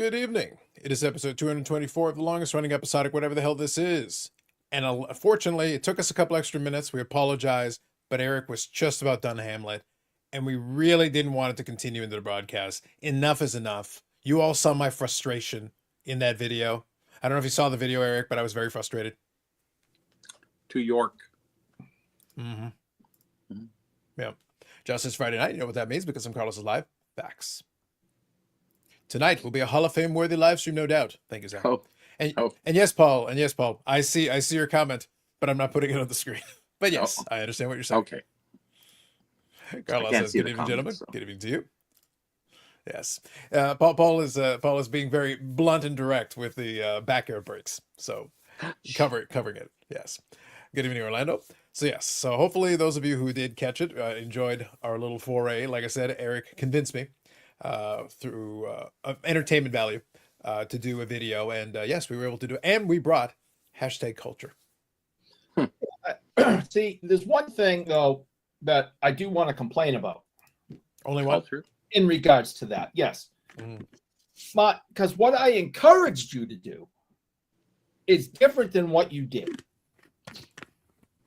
Good evening. It is episode 224 of the longest running episodic, whatever the hell this is. And unfortunately, it took us a couple extra minutes. We apologize, but Eric was just about done Hamlet, and we really didn't want it to continue into the broadcast. Enough is enough. You all saw my frustration in that video. I don't know if you saw the video, Eric, but I was very frustrated. To York. Mm-hmm. Mm-hmm. Yeah. Justice Friday night. You know what that means because I'm Carlos is live. Facts. Tonight will be a Hall of Fame worthy live stream, no doubt. Thank you, Zach. And yes, Paul. And yes, Paul. I see your comment, but I'm not putting it on the screen. But yes, I understand what you're saying. Okay. Carlos says, "Good evening, gentlemen. So. Good evening to you." Yes. Paul is being very blunt and direct with the back air breaks. So covering it. Yes. Good evening, Orlando. So yes. So hopefully those of you who did catch it enjoyed our little foray. Like I said, Eric convinced me through entertainment value to do a video, and yes, we were able to do it, and we brought #culture. See, there's one thing though that I do want to complain about. Only one? In regards to that, yes. But because what I encouraged you to do is different than what you did.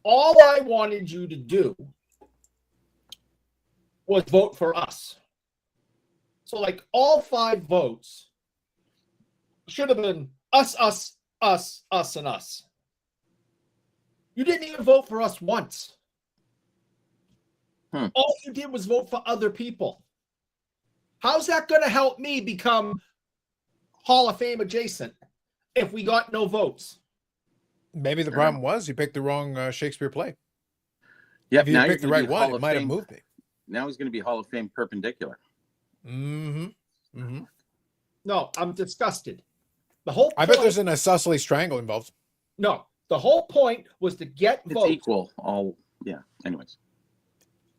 All I wanted you to do was vote for us. So like all 5 votes should have been us, and us. You didn't even vote for us once. All you did was vote for other people. How's that going to help me become Hall of Fame adjacent if we got no votes? Maybe the problem was you picked the wrong Shakespeare play. Yeah, if you picked the right one, it might have moved me. Now he's going to be Hall of Fame perpendicular. Mm-hmm. Mm-hmm. No, I'm disgusted. The whole I bet there's an isosceles triangle involved. No, the whole point was to get votes. It's equal. All anyways.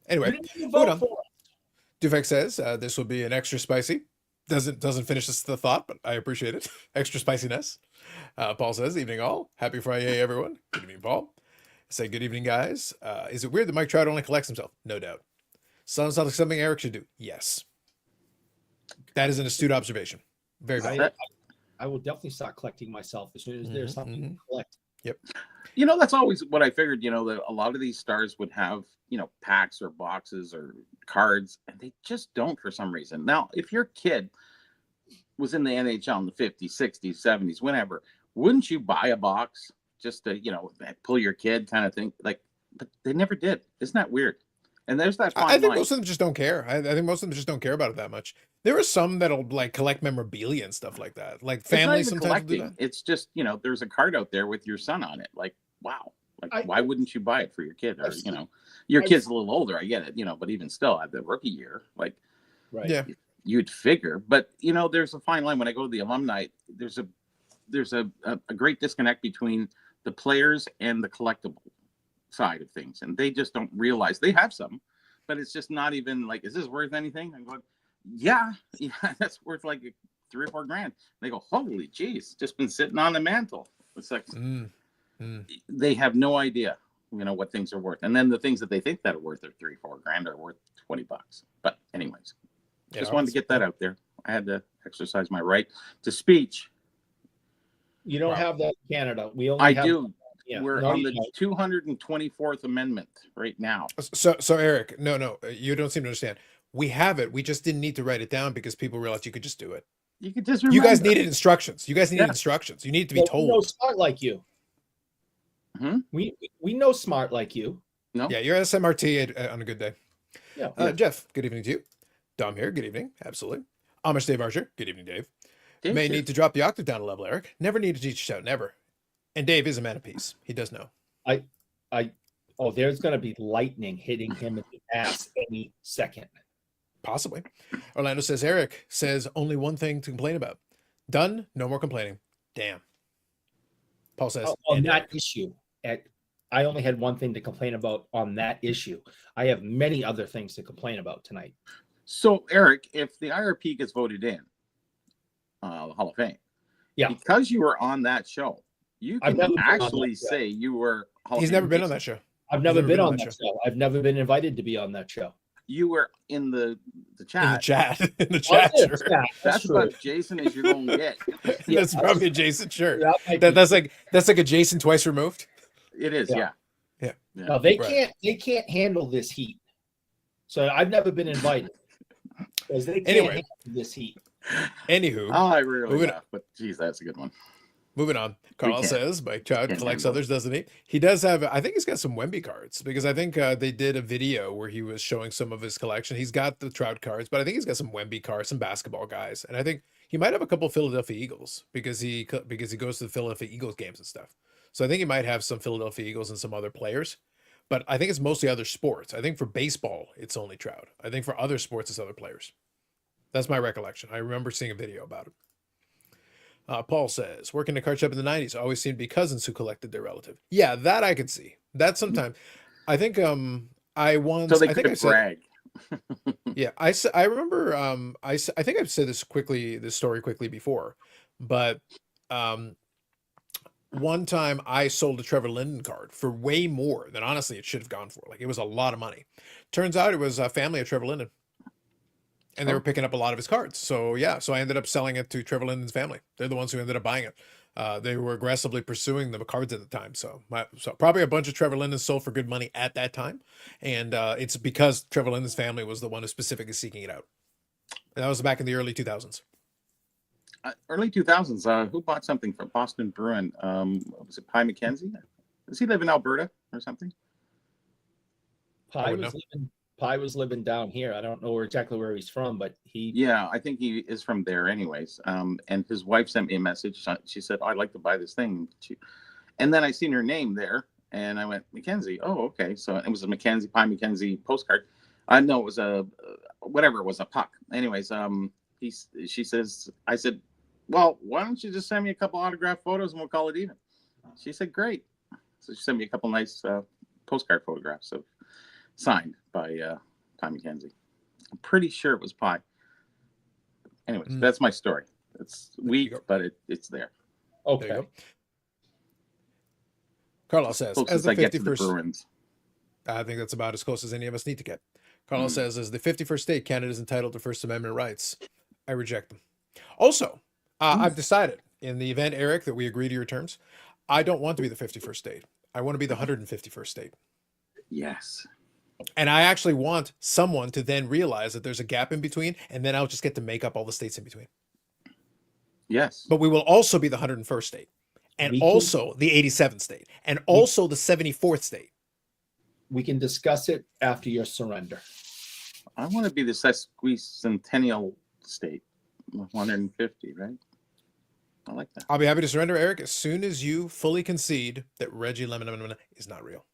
Anyway, hold on. Dufek says this will be an extra spicy. Doesn't finish the thought, but I appreciate it. Extra spiciness. Paul says, evening all. Happy Friday, everyone. Good evening, Paul. Say good evening, guys. Is it weird that Mike Trout only collects himself? No doubt. Sounds like something Eric should do. Yes. That is an astute observation. Very valid. I will definitely start collecting myself as soon as there's something to collect. Yep. You know, that's always what I figured, that a lot of these stars would have, packs or boxes or cards, and they just don't for some reason. Now, if your kid was in the NHL in the 50s, 60s, 70s, whenever, wouldn't you buy a box just to, pull your kid kind of thing? But they never did. Isn't that weird? And there's that fine I think line. Most of them just don't care. I think most of them just don't care about it that much. There are some that'll collect memorabilia and stuff like that. Like families sometimes do that. It's just, there's a card out there with your son on it. Like, wow. Why wouldn't you buy it for your kid? Or, your kid's a little older, I get it, but even still at the rookie year, you'd figure. But, there's a fine line. When I go to the alumni, there's a great disconnect between the players and the collectible side of things. And they just don't realize they have some, but it's just not even like, is this worth anything? I'm going, yeah, that's worth like $3 or $4 grand. They go, holy geez, just been sitting on the mantle. It's like, they have no idea, what things are worth. And then the things that they think that are worth are $3 or $4 grand are worth $20. But anyways, just wanted to get that out there. I had to exercise my right to speech. You don't have that in Canada. We only have do. Yeah. We're on the 224th Amendment right now. So Eric, no, you don't seem to understand. We have it. We just didn't need to write it down because people realized you could just do it. You could just remember. You guys needed instructions. You guys needed instructions. You need to be told. We know smart like you. We know smart like you. No. Yeah, you're SMRT on a good day. Yeah. Jeff, good evening to you. Dom here. Good evening. Absolutely. Amish Dave Archer. Good evening, Dave. May need to drop the octave down a level, Eric. Never need to teach you out. Never. And Dave is a man of peace. He does know. There's going to be lightning hitting him in the ass any second. Possibly. Orlando says, Eric says only one thing to complain about. Done. No more complaining. Damn. Paul says. On that issue, I only had one thing to complain about on that issue. I have many other things to complain about tonight. So, Eric, if the IRP gets voted in, the Hall of Fame, because you were on that show, you can actually say you were. He's never been on that show. I've never been on that show. I've never been invited to be on that show. You were in the chat. In the chat. In the chat shirt. Yeah, that's about Jason as you're going to get. Yeah, that's probably a Jason shirt. That That's like a Jason twice removed. It is, yeah. No, they can't handle this heat. So I've never been invited. Because they can't handle this heat. Anywho. Oh, I really laugh, but geez, that's a good one. Moving on. Carl says, Mike Trout collects others, doesn't he? He does have, I think he's got some Wemby cards, because I think they did a video where he was showing some of his collection. He's got the Trout cards, but I think he's got some Wemby cards, some basketball guys. And I think he might have a couple Philadelphia Eagles because he goes to the Philadelphia Eagles games and stuff. So I think he might have some Philadelphia Eagles and some other players, but I think it's mostly other sports. I think for baseball, it's only Trout. I think for other sports, it's other players. That's my recollection. I remember seeing a video about it. Paul says, working a card shop in the 90s, always seemed to be cousins who collected their relative. Yeah, that I could see. That sometimes. I think I once... So they I think could brag. Yeah, I remember, I think I've said this story quickly before, but one time I sold a Trevor Linden card for way more than honestly it should have gone for. Like, it was a lot of money. Turns out it was a family of Trevor Linden. And they were picking up a lot of his cards. So yeah, so I ended up selling it to Trevor Linden's family. They're the ones who ended up buying it. They were aggressively pursuing the cards at the time. So probably a bunch of Trevor Linden sold for good money at that time. And it's because Trevor Linden's family was the one who specifically seeking it out. And that was back in the early 2000s. Early 2000s. Who bought something from Boston Bruin? Was it Pi McKenzie? Does he live in Alberta or something? Pi was living down here. I don't know exactly where he's from, but yeah, I think he is from there anyways. And his wife sent me a message. She said, I'd like to buy this thing. And then I seen her name there and I went, Mackenzie. Oh, okay. So it was a Pi McKenzie postcard. I know it was a puck. Anyways, she says, I said, well, why don't you just send me a couple autographed photos and we'll call it even. She said, great. So she sent me a couple nice postcard photographs of signed by Pi McKenzie. I'm pretty sure it was Pi. Anyways, that's my story. It's weak, but it's there. Okay. There you go. Carlos says, as the 51st, I think that's about as close as any of us need to get. Carlos says, as the 51st state, Canada is entitled to First Amendment rights. I reject them. Also, I've decided in the event, Eric, that we agree to your terms, I don't want to be the 51st state. I want to be the 151st state. Yes. And I actually want someone to then realize that there's a gap in between, and then I'll just get to make up all the states in between. Yes. But we will also be the 101st state, and also the 87th state, and also the 74th state. We can discuss it after your surrender. I want to be the sesquicentennial state, 150, right? I like that. I'll be happy to surrender, Eric, as soon as you fully concede that Reggie Lemon is not real.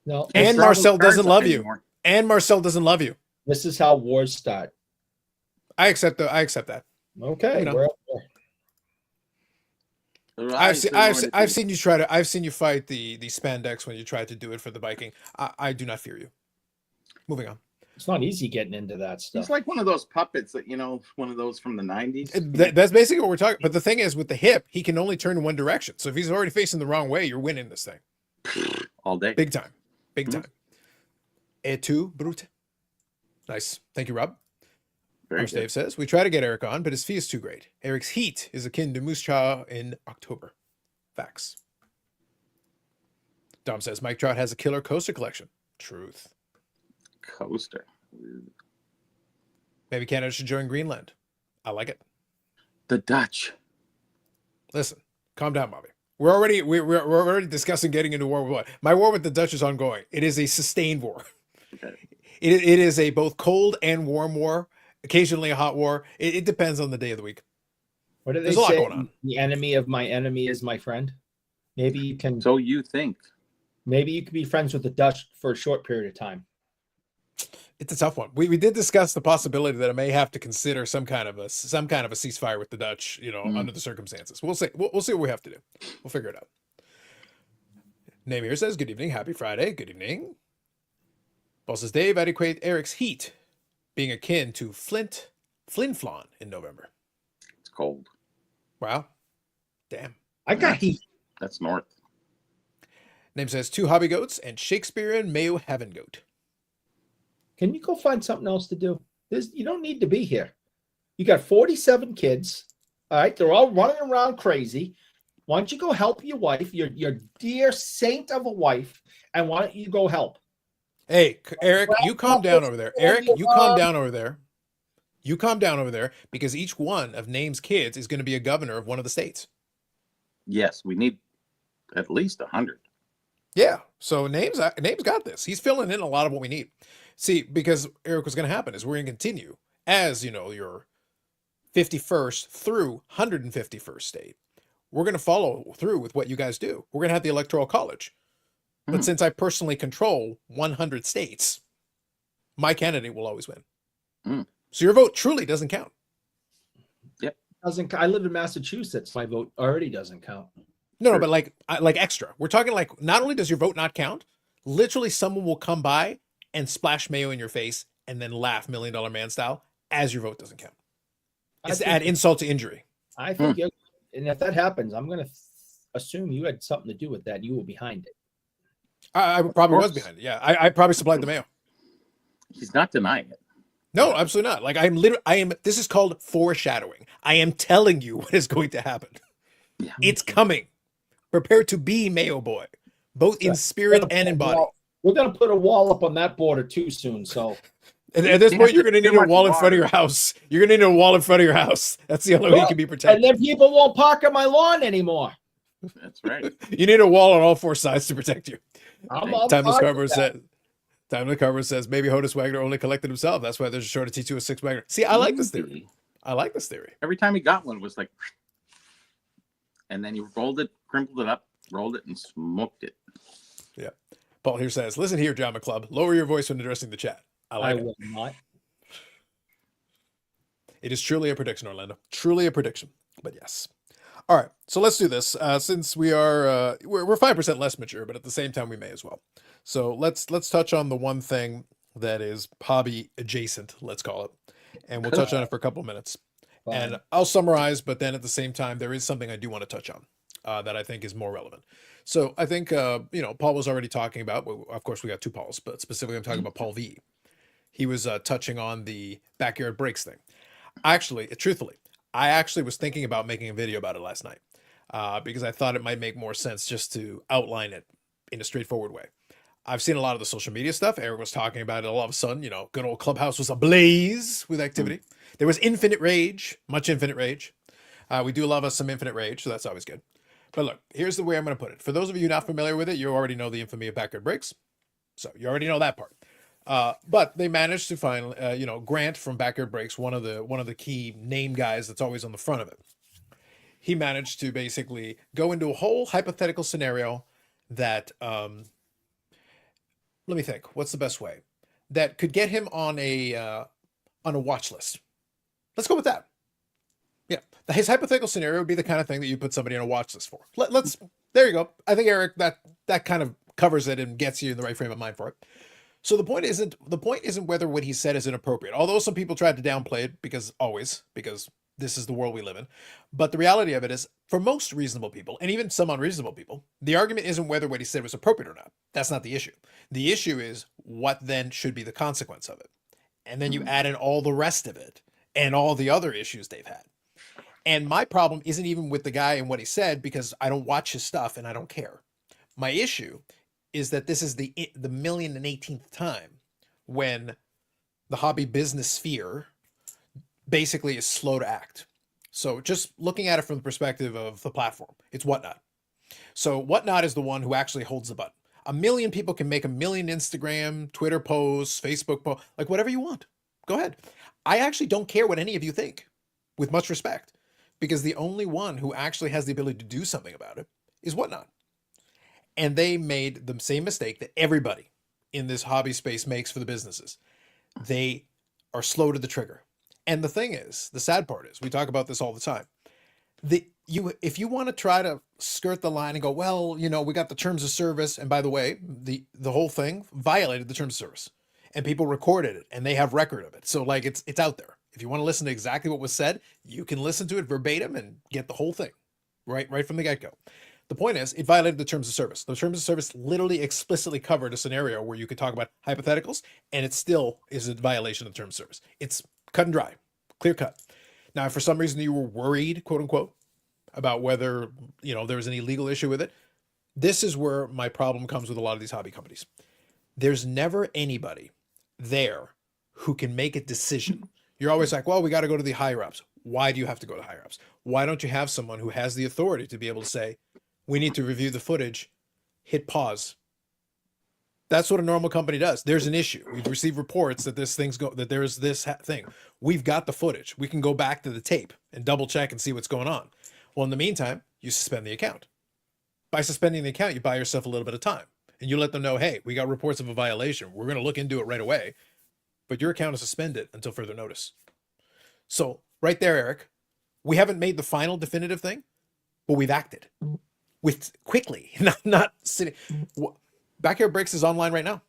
No, and Marcel doesn't love you. And Marcel doesn't love you. This is how wars start. I accept that. Okay. I've seen you fight the spandex when you tried to do it for the biking. I do not fear you. Moving on. It's not easy getting into that stuff. It's like one of those puppets that, one of those from the 90s. That's basically what we're talking. But the thing is, with the hip, he can only turn in one direction. So if he's already facing the wrong way, you're winning this thing. All day. Big time. Big time. Et tu, brute? Nice. Thank you, Rob. Dave says, we try to get Eric on, but his fee is too great. Eric's heat is akin to Moose Jaw in October. Facts. Dom says, Mike Trout has a killer coaster collection. Truth. Coaster. Maybe Canada should join Greenland. I like it. The Dutch. Listen, calm down, Bobby. We're already discussing getting into war with what? My war with the Dutch is ongoing. It is a sustained war. Okay. It is a both cold and warm war, occasionally a hot war. It depends on the day of the week. What do they say? Going on. The enemy of my enemy is my friend. Maybe you can. So you think? Maybe you can be friends with the Dutch for a short period of time. It's a tough one. We did discuss the possibility that I may have to consider some kind of a ceasefire with the Dutch, under the circumstances. We'll see. We'll see what we have to do. We'll figure it out. Name here says, good evening. Happy Friday. Good evening. Paul says, Dave, I'd equate Eric's heat being akin to Flin-Flon in November. It's cold. Wow. Damn. I got heat. That's north. Name says 2 hobby goats and Shakespearean Mayo Heaven goat. Can you go find something else to do? You don't need to be here. You got 47 kids. All right. They're all running around crazy. Why don't you go help your wife, your dear saint of a wife, and why don't you go help? Hey, Eric, you calm down over there. Eric, you calm down over there. You calm down over there, because each one of Name's kids is going to be a governor of one of the states. Yes, we need at least 100. Yeah, so Name's got this. He's filling in a lot of what we need. See, because Eric, what's going to happen is we're going to continue as, your 51st through 151st state. We're going to follow through with what you guys do. We're going to have the Electoral College. But since I personally control 100 states, my candidate will always win. So your vote truly doesn't count. Yep. I live in Massachusetts. My vote already doesn't count. No, but like extra. We're talking like, not only does your vote not count, literally someone will come by and splash mayo in your face and then laugh $1 Million Man style as your vote doesn't count. It's to add insult to injury. I think, and if that happens, I'm going to assume you had something to do with that. You were behind it. I probably was behind it. Yeah, I probably supplied the mayo. He's not denying it. No, absolutely not. Like this is called foreshadowing. I am telling you what is going to happen. Yeah. It's coming. Prepare to be Mayo Boy, both in spirit and in body. We're going to put a wall up on that border too soon. So at this point, you're going to need a wall in front of your house. You're going to need a wall in front of your house. That's the only way you can be protected. And then people won't park on my lawn anymore. That's right. You need a wall on all 4 sides to protect you. Timeless Carver says maybe Hodis Wagner only collected himself. That's why there's a short of T206 Wagner. See, I like this theory. Every time he got one, it was like, and then he rolled it, crimpled it up, rolled it, and smoked it. Yeah. Paul here says, listen here, Drama Club. Lower your voice when addressing the chat. I will not. It is truly a prediction, Orlando. Truly a prediction. But yes. All right. So let's do this. Since we are we're 5% less mature, but at the same time we may as well. So let's touch on the one thing that is hobby adjacent, let's call it. And we'll touch on it for a couple of minutes. Fine. And I'll summarize, but then at the same time, there is something I do want to touch on that I think is more relevant. So I think, Paul was already talking about, well, of course, we got 2 Pauls, but specifically I'm talking about Paul V. He was touching on the backyard breaks thing. Actually, truthfully, I actually was thinking about making a video about it last night because I thought it might make more sense just to outline it in a straightforward way. I've seen a lot of the social media stuff. Eric was talking about it. All of a sudden, good old Clubhouse was ablaze with activity. There was infinite rage, much infinite rage. We do love us some infinite rage, so that's always good. But look, here's the way I'm going to put it. For those of you not familiar with it, you already know the infamy of backyard breaks. So you already know that part. But they managed to find, Grant from Backyard Breaks, one of the key name guys that's always on the front of it. He managed to basically go into a whole hypothetical scenario that, let me think, what's the best way that could get him on a watch list. Let's go with that. Yeah, his hypothetical scenario would be the kind of thing that you put somebody on a watch list for. There you go. I think Eric, that kind of covers it and gets you in the right frame of mind for it. So the point isn't whether what he said is inappropriate, although some people tried to downplay it because this is the world we live in. But the reality of it is, for most reasonable people, and even some unreasonable people, the argument isn't whether what he said was appropriate or not. That's not the issue. The issue is what then should be the consequence of it. And then you add in all the rest of it and all the other issues they've had. And my problem isn't even with the guy and what he said, because I don't watch his stuff and I don't care. My issue is that this is the 1,018th time when the hobby business sphere basically is slow to act. So just looking at it from the perspective of the platform, it's Whatnot. So Whatnot is the one who actually holds the button. 1 million people can make 1 million Instagram, Twitter posts, Facebook posts, like whatever you want. Go ahead. I actually don't care what any of you think, with much respect, because the only one who actually has the ability to do something about it is Whatnot. And they made the same mistake that everybody in this hobby space makes for the businesses. They are slow to the trigger. And the thing is, the sad part is, we talk about this all the time. If you want to try to skirt the line and go, well, we got the terms of service. And by the way, the whole thing violated the terms of service. And people recorded it and they have record of it. So like it's out there. If you want to listen to exactly what was said, you can listen to it verbatim and get the whole thing right from the get-go. The point is, it violated the terms of service. The terms of service literally explicitly covered a scenario where you could talk about hypotheticals, and it still is a violation of the terms of service. It's cut and dry, clear cut. Now, if for some reason you were worried, quote unquote, about whether there was any legal issue with it, this is where my problem comes with a lot of these hobby companies. There's never anybody there who can make a decision. You're always like, well, we got to go to the higher ups. Why do you have to go to higher ups? Why don't you have someone who has the authority to be able to say, we need to review the footage, hit pause? That's what a normal company does. There's an issue. We've received reports that that there's this thing. We've got the footage. We can go back to the tape and double check and see what's going on. Well, in the meantime, you suspend the account. By suspending the account, you buy yourself a little bit of time, and you let them know, hey, we got reports of a violation. We're going to look into it right away, but your account is suspended until further notice. So right there, Eric, we haven't made the final definitive thing, but we've acted with quickly, not sitting. Backyard Breaks is online right now.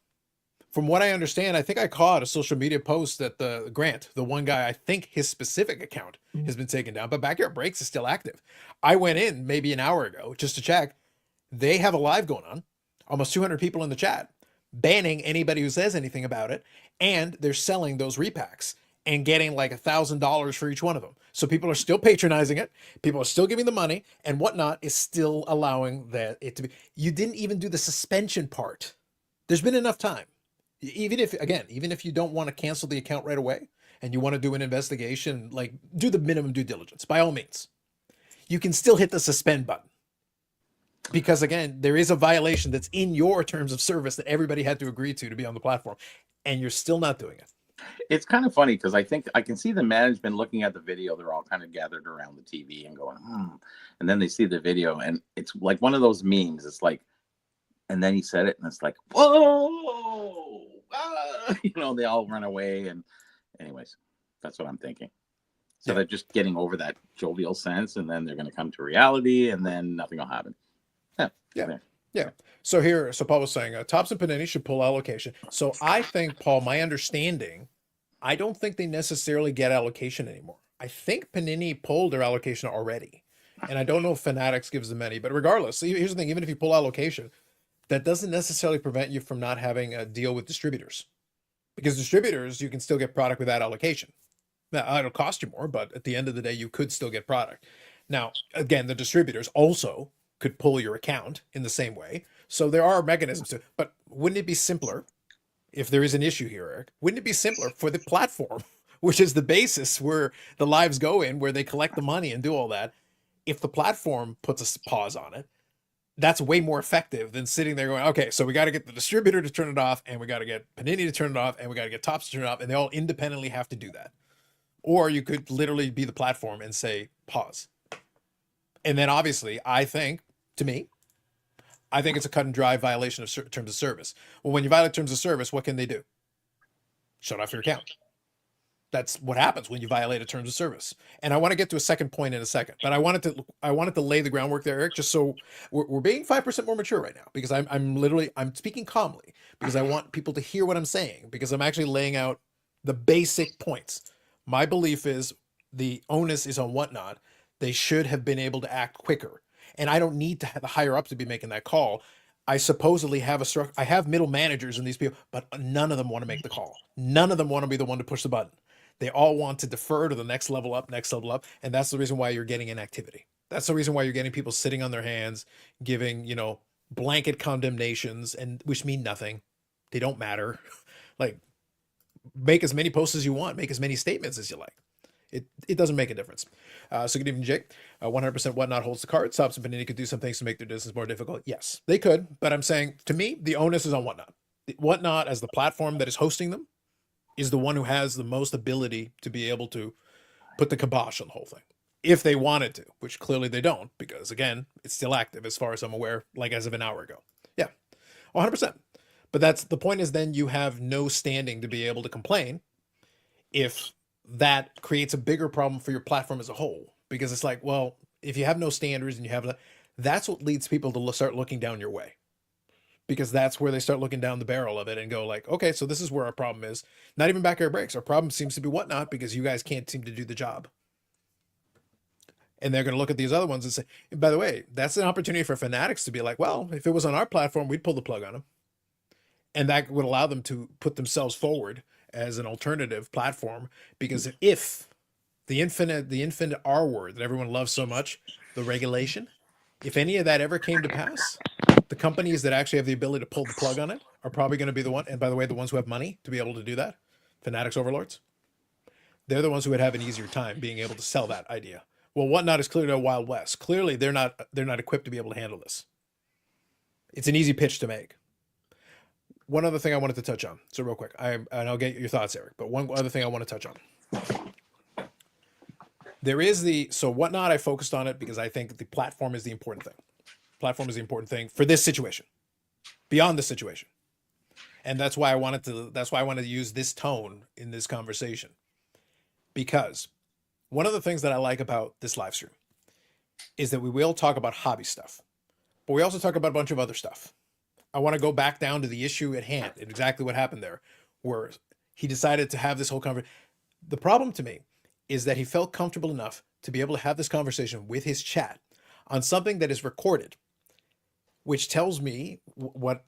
From what I understand, I think I caught a social media post that the Grant, the one guy, I think his specific account has been taken down, but Backyard Breaks is still active. I went in maybe an hour ago just to check. They have a live going on, almost 200 people in the chat, banning anybody who says anything about it. And they're selling those repacks and getting like $1,000 for each one of them. So people are still patronizing it. People are still giving the money, and Whatnot is still allowing it to be. You didn't even do the suspension part. There's been enough time. Even if you don't want to cancel the account right away and you want to do an investigation, like do the minimum due diligence, by all means, you can still hit the suspend button. Because again, there is a violation that's in your terms of service that everybody had to agree to be on the platform, and you're still not doing it. It's kind of funny because I think I can see the management looking at the video. They're all kind of gathered around the TV and going, and then they see the video, and it's like one of those memes. It's like, and then he said it, and it's like, whoa, they all run away. And anyways, that's what I'm thinking. So they're just getting over that jovial sense, and then they're going to come to reality, and then nothing will happen. Yeah. So Paul was saying, Topps and Panini should pull allocation. So I think, Paul, my understanding, I don't think they necessarily get allocation anymore. I think Panini pulled their allocation already. And I don't know if Fanatics gives them any, but regardless, here's the thing, even if you pull allocation, that doesn't necessarily prevent you from not having a deal with distributors. Because distributors, you can still get product without allocation. Now, it'll cost you more, but at the end of the day, you could still get product. Now, again, the distributors also could pull your account in the same way. So there are mechanisms to, but wouldn't it be simpler if there is an issue here, Eric? Wouldn't it be simpler for the platform, which is the basis where the lives go in, where they collect the money and do all that? If the platform puts a pause on it, that's way more effective than sitting there going, okay, so we got to get the distributor to turn it off, and we got to get Panini to turn it off, and we got to get Topps to turn it off, and they all independently have to do that. Or you could literally be the platform and say, pause. And then obviously, I think it's a cut and dry violation of terms of service. Well, when you violate terms of service, what can they do? Shut off your account. That's what happens when you violate a terms of service. And I want to get to a second point in a second, but I wanted to lay the groundwork there, Eric, just so we're being 5% more mature right now, because I'm speaking calmly, because I want people to hear what I'm saying, because I'm actually laying out the basic points. My belief is the onus is on Whatnot. They should have been able to act quicker. And I don't need to have the higher up to be making that call. I supposedly have I have middle managers in these people, but none of them want to make the call. None of them want to be the one to push the button. They all want to defer to the next level up. And that's the reason why you're getting inactivity. That's the reason why you're getting people sitting on their hands, giving, blanket condemnations, and which mean nothing. They don't matter. Like, make as many posts as you want, make as many statements as you like. It doesn't make a difference. So good evening, Jake. 100% Whatnot holds the cards. Topps and Panini could do some things to make their business more difficult. Yes, they could. But I'm saying, to me, the onus is on Whatnot. Whatnot, as the platform that is hosting them, is the one who has the most ability to be able to put the kibosh on the whole thing. If they wanted to, which clearly they don't, because, again, it's still active as far as I'm aware, like as of an hour ago. Yeah, 100%. But that's the point, is then you have no standing to be able to complain if that creates a bigger problem for your platform as a whole, because it's like, well, if you have no standards and you have that's what leads people to start looking down your way, because that's where they start looking down the barrel of it and go like, okay, so this is where our problem is. Not even Backyard Breaks. Our problem seems to be Whatnot, because you guys can't seem to do the job. And they're going to look at these other ones and say, by the way, that's an opportunity for fanatics to be like, well, if it was on our platform, we'd pull the plug on them. And that would allow them to put themselves forward as an alternative platform. Because if the infinite R word that everyone loves so much, the regulation, if any of that ever came to pass, the companies that actually have the ability to pull the plug on it are probably going to be the one. And by the way, the ones who have money to be able to do that, fanatics overlords, they're the ones who would have an easier time being able to sell that idea. Well, Whatnot is clearly a Wild West. Clearly, they're not equipped to be able to handle this. It's an easy pitch to make. One other thing I wanted to touch on. So real quick, and I'll get your thoughts, Eric. But one other thing I want to touch on. There is so Whatnot, I focused on it because I think the platform is the important thing. Platform is the important thing for this situation, beyond this situation. And that's why I wanted to use this tone in this conversation. Because one of the things that I like about this live stream is that we will talk about hobby stuff, but we also talk about a bunch of other stuff. I want to go back down to the issue at hand and exactly what happened there, where he decided to have this whole conversation. The problem to me is that he felt comfortable enough to be able to have this conversation with his chat on something that is recorded, which tells me what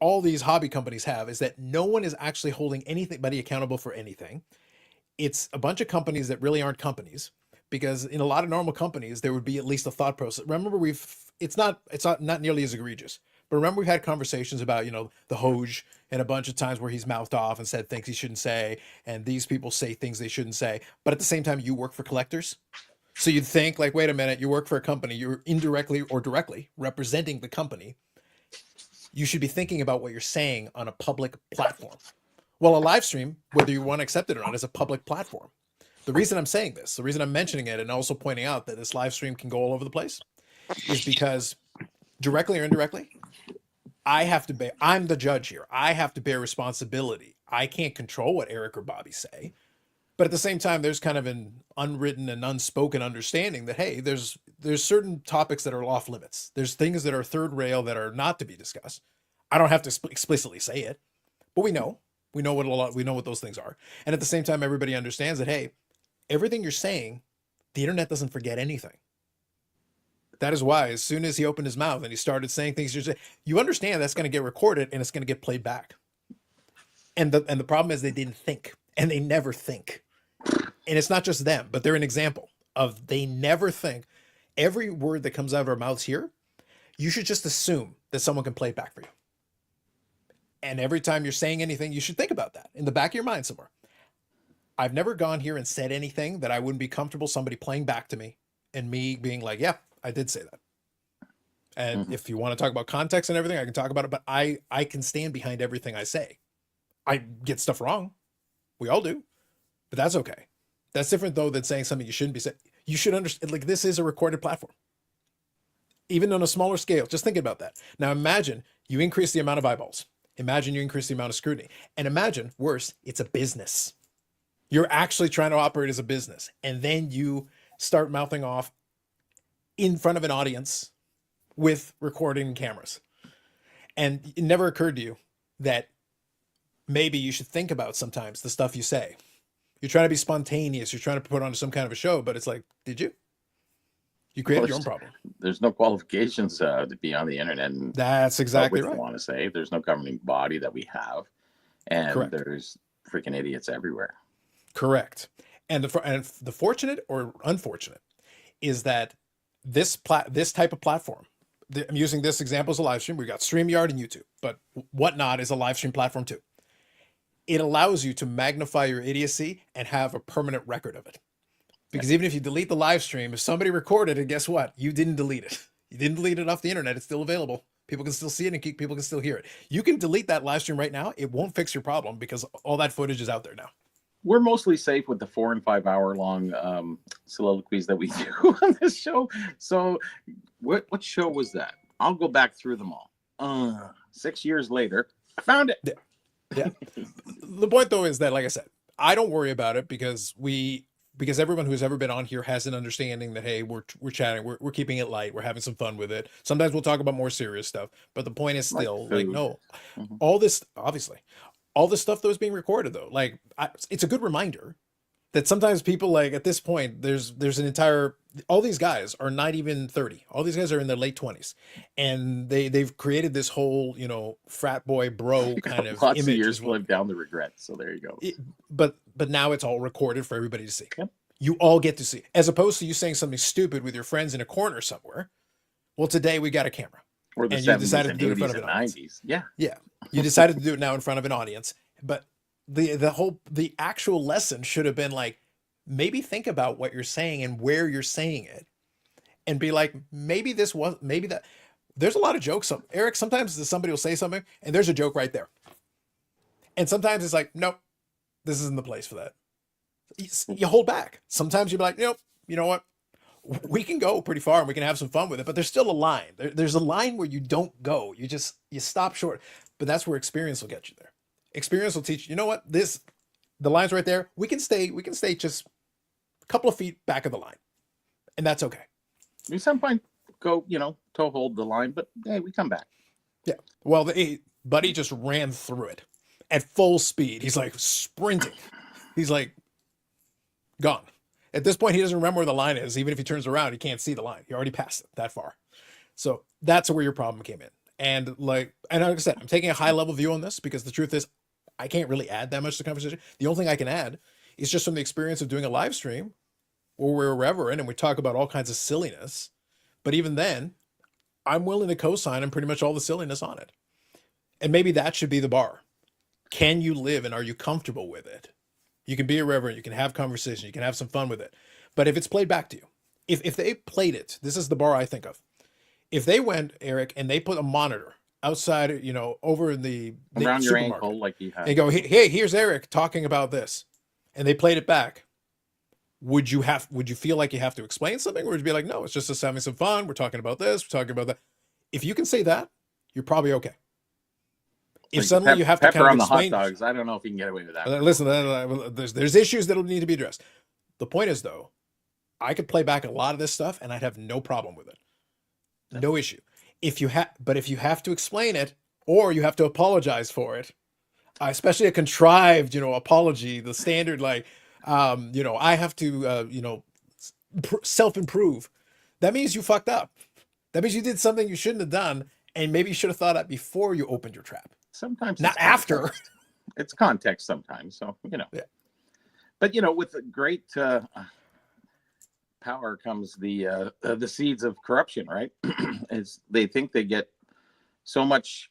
all these hobby companies have is that no one is actually holding anybody accountable for anything. It's a bunch of companies that really aren't companies, because in a lot of normal companies, there would be at least a thought process. Remember, it's not nearly as egregious, but remember we've had conversations about, the Hoj and a bunch of times where he's mouthed off and said things he shouldn't say. And these people say things they shouldn't say. But at the same time, you work for collectors. So you'd think like, wait a minute, you work for a company, you're indirectly or directly representing the company. You should be thinking about what you're saying on a public platform. Well, a live stream, whether you want to accept it or not, is a public platform. The reason I'm saying this, the reason I'm mentioning it and also pointing out that this live stream can go all over the place is because directly or indirectly, I'm the judge here. I have to bear responsibility. I can't control what Eric or Bobby say. But at the same time, there's kind of an unwritten and unspoken understanding that, hey, there's certain topics that are off limits. There's things that are third rail that are not to be discussed. I don't have to explicitly say it, but we know what those things are. And at the same time, everybody understands that, hey, everything you're saying, the internet doesn't forget anything. That is why as soon as he opened his mouth and he started saying things, you understand that's going to get recorded and it's going to get played back. And the problem is they didn't think, and they never think. And it's not just them, but they're an example of they never think. Every word that comes out of our mouths here, you should just assume that someone can play it back for you. And every time you're saying anything, you should think about that in the back of your mind somewhere. I've never gone here and said anything that I wouldn't be comfortable somebody playing back to me and me being like, yeah, I did say that. And if you want to talk about context and everything, I can talk about it, but I can stand behind everything I say. I get stuff wrong. We all do, but that's okay. That's different though than saying something you shouldn't be saying. You should understand, like, this is a recorded platform. Even on a smaller scale, just think about that. Now imagine you increase the amount of eyeballs. Imagine you increase the amount of scrutiny. And imagine, worse, it's a business. You're actually trying to operate as a business. And then you start mouthing off in front of an audience with recording cameras. And it never occurred to you that maybe you should think about sometimes the stuff you say. You're trying to be spontaneous. You're trying to put on some kind of a show, but it's like, did you? You created your own problem. There's no qualifications to be on the internet. And that's exactly right. I want to say there's no governing body that we have, and correct. There's freaking idiots everywhere. Correct. And the fortunate or unfortunate is that this type of platform. I'm using this example as a live stream. We've got StreamYard and YouTube, but Whatnot is a live stream platform too. It allows you to magnify your idiocy and have a permanent record of it. Because even if you delete the live stream, if somebody recorded it, guess what? You didn't delete it. You didn't delete it off the internet. It's still available. People can still see it and people can still hear it. You can delete that live stream right now. It won't fix your problem because all that footage is out there now. We're mostly safe with the 4 and 5 hour long soliloquies that we do on this show. So what show was that? I'll go back through them all. 6 years later, I found it. Yeah. The point though is that, like I said, I don't worry about it because everyone who's ever been on here has an understanding that, hey, we're chatting, we're keeping it light, we're having some fun with it. Sometimes we'll talk about more serious stuff, but the point is still like no, all this stuff that was being recorded though, like it's a good reminder that sometimes people, like at this point, there's an entire all these guys are not even 30. All these guys are in their late 20s, and they've created this whole, you know, frat boy bro kind of lots image. Of years to live down the regrets. So there you go. But now it's all recorded for everybody to see. Yep. You all get to see, as opposed to you saying something stupid with your friends in a corner somewhere. Well, today we got a camera. Or the 70s and 80s and 90s. Yeah. Yeah. You decided to do it now in front of an audience. But the actual lesson should have been like, maybe think about what you're saying and where you're saying it. And be like, maybe that. There's a lot of jokes. Eric, sometimes somebody will say something and there's a joke right there. And sometimes it's like, nope, this isn't the place for that. You hold back. Sometimes you'll be like, nope, you know what? We can go pretty far and we can have some fun with it, but there's still a line. There's a line where you don't go. You stop short. But that's where experience will get you there. Experience will teach you know what? The line's right there. We can stay just a couple of feet back of the line. And that's okay. We sometimes go, you know, to hold the line, but hey, we come back. Yeah. Well, Buddy just ran through it at full speed. He's like sprinting. He's like gone. At this point, he doesn't remember where the line is. Even if he turns around, he can't see the line. He already passed it that far. So that's where your problem came in. And like I said, I'm taking a high level view on this because the truth is I can't really add that much to the conversation. The only thing I can add is just from the experience of doing a live stream or wherever in, and we talk about all kinds of silliness. But even then, I'm willing to co-sign on pretty much all the silliness on it. And maybe that should be the bar. Can you live and are you comfortable with it? You can be irreverent, you can have conversation, you can have some fun with it. But if it's played back to you, if they played it, this is the bar I think of. If they went, Eric, and they put a monitor outside, you know, over in the around your ankle, like you have, and go, hey, here's Eric talking about this, and they played it back, would you feel like you have to explain something, or would you be like, no, it's just us having some fun, we're talking about this, we're talking about that? If you can say that, you're probably okay. If like suddenly you have to kind of explain the hot dogs, I don't know if you can get away with that. Listen, there's issues that'll need to be addressed. The point is, though, I could play back a lot of this stuff and I'd have no problem with it. No issue. But if you have to explain it or you have to apologize for it, especially a contrived, you know, apology, the standard, like, you know, I have to, you know, self-improve. That means you fucked up. That means you did something you shouldn't have done, and maybe you should have thought of before you opened your trap. Sometimes not after. It's context sometimes, so you know. Yeah. But you know, with great power comes the seeds of corruption, right? Is they think they get so much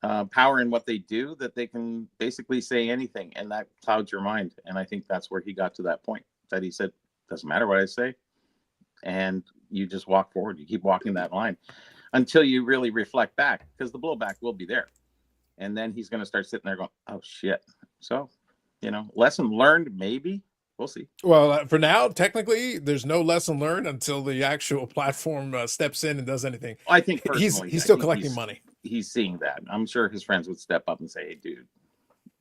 power in what they do that they can basically say anything, and that clouds your mind. And I think that's where he got to that point that he said, "Doesn't matter what I say," and you just walk forward. You keep walking that line until you really reflect back, because the blowback will be there. And then he's going to start sitting there going, oh, shit. So, you know, lesson learned, maybe. We'll see. Well, for now, technically, there's no lesson learned until the actual platform steps in and does anything. I think personally, he's still collecting money. He's seeing that. I'm sure his friends would step up and say, hey, dude.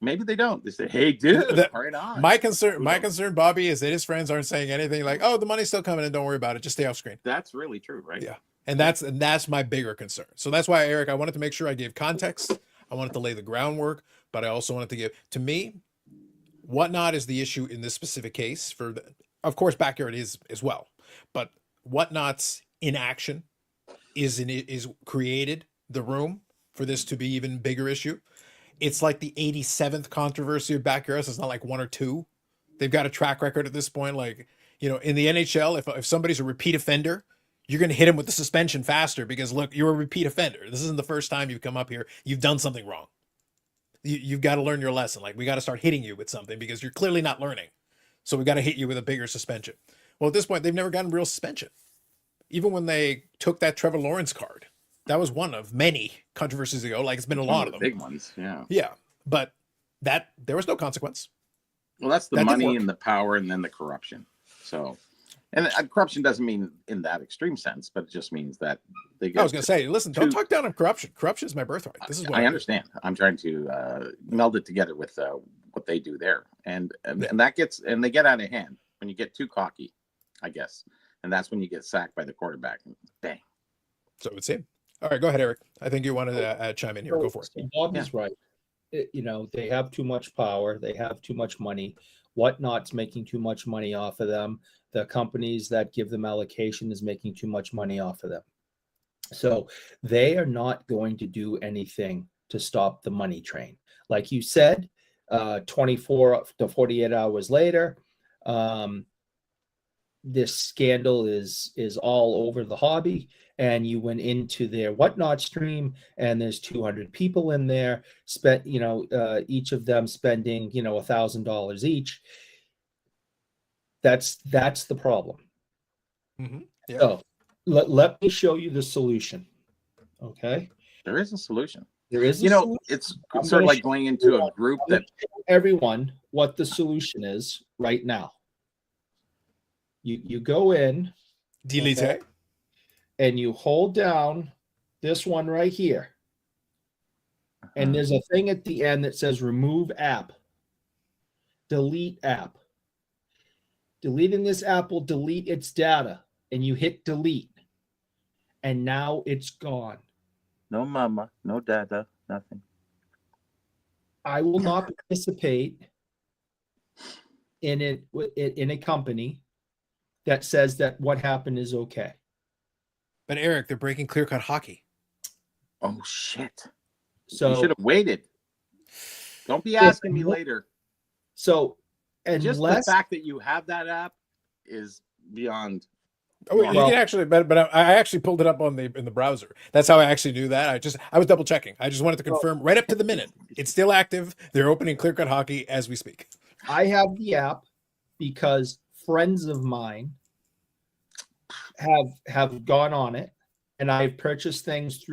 Maybe they don't. They say, hey, dude, right on. My concern, Bobby, is that his friends aren't saying anything like, oh, the money's still coming in. Don't worry about it. Just stay off screen. That's really true, right? Yeah. And that's my bigger concern. So that's why, Eric, I wanted to make sure I gave context. I wanted to lay the groundwork, but I also wanted to give, to me, Whatnot is the issue in this specific case. Of course, Backyard is as well, but Whatnot's inaction is created the room for this to be even bigger issue. It's like the 87th controversy of Backyard. So it's not like one or two. They've got a track record at this point. Like, you know, in the NHL, if somebody's a repeat offender, you're going to hit him with the suspension faster because, look, you're a repeat offender. This isn't the first time you've come up here. You've done something wrong. You've got to learn your lesson. Like, we got to start hitting you with something because you're clearly not learning. So we got to hit you with a bigger suspension. Well, at this point, they've never gotten real suspension. Even when they took that Trevor Lawrence card, that was one of many controversies ago. Like, it's been a lot of them. Big ones, yeah. Yeah, but there was no consequence. Well, that's the money and the power and then the corruption. So... And corruption doesn't mean in that extreme sense, but it just means that they get. I was going to say, listen, don't talk down on corruption. Corruption is my birthright. This is what I understand. I'm trying to meld it together with what they do there, and that gets and they get out of hand when you get too cocky, I guess, and that's when you get sacked by the quarterback. And bang. So it would seem. All right, go ahead, Eric. I think you wanted to chime in here. Go for it. Bobby's right. You know, they have too much power. They have too much money. Whatnot's making too much money off of them. The companies that give them allocation is making too much money off of them. So they are not going to do anything to stop the money train. Like you said, 24 to 48 hours later, this scandal is all over the hobby, and you went into their Whatnot stream, and there's 200 people in there, spent, each of them spending, $1,000 each. That's the problem. Mm-hmm. Yeah. So let me show you the solution. Okay. There is a solution. There is a solution. It's sort of like going into a group that everyone what the solution is right now. You go in, delete, okay, and you hold down this one right here. And there's a thing at the end that says remove app. Delete app. Deleting this app will delete its data, and you hit delete. And now it's gone. No mama, no data, nothing. I will not participate in a company that says that what happened is okay. But Eric, they're breaking clear-cut hockey. Oh shit! So you should have waited. Don't be asking me later. So, and just the fact that you have that app is beyond. Oh, you can actually, but I actually pulled it up in the browser. That's how I actually knew that. I was double checking. I just wanted to confirm right up to the minute. It's still active. They're opening clear-cut hockey as we speak. I have the app because friends of mine have gone on it, and I've purchased things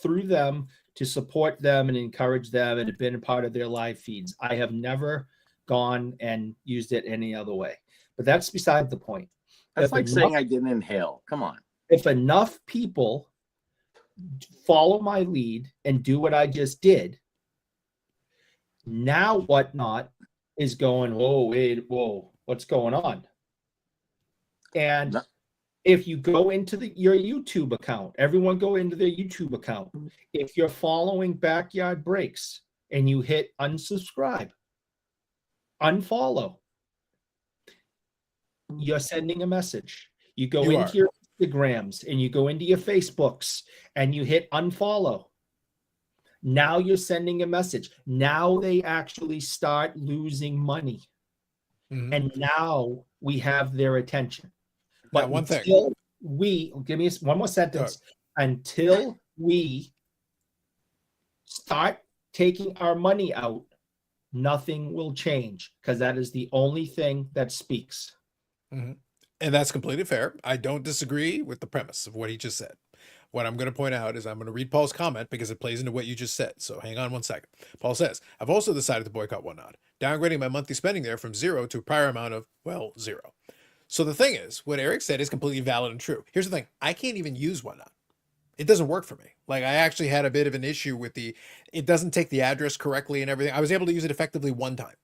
through them to support them and encourage them, and have been a part of their live feeds. I have never gone and used it any other way. But that's beside the point. That's like saying I didn't inhale. Come on. If enough people follow my lead and do what I just did, now Whatnot is going, whoa, what's going on? And if you go into your YouTube account, everyone go into their YouTube account. If you're following Backyard Breaks and you hit unsubscribe, unfollow, you're sending a message. You go into your Instagrams and you go into your Facebooks and you hit unfollow. Now you're sending a message. Now they actually start losing money. Mm-hmm. And now we have their attention. But one thing. Give me one more sentence. Until we start taking our money out, nothing will change, because that is the only thing that speaks. Mm-hmm. And that's completely fair. I don't disagree with the premise of what he just said. What I'm going to point out is I'm going to read Paul's comment because it plays into what you just said. So hang on one second. Paul says, I've also decided to boycott Whatnot, downgrading my monthly spending there from 0 to a prior amount of, 0. So the thing is, what Eric said is completely valid and true. Here's the thing. I can't even use Whatnot. It doesn't work for me. Like, I actually had a bit of an issue with it doesn't take the address correctly and everything. I was able to use it effectively one time.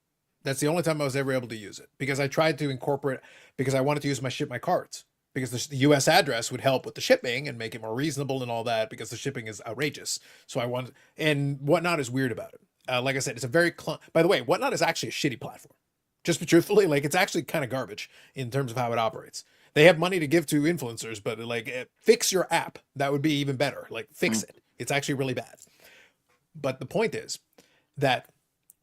That's the only time I was ever able to use it, because I tried to incorporate, because I wanted to ship my cards, because the US address would help with the shipping and make it more reasonable and all that, because the shipping is outrageous. So and Whatnot is weird about it. Like I said, it's a very, by the way, Whatnot is actually a shitty platform. Just truthfully, like, it's actually kind of garbage in terms of how it operates. They have money to give to influencers, but fix your app. That would be even better. Like, fix it. It's actually really bad. But the point is that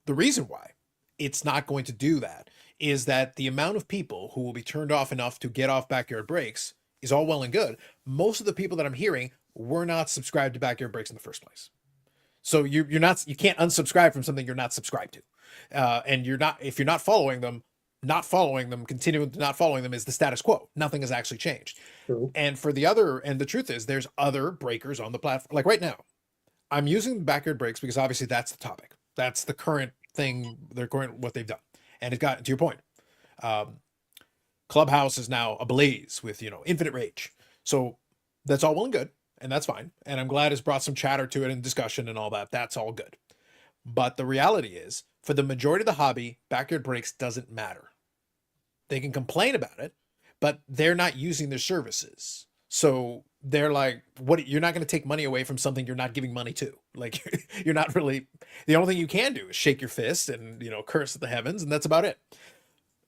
the reason why it's not going to do that is that the amount of people who will be turned off enough to get off Backyard Breaks is all well and good. Most of the people that I'm hearing were not subscribed to Backyard Breaks in the first place. So you can't unsubscribe from something you're not subscribed to. And if you're not following them, continuing to not following them is the status quo. Nothing has actually changed. True. And the truth is there's other breakers on the platform. Like right now, I'm using Backyard Breaks because obviously that's the topic. That's the current thing, what they've done. And it got to your point. Clubhouse is now ablaze with, infinite rage. So that's all well and good. And that's fine. And I'm glad it's brought some chatter to it and discussion and all that. That's all good. But the reality is, for the majority of the hobby, Backyard Breaks doesn't matter. They can complain about it, but they're not using their services. So they're like, you're not going to take money away from something you're not giving money to. Like, you're not really, the only thing you can do is shake your fist and, curse at the heavens, and that's about it.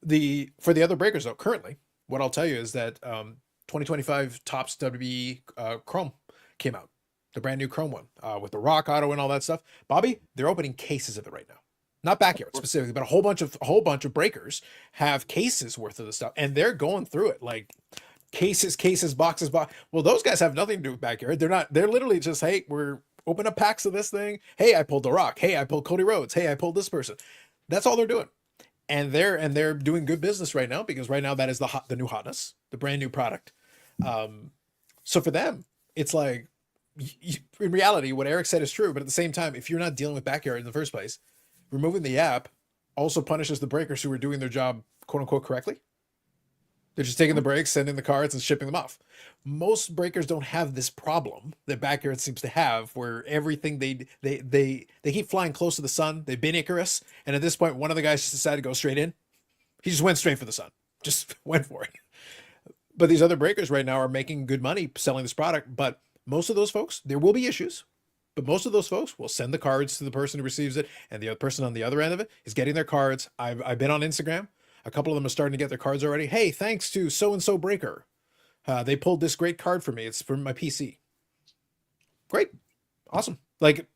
For the other breakers though, currently, what I'll tell you is that 2025 Topps WB Chrome came out, the brand new Chrome one with the Rock Auto and all that stuff. Bobby, they're opening cases of it right now. Not backyard specifically, but a whole bunch of breakers have cases worth of the stuff, and they're going through it like cases, boxes. Well, those guys have nothing to do with backyard. They're literally just, hey, we're open up packs of this thing. Hey, I pulled the Rock. Hey, I pulled Cody Rhodes. Hey, I pulled this person. That's all they're doing. And they're doing good business right now, because right now that is the new hotness, the brand new product. So for them, it's like, in reality, what Eric said is true. But at the same time, if you're not dealing with backyard in the first place, removing the app also punishes the breakers who are doing their job, quote unquote, correctly. They're just taking the breaks, sending the cards, and shipping them off. Most breakers don't have this problem that backyard seems to have, where everything they keep flying close to the sun. They've been Icarus, and at this point, one of the guys just decided to go straight in. He just went straight for the sun, just went for it. But these other breakers right now are making good money selling this product. But most of those folks, there will be issues, but most of those folks will send the cards to the person who receives it, and the other person on the other end of it is getting their cards. I've been on Instagram. A couple of them are starting to get their cards already. Hey, thanks to so-and-so breaker. They pulled this great card for me. It's from my PC. Great. Awesome. Like,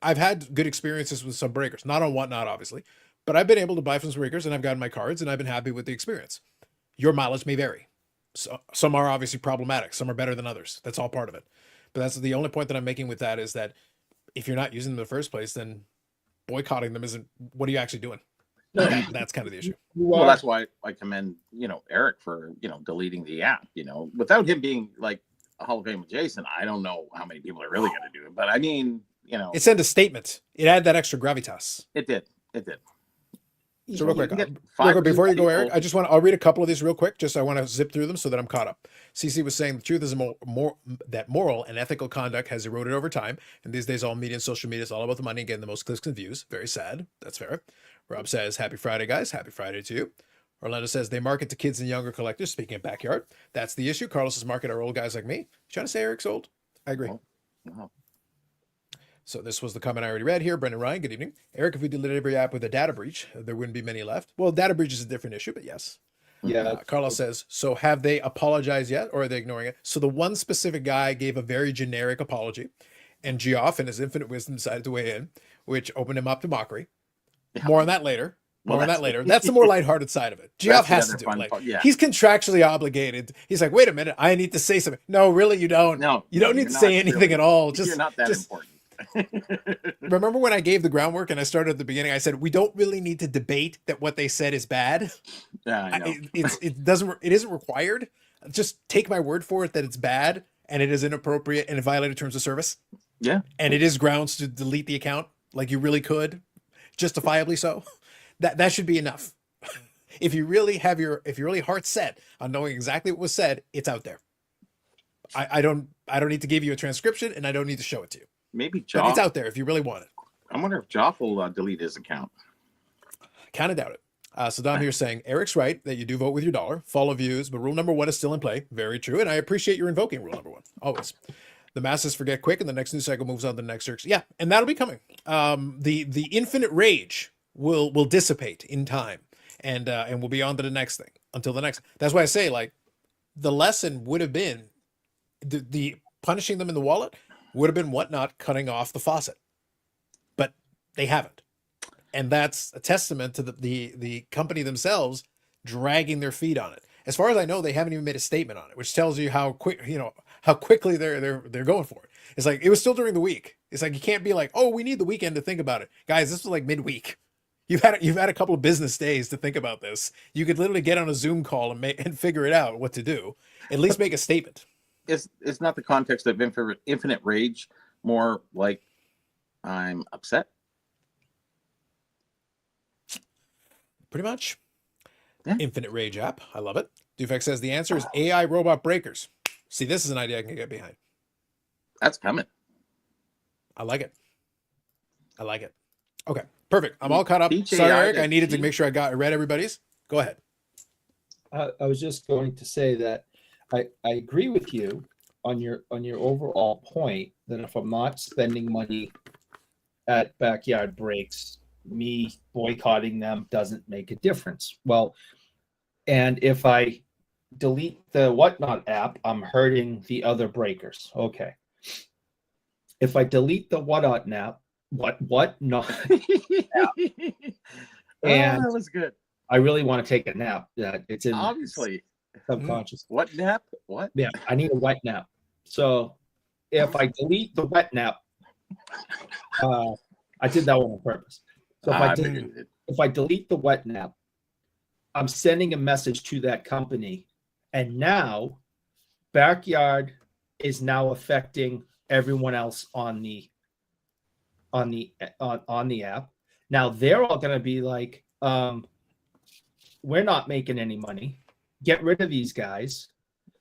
I've had good experiences with some breakers, not on Whatnot, obviously, but I've been able to buy from some breakers, and I've gotten my cards, and I've been happy with the experience. Your mileage may vary. So, some are obviously problematic. Some are better than others. That's all part of it. But that's the only point that I'm making with that, is that if you're not using them in the first place, then boycotting them isn't, what are you actually doing? No, that's kind of the issue. Well, that's why I commend, Eric for, deleting the app. Without him being like a Hall of Fame adjacent, I don't know how many people are really going to do it. But I mean, it sent a statement. It added that extra gravitas. It did. So real quick, before you go, Eric, I'll read a couple of these real quick. I want to zip through them so that I'm caught up. CC was saying the truth is that moral and ethical conduct has eroded over time. And these days, all media and social media is all about the money and getting the most clicks and views. Very sad. That's fair. Rob says, happy Friday, guys. Happy Friday to you. Orlando says they market to kids and younger collectors. Speaking of backyard, that's the issue. Carlos says market our old guys like me. You trying to say Eric's old? I agree. Wow. So this was the comment I already read here. Brendan Ryan, good evening. Eric, if we deleted every app with a data breach, there wouldn't be many left. Well, data breach is a different issue, but yes. Yeah. Carlos says, so have they apologized yet, or are they ignoring it? So the one specific guy gave a very generic apology, and Geoff, in his infinite wisdom, decided to weigh in, which opened him up to mockery. Yeah. More on that later. That's the more lighthearted side of it. Geoff has to do it. He's contractually obligated. He's like, wait a minute, I need to say something. No, really, you don't. No, you don't need to say anything at all. You're not that important. Remember when I gave the groundwork and I started at the beginning, I said, we don't really need to debate that what they said is bad. Yeah, I know. It isn't required. Just take my word for it that it's bad and it is inappropriate and it violated terms of service. Yeah. And it is grounds to delete the account. Like you really could, justifiably so. That should be enough. If you're really heart set on knowing exactly what was said, it's out there. I don't need to give you a transcription and I don't need to show it to you. Maybe Joff. But it's out there if you really want it. I wonder if Joff will delete his account. Kind of doubt it. Saddam here saying, Eric's right that you do vote with your dollar, follow views, but rule number 1 is still in play. Very true. And I appreciate your invoking rule number 1. Always. The masses forget quick and the next news cycle moves on to the next search. Yeah, and that'll be coming. The infinite rage will dissipate in time and we'll be on to the next thing until the next. That's why I say, like, the lesson would have been the punishing them in the wallet would have been Whatnot cutting off the faucet, but they haven't. And that's a testament to the company themselves dragging their feet on it. As far as I know, they haven't even made a statement on it, which tells you how quickly they're going for it. It's like, it was still during the week. It's like, you can't be like, oh, we need the weekend to think about it. Guys, this was like midweek. You've had a couple of business days to think about this. You could literally get on a Zoom call and figure it out what to do. At least make a statement. It's not the context of infinite rage, more like I'm upset. Pretty much. Yeah. Infinite rage app. I love it. Dufek says the answer is AI robot breakers. See, this is an idea I can get behind. That's coming. I like it. Okay, perfect. I'm all caught up. Sorry, Eric. I needed to make sure I read everybody's. Go ahead. I was just going to say that I agree with you on your overall point that if I'm not spending money at backyard breaks, me boycotting them doesn't make a difference. Well, and if I delete the Whatnot app, I'm hurting the other breakers. Okay. If I delete the Whatnot app, Whatnot app, and that was good. I really want to take a nap. It's in Obviously subconscious. What nap? What? Yeah, I need a wet nap. So if I delete the wet nap, I did that one on purpose. So if I delete the wet nap, I'm sending a message to that company, and now Backyard is now affecting everyone else on the app. Now they're all going to be like, we're not making any money. Get rid of these guys,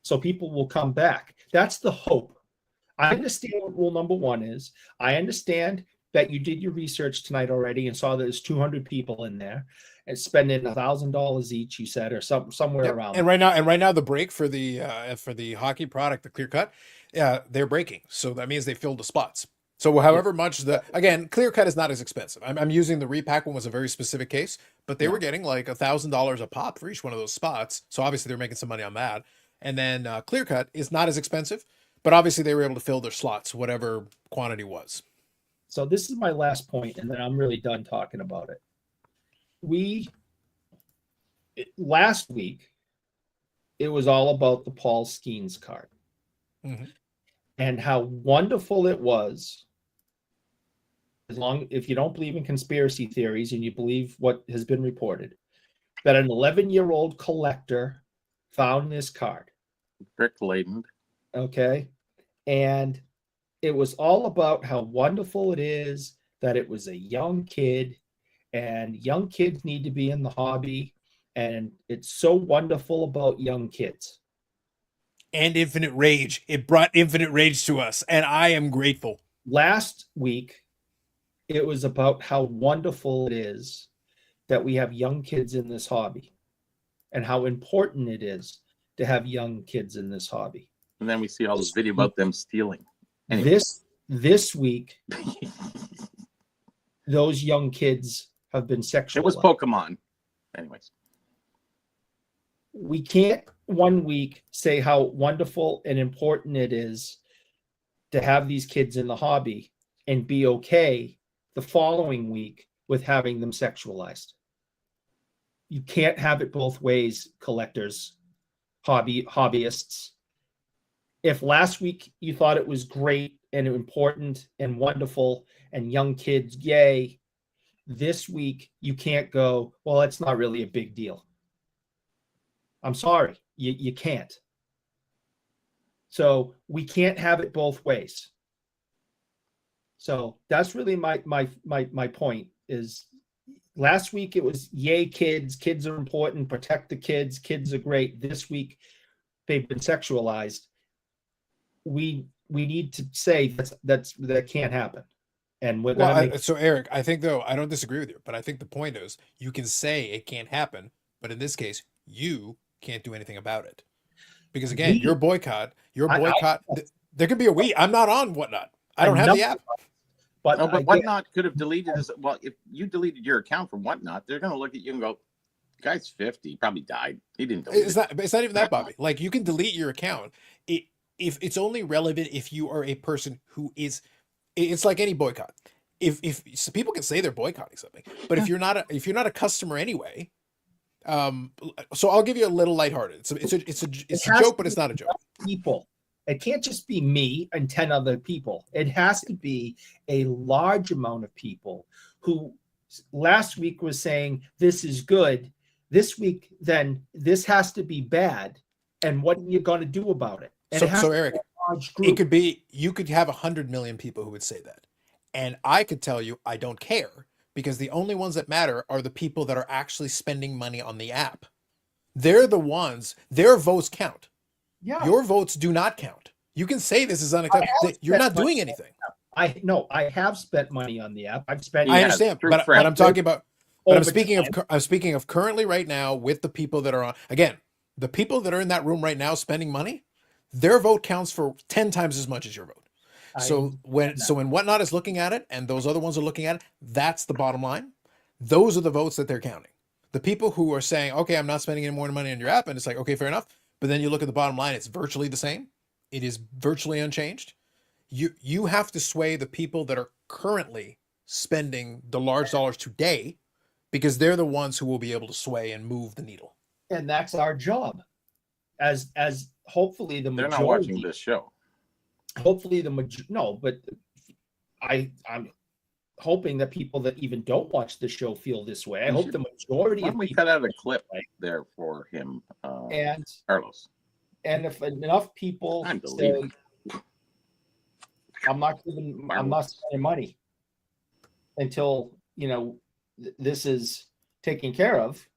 so people will come back. That's the hope. I understand what rule number 1 is. I understand that you did your research tonight already and saw there's 200 people in there and spending $1,000 each, you said, or somewhere around. And right now, the break for the hockey product, the clear cut, they're breaking. So that means they filled the spots. So however much again, clear cut is not as expensive. I'm using the repack one was a very specific case, but they were getting like $1,000 a pop for each one of those spots. So obviously they're making some money on that. And then clear cut is not as expensive, but obviously they were able to fill their slots, whatever quantity was. So this is my last point, and then I'm really done talking about it. Last week, it was all about the Paul Skeens card and how wonderful it was. If you don't believe in conspiracy theories and you believe what has been reported, that an 11-year-old collector found this card. Brick laden. Okay. And it was all about how wonderful it is that it was a young kid, and young kids need to be in the hobby. And it's so wonderful about young kids. And Infinite Rage. It brought Infinite Rage to us, and I am grateful. Last week, it was about how wonderful it is that we have young kids in this hobby and how important it is to have young kids in this hobby. And then we see all this video about them stealing. Anyway. This week, those young kids have been sexualized. It was Pokemon. Anyways. We can't one week say how wonderful and important it is to have these kids in the hobby and be okay the following week with having them sexualized. You can't have it both ways, collectors, hobbyists. If last week you thought it was great and important and wonderful and young kids, yay, this week you can't go, well, it's not really a big deal. I'm sorry, you can't. So we can't have it both ways. So that's really my point is last week it was yay kids are important, protect the kids are great. This week they've been sexualized. We need to say that can't happen. And we're going so Eric, I think though, I don't disagree with you, but I think the point is you can say it can't happen, but in this case, you can't do anything about it. Because again, your boycott, there could be a I'm not on Whatnot. I don't have the app. But Whatnot could have deleted this. Well, if you deleted your account from Whatnot, they're going to look at you and go, the guy's 50, he probably died. He didn't delete it. It's not even that, Bobby. Like you can delete your account. If it's only relevant if you are a person who is, it's like any boycott. If so people can say they're boycotting something, but if you're not a customer anyway, so I'll give you a little lighthearted. It's a joke, but it's not a joke. People, it can't just be me and 10 other people. It has to be a large amount of people who last week was saying this is good. This week, then this has to be bad. And what are you going to do about it? So Eric, it could be, you could have 100 million people who would say that. And I could tell you, I don't care, because the only ones that matter are the people that are actually spending money on the app. They're the ones, their votes count. Yeah. Your votes do not count. You can say this is unacceptable. You're not doing anything. I have spent money on the app. I've spent. I understand, but I'm talking about. But I'm speaking of currently right now with the people that are on. Again, the people that are in that room right now spending money, their vote counts for 10 times as much as your vote. So when Whatnot is looking at it and those other ones are looking at it, that's the bottom line. those are the votes that they're counting. The people who are saying, okay, I'm not spending any more money on your app, and it's like, okay, fair enough. But then you look at the bottom line, it's virtually the same. It is virtually unchanged. You have to sway the people that are currently spending the large dollars today, because they're the ones who will be able to sway and move the needle. And that's our job. As hopefully the majority. They're not watching this show. Hopefully no, but I'm hoping that people that even don't watch the show feel this way. I hope the majority of people. We cut out a clip there for him, and Carlos. And if enough people say, I'm not spending money until this is taken care of,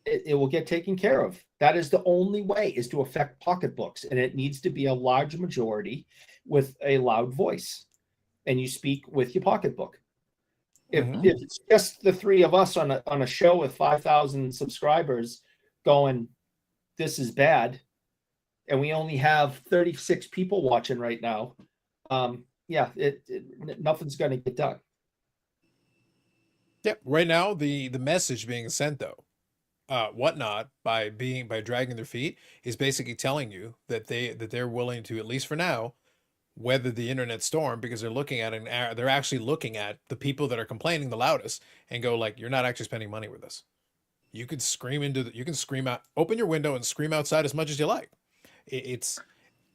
it will get taken care of. That is the only way, is to affect pocketbooks, and it needs to be a large majority with a loud voice, and you speak with your pocketbook. If it's just the three of us on a show with 5,000 subscribers going, this is bad, and we only have 36 people watching right now, nothing's going to get done. Yep. Right now, the message being sent, though, Whatnot, by dragging their feet, is basically telling you that they're willing to, at least for now, weather the internet storm, because they're looking at they're actually looking at the people that are complaining the loudest and go like, you're not actually spending money with us. You could scream out, open your window and scream outside as much as you like.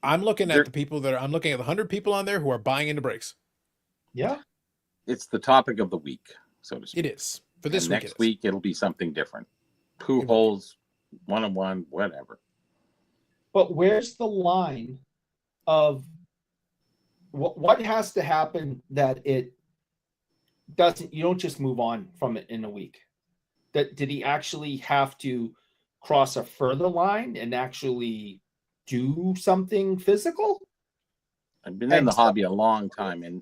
I'm looking at the 100 people on there who are buying into breaks. Yeah. It's the topic of the week, so to speak. It is. For this week. Next week, it'll be something different. Pooh holes, one-on-one, whatever. But where's the line of what has to happen that it doesn't, you don't just move on from it in a week? Did he actually have to cross a further line and actually do something physical? I've been in the hobby a long time, and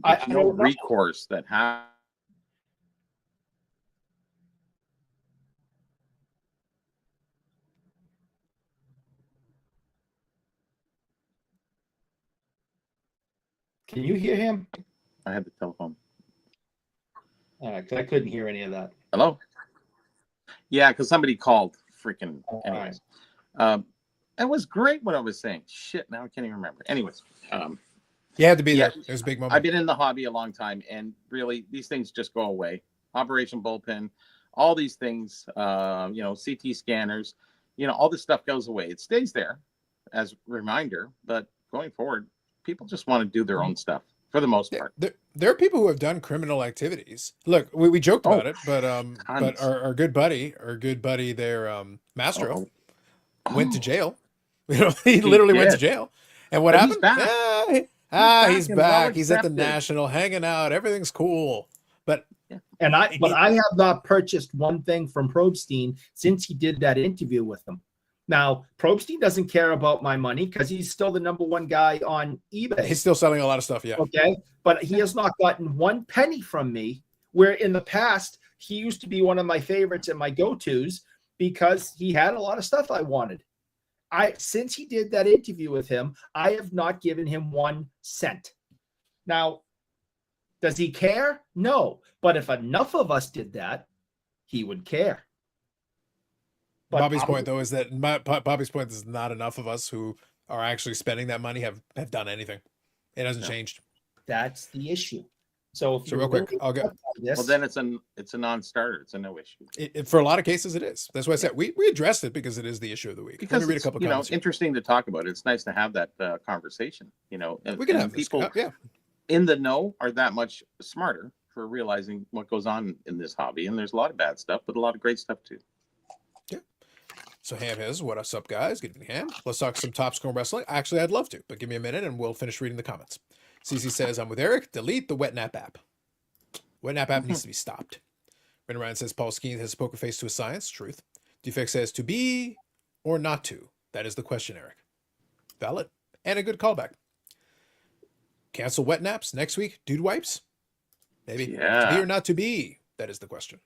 there's no recourse that has. Can you hear him? I had the telephone. Because I couldn't hear any of that. Hello? Yeah, because somebody called. Freaking. Anyways. It was great what I was saying. Shit, now I can't even remember. Anyways. You had to be there. It was a big moment. I've been in the hobby a long time, and really, these things just go away. Operation Bullpen, all these things, CT scanners, all this stuff goes away. It stays there as a reminder, but going forward, people just want to do their own stuff for the most part. There are people who have done criminal activities. Look, we joked about it, but our good buddy there, Mastro, went to jail. He literally went to jail. And what happened? He's back. He's at the National, hanging out. Everything's cool. But I have not purchased one thing from Probstein since he did that interview with him. Now, Probstein doesn't care about my money because he's still the number one guy on eBay. He's still selling a lot of stuff, yeah. Okay, but he has not gotten one penny from me, where in the past, he used to be one of my favorites and my go-tos because he had a lot of stuff I wanted. Since he did that interview with him, I have not given him 1 cent. Now, does he care? No. But if enough of us did that, he would care. But Bobby's point, though, is that not enough of us who are actually spending that money have done anything. It hasn't changed. That's the issue. So real quick, I'll go. Well, then it's a non-starter. It's a no issue. For a lot of cases, it is. That's why I said we addressed it because it is the issue of the week. Because Let me read a couple of comments. Interesting to talk about. It's nice to have that conversation. We can have people in the know are that much smarter for realizing what goes on in this hobby. And there's a lot of bad stuff, but a lot of great stuff too. Yeah. So Ham has, what's up, guys? Good evening, Ham. Let's talk some top score wrestling. Actually, I'd love to, but give me a minute and we'll finish reading the comments. CC says, I'm with Eric. Delete the Wetnap app. Wetnap app needs to be stopped. Ren Ryan says, Paul Skeen has a poker face to a science. Truth. Defect says, to be or not to? That is the question, Eric. Valid. And a good callback. Cancel wet naps next week. Dude wipes? Maybe. Yeah. To be or not to be? That is the question.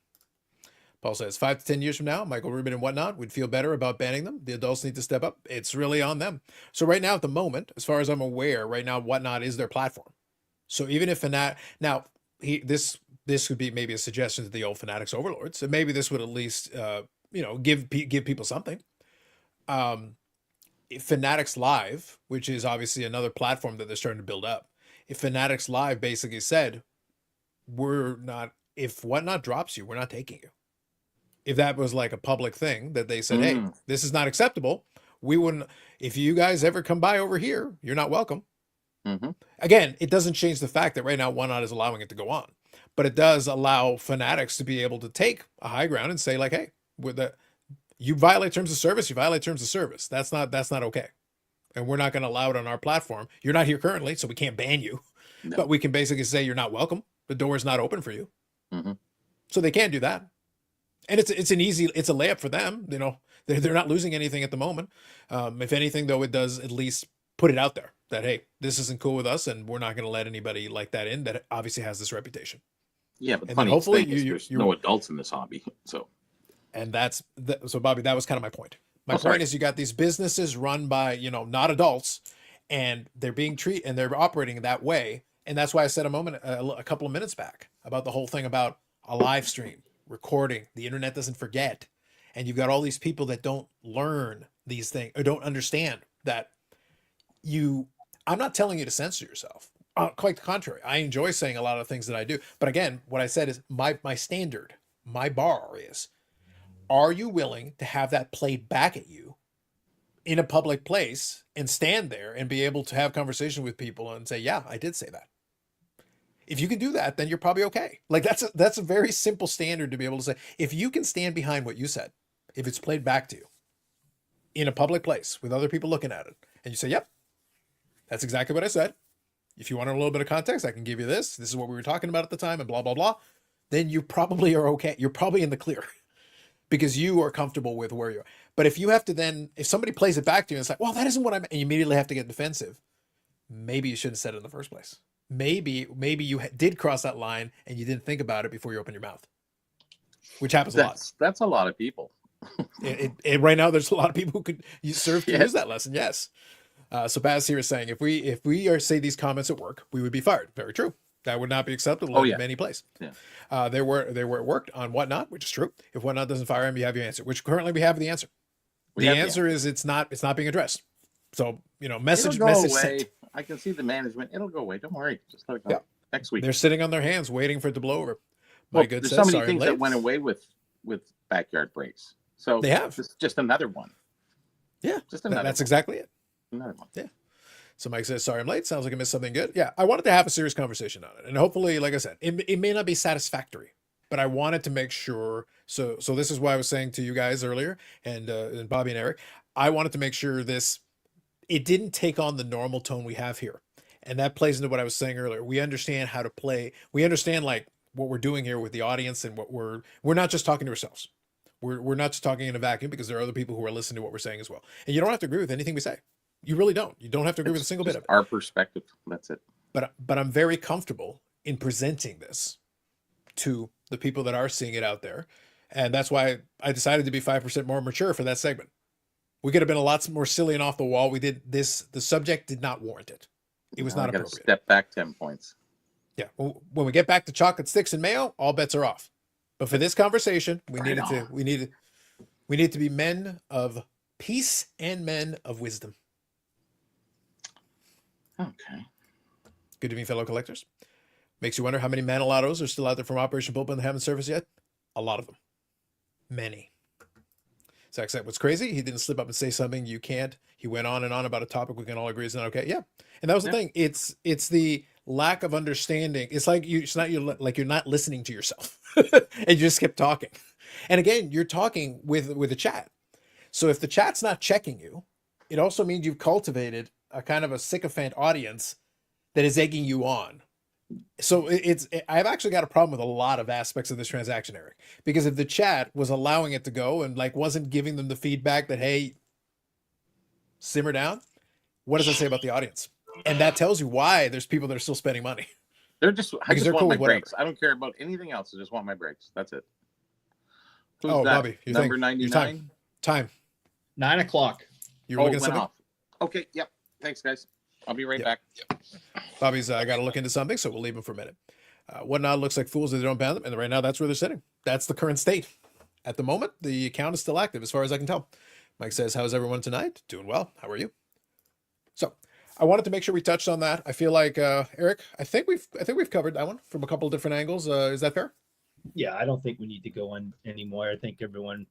Paul says, 5 to 10 years from now, Michael Rubin and whatnot would feel better about banning them. The adults need to step up. It's really on them. So right now, at the moment, as far as I'm aware, right now, whatnot is their platform. So even if this this would be maybe a suggestion to the old Fanatics overlords, and maybe this would at least, give people something. If Fanatics Live, which is obviously another platform that they're starting to build up, if Fanatics Live basically said, if Whatnot drops you, we're not taking you. If that was like a public thing that they said, hey, this is not acceptable, we wouldn't, if you guys ever come by over here, you're not welcome. Again, it doesn't change the fact that right now Whatnot is allowing it to go on, but it does allow Fanatics to be able to take a high ground and say like, hey, you violate terms of service, you violate terms of service. That's not okay. And we're not going to allow it on our platform. You're not here currently, so we can't ban you, but we can basically say you're not welcome. The door is not open for you. So they can do that. And it's a layup for them. They're not losing anything at the moment. If anything, though, it does at least put it out there that, hey, this isn't cool with us, and we're not going to let anybody like that in that obviously has this reputation. Yeah, but hopefully there's no adults in this hobby. So Bobby, that was kind of my point. My point is you got these businesses run by, not adults, and they're being treated and they're operating that way. And that's why I said a couple of minutes back about the whole thing about a live stream, recording, the internet doesn't forget. And you've got all these people that don't learn these things or don't understand that I'm not telling you to censor yourself. Quite the contrary. I enjoy saying a lot of things that I do. But again, what I said is my standard, my bar is, are you willing to have that played back at you in a public place and stand there and be able to have conversation with people and say, yeah, I did say that. If you can do that, then you're probably okay. Like that's a very simple standard to be able to say, if you can stand behind what you said, if it's played back to you in a public place with other people looking at it, and you say, yep, that's exactly what I said. If you want a little bit of context, I can give you this. This is what we were talking about at the time and blah, blah, blah. Then you probably are okay. You're probably in the clear because you are comfortable with where you are. But if you have to if somebody plays it back to you and it's like, well, that isn't what I meant, and you immediately have to get defensive, maybe you shouldn't have said it in the first place. Maybe you did cross that line and you didn't think about it before you open your mouth, which happens a lot. That's a lot of people. Right now, there's a lot of people who could serve to use that lesson. Yes. So Baz here is saying, if we say these comments at work, we would be fired. Very true. That would not be acceptable in any place. Yeah. They were worked on Whatnot, which is true. If Whatnot doesn't fire him, you have your answer, which currently we have the answer. The answer is it's not being addressed. So, message sent. I can see the management. It'll go away. Don't worry. Just let it go. Next week. They're sitting on their hands waiting for it to blow over. There's so many things that went away with backyard breaks. So they have. Just another one. Yeah. Just another That's one. exactly it. Another one. Yeah. So Mike says, sorry I'm late. Sounds like I missed something good. Yeah. I wanted to have a serious conversation on it. And hopefully, like I said, it may not be satisfactory, but I wanted to make sure. So this is why I was saying to you guys earlier and Bobby and Eric, I wanted to make sure it didn't take on the normal tone we have here. And that plays into what I was saying earlier. We understand how to play. We understand like what we're doing here with the audience and what we're not just talking to ourselves. We're not just talking in a vacuum because there are other people who are listening to what we're saying as well. And you don't have to agree with anything we say. You really don't. You don't have to agree with a single bit of it. Our perspective. That's it. But I'm very comfortable in presenting this to the people that are seeing it out there. And that's why I decided to be 5% more mature for that segment. We could have been a lot more silly and off the wall. We did this. The subject did not warrant it. It was not appropriate. Step back 10 points. Yeah. When we get back to chocolate sticks and mayo, all bets are off. But for this conversation, we need to be men of peace and men of wisdom. Okay. Good to meet fellow collectors. Makes you wonder how many Manilados are still out there from Operation Bullpen that haven't surfaced yet. A lot of them. Many. Zach said, what's crazy? He didn't slip up and say something you can't. He went on and on about a topic we can all agree is not okay. Yeah. And that was the thing. It's the lack of understanding. It's like you're not listening to yourself and you just kept talking. And again, you're talking with a chat. So if the chat's not checking you, it also means you've cultivated a kind of a sycophant audience that is egging you on. So I've actually got a problem with a lot of aspects of this transaction, Eric, because if the chat was allowing it to go and like wasn't giving them the feedback that, hey, simmer down, what does that say about the audience? And that tells you why there's people that are still spending money. I just want my breaks. I don't care about anything else. I just want my breaks. That's it. Who's that? Bobby, number 99. Time. 9 o'clock. You're looking at something? Off. Okay. Yep. Thanks, guys. I'll be right back. Bobby's got to look into something, so we'll leave him for a minute. Whatnot looks like fools if they don't ban them, and right now that's where they're sitting. That's the current state. At the moment, the account is still active, as far as I can tell. Mike says, "How's everyone tonight? Doing well. How are you?" So, I wanted to make sure we touched on that. I feel like Eric, I think we've covered that one from a couple of different angles. Is that fair? Yeah, I don't think we need to go on anymore. I think everyone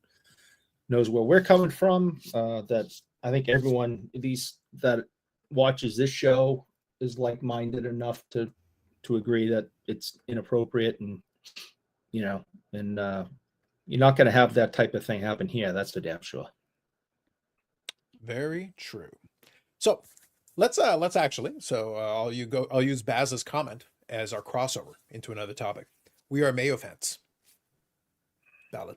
knows where we're coming from. That I think everyone, at least that watches this show, is like-minded enough to agree that it's inappropriate, and you're not going to have that type of thing happen here. That's for damn sure. Very true. So let's actually. So I'll use Baz's comment as our crossover into another topic. We are Mayo fans. Valid.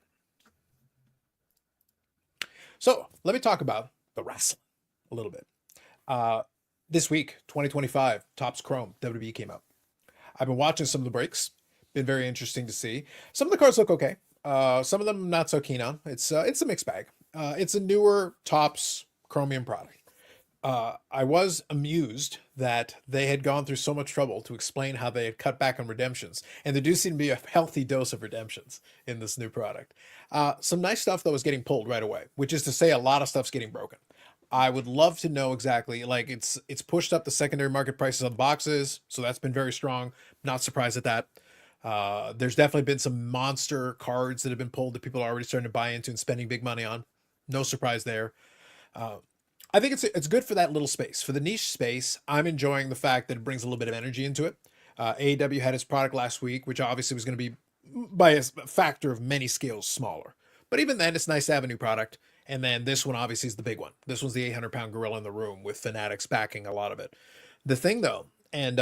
So let me talk about the wrestling a little bit. This week, 2025, Topps Chrome WWE came out. I've been watching some of the breaks. Been very interesting to see. Some of the cards look okay. Some of them not so keen on. It's a mixed bag. It's a newer Topps Chromium product. I was amused that they had gone through so much trouble to explain how they had cut back on redemptions. And there do seem to be a healthy dose of redemptions in this new product. Some nice stuff that was getting pulled right away, which is to say a lot of stuff's getting broken. I would love to know exactly, like it's pushed up the secondary market prices on boxes. So that's been very strong. Not surprised at that. There's definitely been some monster cards that have been pulled that people are already starting to buy into and spending big money on. No surprise there. I think it's good for that little space. For the niche space, I'm enjoying the fact that it brings a little bit of energy into it. AEW had its product last week, which obviously was going to be, by a factor of many scales, smaller. But even then, it's nice to have a new product. And then this one obviously is the big one. This one's the 800-pound gorilla in the room with Fanatics backing a lot of it. The thing, though, and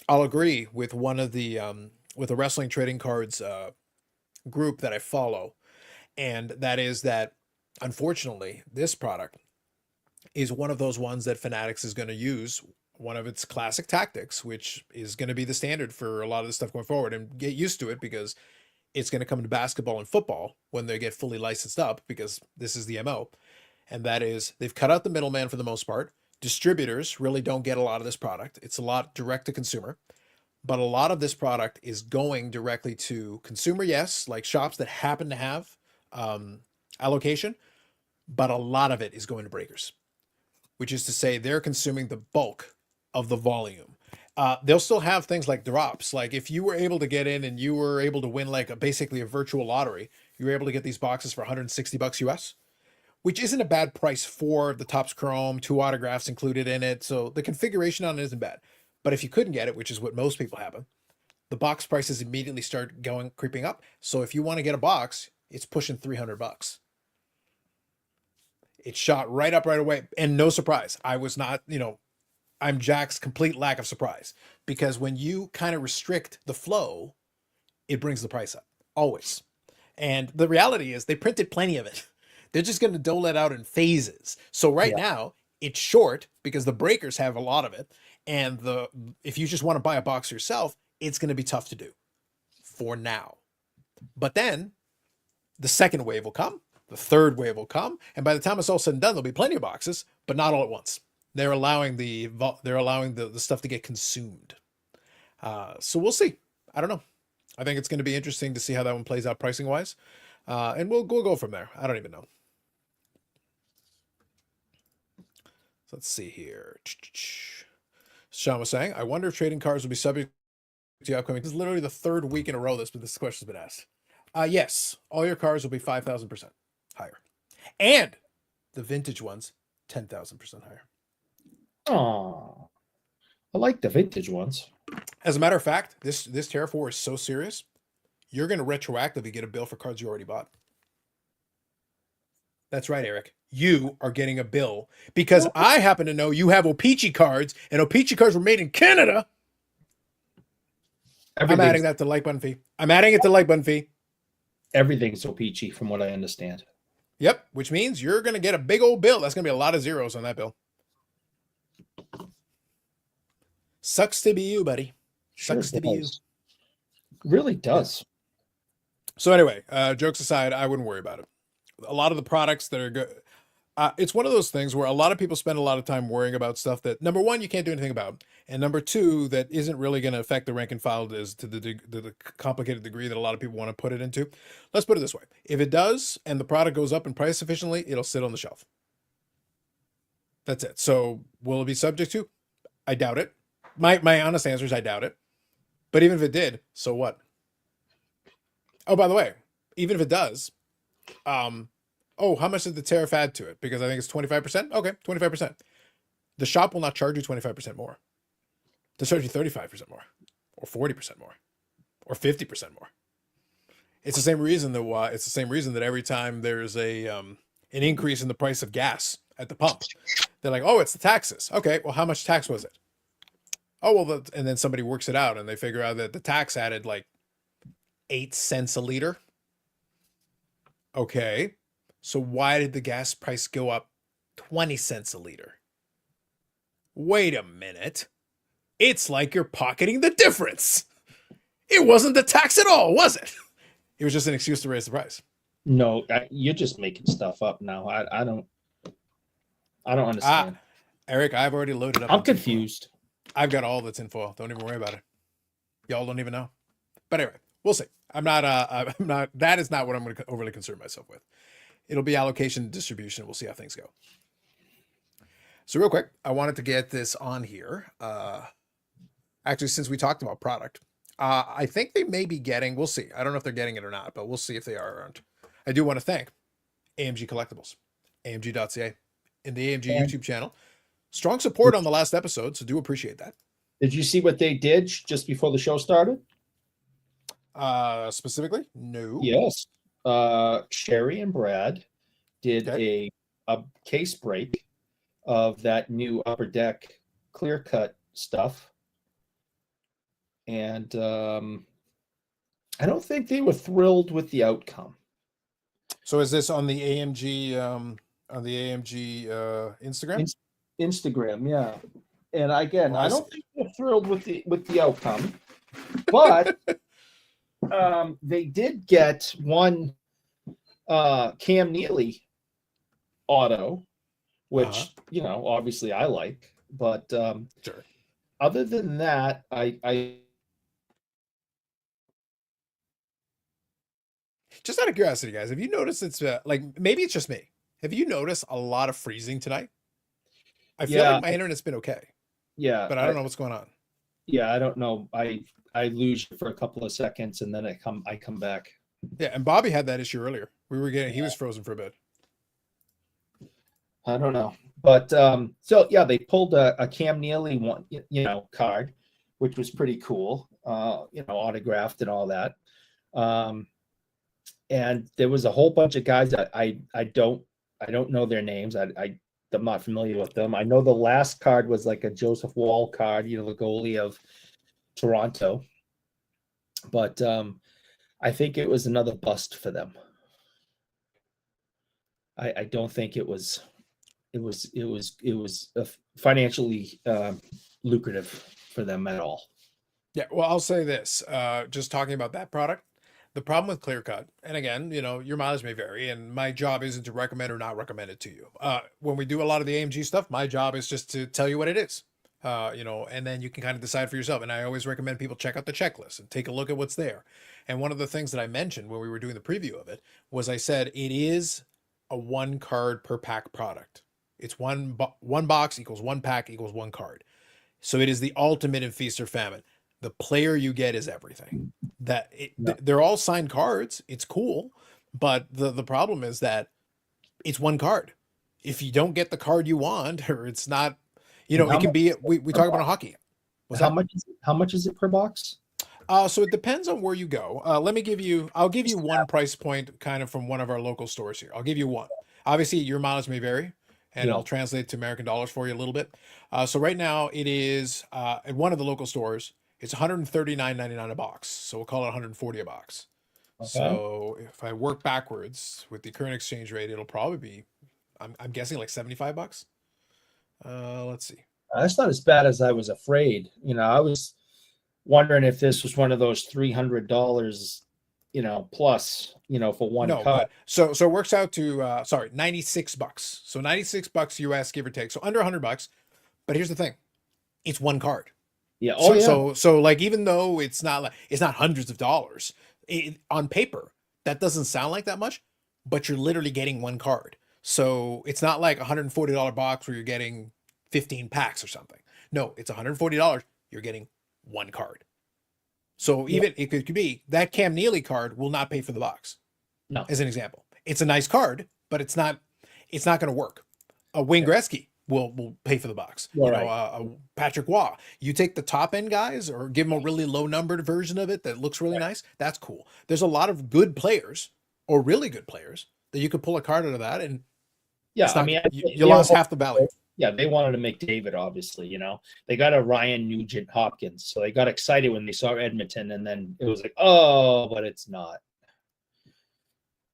I'll agree with one of the with the Wrestling Trading Cards group that I follow, and that is that, unfortunately, this product is one of those ones that Fanatics is going to use one of its classic tactics, which is going to be the standard for a lot of this stuff going forward, and get used to it because it's going to come to basketball and football when they get fully licensed up, because this is the MO. And that is, they've cut out the middleman for the most part. Distributors really don't get a lot of this product. It's a lot direct to consumer, but a lot of this product is going directly to consumer. Yes. Like shops that happen to have allocation, but a lot of it is going to breakers, which is to say they're consuming the bulk of the volume. They'll still have things like drops. Like if you were able to get in and you were able to win like basically a virtual lottery, you were able to get these boxes for $160 US, which isn't a bad price for the Topps Chrome, 2 autographs included in it. So the configuration on it isn't bad. But if you couldn't get it, which is what most people have, the box prices immediately start creeping up. So if you want to get a box, it's pushing $300. It shot right up right away. And no surprise. I was not, I'm Jack's complete lack of surprise, because when you kind of restrict the flow, it brings the price up always. And the reality is they printed plenty of it. They're just going to dole it out in phases. So now it's short because the breakers have a lot of it. And if you just want to buy a box yourself, it's going to be tough to do for now. But then the second wave will come, the third wave will come. And by the time it's all said and done, there'll be plenty of boxes, but not all at once. They're allowing the stuff to get consumed. So we'll see. I don't know. I think it's going to be interesting to see how that one plays out pricing wise. And we'll go from there. I don't even know. So let's see here. Sean was saying, I wonder if trading cards will be subject to the upcoming. This is literally the third week in a row this question's been asked. Yes, all your cards will be 5,000% higher. And the vintage ones, 10,000% higher. Oh, I like the vintage ones. As a matter of fact, this tariff war is so serious, you're going to retroactively get a bill for cards you already bought. That's right, Eric. You are getting a bill because I happen to know you have O-Pee-Chee cards, and O-Pee-Chee cards were made in Canada. I'm adding that to the like button fee. I'm adding it to the like button fee. Everything's O-Pee-Chee from what I understand. Yep, which means you're going to get a big old bill. That's going to be a lot of zeros on that bill. Sucks to be you, buddy. Sucks to be you. Really does. So anyway, jokes aside, I wouldn't worry about it. A lot of the products that are good, It's one of those things where a lot of people spend a lot of time worrying about stuff that, number one, you can't do anything about, and number two, that isn't really going to affect the rank and file to the complicated degree that a lot of people want to put it into. Let's put it this way. If it does, and the product goes up in price sufficiently, it'll sit on the shelf. That's it. So will it be subject to? I doubt it. My honest answer is I doubt it. But even if it did, so what? Oh, by the way, even if it does, oh, how much did the tariff add to it? Because I think it's 25%. Okay, 25%. The shop will not charge you 25% more. They'll charge you 35% more, or 40% more, or 50% more. It's the same reason that every time there's an increase in the price of gas at the pump, they're like, oh, it's the taxes. Okay, well, how much tax was it? Oh, well, and then somebody works it out and they figure out that the tax added like 8 cents a liter. Okay, so why did the gas price go up 20 cents a liter? Wait a minute. It's like you're pocketing the difference. It wasn't the tax at all, was it? It was just an excuse to raise the price. No, you're just making stuff up now. I don't understand. Eric, I've already loaded up. I'm confused. I've got all the tinfoil. Don't even worry about it. Y'all don't even know. But anyway, we'll see. That is not what I'm going to overly concern myself with. It'll be allocation and distribution. We'll see how things go. So real quick, I wanted to get this on here. Actually, since we talked about product, I think they may be getting, we'll see. I don't know if they're getting it or not, but we'll see if they are or aren't. I do want to thank AMG Collectibles, AMG.ca, and the AMG YouTube channel. Strong support on the last episode, so do appreciate that. Did you see what they did just before the show started? Specifically? No. Yes. Sherry and Brad did a case break of that new Upper Deck clear cut stuff. And I don't think they were thrilled with the outcome. So is this on the AMG Instagram? Instagram, yeah. And again, I don't think they're thrilled with the outcome, but they did get one Cam Neely auto, which obviously I like, but sure. Other than that, I just out of curiosity, guys, have you noticed it's like, maybe it's just me, have you noticed a lot of freezing tonight? I feel like my internet's been okay. Yeah, but I don't know what's going on. Yeah, I don't know. I lose for a couple of seconds and then I come back. Yeah, and Bobby had that issue earlier. He was frozen for a bit. I don't know. But so yeah, they pulled a Cam Neely one, card, which was pretty cool. Autographed and all that. And there was a whole bunch of guys that I don't know their names. I'm not familiar with them. I know the last card was like a Joseph Wall card, the goalie of Toronto. But I think it was another bust for them. I don't think it was financially lucrative for them at all. Yeah, well, I'll say this. Just talking about that product, the problem with clear cut, and again, your mileage may vary, and my job isn't to recommend or not recommend it to you. When we do a lot of the AMG stuff, my job is just to tell you what it is, and then you can kind of decide for yourself. And I always recommend people check out the checklist and take a look at what's there. And one of the things that I mentioned when we were doing the preview of it was I said it is a 1 card per pack product. It's one box equals 1 pack equals 1 card. So it is the ultimate in feast or famine. The player you get is everything. They're all signed cards. It's cool, but the problem is that it's 1 card. If you don't get the card you want, or it's not, it can be. We talk about hockey. How much is it per box? So it depends on where you go. I'll give you one price point kind of from one of our local stores here. I'll give you one. Obviously, your mileage may vary, and I'll translate to American dollars for you a little bit. So right now it is at one of the local stores. It's $139.99 a box. So we'll call it $140 a box. Okay. So if I work backwards with the current exchange rate, it'll probably be, I'm guessing like $75. Let's see. That's not as bad as I was afraid. I was wondering if this was one of those $300, plus, for one No, cut. but so it works out to $96. So $96 US, give or take. So under $100. But here's the thing, it's one card. Yeah. Oh, yeah. So like, even though it's not hundreds of dollars on paper, that doesn't sound like that much, but you're literally getting one card. So it's not like $140 box where you're getting 15 packs or something. No, it's $140. You're getting one card. So even it could be that Cam Neely card will not pay for the box. No. As an example, it's a nice card, but it's not going to work. A Wayne Gretzky will pay for the box. Right. Patrick Waugh. You take the top end guys or give them a really low numbered version of it that looks really nice. That's cool. There's a lot of good players or really good players that you could pull a card out of that, and you lost half the value. Yeah, they wanted to make David, obviously, They got a Ryan Nugent Hopkins. So they got excited when they saw Edmonton, and then it was like, oh, but it's not.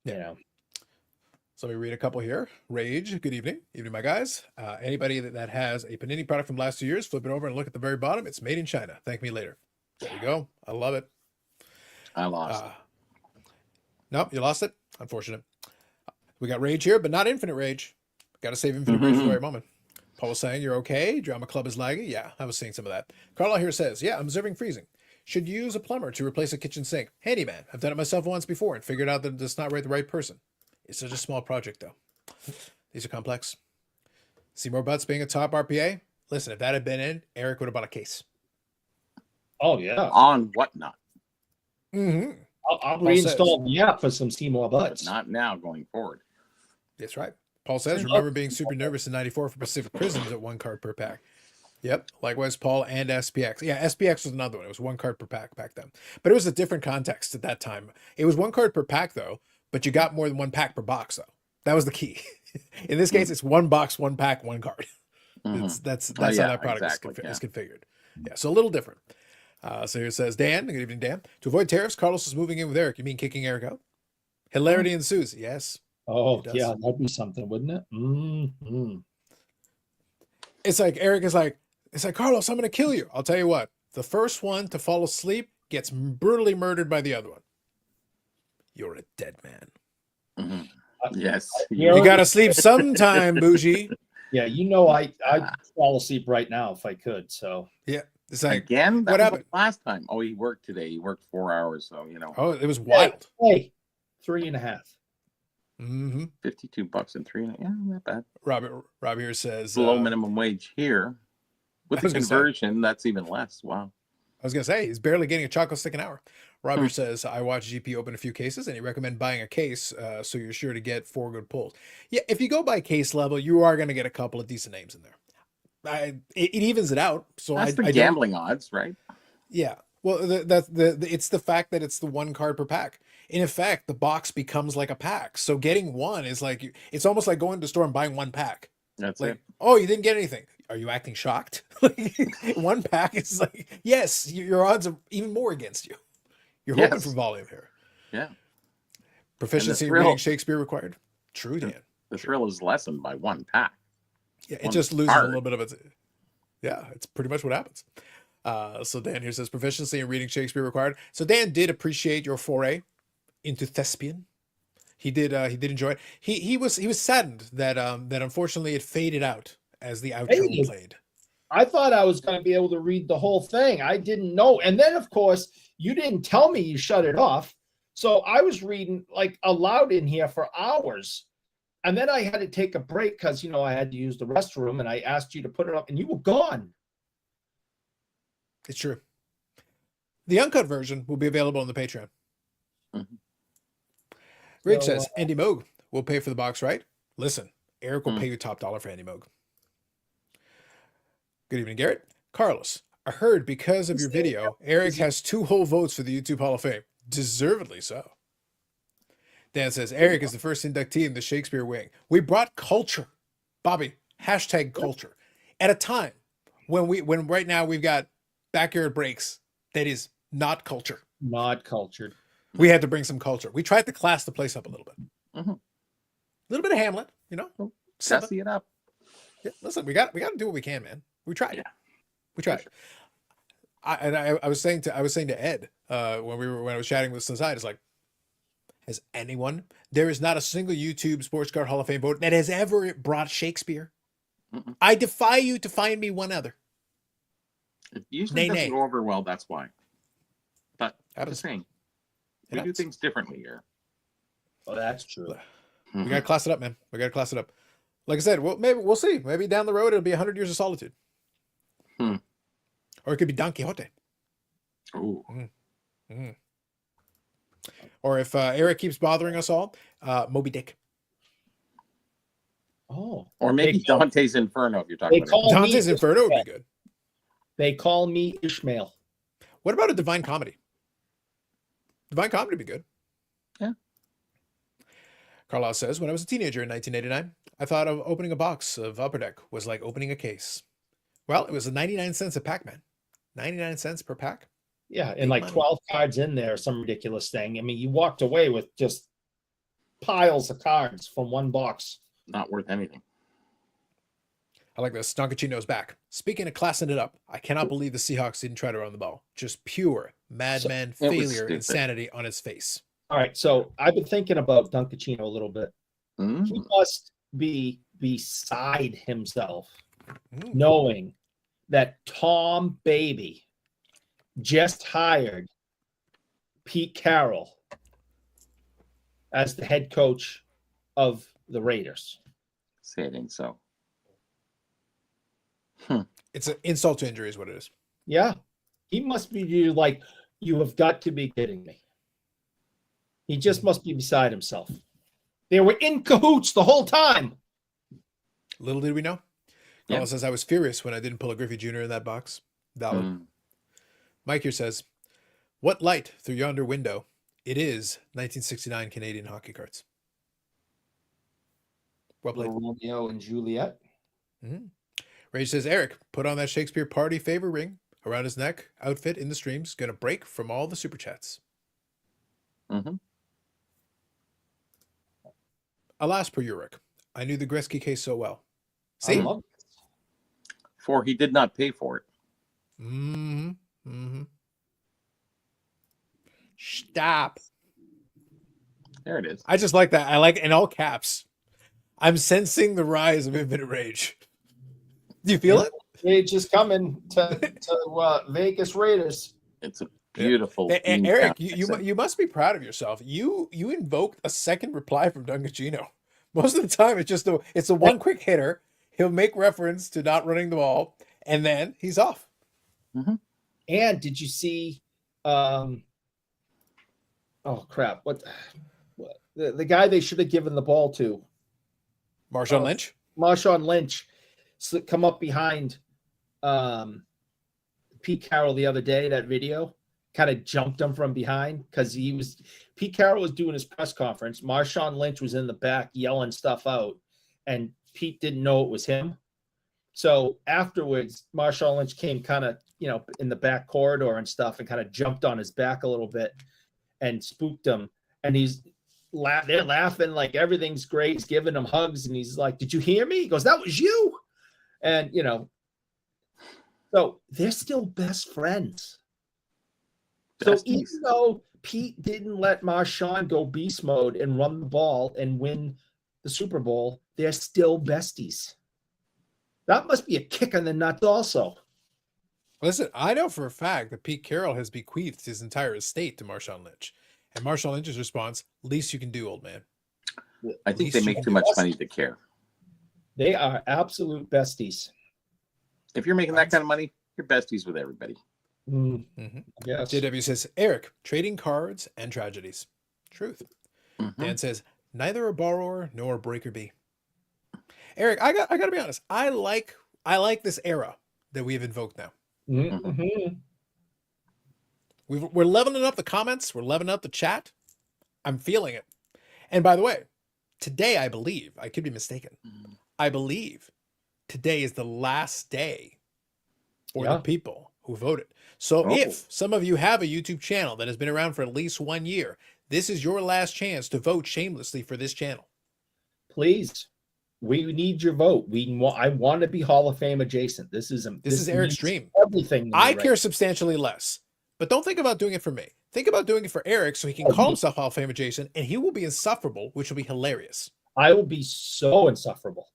So let me read a couple here. Rage, good evening. Evening, my guys. Anybody that has a Panini product from last 2 years, flip it over and look at the very bottom. It's made in China. Thank me later. There you go. I love it. I lost it. Nope, you lost it. Unfortunate. We got Rage here, but not Infinite Rage. Got to save Infinite Rage for the right moment. Paul was saying, you're okay. Drama Club is laggy. Yeah, I was seeing some of that. Carla here says, yeah, I'm observing freezing. Should use a plumber to replace a kitchen sink. Handyman. I've done it myself once before and figured out that it's not the right person. It's such a small project, though. These are complex. Seymour Butts being a top RPA. Listen, if that had been in, Eric would have bought a case. Oh, yeah. On whatnot. Mm-hmm. I'll reinstall the app for some Seymour Butts. But not now, going forward. That's right. Paul says, remember being super nervous in 94 for Pacific Prisms at one card per pack. Yep. Likewise, Paul and SPX. Yeah, SPX was another one. It was one card per pack back then. But it was a different context at that time. It was one card per pack, though, but you got more than one pack per box, though. That was the key. In this case, it's one box, one pack, one card. That's how that product is configured. Yeah, so a little different. So here it says, Dan, good evening, Dan. To avoid tariffs, Carlos is moving in with Eric. You mean kicking Eric out? Hilarity ensues. Yes. Oh, yeah, that'd be something, wouldn't it? Mm-hmm. It's like Eric is like, Carlos, I'm going to kill you. I'll tell you what, the first one to fall asleep gets brutally murdered by the other one. You're a dead man. Mm-hmm. Yes. You got to sleep sometime, Bougie. Yeah, I'd fall asleep right now if I could. So yeah, it's like, again, what happened last time? Oh, he worked today. He worked 4 hours, so Oh, it was wild. Hey, 3.5. Mm-hmm. $52 and 3.5. Yeah, not bad. Rob here says below minimum wage here. With the conversion, that's even less. Wow. I was gonna say he's barely getting a chocolate stick an hour. Rob here says, I watched GP open a few cases and he recommend buying a case so you're sure to get 4 good pulls. Yeah, if you go by case level, you are gonna get a couple of decent names in there. It evens it out. So that's the gambling odds, right? Yeah. Well, it's the fact that it's the one card per pack. In effect, the box becomes like a pack. So getting one is like, it's almost like going to the store and buying one pack. That's like, it. Oh, you didn't get anything. Are you acting shocked? One pack is like, yes, your odds are even more against you. You're hoping for volume here. Yeah. Proficiency in reading Shakespeare required. True, Dan. The thrill is lessened by one pack. Yeah, it just loses a little bit of its. Yeah, it's pretty much what happens. So Dan here says proficiency in reading Shakespeare required. So Dan did appreciate your foray into thespian. He did enjoy it. He was saddened that unfortunately it faded out as the outro played. I thought I was going to be able to read the whole thing. I didn't know. And then of course you didn't tell me you shut it off. So I was reading like aloud in here for hours. And then I had to take a break because I had to use the restroom and I asked you to put it up and you were gone. It's true. The uncut version will be available on the Patreon. Mm-hmm. Rich says, Andy Moog will pay for the box, right? Listen, Eric will pay you top dollar for Andy Moog. Good evening, Garrett. Carlos, I heard because of your video, Eric has 2 whole votes for the YouTube Hall of Fame. Deservedly so. Dan says, Eric is the first inductee in the Shakespeare wing. We brought culture. Bobby, #culture. At a time when right now we've got backyard breaks that is not culture. Not cultured. We had to bring some culture. We tried to class the place up a little bit. A little bit of Hamlet, Sassy it up. Yeah, listen, we got to do what we can, man. We tried. Yeah. We tried. Sure. I was saying to Ed when I was chatting with Sensei, it's like, Has anyone? There is not a single YouTube Sports Card Hall of Fame vote that has ever brought Shakespeare. Mm-mm. I defy you to find me one other. It usually doesn't go over well. That's why. But I'm just saying, we do things differently here. Oh, that's true. We gotta class it up, man. We gotta class it up. Like I said, well, maybe we'll see. Maybe down the road it'll be 100 Years of Solitude, or it could be Don Quixote. Ooh. Or if Eric keeps bothering us all, Moby Dick. Oh, or maybe Dante's Inferno. If you're talking about Dante's Inferno would be good. They call me Ishmael. What about a Divine Comedy? Divine Comedy would be good. Yeah. Carlos says, when I was a teenager in 1989, I thought of opening a box of Upper Deck was like opening a case. Well, it was 99 cents a pack, man. 99 cents per pack. Yeah, and like 12 cards in there, some ridiculous thing. I mean, you walked away with just piles of cards from one box. Not worth anything. I like this. Stonkachino's back. Speaking of classing it up, I cannot believe the Seahawks didn't try to run the ball. Just pure madman failure insanity on his face. All right, so I've been thinking about Dunkachino a little bit. He must be beside himself, knowing that Tom Baby just hired Pete Carroll as the head coach of the Raiders. Say it ain't so. It's an insult to injury is what it is. Yeah. He must be like, you have got to be kidding me. He just must be beside himself. They were in cahoots the whole time. Little did we know. Carlos says, I was furious when I didn't pull a Griffey Jr. in that box. Valid. Mike here says, what light through yonder window? It is 1969 Canadian hockey cards. Well played. Romeo and Juliet. Rage says, Eric, put on that Shakespeare party favor ring around his neck. Outfit in the streams. Gonna break from all the super chats. Alas, per Uric, I knew the Gretzky case so well. See? For he did not pay for it. Stop. There it is. I just like that. I like in all caps. I'm sensing the rise of Infinite Rage. Do you feel it? Rage is coming to Vegas Raiders. It's a beautiful. Eric, you must be proud of yourself. You invoked a second reply from Dunkachino. Most of the time, it's a one quick hitter. He'll make reference to not running the ball, and then he's off. And did you see? Oh crap! What the guy they should have given the ball to? Marshawn Lynch. Marshawn Lynch come up behind Pete Carroll the other day. That video kind of jumped him from behind because Pete Carroll was doing his press conference. Marshawn Lynch was in the back yelling stuff out, and Pete didn't know it was him. So afterwards, Marshawn Lynch came kind of, in the back corridor and stuff and kind of jumped on his back a little bit and spooked him. And they're laughing like everything's great. He's giving them hugs. And he's like, did you hear me? He goes, that was you. And, so they're still best friends. So even though Pete didn't let Marshawn go beast mode and run the ball and win the Super Bowl, they're still besties. That must be a kick in the nuts also. Listen, I know for a fact that Pete Carroll has bequeathed his entire estate to Marshawn Lynch. And Marshawn Lynch's response, least you can do, old man. I think they make too much money to care. They are absolute besties. If you're making that kind of money, you're besties with everybody. Yes. JW says, Eric, trading cards and tragedies. Truth. Dan says, neither a borrower nor a breaker be. Eric, I got to be honest. I like this era that we've invoked now. We're leveling up the comments. We're leveling up the chat. I'm feeling it. And by the way, today I believe, I could be mistaken, I believe today is the last day for the people who voted. So if some of you have a YouTube channel that has been around for at least 1 year, this is your last chance to vote shamelessly for this channel. Please. We need your vote. I want to be Hall of Fame adjacent. This is Eric's dream. Everything. I care substantially less. But don't think about doing it for me. Think about doing it for Eric so he can call himself Hall of Fame adjacent, and he will be insufferable, which will be hilarious. I will be so insufferable.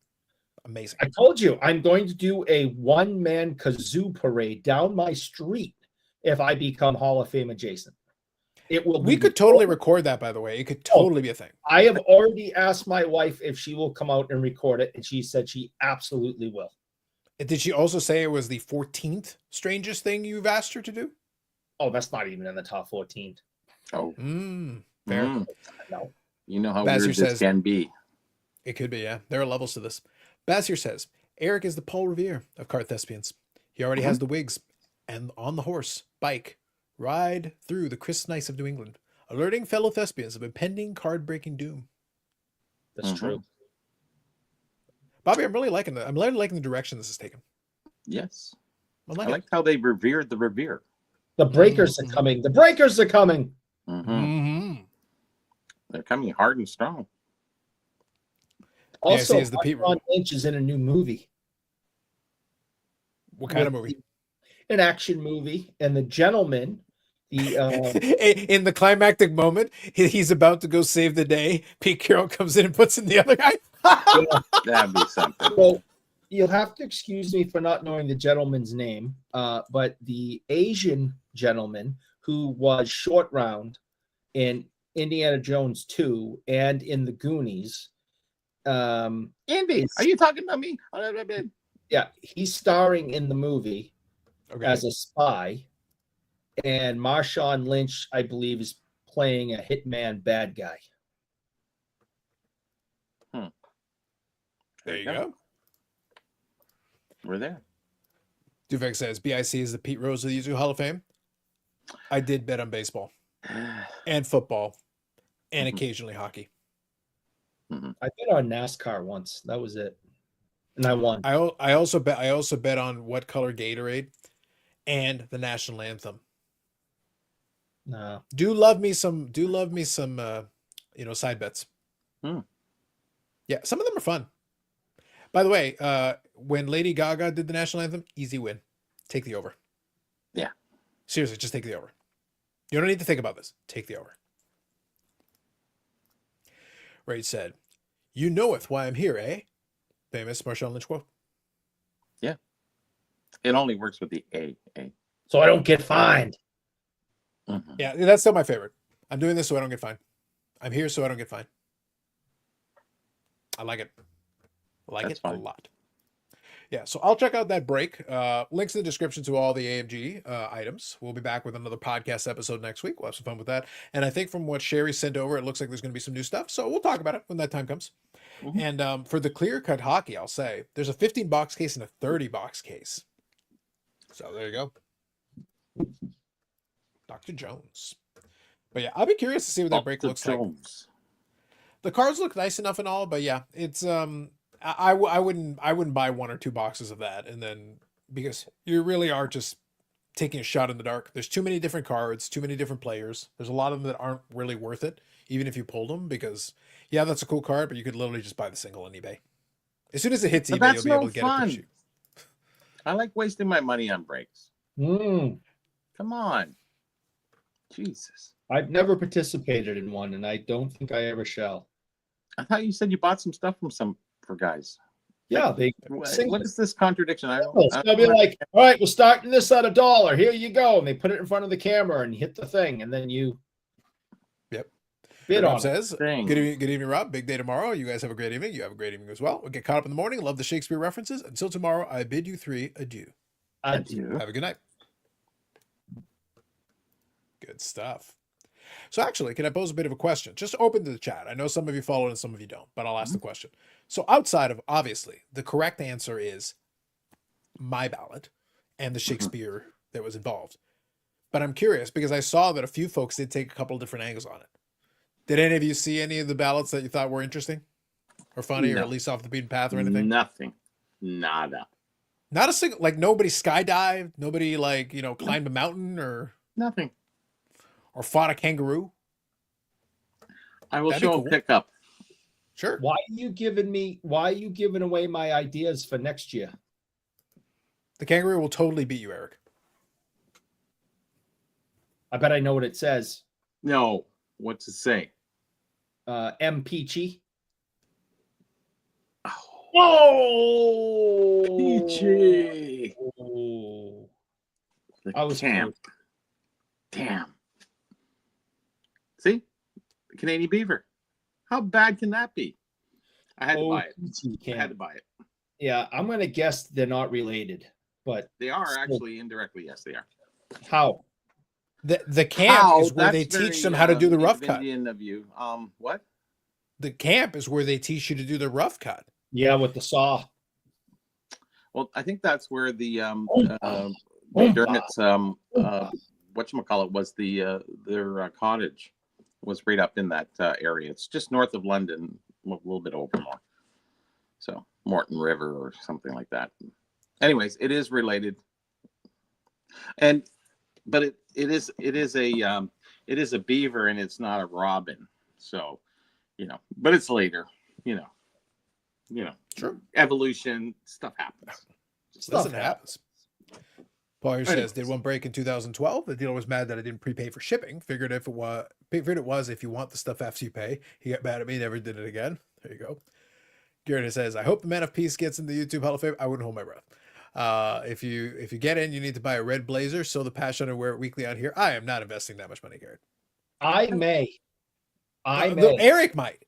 Amazing. I told you I'm going to do a one-man kazoo parade down my street if I become Hall of Fame adjacent. It will. We could totally record that, by the way. It could totally be a thing. I have already asked my wife if she will come out and record it, and she said she absolutely will. Did she also say it was the 14th strangest thing you've asked her to do? Oh, that's not even in the top 14. Oh, fair. No. You know how Bassier weird says, this can be. It could be, yeah. There are levels to this. Bassier says, Eric is the Paul Revere of cart thespians. He already has the wigs and on the horse, bike, ride through the Chris Nice of New England, alerting fellow thespians of impending card-breaking doom. That's true. Bobby, I'm really liking the direction this is taken. Yes. I like how they revered the Revere. The breakers are coming. The breakers are coming. They're coming hard and strong. Also, the Ron Lynch is in a new movie. What kind of movie? An action movie. And the gentleman, in the climactic moment, he's about to go save the day. Pete Carroll comes in and puts in the other guy. That'd be something. Well, you'll have to excuse me for not knowing the gentleman's name, but the Asian gentleman who was Short Round in Indiana Jones 2 and in the Goonies. Andy, are you talking about me? Yeah, he's starring in the movie as a spy, and Marshawn Lynch, I believe, is playing a hitman bad guy. There you go. We're there. Duvek says, BIC is the Pete Rose of the YouTube Hall of Fame. I did bet on baseball and football and occasionally hockey. I bet on NASCAR once. That was it. And I won. I also bet on what color Gatorade and the national anthem. No. Do love me some side bets. Yeah, some of them are fun. By the way, when Lady Gaga did the national anthem, easy win. Take the over. Yeah. Seriously, just take the over. You don't need to think about this. Take the over. Ray said, "You knoweth why I'm here, eh?" Famous Marshawn Lynch quote. Yeah. It only works with the A. So I don't get fined. Yeah, that's still my favorite. I'm doing this so I don't get fined. I'm here so I don't get fined. I like it. I like it a lot. Yeah, so I'll check out that break. Links in the description to all the AMG items. We'll be back with another podcast episode next week. We'll have some fun with that. And I think from what Sherry sent over, it looks like there's going to be some new stuff. So we'll talk about it when that time comes. And for the clear-cut hockey, I'll say, there's a 15-box case and a 30-box case. So there you go. Dr. Jones. But yeah, I'll be curious to see what that break looks like. The cards look nice enough and all, but yeah, it's I wouldn't buy 1 or 2 boxes of that, and then because you really are just taking a shot in the dark. There's too many different cards, too many different players. There's a lot of them that aren't really worth it, even if you pulled them, because yeah, that's a cool card, but you could literally just buy the single on eBay. As soon as it hits eBay, you'll be able to get it pretty cheap. I like wasting my money on breaks. Come on. Jesus. I've never participated in one, and I don't think I ever shall. I thought you said you bought some stuff for guys. Yeah, what is this contradiction? They'll be like, all right, we're starting this at $1. Here you go. And they put it in front of the camera and hit the thing, and then you bid on says, good evening, Rob. Big day tomorrow. You guys have a great evening. You have a great evening as well. We'll get caught up in the morning. Love the Shakespeare references. Until tomorrow, I bid you 3 adieu. Adieu. Have a good night. Good stuff. So actually, can I pose a bit of a question? Just open to the chat. I know some of you follow and some of you don't, but I'll ask the question. So outside of, obviously, the correct answer is my ballot and the Shakespeare that was involved. But I'm curious because I saw that a few folks did take a couple of different angles on it. Did any of you see any of the ballots that you thought were interesting or funny or at least off the beaten path or anything? Nothing. Nada. Not a single, like nobody skydived, nobody climbed a mountain or nothing. Or fought a kangaroo. I will show a pickup. Sure. Why are you giving away my ideas for next year? The kangaroo will totally beat you, Eric. I bet I know what it says. No. What's it say? M. Peachy. Oh, Peachy. Oh. The I was camp. Damn. See? The Canadian beaver. How bad can that be? I had to buy it. I had to buy it. Yeah, I'm going to guess they're not related, but they are actually indirectly. Yes, they are. How? The camp is where they teach them how to do the rough cut. Indian of you. What? The camp is where they teach you to do the rough cut. Yeah, with the saw. Well, I think that's where the McDermott's whatchamacallit was their cottage was right up in that area. It's just north of London, a little bit over more. So Morton River or something like that. Anyways, it is related, but it is a beaver and it's not a robin. So, but it's later. Sure. Evolution stuff happens. Stuff happens. Paul here says, did one break in 2012? The dealer was mad that I didn't prepay for shipping. Figured it was if you want the stuff after you pay. He got mad at me, never did it again. There you go. Garrett says, I hope the Man of Peace gets in the YouTube Hall of Fame. I wouldn't hold my breath. If you get in, you need to buy a red blazer. Sew the patch on and wear it weekly on here. I am not investing that much money, Garrett. I may. Eric might.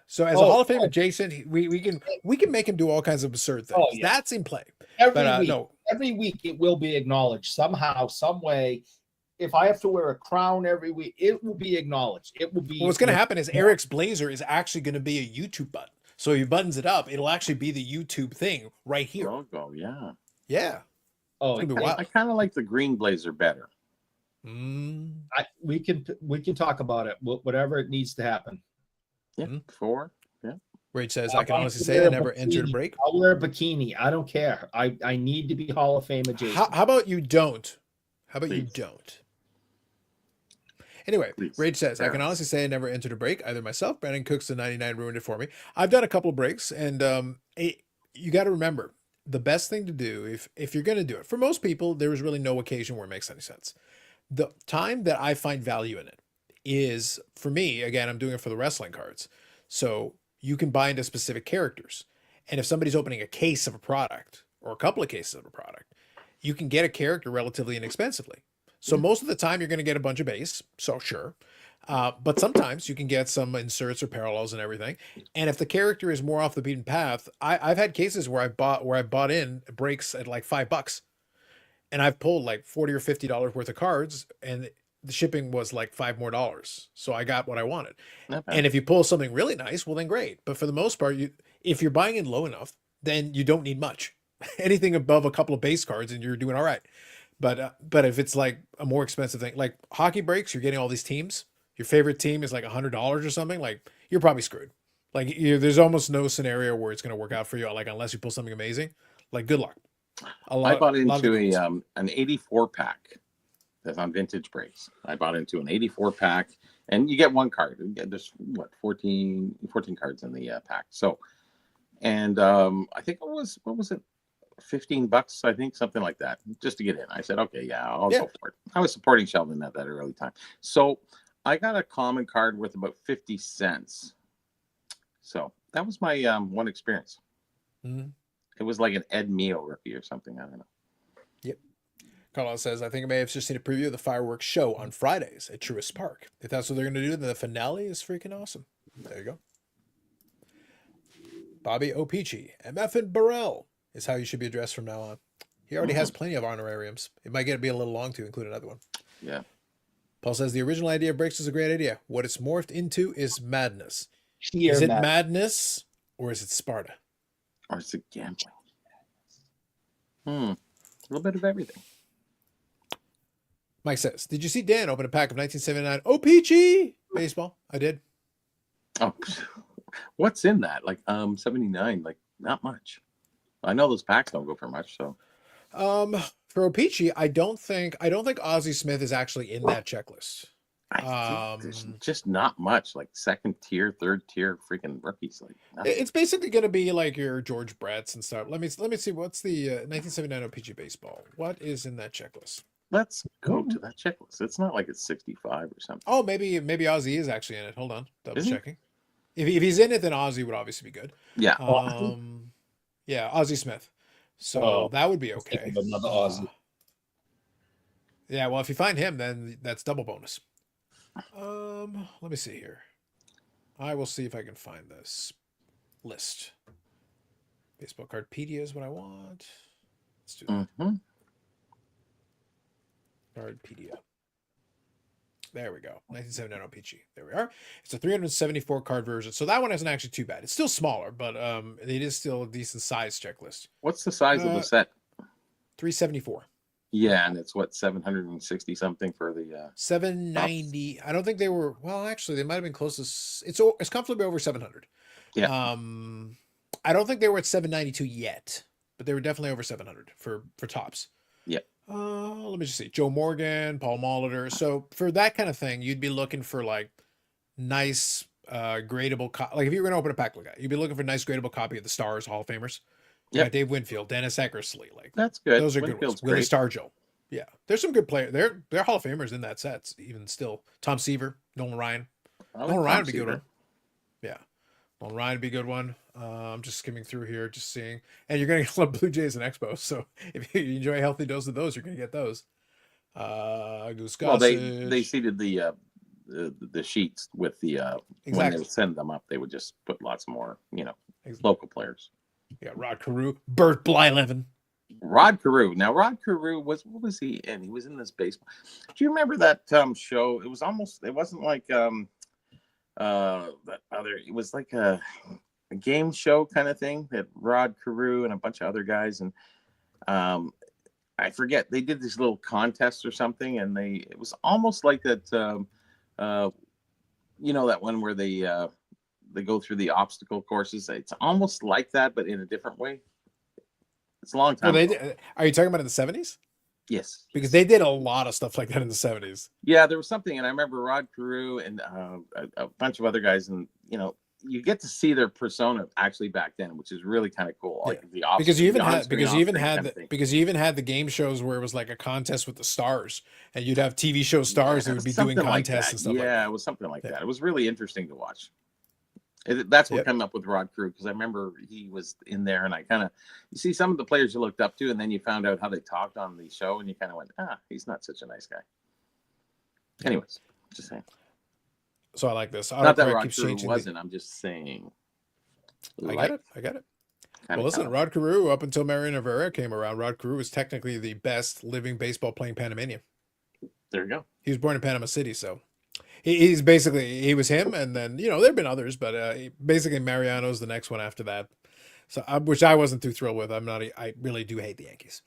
So as a Hall of Fame adjacent, we can make him do all kinds of absurd things. Oh, yeah. That's in play. Every week it will be acknowledged somehow, some way. If I have to wear a crown every week, it will be acknowledged. It will be. What's going to happen is Eric's blazer is actually going to be a YouTube button. So if he buttons it up, it'll actually be the YouTube thing right here. Logo, yeah. Yeah. Oh, I kind of like the green blazer better. We can talk about it. Whatever it needs to happen. Yeah. Four. Yeah. Rage says, I can honestly say I never entered a break. I'll wear a bikini. I don't care. I need to be Hall of Fame adjacent. How about you don't? You don't? Anyway, Rage says, I can honestly say I never entered a break. Either myself, Brandon Cooks, the 99 ruined it for me. I've done a couple of breaks, and you got to remember, the best thing to do, if you're going to do it, for most people, there is really no occasion where it makes any sense. The time that I find value in it is, for me, again, I'm doing it for the wrestling cards. So you can buy into specific characters. And if somebody's opening a case of a product or a couple of cases of a product, you can get a character relatively inexpensively. So most of the time you're going to get a bunch of base. So sure. But sometimes you can get some inserts or parallels and everything. And if the character is more off the beaten path, I've had cases where I bought in breaks at like $5. And I've pulled like $40 or $50 worth of cards, and the shipping was like $5 more. So I got what I wanted. And if you pull something really nice, well then great. But for the most part, if you're buying in low enough, then you don't need much. Anything above a couple of base cards and you're doing all right. But if it's like a more expensive thing, like hockey breaks, you're getting all these teams. Your favorite team is like $100 or something. Like you're probably screwed. Like there's almost no scenario where it's going to work out for you. Like unless you pull something amazing, like good luck. I bought into an 84 pack that's on vintage breaks. I bought into an 84 pack, and you get one card. There's 14 cards in the pack. So, and I think what was it, $15? I think something like that, just to get in. I said, okay, yeah, I'll go for it. I was supporting Sheldon at that early time, so I got a common card worth about 50 cents. So that was my one experience. Mm-hmm. It was like an Ed Mio rookie or something. I don't know. Yep. Carlos says, I think I may have just seen a preview of the fireworks show on Fridays at Truist Park. If that's what they're going to do, then the finale is freaking awesome. There you go. Bobby Opeachy, MF and Burrell is how you should be addressed from now on. He already has plenty of honorariums. It might be a little long to include another one. Yeah. Paul says, the original idea of breaks is a great idea. What it's morphed into is madness. Sheer is it madness or is it Sparta? Or is it gambling? A little bit of everything. Mike says, did you see Dan open a pack of 1979 O-Peachy baseball? I did. Oh, what's in that? Like 79, like not much. I know those packs don't go for much, so. For O-Peachy, I don't think Ozzie Smith is actually in that checklist. I think there's just not much, like second tier, third tier freaking rookies. Like nothing. It's basically going to be like your George Bretts and stuff. Let me see. What's the 1979 O-Peachy baseball? What is in that checklist? Let's go to that checklist. It's not like it's 65 or something. Oh, maybe Ozzy is actually in it. Hold on, double checking. If he's in it, then Ozzy would obviously be good. Yeah. Yeah, Ozzy Smith. So that would be okay. Another Ozzy. Yeah, well, if you find him, then that's double bonus. Let me see here. I will see if I can find this list. Baseball Cardpedia is what I want. Let's do that. Cardpedia. There we go. 1979 OPG. There we are. It's a 374 card version. So that one isn't actually too bad. It's still smaller, but it is still a decent size checklist. What's the size of the set? 374. Yeah, and it's what, 760 something for the 790. Tops? I don't think they were, well, actually they might have been close to, it's comfortably over 700. Yeah. I don't think they were at 792 yet, but they were definitely over 700 for tops. Yeah. Let me just see. Joe Morgan, Paul Molitor. So for that kind of thing, you'd be looking for like nice gradable like if you were going to open a pack like that, you'd be looking for a nice gradable copy of the Stars Hall of Famers. Yeah, Dave Winfield, Dennis Eckersley, like that's good. Those are good ones. Willie Stargell. Yeah, there's some good players. They're Hall of Famers in that set, even still. Tom Seaver, Nolan Ryan. Nolan Ryan would be a good one. Yeah, Nolan Ryan would be a good one. I'm just skimming through here, just seeing. And you're going to get a lot of Blue Jays and Expos. So if you enjoy a healthy dose of those, you're going to get those. Goose Gossage. Well, they seeded the sheets with the when they would send them up, they would just put lots more, local players. Yeah, Rod Carew, Bert Blyleven. Rod Carew. Now, Rod Carew what was he in? He was in this baseball. Do you remember that show? It wasn't like that other, it was like a game show kind of thing that Rod Carew and a bunch of other guys, and I forget, they did this little contest or something, and it was almost like that, that one where they go through the obstacle courses. It's almost like that, but in a different way. It's a long time ago. Are you talking about in the 70s? Yes. Because they did a lot of stuff like that in the 70s. Yeah, there was something, and I remember Rod Carew and a bunch of other guys, and, you get to see their persona actually back then, which is really kind of cool. Like the because you even had the game shows where it was like a contest with the stars, and you'd have TV show stars that would be doing contests and stuff like that. Yeah, it was something like that. It was really interesting to watch. That's what came up with Rod Carew, because I remember he was in there, and you see some of the players you looked up to, and then you found out how they talked on the show, and you kind of went, he's not such a nice guy. Anyways, just saying. So I like this. Not that Rod Carew wasn't. I'm just saying. I get it. Well, listen, Rod Carew, up until Mariano Rivera came around, Rod Carew was technically the best living baseball playing Panamanian. There you go. He was born in Panama City, so he was him, and then there've been others, but basically Mariano's the next one after that. So which I wasn't too thrilled with. I really do hate the Yankees.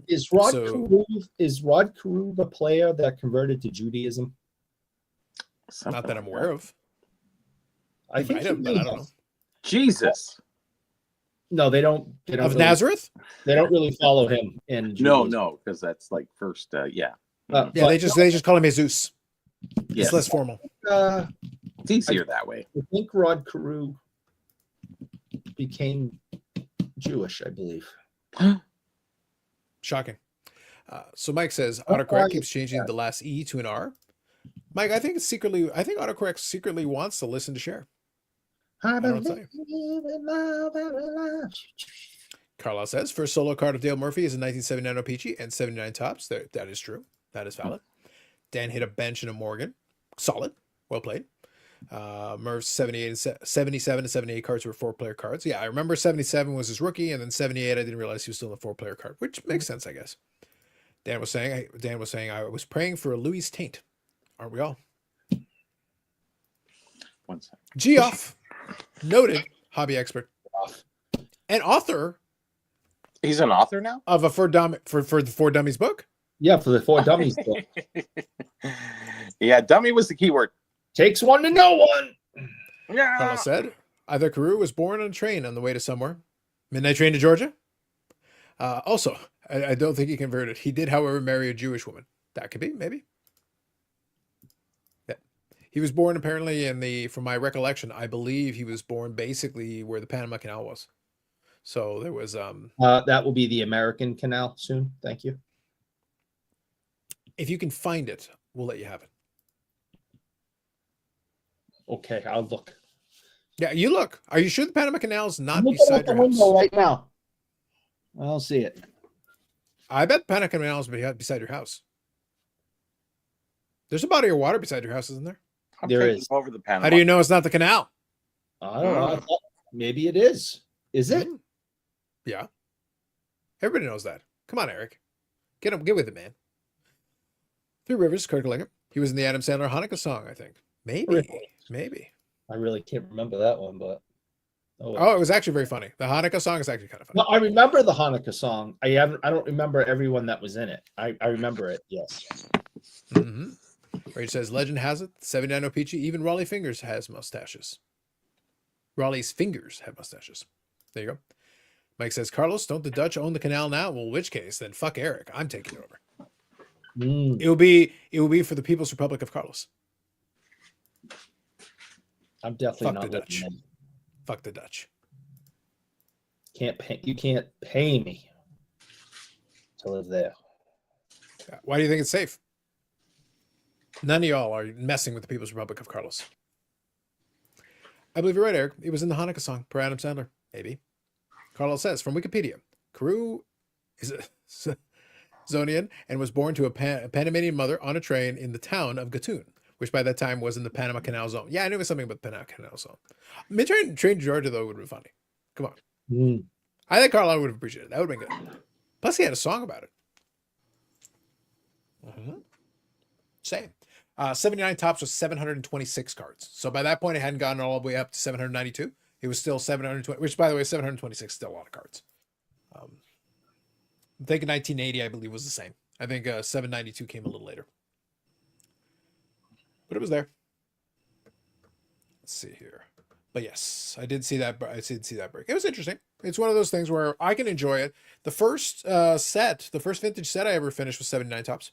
Is Rod Carew the player that converted to Judaism? Not that I'm aware of. I think but I don't know. Jesus. No, they don't. Of really, Nazareth? They don't really follow him. No, because that's like first. They just call him Jesus. Yes. It's less formal. It's easier that way. I think Rod Carew became Jewish, I believe. Shocking. So Mike says autocorrect keeps changing the last E to an R. Mike, I think autocorrect secretly wants to listen to share. Carlos says first solo card of Dale Murphy is a 1979 OPG and 79 tops. That is true. That is valid. Dan hit a bench and a Morgan. Solid. Well played. Murph's 77 and 78 cards were 4-player cards. Yeah, I remember 77 was his rookie, and then 78 I didn't realize he was still a 4-player card, which makes sense, I guess. Dan was saying I was praying for a Louis taint. Aren't we all? 1 second. Geoff, noted hobby expert and author. He's an author now of a for the For Dummies book. Yeah, for the For Dummies book. Yeah, dummy was the key word. Takes one to know one. Yeah. Carlos said either Carew was born on a train on the way to somewhere. Midnight train to Georgia. Also, I don't think he converted. He did, however, marry a Jewish woman. That could be, maybe. Yeah. He was born apparently from my recollection, I believe he was born basically where the Panama Canal was. So there was that will be the American Canal soon. Thank you. If you can find it, we'll let you have it. Okay, I'll look. Yeah, you look. Are you sure the Panama Canal is not I'm looking beside at the your house? window right now. I don't see it. I bet the Panama Canal is beside your house. There's a body of water beside your house, isn't there? There is. Over the Panama. How do you know it's not the canal? I don't know. I thought maybe it is. Is it? Yeah. Everybody knows that. Come on, Eric. Get with it, man. Three Rivers, Kurt Cobain. He was in the Adam Sandler Hanukkah song, I think. Maybe. I really can't remember that one, but it was actually very funny. The Hanukkah song is actually kind of funny. No, I remember the Hanukkah song. I don't remember everyone that was in it. I remember it. Yes. Mm-hmm. Where he says, legend has it, 79 Peachy, even Raleigh Fingers has mustaches. Raleigh's fingers have mustaches. There you go. Mike says, Carlos, don't the Dutch own the canal now? Well, in which case, then fuck Eric. I'm taking it over. It will be for the People's Republic of Carlos. I'm definitely fuck not the Dutch. Fuck the Dutch. You can't pay me to live there. Why do you think it's safe? None of y'all are messing with the People's Republic of Carlos. I believe you're right, Eric. It was in the Hanukkah song, per Adam Sandler. Maybe. Carlos says, from Wikipedia, Carew is a Zonian and was born to a Panamanian mother on a train in the town of Gatun, which by that time was in the Panama Canal Zone. Yeah, I knew it was something about the Panama Canal Zone. Train to Georgia, though, would have been funny. Come on. I think Carlo would have appreciated it. That would have been good. Plus, he had a song about it. Same. 79 tops was 726 cards. So by that point, it hadn't gotten all the way up to 792. It was still 720, which, by the way, 726 is still a lot of cards. I'm thinking 1980, I believe, was the same. I think 792 came a little later. But it was there. Let's see here. But yes, I did see that. I did see that break. It was interesting. It's one of those things where I can enjoy it. The first the first vintage set I ever finished was 79 tops.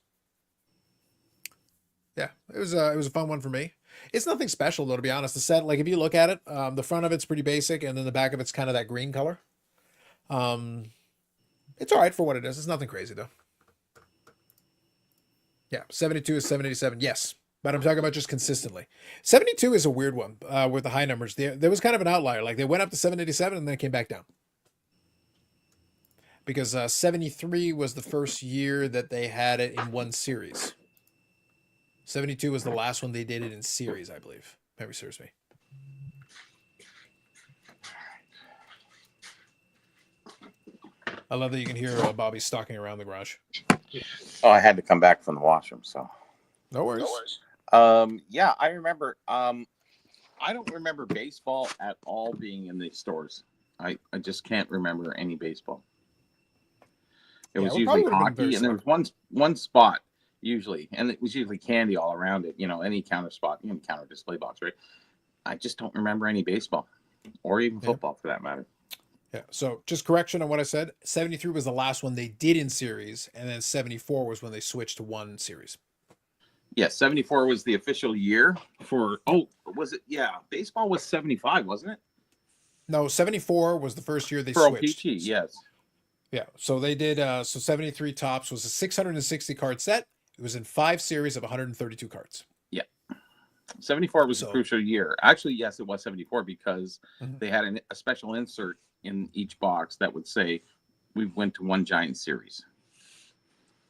Yeah, it was a fun one for me. It's nothing special though, to be honest. The set, like if you look at it, the front of it's pretty basic, and then the back of it's kind of that green color. It's all right for what it is. It's nothing crazy though. Yeah, 72 is 787. Yes, but I'm talking about just consistently. 72 is a weird one with the high numbers. There was kind of an outlier. Like they went up to 787 and then it came back down. Because 73 was the first year that they had it in one series. 72 was the last one they did it in series, I believe. Memory serves me. I love that you can hear Bobby stalking around the garage. Oh, I had to come back from the washroom, so. No worries. Yeah, I remember. I don't remember baseball at all being in the stores. I just can't remember any baseball. It was usually hockey, and there was one spot usually, and it was usually candy all around it. You know, any counter spot, counter display box, right? I just don't remember any baseball, or even football for that matter. Yeah. So just correction on what I said. 73 was the last one they did in series, and then 74 was when they switched to one series. Yeah, 74 was the official year for. Oh, was it? Yeah, baseball was 75, wasn't it? No, 74 was the first year they for switched. OPT, yes. Yeah, so they did. So 73 tops was a 660 card set. It was in 5 series of 132 cards. Yeah, 74 was a crucial year. Actually, yes, it was 74 because they had a special insert in each box that would say we went to one giant series.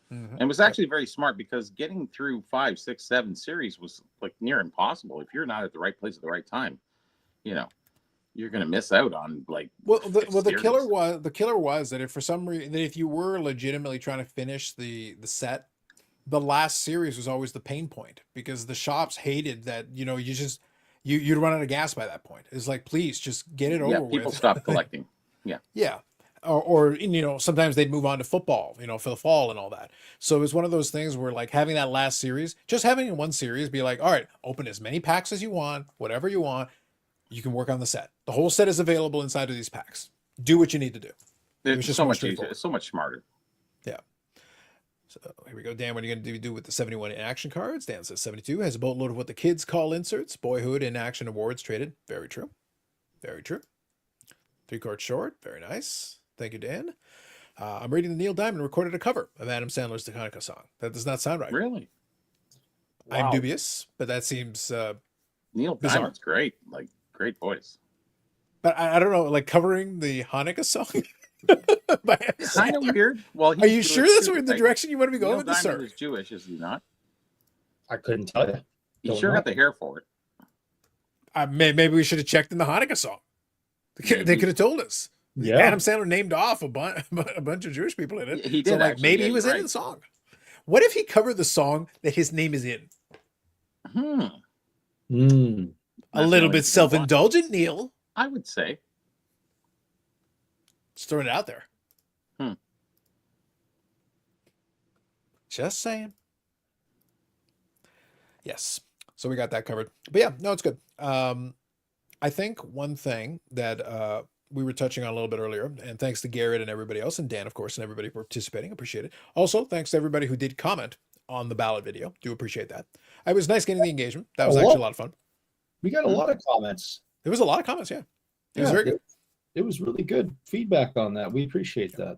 And it was actually very smart because getting through 5, 6, 7 series was like near impossible if you're not at the right place at the right time. You're going to miss out on like. The killer was that if for some reason that if you were legitimately trying to finish the set, the last series was always the pain point because the shops hated that. You'd run out of gas by that point. It's like, please just get it over with. People stopped collecting. Yeah. Or sometimes they'd move on to football, for the fall and all that. So it was one of those things where like having that last series, just having one series be like, all right, open as many packs as you want, whatever you want. You can work on the set. The whole set is available inside of these packs. Do what you need to do. It's just so much easier. It's so much smarter. Yeah. So here we go. Dan, what are you going to do with the 71 in action cards? Dan says 72 has a boatload of what the kids call inserts. Boyhood in action awards traded. Very true. Very true. 3 card short. Very nice. Thank you, Dan. I'm reading that Neil Diamond recorded a cover of Adam Sandler's The Hanukkah song. That does not sound right. Really? I'm dubious, but that seems Neil bizarre. Diamond's great. Like, great voice. But I don't know, like covering the Hanukkah song? Kind of weird. Well, are you sure that's the direction you want to be going with this, sir? Neil Diamond is Jewish, is he not? I couldn't tell you. He sure got the hair for it. Maybe we should have checked in the Hanukkah song. They could have told us. Yeah. Adam Sandler named off a bunch of Jewish people in it. He did. So, like, maybe he was in the song. What if he covered the song that his name is in? A little bit self-indulgent, Neil. I would say. Just throwing it out there. Just saying. Yes. So we got that covered. But yeah, no, it's good. I think one thing that we were touching on a little bit earlier, and thanks to Garrett and everybody else, and Dan, of course, and everybody participating, appreciate it. Also, thanks to everybody who did comment on the ballot video. Do appreciate that. It was nice getting the engagement. That was actually a lot of fun. We got a lot of comments. There was a lot of comments, yeah. It was very good. It was really good feedback on that. We appreciate that.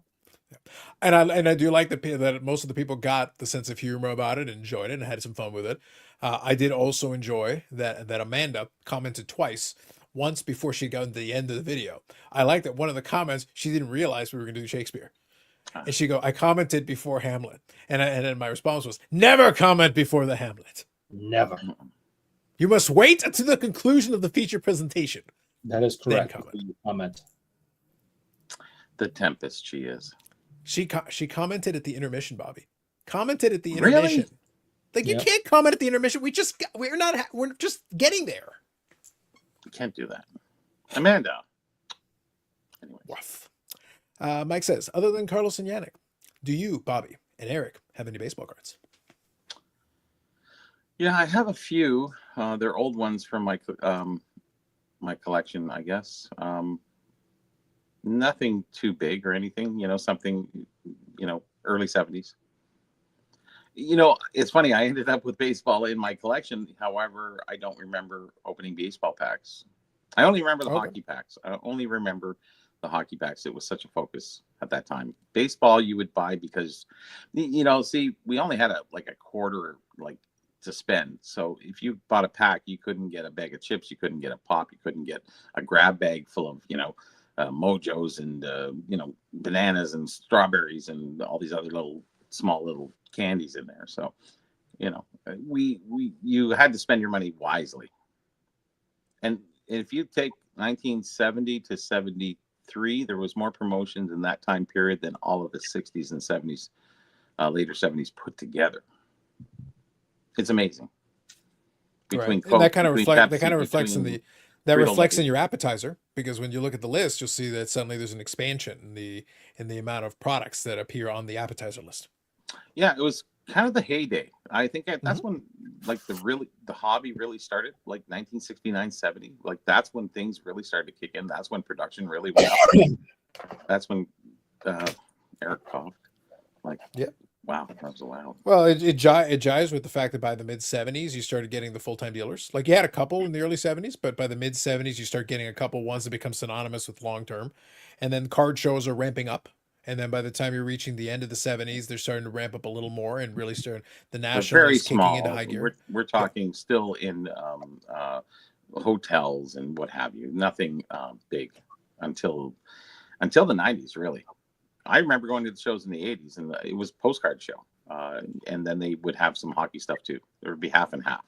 And I do like that most of the people got the sense of humor about it and enjoyed it and had some fun with it. I did also enjoy that Amanda commented twice, once before she got to the end of the video. I like that one of the comments, she didn't realize we were going to do Shakespeare. And she go, I commented before Hamlet. And then my response was, never comment before the Hamlet. Never. You must wait until the conclusion of the feature presentation. That is correct. Comment. The Tempest she is. She commented at the intermission, Bobby. Commented at the intermission. Really? Like, you can't comment at the intermission. We're just getting there. You can't do that. Amanda. Anyway. Mike says, other than Carlos and Yannick, do you, Bobby, and Eric have any baseball cards? Yeah, I have a few. They're old ones from my collection, I guess. Nothing too big or anything, something, early 70s. It's funny. I ended up with baseball in my collection. However, I don't remember opening baseball packs. I only remember the hockey packs. I only remember the hockey packs. It was such a focus at that time. Baseball you would buy because, we only had a quarter, to spend. So if you bought a pack, you couldn't get a bag of chips. You couldn't get a pop. You couldn't get a grab bag full of, Mojos and, bananas and strawberries and all these other small little candies in there. So, you had to spend your money wisely. And if you take 1970 to 73, there was more promotions in that time period than all of the 60s and 70s, later 70s put together. It's amazing. Between Coke, that kind of reflects in reflects in your appetizer, because when you look at the list, you'll see that suddenly there's an expansion in the amount of products that appear on the appetizer list. Yeah, it was kind of the heyday. I think that's when the hobby really started, 1969, 70. That's when things really started to kick in. That's when production really went up. That's when Eric coughed. Wow, that was loud. Well, it jives with the fact that by the mid-70s, you started getting the full-time dealers. You had a couple in the early 70s, but by the mid-70s, you start getting a couple ones that become synonymous with long-term. And then card shows are ramping up. And then by the time you're reaching the end of the 70s, they're starting to ramp up a little more and really start the nationals kicking into high gear. We're talking still in hotels and what have you. Nothing big until the 90s, really. I remember going to the shows in the 80s, and it was a postcard show. And then they would have some hockey stuff, too. There would be half and half.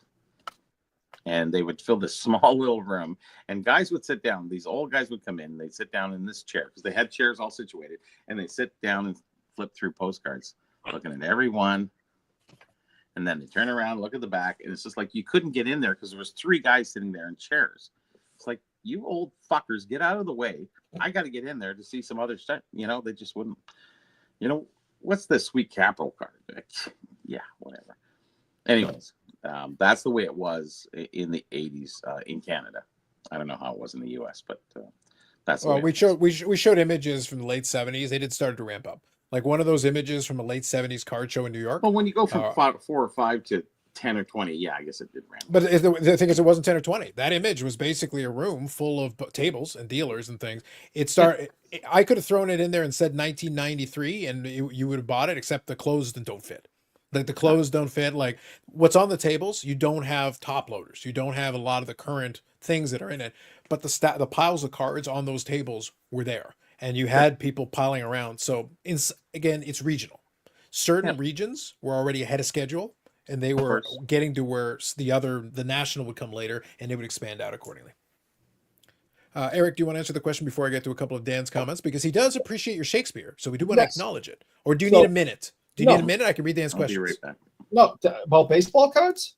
And they would fill this small little room, and guys would sit down. These old guys would come in. They'd sit down in this chair, because they had chairs all situated, and they sit down and flip through postcards, looking at every one. And then they turn around, look at the back, and it's just you couldn't get in there because there was 3 guys sitting there in chairs. It's you old fuckers, get out of the way. I got to get in there to see some other stuff. They just wouldn't. What's the Sweet Capital card? Yeah, whatever. Anyways, that's the way it was in the 80s in Canada. I don't know how it was in the US, but that's the way we showed images from the late 70s. They did start to ramp up. One of those images from a late 70s card show in New York. Well, when you go from 4 or 5 to 10 or 20. Yeah, I guess it did ramp. But the thing is, it wasn't 10 or 20. That image was basically a room full of tables and dealers and things. It started. I could have thrown it in there and said 1993, and you would have bought it, except the clothes don't fit. Like the clothes don't fit. Like what's on the tables, you don't have top loaders. You don't have a lot of the current things that are in it. But the piles of cards on those tables were there, and you had people piling around. So again, it's regional. Certain regions were already ahead of schedule, and they were getting to where the national would come later, and it would expand out accordingly. Eric, do you want to answer the question before I get to a couple of Dan's comments? Because he does appreciate your Shakespeare, so we do want to acknowledge it. Or do you need a minute? Do you need a minute? I can read Dan's questions. Be right back. No, about baseball cards?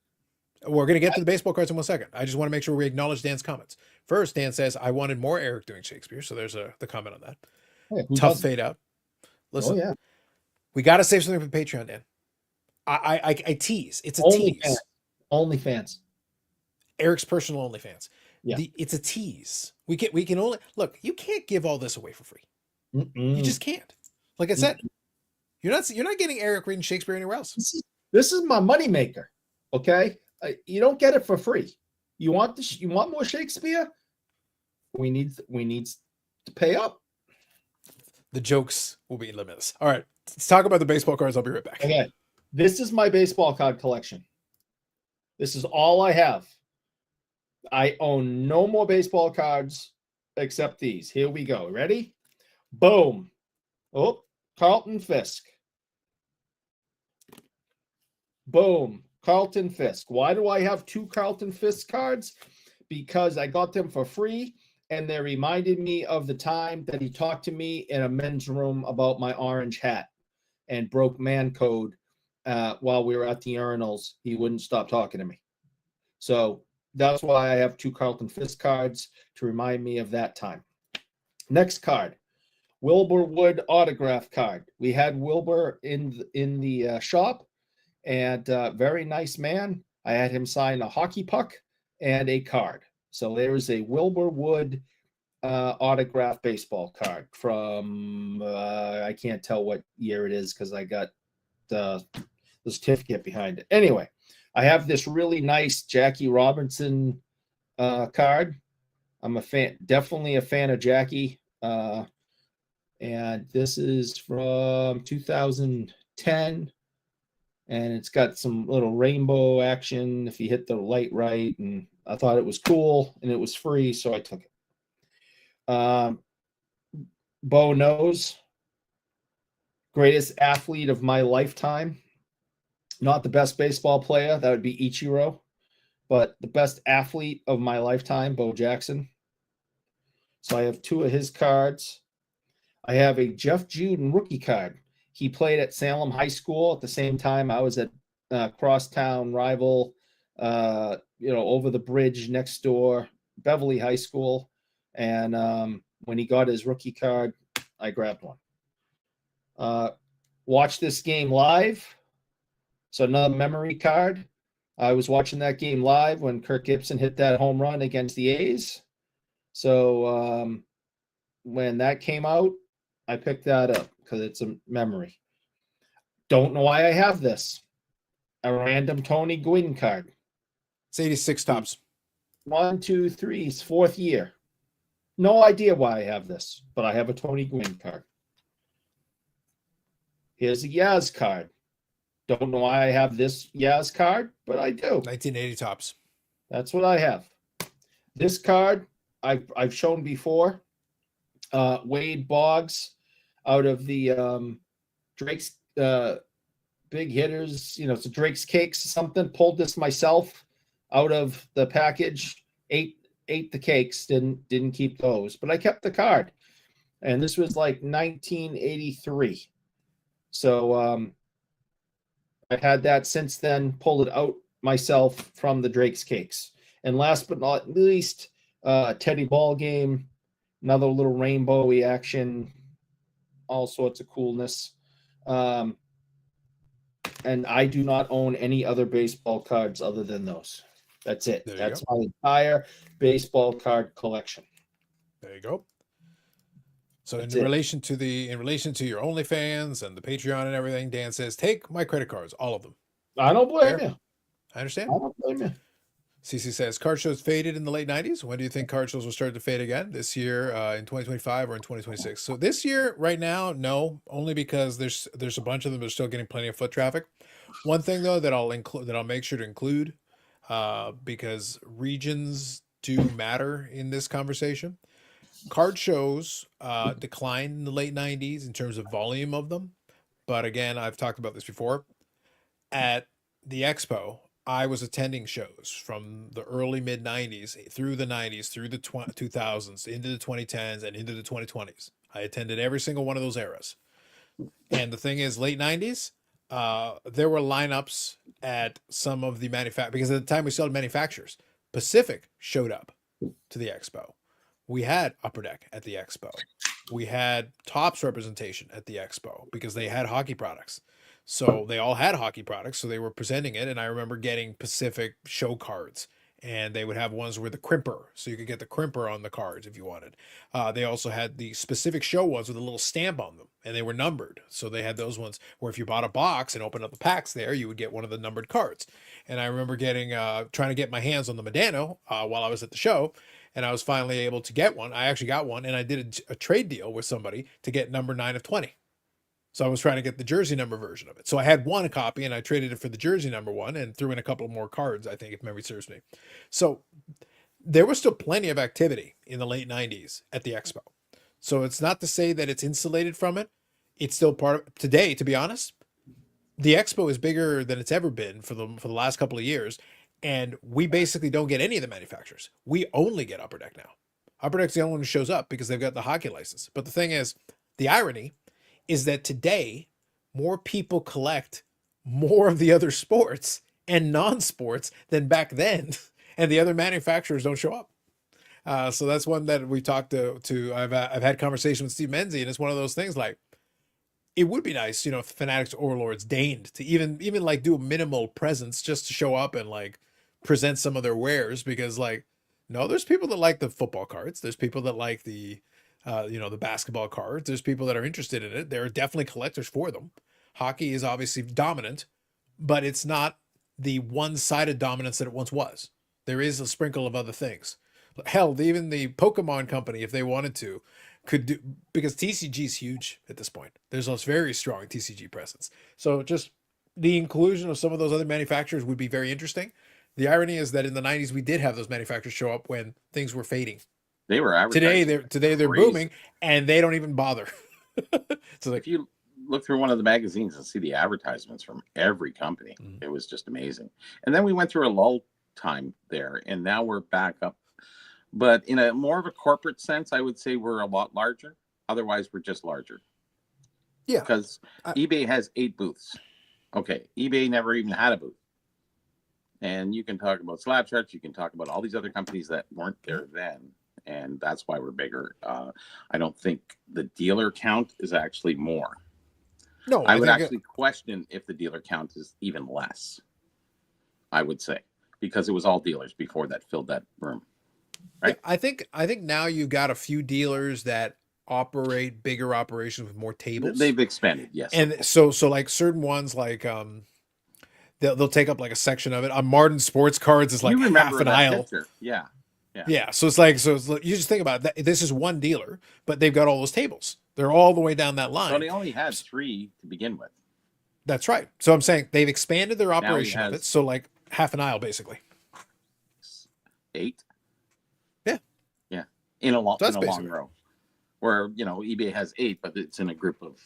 We're going to get to the baseball cards in 1 second. I just want to make sure we acknowledge Dan's comments. First, Dan says, I wanted more Eric doing Shakespeare, so there's the comment on that. Yeah, Tough fade out. Listen, we got to save something for Patreon, Dan. I tease. It's a tease. OnlyFans. Eric's personal OnlyFans. Yeah. It's a tease. We can only look. You can't give all this away for free. You just can't. Like I said, you're not getting Eric reading Shakespeare anywhere else. This is my moneymaker. Okay, you don't get it for free. You want this? You want more Shakespeare? We need to pay up. The jokes will be limitless. All right, let's talk about the baseball cards. I'll be right back. Okay, this is my baseball card collection. This is all I have. I own no more baseball cards except these. Here we go. Ready? Boom. Oh, Carlton Fisk. Boom. Carlton Fisk. Why do I have 2 Carlton Fisk cards? Because I got them for free, and they reminded me of the time that he talked to me in a men's room about my orange hat and broke man code while we were at the urinals. He wouldn't stop talking to me. So that's why I have 2 Carlton Fisk cards to remind me of that time. Next card, Wilbur Wood autograph card. We had Wilbur in the shop, and very nice man. I had him sign a hockey puck and a card. So there's a Wilbur Wood autograph baseball card from I can't tell what year it is because I got the certificate behind it. Anyway, I have this really nice Jackie Robinson card. I'm a fan, definitely a fan of Jackie. And this is from 2010. And it's got some little rainbow action if you hit the light right. And I thought it was cool, and it was free, so I took it. Bo knows, greatest athlete of my lifetime. Not the best baseball player, that would be Ichiro, but the best athlete of my lifetime, Bo Jackson. So I have 2 of his cards. I have a Jeff Juden rookie card. He played at Salem High School at the same time I was at crosstown rival, over the bridge next door, Beverly High School. And when he got his rookie card, I grabbed one. Watched this game live. So another memory card. I was watching that game live when Kirk Gibson hit that home run against the A's. So when that came out, I picked that up because it's a memory. Don't know why I have this. A random Tony Gwynn card. It's 86 tops. 1, 2, 3, 4th year. No idea why I have this, but I have a Tony Gwynn card. Here's a Yaz card. Don't know why I have this Yaz card, but I do. 1980 tops. That's what I have. This card I've shown before. Wade Boggs out of the Drake's big hitters, it's a Drake's Cakes or something. Pulled this myself out of the package. Ate the cakes. Didn't keep those, but I kept the card. And this was like 1983. So I've had that since then. Pulled it out myself from the Drake's Cakes. And last but not least, Teddy Ball Game. Another little rainbowy action. All sorts of coolness. And I do not own any other baseball cards other than those. That's it. That's my entire baseball card collection. There you go. So in relation to your OnlyFans and the Patreon and everything, Dan says, take my credit cards, all of them. I don't blame you. I understand. I don't blame you. CC says card shows faded in the late 90s. When do you think card shows will start to fade again? This year, in 2025 or in 2026? So this year, right now, no, only because there's a bunch of them that are still getting plenty of foot traffic. One thing though that I'll make sure to include, because regions do matter in this conversation. Card shows declined in the late 90s in terms of volume of them, but again, I've talked about this before. At the expo, I was attending shows from the early mid 90s through the 90s, through the 2000s, into the 2010s, and into the 2020s. I attended every single one of those eras. And the thing is, late 90s, there were lineups at some of the because at the time we still had manufacturers. Pacific showed up to the expo. We had Upper Deck at the expo. We had Topps representation at the expo because they had hockey products. So they all had hockey products, so they were presenting it. And I remember getting Pacific show cards, and they would have ones with the crimper, so you could get the crimper on the cards if you wanted. They also had the specific show ones with a little stamp on them, and they were numbered. So they had those ones where if you bought a box and opened up the packs there, you would get one of the numbered cards. And I remember trying to get my hands on the Medano while I was at the show, and I was finally able to get one. I actually got one, and I did a trade deal with somebody to get number 9 of 20. So I was trying to get the jersey number version of it. So I had one copy and I traded it for the jersey number 1 and threw in a couple more cards, I think, if memory serves me. So there was still plenty of activity in the late 90s at the expo. So it's not to say that it's insulated from it. It's still part of today, to be honest. The expo is bigger than it's ever been for the last couple of years. And we basically don't get any of the manufacturers. We only get Upper Deck now. Upper Deck's the only one who shows up because they've got the hockey license. But the thing is, the irony is that today more people collect more of the other sports and non-sports than back then, and the other manufacturers don't show up. So that's one that we talked to. I've had conversation with Steve Menzie, and it's one of those things like it would be nice, if Fanatics Overlords deigned to even like do a minimal presence just to show up and like present some of their wares, because like no, there's people that like the football cards, there's people that like the the basketball cards. There's people that are interested in it. There are definitely collectors for them. Hockey is obviously dominant, but it's not the one-sided dominance that it once was. There is a sprinkle of other things. Hell, even the Pokemon company, if they wanted to, could do, because TCG is huge at this point. There's a very strong TCG presence. So just the inclusion of some of those other manufacturers would be very interesting. The irony is that in the 90s, we did have those manufacturers show up when things were fading. They were advertising. Today they're booming, and they don't even bother. So if you look through one of the magazines and see the advertisements from every company, it was just amazing. And then we went through a lull time there, and now we're back up. But in a more of a corporate sense, I would say we're a lot larger. Otherwise, we're just larger. Yeah. Because eBay has 8 booths. Okay, eBay never even had a booth. And you can talk about Slapshots, you can talk about all these other companies that weren't there then. And that's why we're bigger. I don't think the dealer count is actually more. No, I would actually question if the dealer count is even less. I would say, because it was all dealers before that filled that room. Right. I think now you got a few dealers that operate bigger operations with more tables. They've expanded, yes. And so like certain ones like they'll take up like a section of it. Martin Sports Cards is like half an aisle. Picture. Yeah. Yeah, so it's like you just think about it. This is one dealer, but they've got all those tables. They're all the way down that line. Well, they only had 3 to begin with. That's right. So I'm saying they've expanded their operation of it. So like half an aisle, basically. 8. Yeah. In a long row, where eBay has 8, but it's in a group of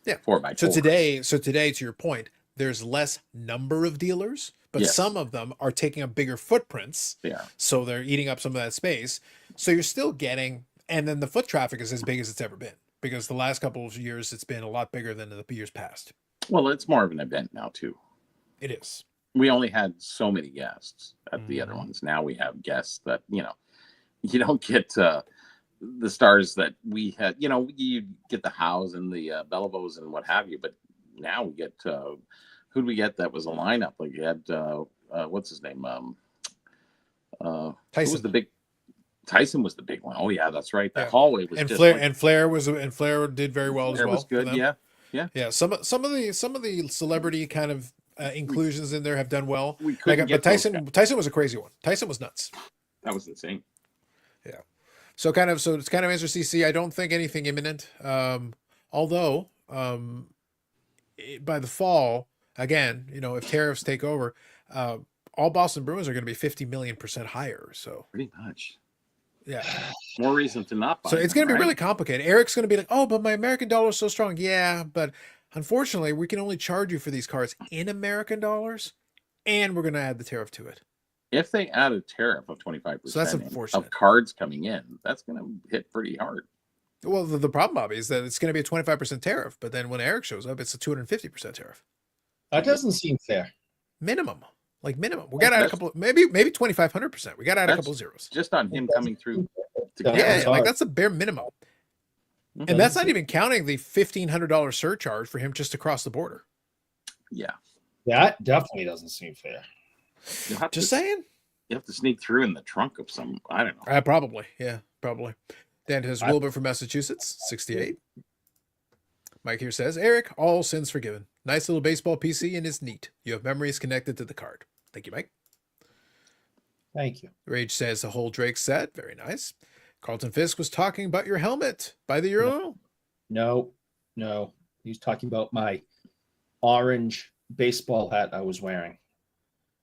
4x4. So today, to your point, there's less number of dealers. But some of them are taking up bigger footprints. Yeah. So they're eating up some of that space. So you're still getting, and then the foot traffic is as big as it's ever been, because the last couple of years it's been a lot bigger than the years past. Well, it's more of an event now too. It is. We only had so many guests at the other ones. Now we have guests that you don't get the stars that we had. You get the Howes and the Bellevos and what have you, but now we get. Who'd we get that was a lineup? Like you had what's his name? Tyson. Who was the big Tyson was the big one. Oh yeah, that's right. That hallway was Flair did very well as well. Was good. Yeah. Some of the celebrity kind of inclusions in there have done well. We couldn't but Tyson was a crazy one. Tyson was nuts. That was insane. Yeah. So it's kind of interesting to see. I don't think anything imminent. Although by the fall, again, if tariffs take over, all Boston Bruins are going to be 50 million% higher. So pretty much. Yeah. More reason to not buy. So it's going to be really complicated. Eric's going to be like, oh, but my American dollar is so strong. Yeah, but unfortunately, we can only charge you for these cards in American dollars, and we're going to add the tariff to it. If they add a tariff of 25% so that's unfortunate. Of cards coming in, that's going to hit pretty hard. Well, the problem, Bobby, is that it's going to be a 25% tariff, but then when Eric shows up, it's a 250% tariff. That doesn't seem fair. Minimum. Like minimum. We got to add a couple, maybe 2,500%. We got to add a couple zeros. Just on him coming through. Yeah, like that's a bare minimum. Mm-hmm. And that's not even counting the $1,500 surcharge for him just to cross the border. Yeah. That definitely doesn't seem fair. Just saying. You have to sneak through in the trunk of some, I don't know. Probably. Yeah, probably. Dan has Wilbur from Massachusetts, 68. Mike here says, Eric, all sins forgiven. Nice little baseball PC and it's neat. You have memories connected to the card. Thank you, Mike. Thank you. Rage says the whole Drake set. Very nice. Carlton Fisk was talking about your helmet by the urinal. No. He was talking about my orange baseball hat I was wearing.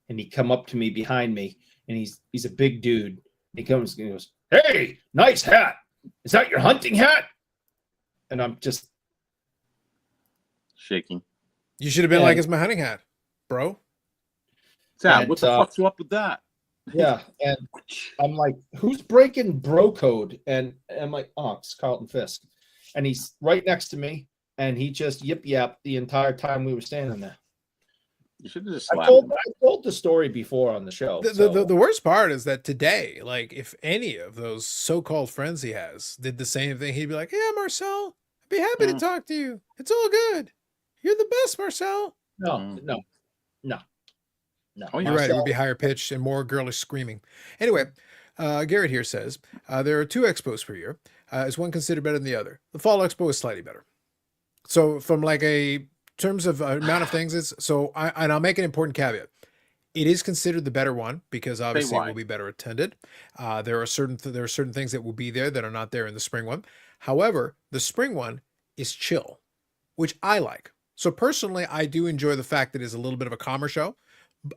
And he come up to me behind me, and he's a big dude. He comes and he goes, hey, nice hat. Is that your hunting hat? And I'm just shaking. You should have been like, it's my hunting hat, bro. Sam, what the fuck's up with that? Yeah, and I'm like, who's breaking bro code? And I'm like, oh, it's Carlton Fisk. And he's right next to me, and he just yip-yapped the entire time we were standing there. You should have just I told the story before on the show. The worst part is that today, like, if any of those so-called friends he has did the same thing, he'd be like, yeah, Marcel, I'd be happy to talk to you. It's all good. You're the best, Marcel. No. Oh, you're right. It would be higher pitched and more girlish screaming. Anyway, Garrett here says, there are two expos per year. Is one considered better than the other? The Fall Expo is slightly better. So from like terms of amount of things, and I'll make an important caveat. It is considered the better one because obviously it will be better attended. There are certain things that will be there that are not there in the spring one. However, the spring one is chill, which I like. So personally, I do enjoy the fact that it's a little bit of a calmer show,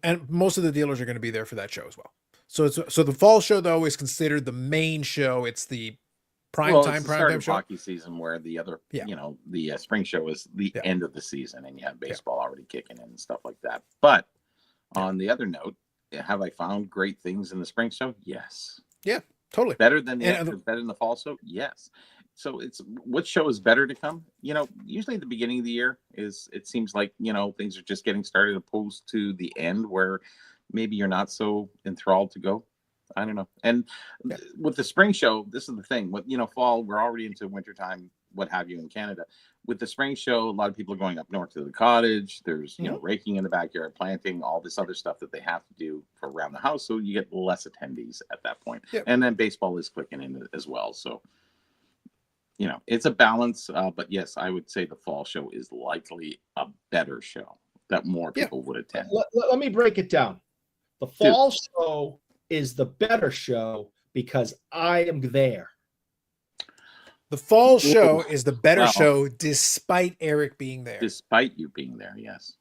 and most of the dealers are going to be there for that show as well. So the fall show though is considered the main show. It's the prime time show. Hockey season where the other, the spring show is the end of the season, and you have baseball already kicking in and stuff like that. But on the other note, have I found great things in the spring show? Yes. Yeah, totally. Better than better than the fall show? Yes. So it's what show is better to come? Usually at the beginning of the year it seems like, things are just getting started opposed to the end where maybe you're not so enthralled to go. I don't know. And with the spring show, this is the thing. With fall, we're already into wintertime, what have you in Canada. With the spring show, a lot of people are going up north to the cottage. There's raking in the backyard, planting, all this other stuff that they have to do for around the house. So you get less attendees at that point. Yep. And then baseball is clicking in as well. So it's a balance. But yes, I would say the fall show is likely a better show that more people would attend. Let me break it down. The fall show is the better show because I am there. The fall show is the better show despite Eric being there. Despite you being there, yes.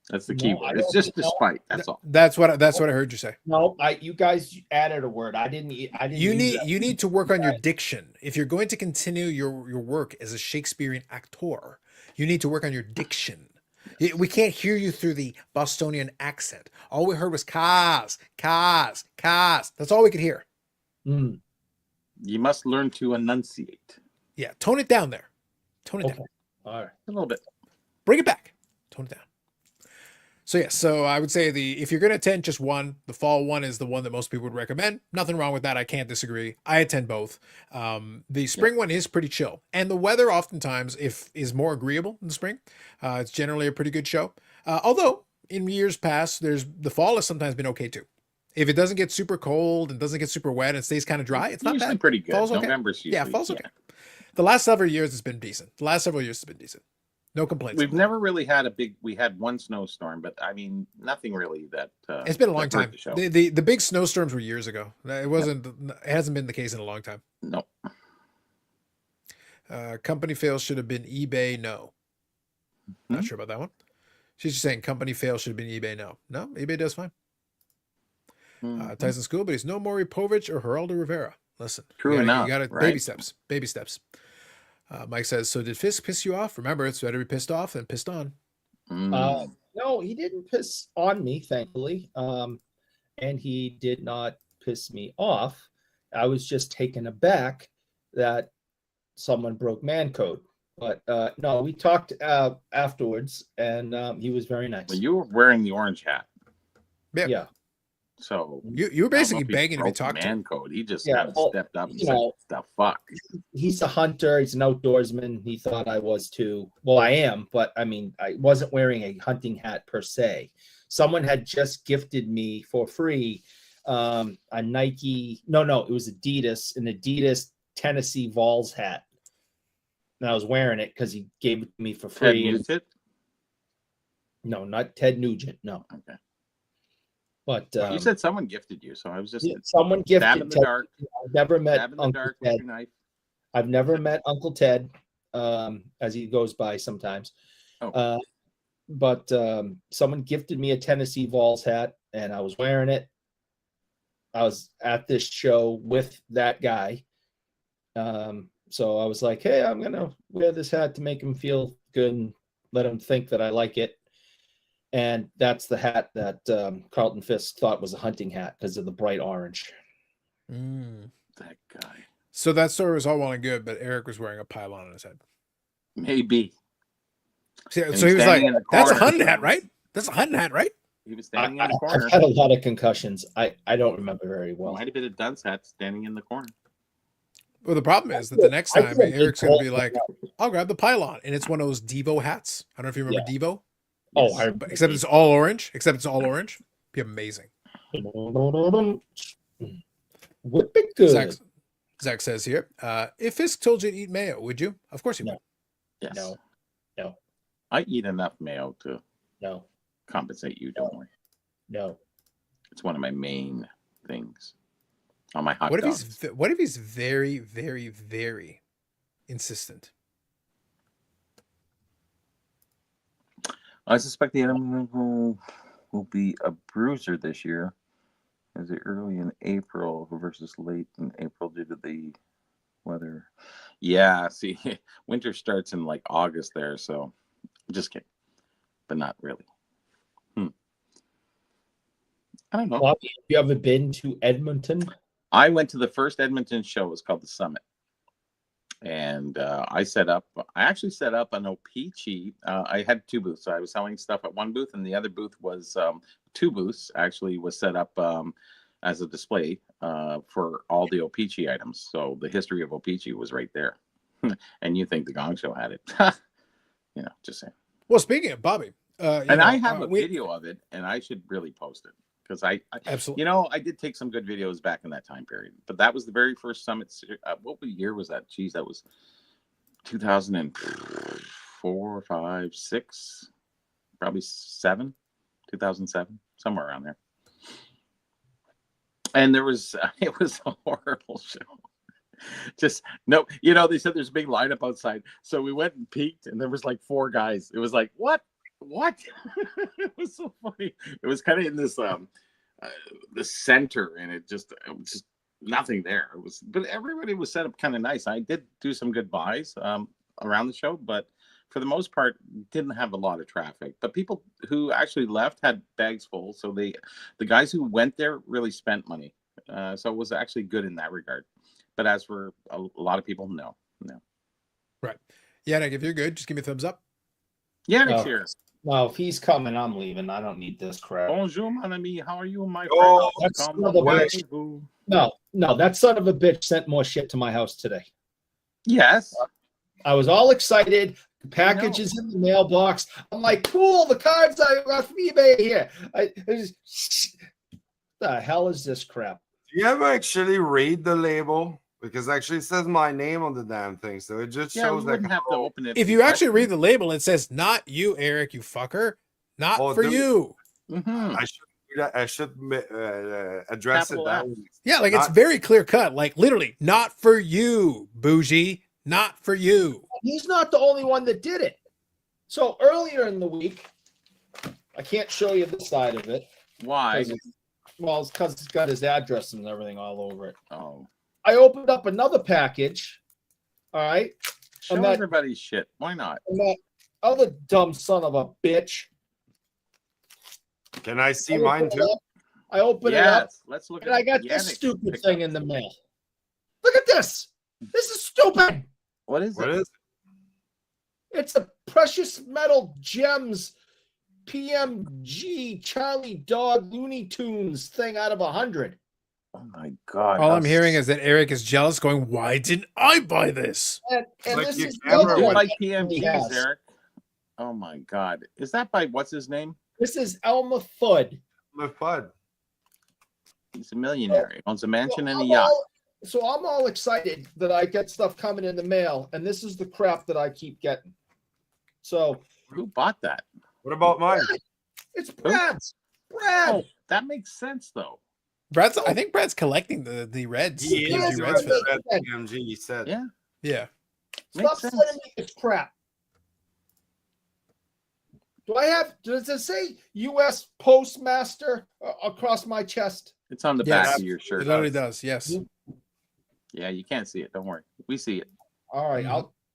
That's the key word. It's just despite. That's all. That's what I heard you say. No, you guys added a word. I didn't. You need to work on your diction. If you're going to continue your work as a Shakespearean actor, you need to work on your diction. We can't hear you through the Bostonian accent. All we heard was cars. That's all we could hear. Mm. You must learn to enunciate. Yeah, tone it down there. Tone it down. All right. A little bit. Bring it back. Tone it down. So I would say if you're going to attend just one, the fall one is the one that most people would recommend. Nothing wrong with that. I can't disagree. I attend both. The spring one is pretty chill. And the weather oftentimes is more agreeable in the spring. It's generally a pretty good show. Although in years past, the fall has sometimes been okay too. If it doesn't get super cold and doesn't get super wet and stays kind of dry, it's not usually bad. Pretty good. Fall's okay. November's usually, fall's okay. The last several years it's been decent. No complaints. We've never really had we had one snowstorm, but I mean, nothing really that. It's been a long time. The big snowstorms were years ago. It wasn't. It hasn't been the case in a long time. No. Company fail should have been eBay. No. Not sure about that one. She's just saying company fail should have been eBay. No, eBay does fine. Tyson School, but he's no more Povich or Geraldo Rivera. Listen, true enough. You got it. Right? Baby steps. Mike says, so did Fisk piss you off? Remember, it's better to be pissed off than pissed on. No, he didn't piss on me, thankfully. And he did not piss me off. I was just taken aback that someone broke man code. But no, we talked afterwards, and he was very nice. Well, you were wearing the orange hat. Yeah. So you were basically begging to be talked to. Man code. He just stepped up and said, "The fuck." He's a hunter. He's an outdoorsman. He thought I was too. Well, I am, but I mean, I wasn't wearing a hunting hat per se. Someone had just gifted me for free a Nike. No, it was Adidas, an Adidas Tennessee Vols hat. And I was wearing it because he gave it to me for free. No, not Ted Nugent. No. Okay. But you said someone gifted you, so I was just someone gifted. Stab in the dark. I've never met Uncle Ted. I've never met Uncle Ted, as he goes by sometimes. But someone gifted me a Tennessee Vols hat, and I was wearing it. I was at this show with that guy. So I was like, hey, I'm going to wear this hat to make him feel good and let him think that I like it. And that's the hat that Carlton Fisk thought was a hunting hat because of the bright orange. That guy. So that story was all well and good, but Eric was wearing a pylon on his head. Maybe. So he was like, that's a hunting hat, right? That's a hunting hat, right? He was standing in the corner. I've had a lot of concussions. I don't remember very well. Might have been a dunce hat standing in the corner. Well, the problem is that the next time Eric's going to be like, I'll grab the pylon. And it's one of those Devo hats. I don't know if you remember Devo. Oh, except it's all orange. Be amazing. Would be good. Zach says here, if Fisk told you to eat mayo, would you? Of course you would. Yes. No. I eat enough mayo to compensate you. Don't worry. No. It's one of my main things on my hot dogs. What if he's very, very, very insistent? I suspect the animal will be a bruiser this year. Is it early in April versus late in April due to the weather? Yeah, see, winter starts in like August there, so just kidding, but not really. I don't know. Bobby, have you ever been to Edmonton? I went to the first Edmonton show. It was called the Summit. And I actually set up an O-Pee-Chee. I had two booths. So I was selling stuff at one booth, and the other booth was two booths actually was set up as a display for all the O-Pee-Chee items. So the history of O-Pee-Chee was right there. And you think the Gong Show had it. Just saying. Well, speaking of Bobby. I have a video of it, and I should really post it. Because I absolutely, I did take some good videos back in that time period. But that was the very first Summit. What year was that? Geez, that was 2004, 5, 6, probably 7, 2007, somewhere around there. And it was a horrible show. Just no, they said there's a big lineup outside. So we went and peeked, and there was like 4 guys. It was like, what? It was so funny. It was kind of in this the center, and it was just nothing there. But everybody was set up kind of nice. I did do some good buys around the show, but for the most part didn't have a lot of traffic. But people who actually left had bags full, so the guys who went there really spent money. So it was actually good in that regard. But as for a lot of people, no. Right. Yeah, Nick, if you're good, just give me a thumbs up. Yeah, Nick's here. No, if he's coming, I'm leaving. I don't need this crap. Bonjour, mon ami. How are you, my friend? Oh, that son of a bitch. No, that son of a bitch sent more shit to my house today. Yes. I was all excited. The package is in the mailbox. I'm like, cool, the cards I got from eBay here. The hell is this crap? Do you ever actually read the label? Because actually it says my name on the damn thing, so it just Yeah, shows you like wouldn't have to open it. If you actually read the label, it says "Not you, Eric, you fucker, not for you." Mm-hmm. I should address Capital it that F. way. Yeah, like it's very clear cut. Like literally, not for you, bougie, not for you. He's not the only one that did it. So earlier in the week, I can't show you the side of it. Why? Well, it's because it's got his address and everything all over it. Oh. I opened up another package. All right. Show everybody shit. Why not? And that other dumb son of a bitch. Can I see mine too? I open it up. Let's look and I got this stupid thing in the mail. Look at this. This is stupid. What is it? It's a Precious Metal Gems PMG Charlie Dog Looney Tunes thing out of 100. Oh my God. All I'm hearing is that Eric is jealous, going, "Why didn't I buy this?" And like this is by PMGs, Eric. Oh my God. Is that by what's his name? This is Elmer Fudd. He's a millionaire. He owns a mansion and a yacht. So I'm all excited that I get stuff coming in the mail, and this is the crap that I keep getting. So who bought that? What about mine? It's Brad's. Brad. Oh, that makes sense though. I think Brad's collecting the Reds. He is Reds for Red PMG, he said. Yeah. Yeah. Stop sending me this crap. Does it say U.S. Postmaster across my chest? It's on the back of your shirt. It literally does, yes. Yeah, you can't see it. Don't worry. We see it. All right.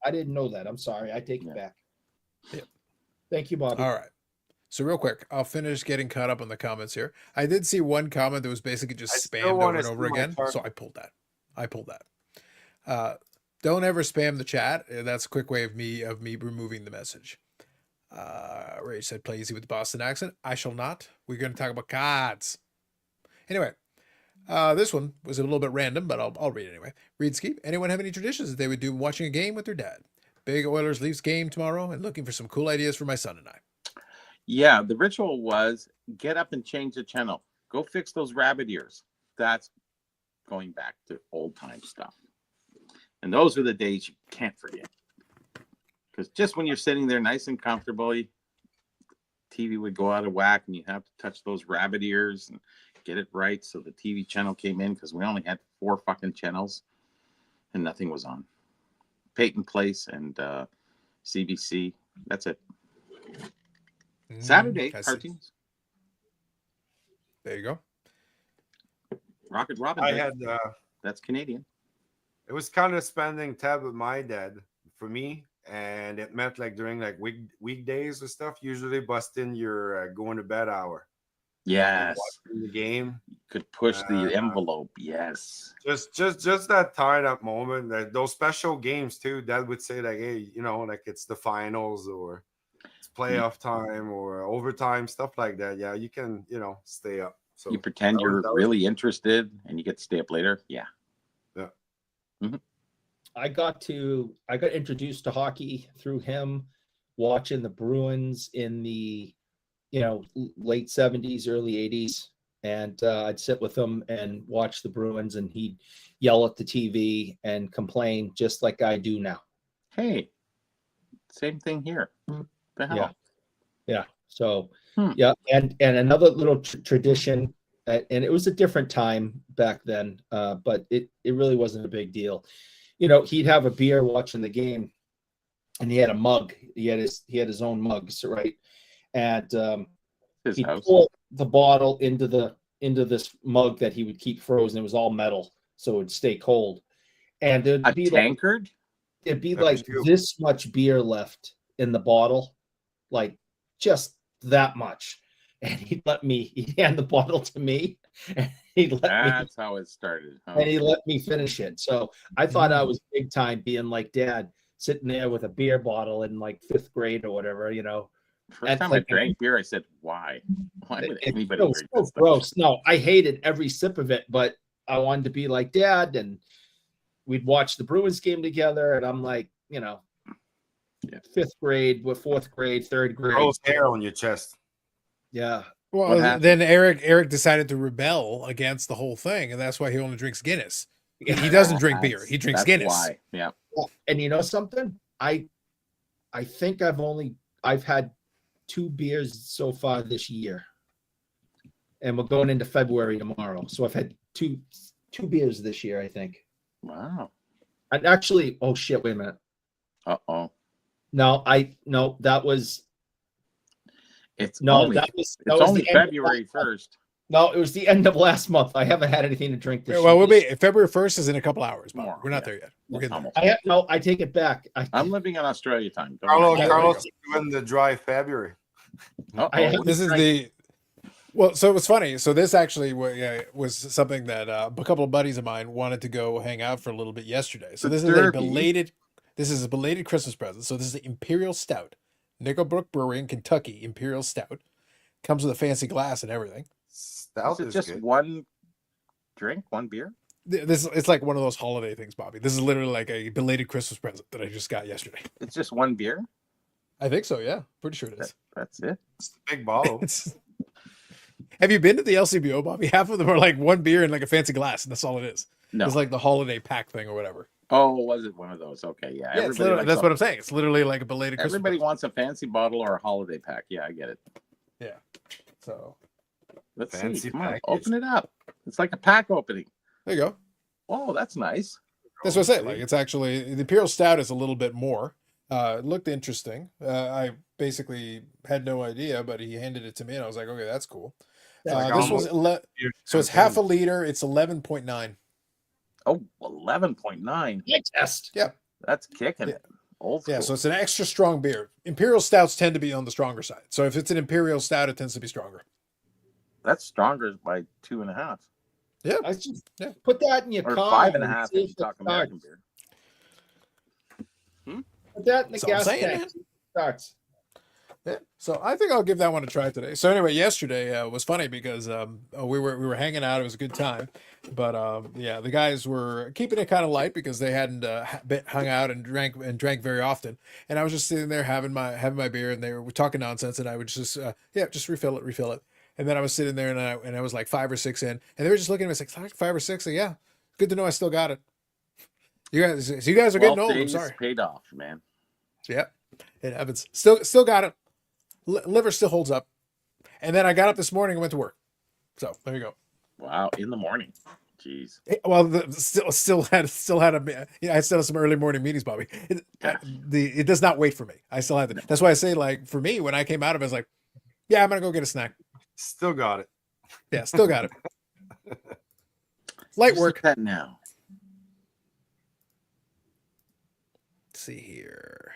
I didn't know that. I'm sorry. I take it back. Yep. Thank you, Bobby. All right. So real quick, I'll finish getting caught up on the comments here. I did see one comment that was basically just spammed over and over again. So I pulled that. Don't ever spam the chat. That's a quick way of me removing the message. Ray said, "Play easy with the Boston accent." I shall not. We're going to talk about cards. Anyway, this one was a little bit random, but I'll read it anyway. Reedski, anyone have any traditions that they would do watching a game with their dad? Big Oilers Leafs game tomorrow, and looking for some cool ideas for my son and I. Yeah, the ritual was get up and change the channel. Go fix those rabbit ears. That's going back to old time stuff. And those are the days you can't forget. Because just when you're sitting there nice and comfortably, TV would go out of whack and you have to touch those rabbit ears and get it right. So the TV channel came in because we only had 4 fucking channels and nothing was on. Peyton Place and CBC. That's it. Saturday cartoons. There you go. Rocket Robin. I had that's Canadian. It was kind of spending time with my dad for me, and it meant like during like weekdays or stuff. Usually, busting your going to bed hour. Yes. Watching the game. Could push the envelope. Yes. Just that time, that moment, that those special games too. Dad would say like, hey, like it's the finals or it's playoff time or overtime, stuff like that. Yeah, you can, stay up. So you pretend you're really interested and you get to stay up later. Yeah. Yeah. Mm-hmm. I got introduced to hockey through him, watching the Bruins in the, late 70s, early 80s. And I'd sit with him and watch the Bruins, and he'd yell at the TV and complain just like I do now. Hey, same thing here. The hell? Yeah. So, yeah. And another little tradition, and it was a different time back then, but it really wasn't a big deal. He'd have a beer watching the game, and he had a mug. He had his own mugs, right? And he'd pour the bottle into this mug that he would keep frozen. It was all metal, so it would stay cold. And it'd be tankard. It'd be like this much beer left in the bottle, like just that much. And he'd hand the bottle to me, and That's how it started. Huh? And he let me finish it. So I thought I was big time, being like Dad, sitting there with a beer bottle in like 5th grade or whatever, First time I drank beer, I said, "Why? Why would anybody drink this stuff?" Gross. No, I hated every sip of it, but I wanted to be like Dad, and we'd watch the Bruins game together, and I'm like, 5th grade, 4th grade, 3rd grade. Gross hair on your chest. Yeah. Well, then Eric decided to rebel against the whole thing, and that's why he only drinks Guinness. He doesn't drink beer. He drinks Guinness. Why. Yeah. And you know something? I think I've had 2 beers so far this year. And we're going into February tomorrow. So I've had two beers this year, I think. Wow. And actually, oh shit, wait a minute. Uh-oh. No, that was It's only February 1st. No, it was the end of last month. I haven't had anything to drink this year. Well, we'll be February 1st is in a couple hours. More, We're not there yet. We're getting there. I take it back. I'm living in Australia time. Carlos in the dry February. This is so it was funny. So this actually was something that a couple of buddies of mine wanted to go hang out for a little bit yesterday. So this is a belated Christmas present. So this is the Imperial Stout, Nickelbrook Brewery in Kentucky. Imperial Stout comes with a fancy glass and everything. Stout is just good. One drink, one beer. It's like one of those holiday things, Bobby. This is literally like a belated Christmas present that I just got yesterday. It's just one beer. I think so. Yeah, pretty sure it is. That's it. It's a big bottle. Have you been to the LCBO, Bobby? Half of them are like one beer and like a fancy glass, and that's all it is. No, it's like the holiday pack thing or whatever. Oh, was it one of those? Okay, yeah. That's what I'm saying. It's literally like a belated Christmas. Everybody wants a fancy bottle or a holiday pack. Yeah, I get it. Yeah. So let's see. Come on, open it up. It's like a pack opening. There you go. Oh, that's nice. That's what I say. Like, it's actually the Imperial Stout is a little bit more. It looked interesting. I basically had no idea, but he handed it to me, and I was like, okay, that's cool. This was so it's half a liter. It's 11.9. Oh, 11.9. Test. Yeah, that's kicking. Yeah. Old school. Yeah, so it's an extra strong beer. Imperial Stouts tend to be on the stronger side. So if it's an Imperial Stout, it tends to be stronger. That's stronger by 2.5. Yeah, put that in your or car. 5.5 if you talk American beer. Put that in the gas tank. Starts. Yeah, so I think I'll give that one a try today. So anyway, yesterday was funny because we were hanging out. It was a good time, but the guys were keeping it kind of light because they hadn't hung out and drank very often. And I was just sitting there having my beer, and they were talking nonsense, and I would just just refill it. And then I was sitting there, and I was like 5 or 6 in, and they were just looking at me like 5 or 6. Like, yeah, good to know I still got it. You guys are getting old. I'm sorry. Paid off, man. Yeah, it happens. Still got it. Liver still holds up. And then I got up this morning and went to work. So there you go. Wow, in the morning. Jeez. Well, still had I still have some early morning meetings, Bobby. It does not wait for me. I still have to. That's why I say, like, for me, when I came out of it, I was like, yeah, I'm gonna go get a snack. Still got it. Yeah, still got it. Light work. That now. Let's see here.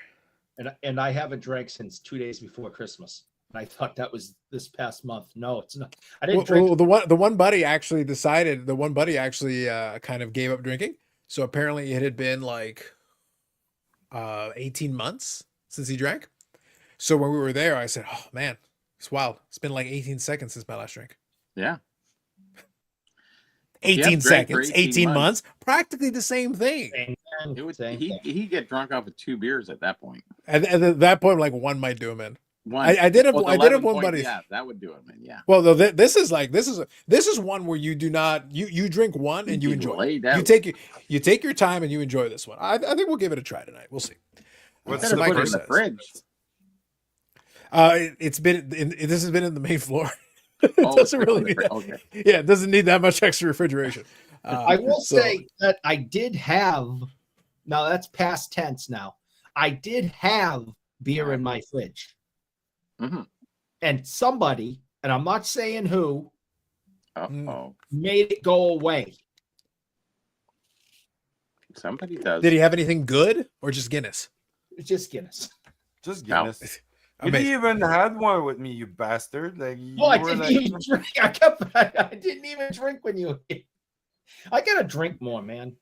And I haven't drank since 2 days before Christmas. And I thought that was this past month. No, it's not. I didn't drink. The one buddy actually decided. The one buddy actually kind of gave up drinking. So apparently it had been like 18 months since he drank. So when we were there, I said, "Oh man, it's wild. It's been like 18 seconds since my last drink." Yeah. 18 seconds, 18 months, practically the same thing. He'd get drunk off of 2 beers at that point. And at that point, like one might do him in. I did have one buddy. Yeah, that would do him in. Yeah. Well, though this is one where you do not you drink one and you enjoy it. You take your time and you enjoy this one. I think we'll give it a try tonight. We'll see. What's the put in the fridge? This has been in the main floor. It doesn't really need that. Okay. Yeah, it doesn't need that much extra refrigeration. I will say that I did have. Now that's past tense. Now I did have beer in my fridge, and somebody, and I'm not saying who, made it go away. Somebody does. Did he have anything good or just Guinness? Just Guinness. Just Guinness. You even had one with me, you bastard. Like, I didn't even drink. I didn't even drink when you. I gotta drink more, man.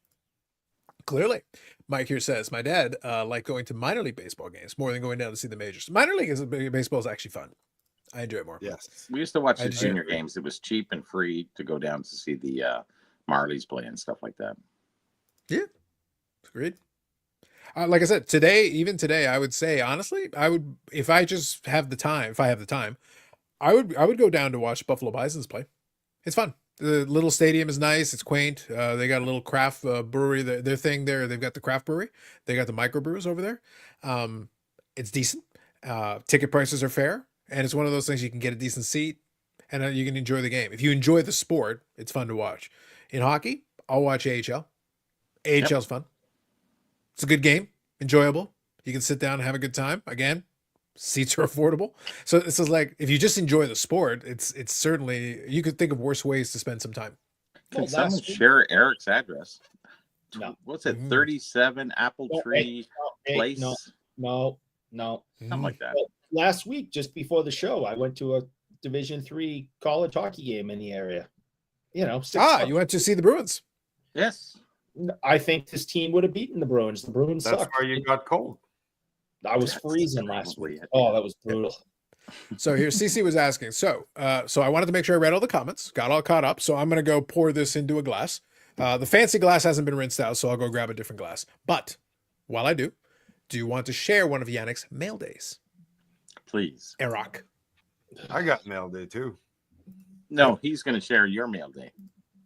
Clearly, Mike here says my dad liked going to minor league baseball games more than going down to see the majors. Minor league baseball is actually fun. I enjoy it more. Yes, we used to watch the junior games. It was cheap and free to go down to see the Marlies play and stuff like that. Yeah, agreed. Like I said, even today, I would say honestly, if I have the time, I would go down to watch Buffalo Bisons play. It's fun. The little stadium is nice. It's quaint. They got a little craft brewery. Their thing there. They've got the craft brewery. They got the microbrews over there. It's decent. Ticket prices are fair, and it's one of those things you can get a decent seat, and you can enjoy the game. If you enjoy the sport, it's fun to watch. In hockey, I'll watch AHL. AHL's fun. It's a good game, enjoyable. You can sit down and have a good time. Again, seats are affordable. So this is like, if you just enjoy the sport, it's certainly, you could think of worse ways to spend some time. Can someone share Eric's address? No. What's it? 37 Apple Tree Place? No. Something like that. Well, last week, just before the show, I went to a Division III college hockey game in the area. You know, you went to see the Bruins? Yes. I think this team would have beaten the Bruins. The Bruins That's suck. where you got cold. I was freezing last week. Oh, that was brutal. So here, CC was asking. So I wanted to make sure I read all the comments, got all caught up. So I'm going to go pour this into a glass. The fancy glass hasn't been rinsed out, so I'll go grab a different glass. But while I do you want to share one of Yannick's mail days? Please. Eric. I got mail day too. No, he's going to share your mail day.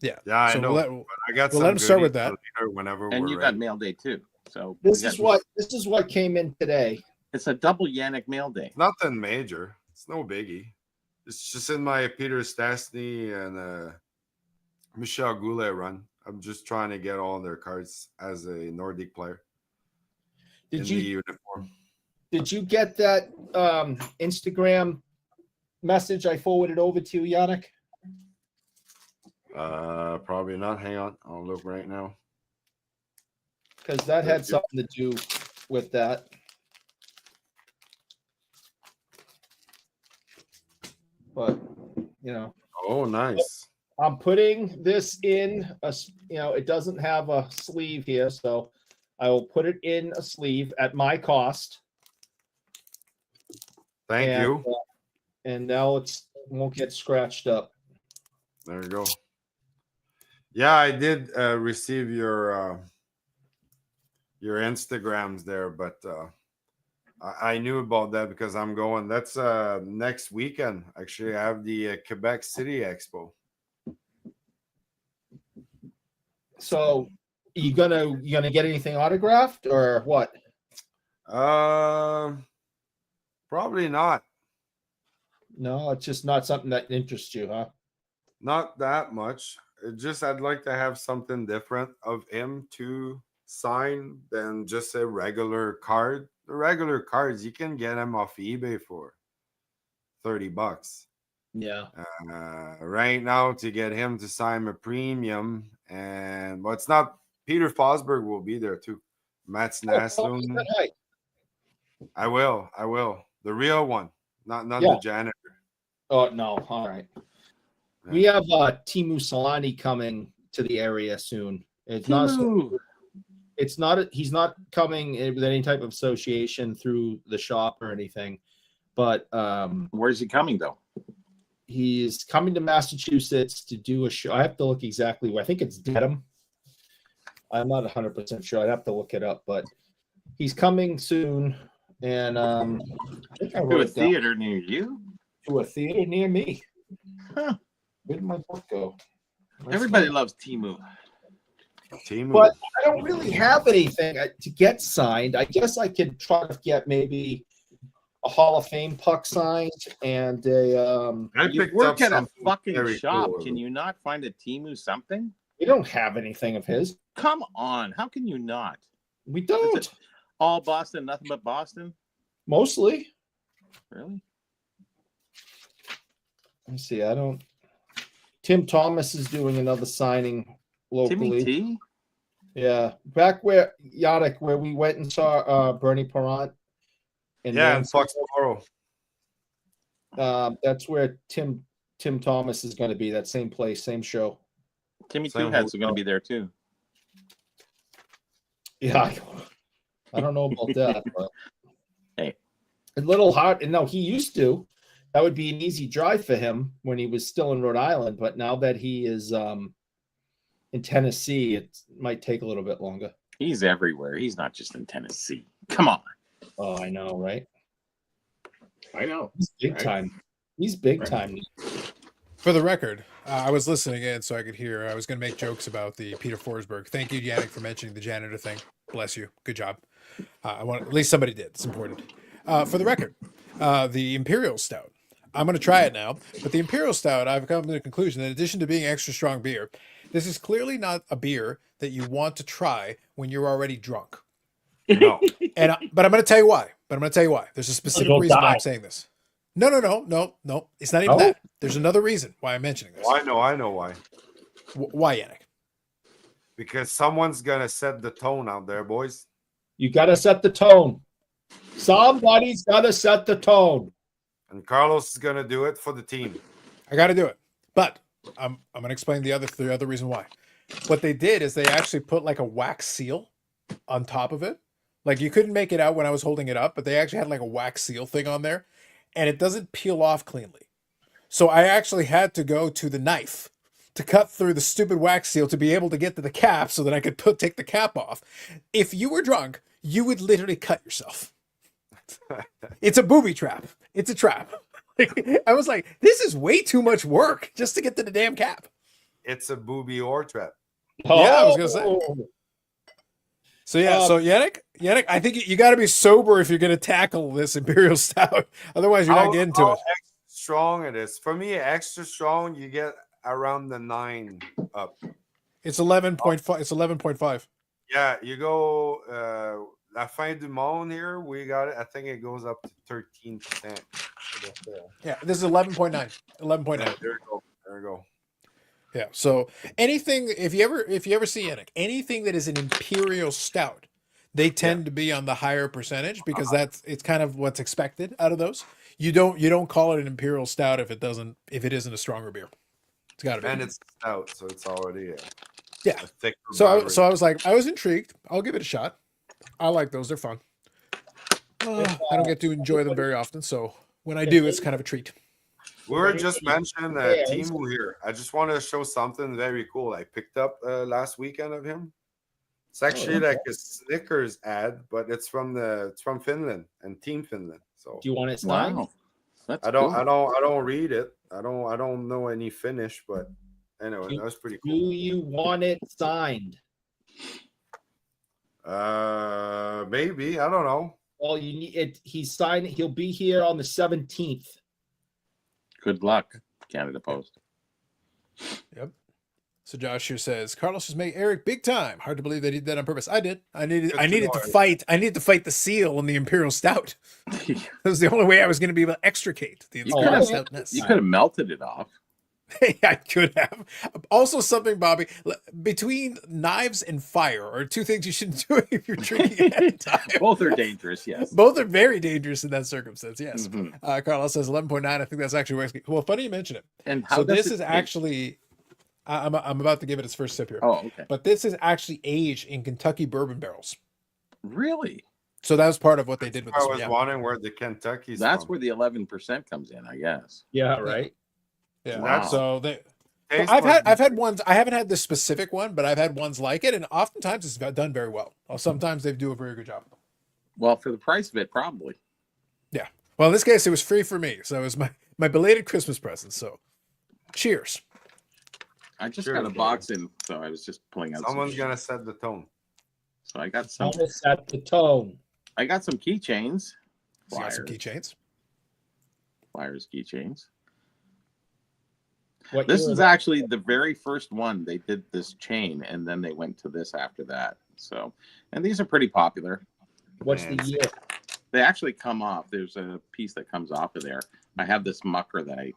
Yeah, I know. We'll let him start with that. Whenever and you ready. got mail day too. So this is what came in today. It's a double Yannick mail day. Nothing major. It's no biggie. It's just in my Peter Stastny and Michel Goulet run. I'm just trying to get all their cards as a Nordic player. The uniform. Did you get that Instagram message I forwarded over to you, Yannick? Probably not. Hang on. I'll look right now. Because that had something to do with that. But, you know. Oh, nice. I'm putting this in it doesn't have a sleeve here, so I will put it in a sleeve at my cost. Thank you. And now it won't get scratched up. There you go. Yeah, I did receive your Instagrams there, but I knew about that because I'm going. That's next weekend. Actually, I have the Quebec City Expo. So, you gonna get anything autographed or what? Probably not. No, it's just not something that interests you, huh? Not that much. I'd like to have something different of him to sign than just a regular card. The regular cards, you can get them off eBay for $30. Yeah. Right now, to get him to sign a premium, but it's not. Peter Fosberg will be there too. Mats Naslund. I will. The real one, not the janitor. Oh no! All right. Yeah. We have Timu Solani coming to the area soon. He's not coming with any type of association through the shop or anything. But where's he coming though? He's coming to Massachusetts to do a show. I have to look exactly where. I think it's Dedham. I'm not 100% sure. I'd have to look it up, but he's coming soon. And I think I to a theater near you? To a theater near me. Huh. Where did my book go? Everybody loves Timu. But I don't really have anything to get signed. I guess I could try to get maybe a Hall of Fame puck signed and a. You work at a fucking shop. Cool. Can you not find a Timu something? We don't have anything of his. Come on. How can you not? We don't. All Boston, nothing but Boston? Mostly. Really? Let me see. I don't. Tim Thomas is doing another signing locally. Timmy T? Yeah. Back where, Yannick, where we went and saw Bernie Parent. In Foxborough. That's where Tim Thomas is going to be. That same place, same show. Timmy Two Hats are going to be there too. Yeah, I don't know about that, but hey, a little hard. And no, he used to. That would be an easy drive for him when he was still in Rhode Island. But now that he is in Tennessee, it might take a little bit longer. He's everywhere. He's not just in Tennessee. Come on. Oh, I know, right? I know. He's big time. He's big time. For the record, I was listening in so I could hear. I was going to make jokes about the Peter Forsberg. Thank you, Yannick, for mentioning the janitor thing. Bless you. Good job. I want at least somebody did. It's important. For the record, the Imperial Stout. I'm going to try it now, but the Imperial Stout, I've come to the conclusion that in addition to being extra strong beer, this is clearly not a beer that you want to try when you're already drunk. No. But I'm going to tell you why. There's a specific reason why I'm saying this. No. It's not even that. There's another reason why I'm mentioning this. Oh, I know why. Why, Yannick? Because someone's gonna set the tone out there, boys. You got to set the tone. Somebody's got to set the tone. And Carlos is gonna do it for the team. I got to do it. But I'm going to explain the other reason why. What they did is they actually put like a wax seal on top of it. Like you couldn't make it out when I was holding it up, but they actually had like a wax seal thing on there, and it doesn't peel off cleanly. So I actually had to go to the knife to cut through the stupid wax seal to be able to get to the cap so that I could take the cap off. If you were drunk, you would literally cut yourself. It's a booby trap. It's a trap. I was like, this is way too much work just to get to the damn cap. It's a booby or trap. Yeah, I was gonna say. So yeah, so Yannick, I think you got to be sober if you're going to tackle this Imperial Stout. Otherwise, you're not getting to it. Extra strong it is. For me, extra strong, you get around the 9 up. It's 11.5. It's 11.5. Yeah, you go La Fin du Monde here. We got it. I think it goes up to 13%. Yeah, this is 11.9. 11.9. Yeah, there we go. Yeah. So anything, if you ever see Yannick, anything that is an Imperial Stout, they tend to be on the higher percentage because it's kind of what's expected out of those. You don't call it an Imperial Stout if it isn't a stronger beer. It's got to be. And it's stout, so it's already a thicker. So I was like, I was intrigued. I'll give it a shot. I like those. They're fun. I don't get to enjoy them very often, so when I do, it's kind of a treat. We were just mentioning Timu here. I just want to show something very cool I picked up last weekend of him. It's actually like a Snickers ad, but it's from Finland and Team Finland. So do you want it signed? Wow. I don't read it. I don't know any Finnish, but anyway, that was pretty cool. Do you want it signed? Maybe. I don't know. Well, you need it. He's signed. He'll be here on the 17th. Good luck, Canada Post. Yep. So Josh here says Carlos has made Eric big time. Hard to believe that he did that on purpose. I did. I needed to fight. I needed to fight the seal in the Imperial Stout. That was the only way I was going to be able to extricate the Imperial Stoutness. You could have melted it off. I could have. Also, something, Bobby, between knives and fire are two things you shouldn't do if you're drinking at a time. Both are dangerous, yes. Both are very dangerous in that circumstance, yes. Mm-hmm. Carlos says 11.9. I think that's actually where well, funny you mention it. And so this is actually, I'm about to give it its first sip here. Oh, okay. But this is actually aged in Kentucky bourbon barrels. Really? So that was part of what they did with this. I was wondering where the Kentucky's That's from. where the 11% comes in, I guess. Yeah, right. Yeah. Wow. So I've had ones. I haven't had this specific one, but I've had ones like it, and oftentimes it's done very well. Sometimes they do a very good job. Well, for the price of it, probably. Yeah. Well, in this case, it was free for me, so it was my belated Christmas present. So, cheers. I just got a box in, so I was just pulling out. Someone's gonna set the tone. So I got some. Set the tone. I got some keychains. Got some keychains. Flyers keychains. This is actually the very first one. They did this chain, and then they went to this after that. So, and these are pretty popular. What's the year? They actually come off. There's a piece that comes off of there. I have this mucker that I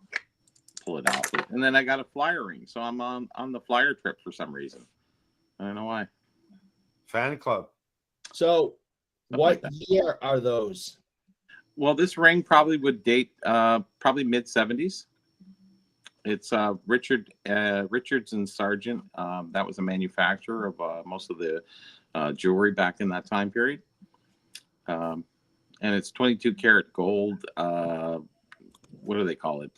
pull it out with, and then I got a flyer ring. So I'm on the flyer trip for some reason. I don't know why. Fan club. So, what year are those? Well, this ring probably would date probably mid 70s. It's Richards and Sargent. That was a manufacturer of most of the jewelry back in that time period. And it's 22 karat gold. What do they call it?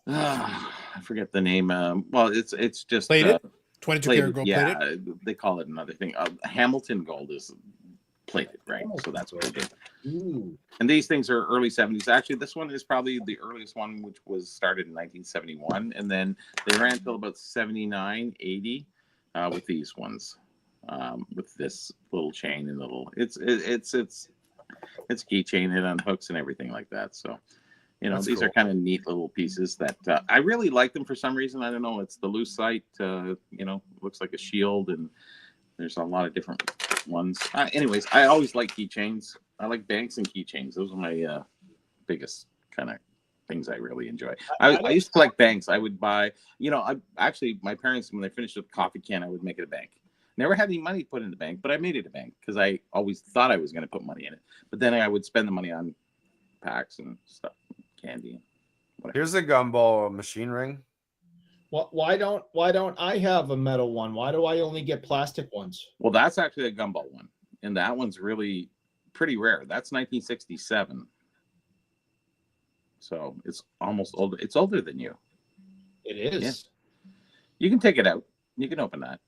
I forget the name. Well, it's just plated. 22 karat gold plated. Yeah, they call it another thing. Hamilton gold is plated, right? So that's what they did. Ooh. And these things are early 70s. Actually, this one is probably the earliest one, which was started in 1971. And then they ran until about 79, 80 with these ones, with this little chain and it's keychain and on hooks and everything like that. So, you know, these are kind of neat little pieces that I really like them for some reason. I don't know. It's the lucite, you know, looks like a shield, and there's a lot of different ones. Anyways, I always like keychains. I like banks and keychains. Those are my biggest kind of things I really enjoy. I used to collect banks. I would buy, you know, my parents, when they finished a coffee can, I would make it a bank. Never had any money put in the bank, but I made it a bank because I always thought I was going to put money in it. But then I would spend the money on packs and stuff, candy. Whatever. Here's a gumball machine ring. Why don't I have a metal one? Why do I only get plastic ones? Well, that's actually a gumball one, and that one's really pretty rare. That's 1967, so it's almost older. It's older than you. It is. Yeah. You can take it out. You can open that.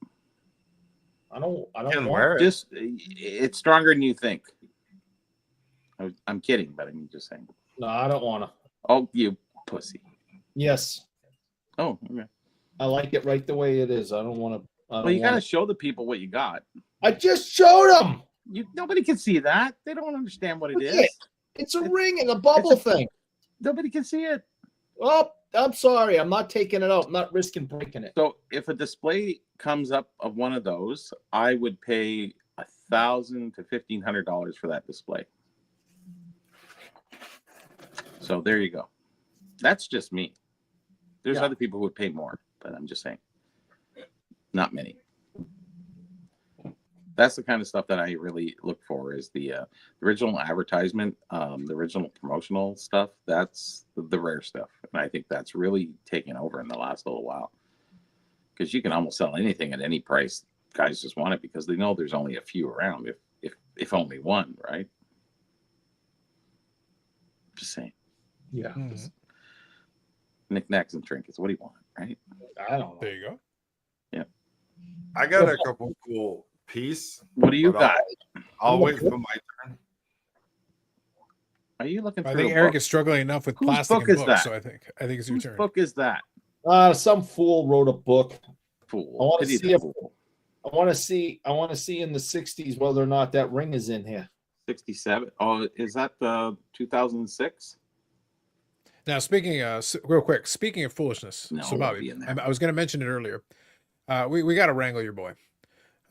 I don't wear it. Just it's stronger than you think. I'm kidding, but I'm just saying. No, I don't want to. Oh, you pussy. Yes. Oh, okay. I like it right the way it is. I don't want to. Well, you gotta show the people what you got. I just showed them. Nobody can see that. They don't understand what it is. It's a ring and a bubble thing. Nobody can see it. Oh, I'm sorry. I'm not taking it out. I'm not risking breaking it. So if a display comes up of one of those, I would pay $1,000 to $1,500 for that display. So there you go. That's just me. There's other people who would pay more, but I'm just saying, not many. That's the kind of stuff that I really look for, is the original advertisement, the original promotional stuff. That's the rare stuff. And I think that's really taken over in the last little while, because you can almost sell anything at any price. Guys just want it because they know there's only a few around, if only one, right? Just saying. Yeah. Mm-hmm. Knickknacks and trinkets. What do you want, right? I don't know. There you go. Yeah. I got a couple cool piece. What do you got? I'll wait for my turn. Are you looking for I think Eric is struggling enough with Whose plastic book and is books, that? so I think it's your Whose turn. book is that? Some fool wrote a book. Fool. I want to Pity see the if fool. I want to see in the 60s whether or not that ring is in here. 67. Oh, is that the 2006? Now, real quick, speaking of foolishness, No, so it won't be Bobby, in there. I was going to mention it earlier. We got to wrangle your boy,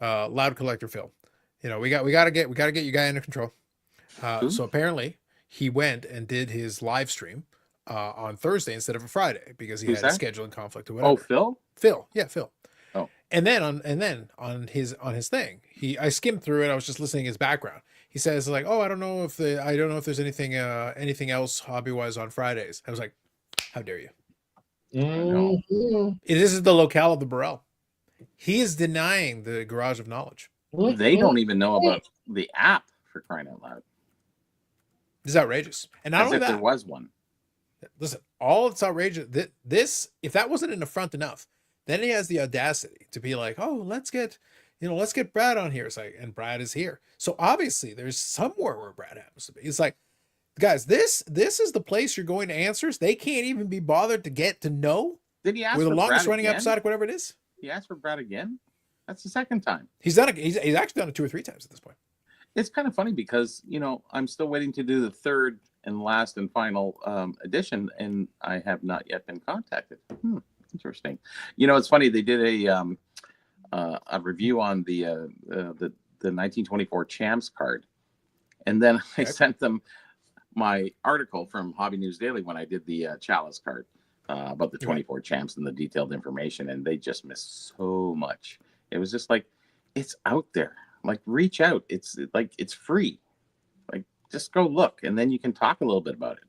Loud Collector Phil. You know, we got to get you guy under control. So apparently, he went and did his live stream on Thursday instead of a Friday because he had a scheduling conflict or whatever. Oh, Phil? Phil, yeah, Phil. Oh, and then on his thing, I skimmed through it. I was just listening to his background. He says like, "Oh, I don't know if there's anything else hobby wise on Fridays." I was like, "How dare you?" Mm-hmm. This is the locale of the Burrell. He is denying the Garage of Knowledge. they don't even know about the app, for crying out loud. This is outrageous. And not As only if that, there was one. listen, all it's outrageous. This, if that wasn't an affront enough, then he has the audacity to be like, "Oh, let's get Brad on here." It's like, and Brad is here. So obviously there's somewhere where Brad happens to be. It's like, guys, this is the place you're going to answers. They can't even be bothered to get to know. Did he ask We're for the longest Brad running again? episodic, whatever it is. He asked for Brad again? That's the second time. He's done it. He's actually done it 2 or 3 times at this point. It's kind of funny because, I'm still waiting to do the third and last and final edition, and I have not yet been contacted. Interesting. It's funny. They did a review on the 1924 Champs card, and then I sent them my article from Hobby News Daily when I did the Chalice card about the 24 Champs and the detailed information, and they just missed so much. It was just like, it's out there. Like, reach out. It's free. Like, just go look, and then you can talk a little bit about it.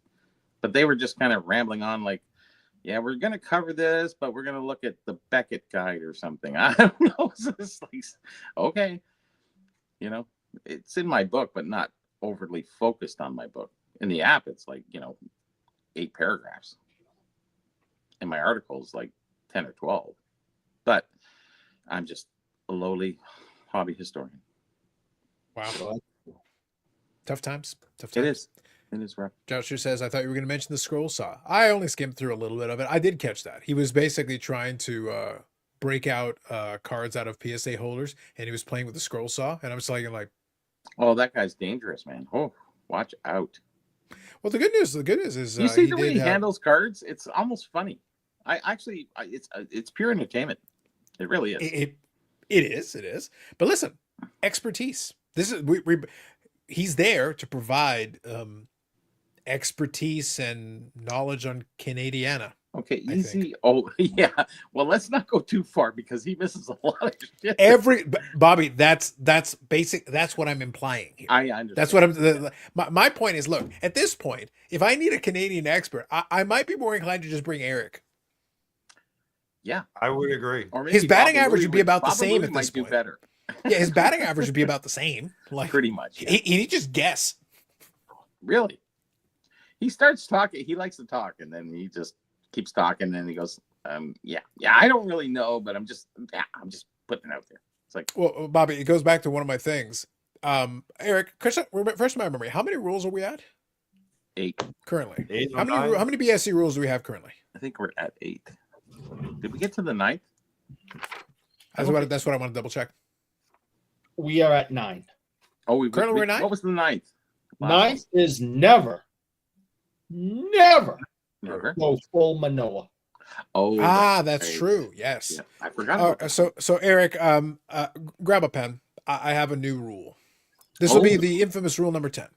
But they were just kind of rambling on, like, yeah, we're going to cover this, but we're going to look at the Beckett guide or something. I don't know. It's just like, okay. It's in my book, but not overly focused on my book. In the app, it's like, 8 paragraphs. And my article is like 10 or 12. But I'm just a lowly hobby historian. Wow. Tough times. It is. It is rough. Joshua says, I thought you were going to mention the scroll saw. I only skimmed through a little bit of it. I did catch that. He was basically trying to break out cards out of PSA holders, and he was playing with the scroll saw. And I was like, oh, that guy's dangerous, man. Oh, watch out. Well, the good news is you see the way he handles cards? It's almost funny. It's pure entertainment. It really is. It is. But listen, expertise. This is he's there to provide expertise and knowledge on Canadiana. Okay, easy. Oh, yeah. Well, let's not go too far because he misses a lot of shit. Bobby, that's basic. That's what I'm implying here. I understand. That's what my point is. Look, at this point, if I need a Canadian expert, I might be more inclined to just bring Eric. Yeah, I would agree. Or his batting average would be about the same at this point. point. Do better. Yeah, his batting average would be about the same. Like pretty much. Yeah. He just guess. Really, he starts talking. He likes to talk, and then he just keeps talking, and he goes, yeah. I don't really know, but I'm just putting it out there. It's like, well, Bobby, it goes back to one of my things. Eric, first my memory. How many rules are we at? 8 currently. 8 how many BSC rules do we have currently? I think we're at 8. Did we get to the 9th? That's what I want to double check. We are at 9. Oh, currently we're 9. What was the 9th? 9th is never go full Manoa. Oh, that's true. Yes, yeah, I forgot. So Eric, grab a pen. I have a new rule. This will be the infamous rule number 10.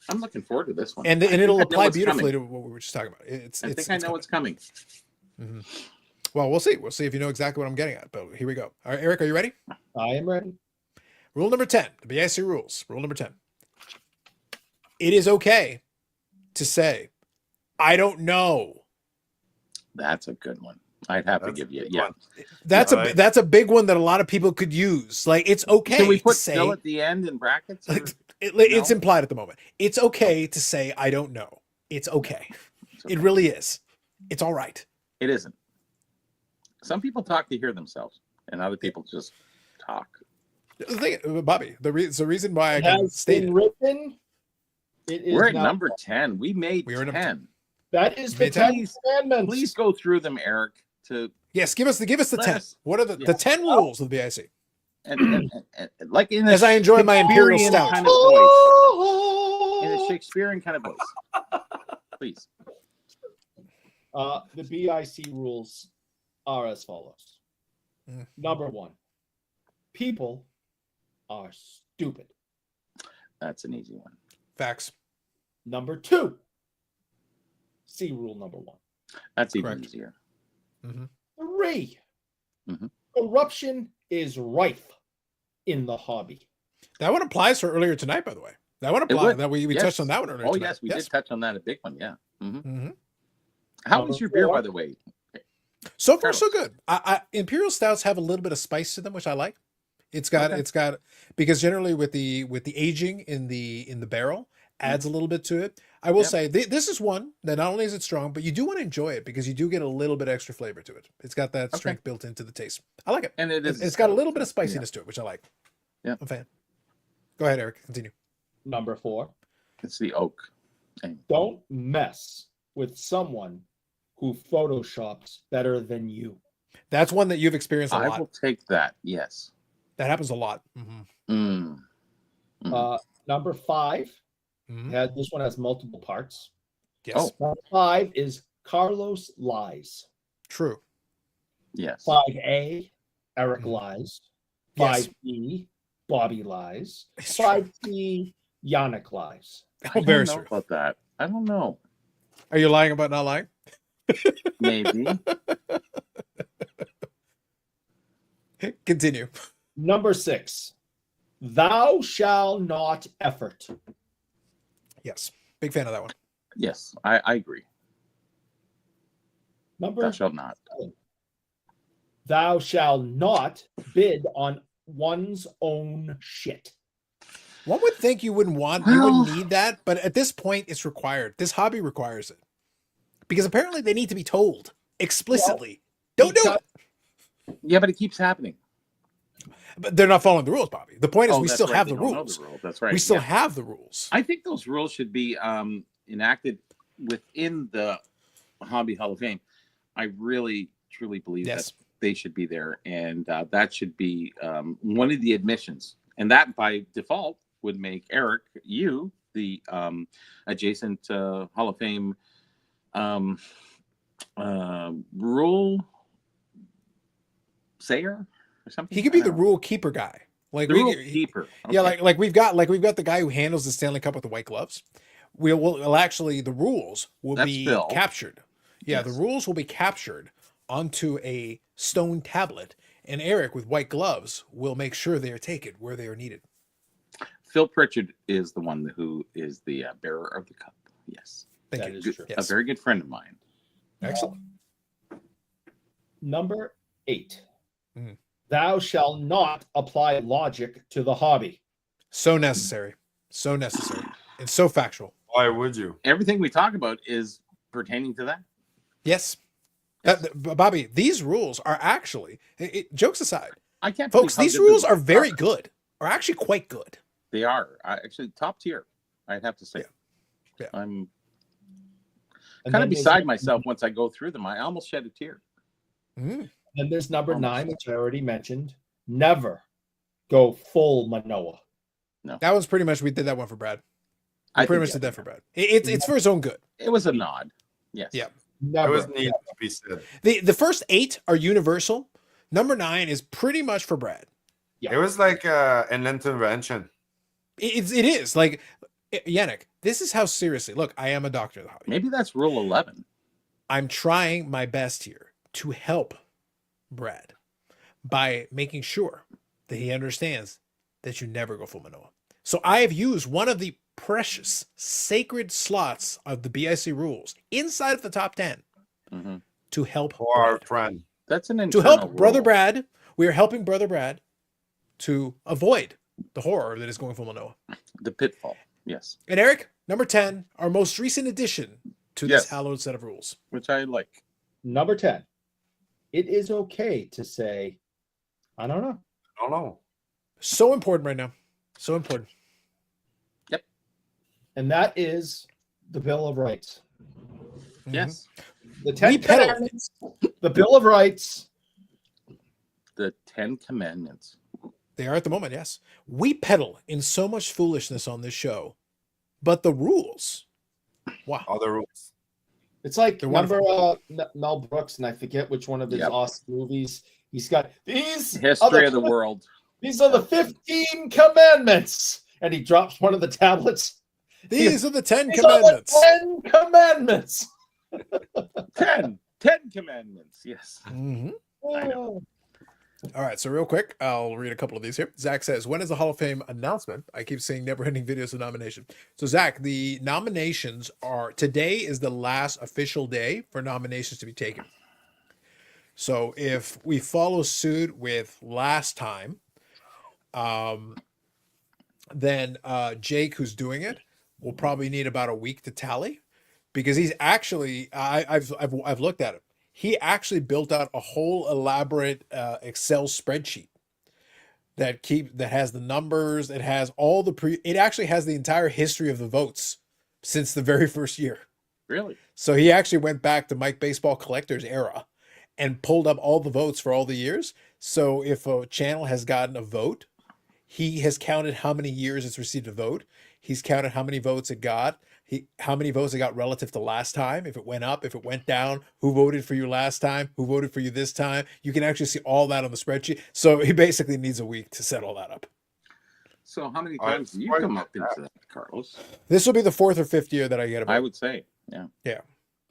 I'm looking forward to this one, and it'll apply beautifully to what we were just talking about. I think I know what's coming. Mm-hmm. Well, we'll see. We'll see if you know exactly what I'm getting at. But here we go. All right, Eric, are you ready? I am ready. Rule number 10, the BIC rules. Rule number 10. It is okay to say, I don't know. That's a good one. I'd have to give you, yeah. That's a big one that a lot of people could use. Like, it's okay. Can we put to say, still at the end in brackets? It's implied at the moment. It's okay to say, I don't know. It's okay. It really is. It's all right. It isn't. Some people talk to hear themselves, and other people just talk. The thing, Bobby, the reason why I can state it. Written. We're at number 10. We made 10. That is the 10 commandments. Please go through them, Eric. Yes, give us the 10. What are the 10 rules of the BIC? And like as I enjoy my imperial stout kind of voice, in a Shakespearean kind of voice, please. The BIC rules are as follows. Number 1, people are stupid. That's an easy one. Facts. Number 2, C rule number 1. That's even easier. 3, corruption is rife in the hobby. That one applies for earlier tonight, by the way. That one applies. That we touched on that one earlier. Oh, tonight. Yes, we did touch on that. A big one, yeah. How was your beer, by the way? So far, so good. Imperial stouts have a little bit of spice to them, which I like. It's got because generally with the aging in the barrel adds a little bit to it. I will say this is one that not only is it strong, but you do want to enjoy it because you do get a little bit extra flavor to it. It's got that strength built into the taste. I like it, and it's got a little bit of spiciness to it, which I like. Yeah, I'm a fan. Go ahead, Eric. Continue. Number 4. It's the oak. Don't mess with someone who photoshops better than you. That's one that you've experienced a lot. I will take that. Yes. That happens a lot. Number 5. This one has multiple parts. Yes. Number 5 is Carlos lies. True. Yes. 5A, Eric lies. 5B, Bobby lies. 5C, Yannick lies. I don't know about that. I don't know. Are you lying about not lying? Maybe. Continue. Number 6, thou shall not effort. Yes. Big fan of that one. Yes, I agree. Thou shalt not. Thou shall not bid on one's own shit. One would think you wouldn't need that, but at this point it's required. This hobby requires it. Because apparently they need to be told explicitly. Don't do it. Yeah, but it keeps happening. But they're not following the rules, Bobby. The point is we still right. have They the don't know rules. the rules. That's right. We still have the rules. I think those rules should be enacted within the Hobby Hall of Fame. I really, truly believe that they should be there. And that should be one of the admissions. And that, by default, would make Eric, you, the adjacent Hall of Fame rule sayer or something. He could be the rule keeper guy. Like the rule keeper. Okay. Yeah, like we've got the guy who handles the Stanley Cup with the white gloves. We'll actually, the rules will be Phil. captured. Yeah, the rules will be captured onto a stone tablet, and Eric with white gloves will make sure they are taken where they are needed. Phil Pritchard is the one who is the bearer of the cup. Yes. Thank you. Is true. A very good friend of mine. Excellent. Number 8. Thou shalt not apply logic to the hobby. So necessary. So necessary. It's so factual. Why would you? Everything we talk about is pertaining to that. Yes. Bobby, these rules are actually, jokes aside, I can't, folks, these rules are very good, are actually quite good. They are actually top tier, I'd have to say. Yeah. I'm kind of beside myself once I go through them. I almost shed a tear. And there's number 9, which I already mentioned. Never go full Manoa. No. That was pretty much, we did that one for Brad. I pretty much did that for Brad. It's for his own good. It was a nod. Yes. Yeah. Never. It was neat to be said. The first 8 are universal. Number 9 is pretty much for Brad. Yeah. It was like an intervention. It is like, Yannick, this is how seriously, look, I am a doctor of the hobby. Maybe that's rule 11. I'm trying my best here to help Brad by making sure that he understands that you never go full Manoa. So I have used one of the precious sacred slots of the BIC rules inside of the top 10 to help our friend. That's an to help rule. Brother Brad. We are helping Brother Brad to avoid the horror that is going full Manoa. The pitfall. Yes. And Eric, number 10, our most recent addition to this hallowed set of rules, which I like. Number 10. It is okay to say, I don't know. I don't know. So important right now. So important. Yep. And that is the Bill of Rights. Yes. The 10 Commandments. The Bill of Rights. The 10 Commandments. They are at the moment, yes. We peddle in so much foolishness on this show, but the rules, wow. All the rules. It's like, remember Mel Brooks, and I forget which one of his awesome movies. He's got these. History of the world. These are the 15 commandments. And he drops one of the tablets. These are the 10 commandments. Are the 10 commandments. 10 commandments. Yes. I know. All right, so real quick, I'll read a couple of these here. Zach says, when is the Hall of Fame announcement? I keep saying never-ending videos of nomination. So Zach, the nominations are, today is the last official day for nominations to be taken. So if we follow suit with last time, then Jake, who's doing it, will probably need about a week to tally, because he's actually, I've looked at it. He actually built out a whole elaborate Excel spreadsheet that has the numbers. It has all it actually has the entire history of the votes since the very first year. Really? So he actually went back to Mike Baseball Collector's era and pulled up all the votes for all the years. So if a channel has gotten a vote, he has counted how many years it's received a vote. He's counted how many votes it got. How many votes it got relative to last time, if it went up, if it went down, who voted for you last time, who voted for you this time. You can actually see all that on the spreadsheet. So he basically needs a week to set all that up. So how many times do you come up into that, Carlos? This will be the 4th or 5th year that I get a vote. I would say, yeah. Yeah.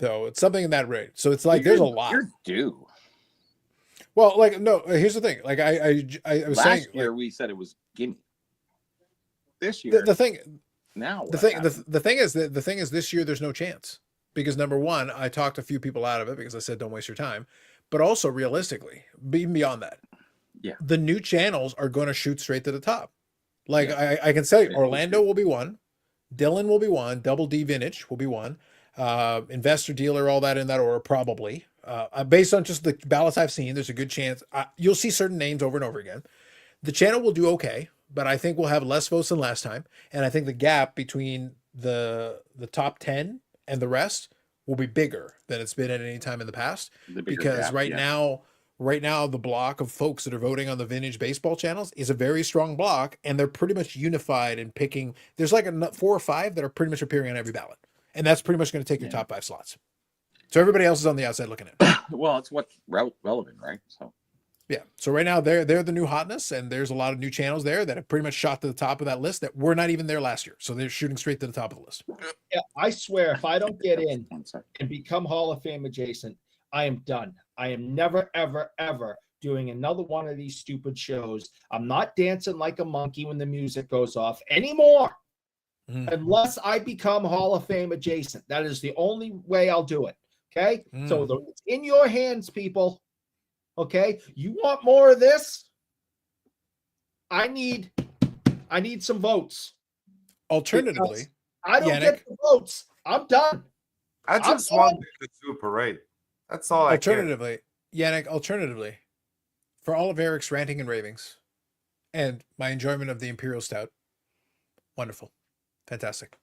So it's something in that rate. So it's like, there's a lot. You're due. Well, like, no, here's the thing. Like I was saying. Last year we said it was gimme. This year. The thing. Now the thing is this year there's no chance, because number one, I talked a few people out of it because I said don't waste your time, but also realistically, even beyond that, the new channels are going to shoot straight to the top. Like I can say Orlando will be one, Dylan will be one, Double D Vintage will be one, Investor Dealer, all that in that order probably. Based on just the ballots I've seen, there's a good chance you'll see certain names over and over again. the channel will do okay, but I think we'll have less votes than last time. And I think the gap between the top 10 and the rest will be bigger than it's been at any time in the past. Because right now, the block of folks that are voting on the vintage baseball channels is a very strong block, and they're pretty much unified in picking. There's like 4 or 5 that are pretty much appearing on every ballot, and that's pretty much going to take your top 5 slots. So everybody else is on the outside looking at. Well, it's what's relevant, right? So yeah. So right now they're the new hotness, and there's a lot of new channels there that have pretty much shot to the top of that list that were not even there last year. So they're shooting straight to the top of the list. Yeah, I swear, if I don't get in and become Hall of Fame adjacent, I am done. I am never, ever, ever doing another one of these stupid shows. I'm not dancing like a monkey when the music goes off anymore. Unless I become Hall of Fame adjacent. That is the only way I'll do it. Okay, so it's in your hands, people. Okay, you want more of this? I need some votes. Alternatively, I don't get the votes. I'm done. I just want the Super Parade. That's all I care. Alternatively, for all of Eric's ranting and ravings and my enjoyment of the Imperial Stout, wonderful, fantastic.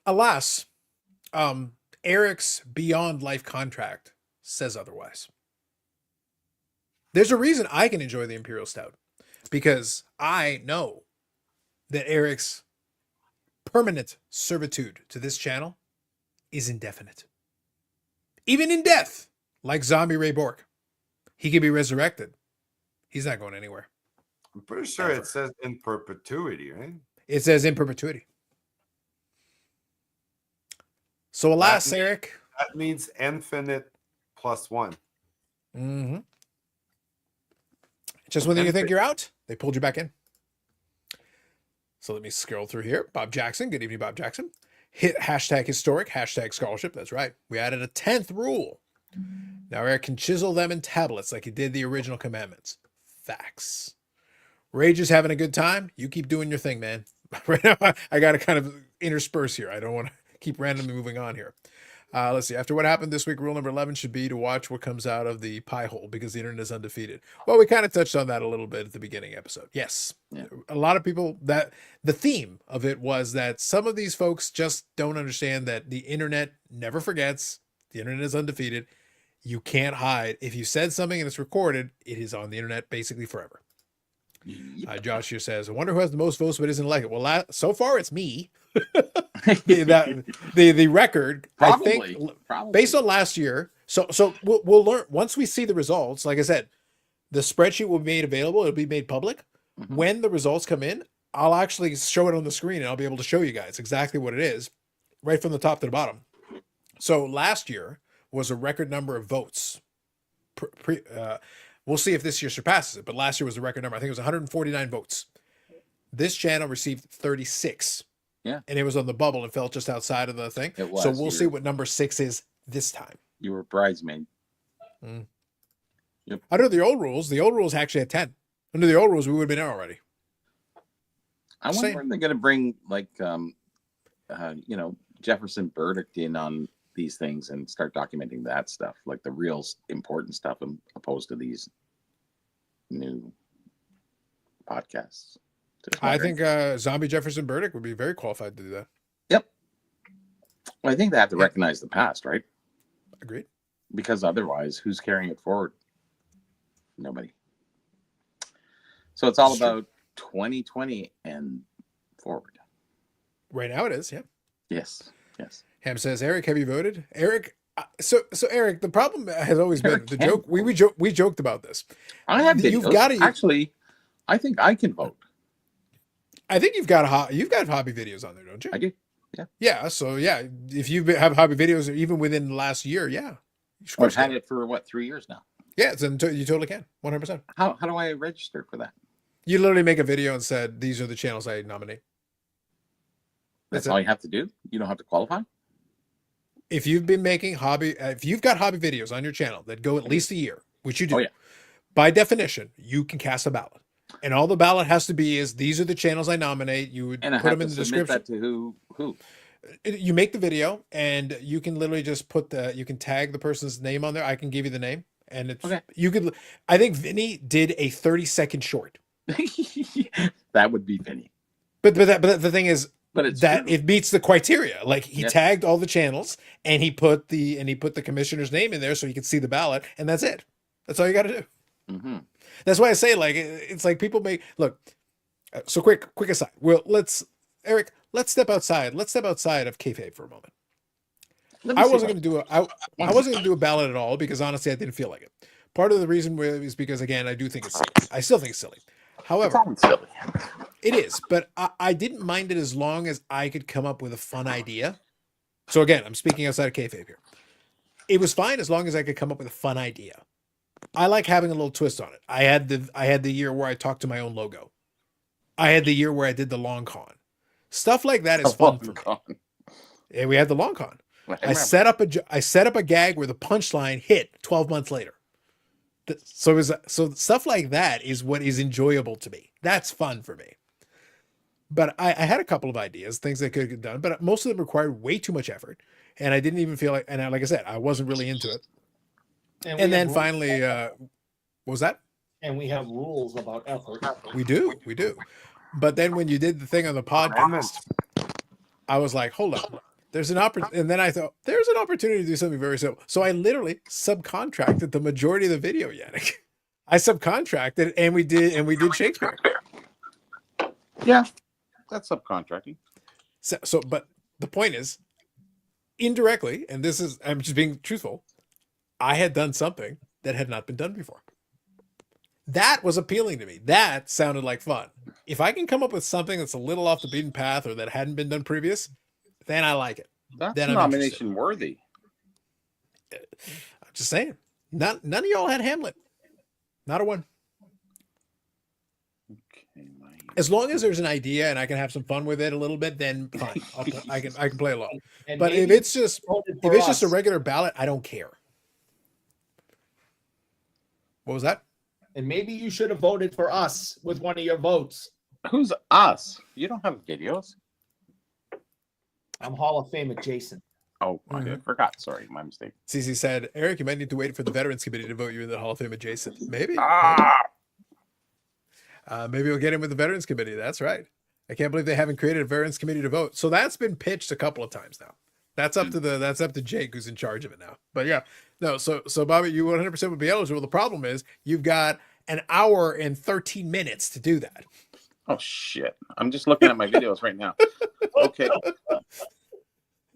Alas, Eric's Beyond Life contract says otherwise. There's a reason I can enjoy the Imperial Stout, because I know that Eric's permanent servitude to this channel is indefinite. Even in death, like Zombie Ray Bork, he can be resurrected. He's not going anywhere. I'm pretty sure it says in perpetuity, right? It says in perpetuity. So alas, Eric. That means infinite +1. Mm-hmm. Just when you think you're out, they pulled you back in. So let me scroll through here. Bob Jackson. Good evening, Bob Jackson. Hit hashtag historic, hashtag scholarship. That's right. We added a 10th rule. Now Eric can chisel them in tablets like he did the original commandments. Facts. Rage is having a good time. You keep doing your thing, man. Right now, I got to kind of intersperse here. I don't want to keep randomly moving on here. Let's see. After what happened this week, rule number 11 should be to watch what comes out of the pie hole because the internet is undefeated. Well, we kind of touched on that a little bit at the beginning episode. Yes. Yeah. A lot of people, that the theme of it was that some of these folks just don't understand that the internet never forgets. The internet is undefeated. You can't hide. If you said something and it's recorded, it is on the internet basically forever. Yep. Josh here says, I wonder who has the most votes but isn't elected. Well, so far it's me. the record, probably, I think, based on last year. So we'll learn once we see the results. Like I said, the spreadsheet will be made available. It'll be made public. When the results come in, I'll actually show it on the screen and I'll be able to show you guys exactly what it is, right from the top to the bottom. So last year was a record number of votes. We'll see if this year surpasses it, but last year was a record number. I think it was 149 votes. This channel received 36. Yeah. And it was on the bubble and fell just outside of the thing. It was. So we'll see what number 6 is this time. You were a bridesmaid. Yep. Under the old rules actually had 10. Under the old rules, we would have been there already. I wonder when they're going to bring, like, Jefferson Burdick in on these things and start documenting that stuff, like the real important stuff, opposed to these new podcasts. I think Zombie Jefferson Burdick would be very qualified to do that. Yep. Well, I think they have to recognize the past, right? Agreed. Because otherwise, who's carrying it forward? Nobody. So it's all about 2020 and forward. Right now it is, yeah. Yes. Ham says, Eric, have you voted? Eric, so Eric, the problem has always been the joke. We joked about this. I have videos. You've got to actually. I think I can vote. I think you've got hobby videos on there, don't you? I do. Yeah. Yeah. So yeah, if you have hobby videos even within the last year, yeah. I've had it for 3 years now. Yeah, you totally can. 100%. How do I register for that? You literally make a video and said, these are the channels I nominate. That's all you have to do? You don't have to qualify? If you've been making if you've got hobby videos on your channel that go at least a year, which you do, by definition, you can cast a ballot. And all the ballot has to be is, these are the channels I nominate. You would put them in the description. That to who? You make the video and you can literally just you can tag the person's name on there. I can give you the name. and it's you could. I think Vinny did a 30-second short. That would be Vinny. But the thing is, it's that true. it meets the criteria. Like he tagged all the channels, and he put the commissioner's name in there so you could see the ballot, and that's it. That's all you got to do. Mm-hmm. That's why I say, like, it's like people make look. So quick aside. Well, Eric, let's step outside. Let's step outside of kayfabe for a moment. I wasn't going to do a ballot at all because honestly, I didn't feel like it. Part of the reason is because, again, I do think it's silly. I still think it's silly. However, it's silly. It is, but I didn't mind it as long as I could come up with a fun idea. So again, I'm speaking outside of kayfabe here. It was fine as long as I could come up with a fun idea. I like having a little twist on it. I had the year where I talked to my own logo. I had the year where I did the long con. Stuff like that is fun for me. Yeah, we had the long con. I set up a gag where the punchline hit 12 months later. So stuff like that is what is enjoyable to me. That's fun for me. But I had a couple of ideas, things that could get done, but most of them required way too much effort, and I didn't even feel like. And like I said, I wasn't really into it. And then finally, what was that? And we have rules about effort. We do. But then when you did the thing on the podcast, I was like, hold on. There's an opportunity, and then I thought there's an opportunity to do something very simple. So I literally subcontracted the majority of the video, Yannick. I subcontracted, and we did Shakespeare. Yeah, that's subcontracting. So, but the point is, indirectly, and this is, I'm just being truthful, I had done something that had not been done before. That was appealing to me. That sounded like fun. If I can come up with something that's a little off the beaten path or that hadn't been done previous, then I like it. That's then nomination worthy. I'm just saying. None of y'all had Hamlet. Not a one. Okay, as long as there's an idea and I can have some fun with it a little bit, then fine. I can play along. But if it's just a regular ballot, I don't care. What was that? And maybe you should have voted for us with one of your votes. Who's us? You don't have videos. I'm Hall of Fame adjacent. Oh, I forgot. Sorry, my mistake. CC said, Eric, you might need to wait for the Veterans Committee to vote you in the Hall of Fame adjacent. Maybe. Maybe we'll get in with the Veterans Committee. That's right. I can't believe they haven't created a Veterans Committee to vote. So that's been pitched a couple of times now. That's up to Jake, who's in charge of it now. But yeah, no. So Bobby, you 100% would be eligible. The problem is you've got an hour and 13 minutes to do that. Oh shit! I'm just looking at my videos right now. Okay.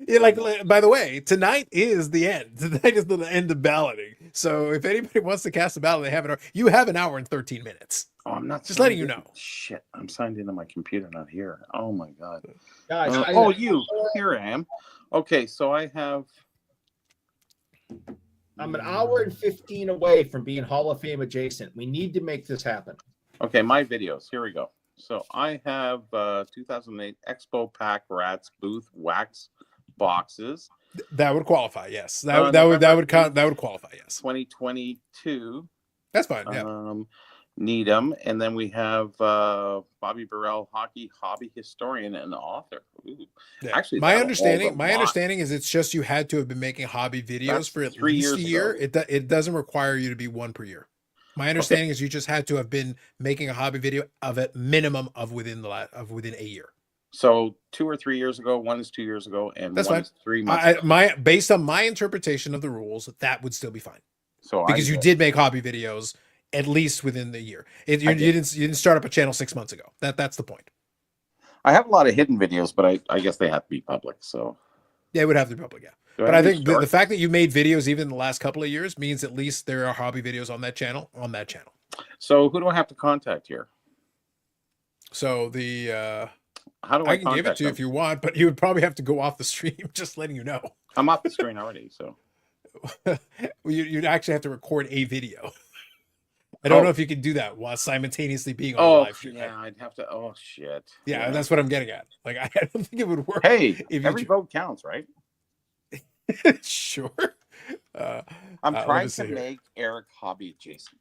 Yeah, like by the way, tonight is the end. Tonight is the end of balloting. So if anybody wants to cast a ballot, they have an hour. You have an hour and 13 minutes. Oh, I'm not just letting you know. Shit, I'm signed into my computer, not here. Oh my god. Guys, here I am. Okay, so I have. I'm an hour and 15 away from being Hall of Fame adjacent. We need to make this happen. Okay, my videos. Here we go. So I have 2008 Expo Pack Rats booth wax boxes. That would qualify. Yes, that would qualify. Yes. 2022. That's fine. Yeah. Needham, and then we have Bobby Burrell, hockey hobby historian and author. Ooh. Yeah. Actually, my understanding is it's just you had to have been making hobby videos for at least a year. It doesn't require you to be one per year. My understanding is you just had to have been making a hobby video of a minimum of within a year. So 2 or 3 years ago, one is 2 years ago, and that's one is 3 months ago. Based on my interpretation of the rules, that would still be fine. So because you did make hobby videos at least within the year. You didn't start up a channel 6 months ago. That's the point. I have a lot of hidden videos, but I guess they have to be public. So yeah, it would have to be public. Yeah. But I think the fact that you made videos even in the last couple of years means at least there are hobby videos on that channel. So who do I have to contact here? So the how do I can give it to you if you want, but you would probably have to go off the stream. Just letting you know. I'm off the screen already, so you'd actually have to record a video. I don't know if you can do that while simultaneously being on the live stream. Yeah, I'd have to. Oh shit. Yeah, that's what I'm getting at. Like, I don't think it would work. Hey, every vote counts, right? Sure. I'm trying to make Eric hobby adjacent.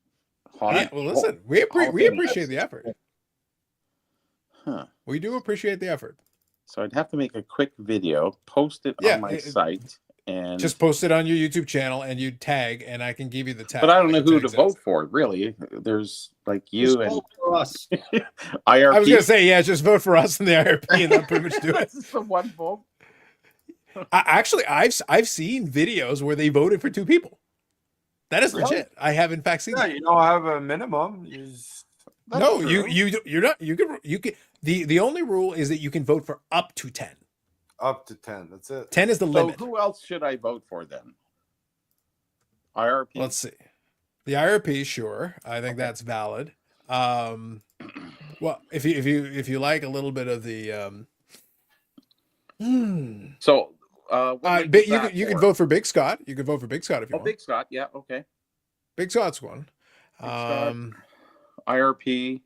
Yeah, well, listen, we appreciate the effort. Huh. We do appreciate the effort. So I'd have to make a quick video, post it on my site, And just post it on your YouTube channel and you tag, and I can give you the tag. But I don't know who to vote for, really. There's like you Just and vote for us. IRP. I was gonna say, yeah, just vote for us in the IRP, and that'll pretty much do it. That's the one vote. Actually, I've seen videos where they voted for two people. That is legit. I have in fact seen. Yeah, that. you don't have a minimum. No, you're not. You can. The only rule is that you can vote for up to 10. Up to 10. That's it. 10 is the limit. So who else should I vote for then? IRP. Let's see. The IRP, sure. I think that's valid. Well, if you like a little bit of the So you could vote for Big Scott. You could vote for Big Scott if you want. Big Scott, yeah, okay. Big Scott's one. IRP.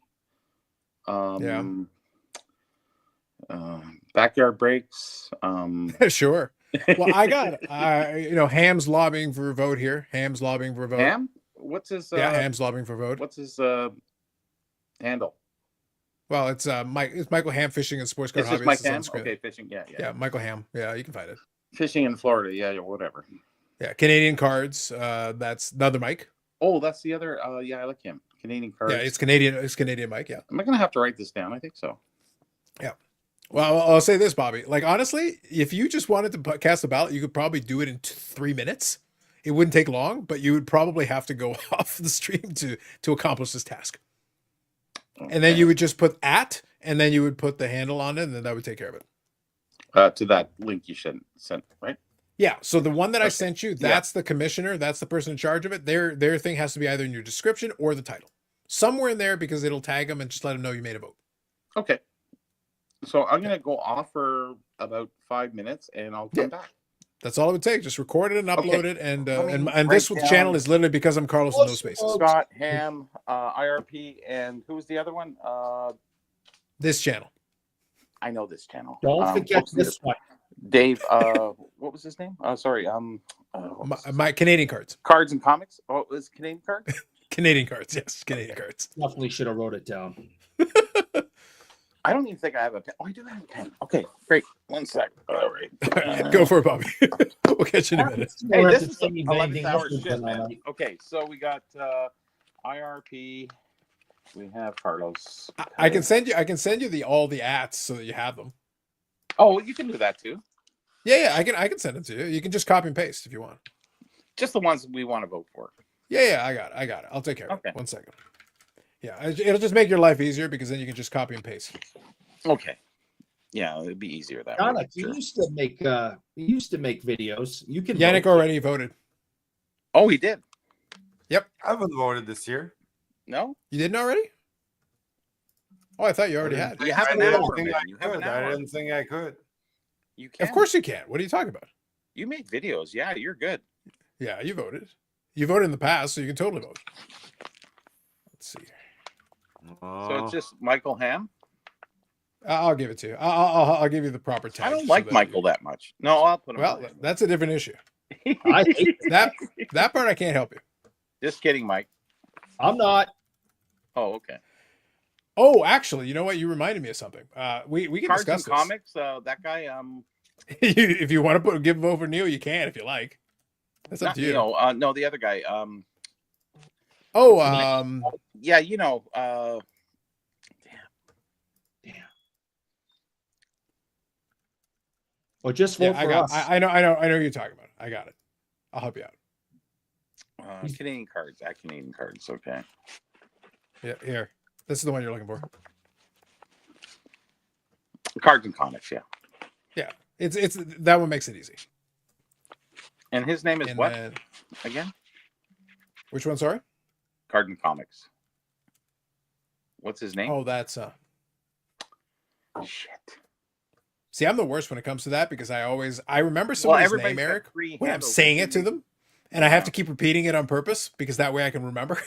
Backyard breaks. Sure. Well, I got Ham's lobbying for a vote here. Ham's lobbying for a vote. Ham? What's his Ham's lobbying for a vote. What's his handle? Well, it's Michael Ham Fishing and Sports Car It's Hobby. just Mike Ham? Okay, fishing, yeah. Michael Ham. Yeah, you can find it. Fishing in Florida, yeah, whatever. Yeah, Canadian Cards. That's another Mike. Oh, that's the other. Yeah, I like him. Canadian Cards. Yeah, it's Canadian. It's Canadian Mike. Yeah. Am I gonna have to write this down? I think so. Yeah. Well, I'll say this, Bobby. Like honestly, if you just wanted to cast a ballot, you could probably do it in 3 minutes. It wouldn't take long, but you would probably have to go off the stream to accomplish this task. Okay. And then you would just put @ and then you would put the handle on it, and then that would take care of it. To that link you sent, right? Yeah. So the one that I sent you, that's the commissioner. That's the person in charge of it. Their thing has to be either in your description or the title. Somewhere in there, because it'll tag them and just let them know you made a vote. Okay. So I'm going to go off for about 5 minutes, and I'll come back. That's all it would take. Just record it and upload it. And this channel is literally because I'm Carlos in no spaces. Scott, Ham, IRP, and who was the other one? This channel. I know this channel. Don't forget this one. Dave, what was his name? Sorry. My Canadian Cards. Cards and Comics. Oh, it was Canadian Cards? Canadian Cards, yes. Canadian Cards. Definitely should have wrote it down. I don't even think I have a pen. Oh, I do have a pen. Okay, great. 1 sec. All right. Go for it, Bobby. We'll catch you in a minute. Hey, this is 11 hours shit, man. Okay, so we got IRP. We have Carlos. I can send you all the ats so that you have them. Oh, you can do that too. Yeah, I can send them to you. You can just copy and paste if you want. Just the ones we want to vote for. Yeah, I got it. I'll take care of it. 1 second. Yeah, it'll just make your life easier because then you can just copy and paste. Okay. Yeah, it'd be easier that Yannick, way. you used to make videos. You can. Yannick already voted. Oh, he did. Yep. I haven't voted this year. No, you didn't already. Oh, I thought you already had. You have an hour. You have an hour. I didn't think I could. You can. Of course you can. What are you talking about? You make videos. Yeah, you're good. Yeah, you voted. You voted in the past, so you can totally vote. Let's see. So it's just Michael Ham. I'll give it to you. I'll give you the proper tag. I don't like Michael that much. No, I'll put him. Well, that's a different issue. I hate that part. I can't help you. Just kidding, Mike. I'm not. Oh, okay. Oh, actually, you know what? You reminded me of something. We can Cards discuss and Comics. That guy. If you want to give a vote for Neil, you can if you like. That's up to you. No, the other guy. Yeah, Damn. Or just vote for us. I know who you're talking about. I got it. I'll help you out. Canadian Cards. Canadian Cards. Okay. Yeah, here. This is the one you're looking for. Cards and Comics. Yeah. Yeah, it's that one makes it easy. And his name is what? Again? Which one? Sorry. Cards and Comics. What's his name? Oh, that's shit. See, I'm the worst when it comes to that because I remember someone's name, Eric, when I'm saying it to them, and I have to keep repeating it on purpose because that way I can remember.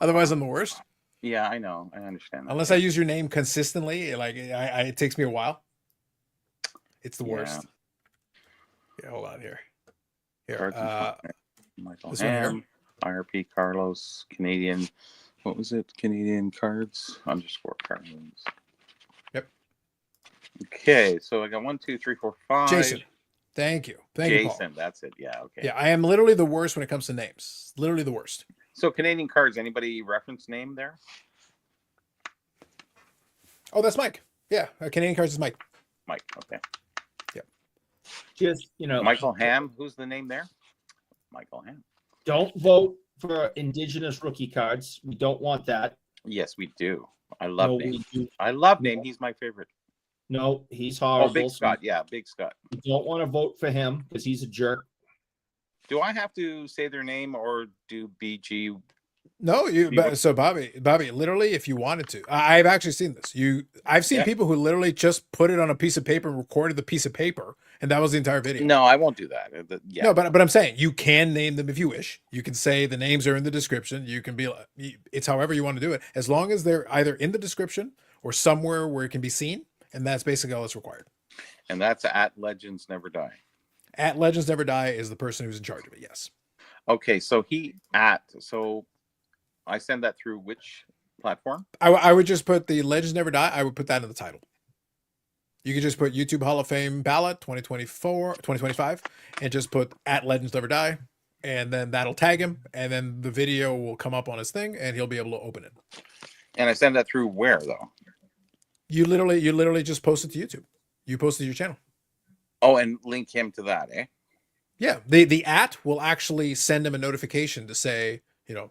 Otherwise, I'm the worst. Yeah, I know. I understand that. Unless I use your name consistently, like it takes me a while. It's the worst. Yeah, hold on here. Michael Ham, IRP Carlos, Canadian. What was it? Canadian Cards _Carlos. Yep. Okay, so I got 1, 2, 3, 4, 5. Jason. Thank you. Thank you, Paul. Jason, that's it. Yeah, okay. Yeah, I am literally the worst when it comes to names. Literally the worst. So Canadian cards, anybody reference name there? Oh, that's Mike. Yeah, Canadian cards is Mike. Mike, okay. Yep. Just, Michael Ham, who's the name there? Michael Ham. Don't vote for Indigenous rookie cards. We don't want that. Yes, we do. I love No, name. we do. I love name. He's my favorite. No, he's horrible. Oh, Big Scott. Yeah, Big Scott. We don't want to vote for him because he's a jerk. Do I have to say their name or do BG? No, so Bobby, literally, if you wanted to, I've actually seen this. I've seen people who literally just put it on a piece of paper and recorded the piece of paper, and that was the entire video. No, I won't do that. No, but I'm saying you can name them if you wish. You can say the names are in the description. You can be, it's however you want to do it, as long as they're either in the description or somewhere where it can be seen, and that's basically all that's required. And that's at Legends Never Die. At Legends Never Die is the person who's in charge of it. Yes. Okay, so I send that through which platform? I would just put the Legends Never Die. I would put that in the title. You could just put YouTube Hall of Fame ballot 2025, and just put at Legends Never Die, and then that'll tag him, and then the video will come up on his thing, and he'll be able to open it. And I send that through where though? You literally just post it to YouTube. You post it to your channel. Oh, and link him to that, eh? Yeah, the at will actually send him a notification to say,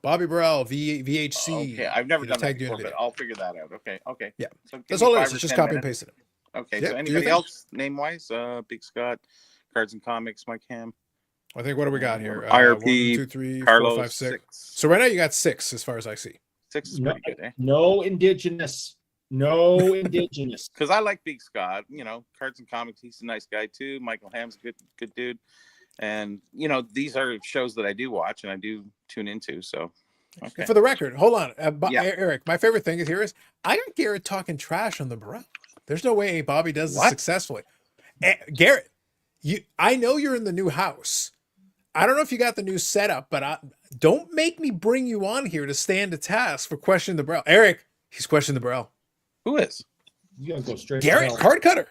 Bobby Burrell, VHC. Okay, I've never done that before, but I'll figure that out. Okay. Yeah, so that's all it is. It's just copy and paste it. Okay, so anybody else name-wise? Big Scott, Cards and Comics, Mike Ham. I think, what do we got here? IRP, 1, 2, 3, Carlos, 4, 5, 6. So right now you got 6 as far as I see. 6 is pretty good, eh? No Indigenous. No Indigenous. Because I like Big Scott. Cards and Comics, he's a nice guy too. Michael Ham's a good dude. And, these are shows that I do watch and I do tune into. So, okay. For the record, hold on. Eric, my favorite thing is I got Garrett talking trash on the Burrell. There's no way Bobby does this successfully. Garrett, I know you're in the new house. I don't know if you got the new setup, but don't make me bring you on here to stand to task for questioning the Burrell. Eric, he's questioning the Burrell. Who is? You gotta go straight. Garrett, card cutter.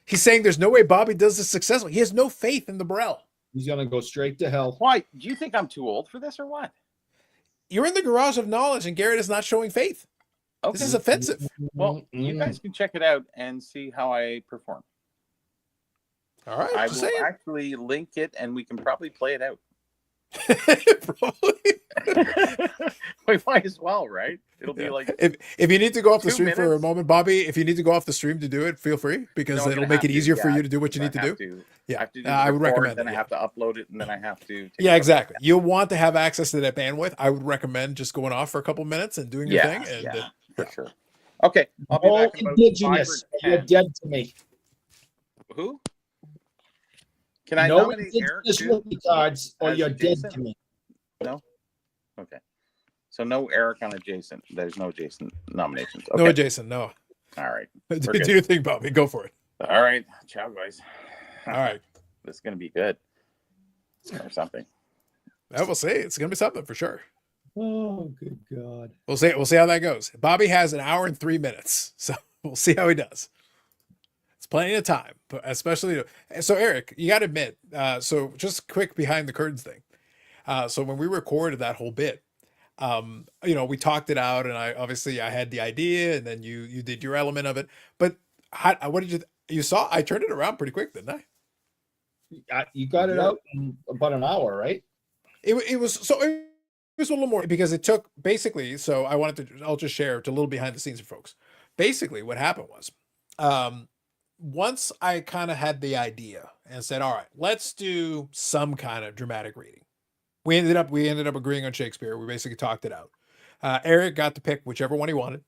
He's saying there's no way Bobby does this successfully. He has no faith in the Burrell. He's gonna go straight to hell. Why? Do you think I'm too old for this or what? You're in the garage of knowledge, and Garrett is not showing faith. Okay. This is offensive. Well, you guys can check it out and see how I perform. All right. I will actually link it, and we can probably play it out. Probably. We might as well, right? It'll be like if you need to go off the stream minutes. for a moment, Bobby. If you need to go off the stream to do it, feel free, because it'll make it easier for you to do what you need to do. Yeah, I would recommend. Then I have to upload it, and then I have to. Yeah, exactly. You'll want to have access to that bandwidth. I would recommend just going off for a couple minutes and doing your thing. And for sure. Okay, I'll be all back in about Indigenous. You're dead to me. Who? Can I no nominate Eric rookie cards, or you're dead to me. No. Okay. So no Eric on a Jason. There's no Jason nominations. Okay. No Jason. No. All right. Do your thing, Bobby. Go for it. All right. Ciao, guys. All right. This is gonna be good. Or something. We'll see. It's gonna be something for sure. Oh, good God. We'll see how that goes. Bobby has 1 hour and 3 minutes, so we'll see how he does. It's plenty of time, but especially so. Eric, you got to admit. So just quick behind the curtains thing. So when we recorded that whole bit, we talked it out, and I had the idea, and then you did your element of it. But what did you saw? I turned it around pretty quick, didn't I? You got it out in about an hour, right? It was a little more, because it took basically. So I'll just share a little behind the scenes for folks. Basically, what happened was, once I kind of had the idea and said, all right, let's do some kind of dramatic reading. We ended up agreeing on Shakespeare. We basically talked it out. Eric got to pick whichever one he wanted.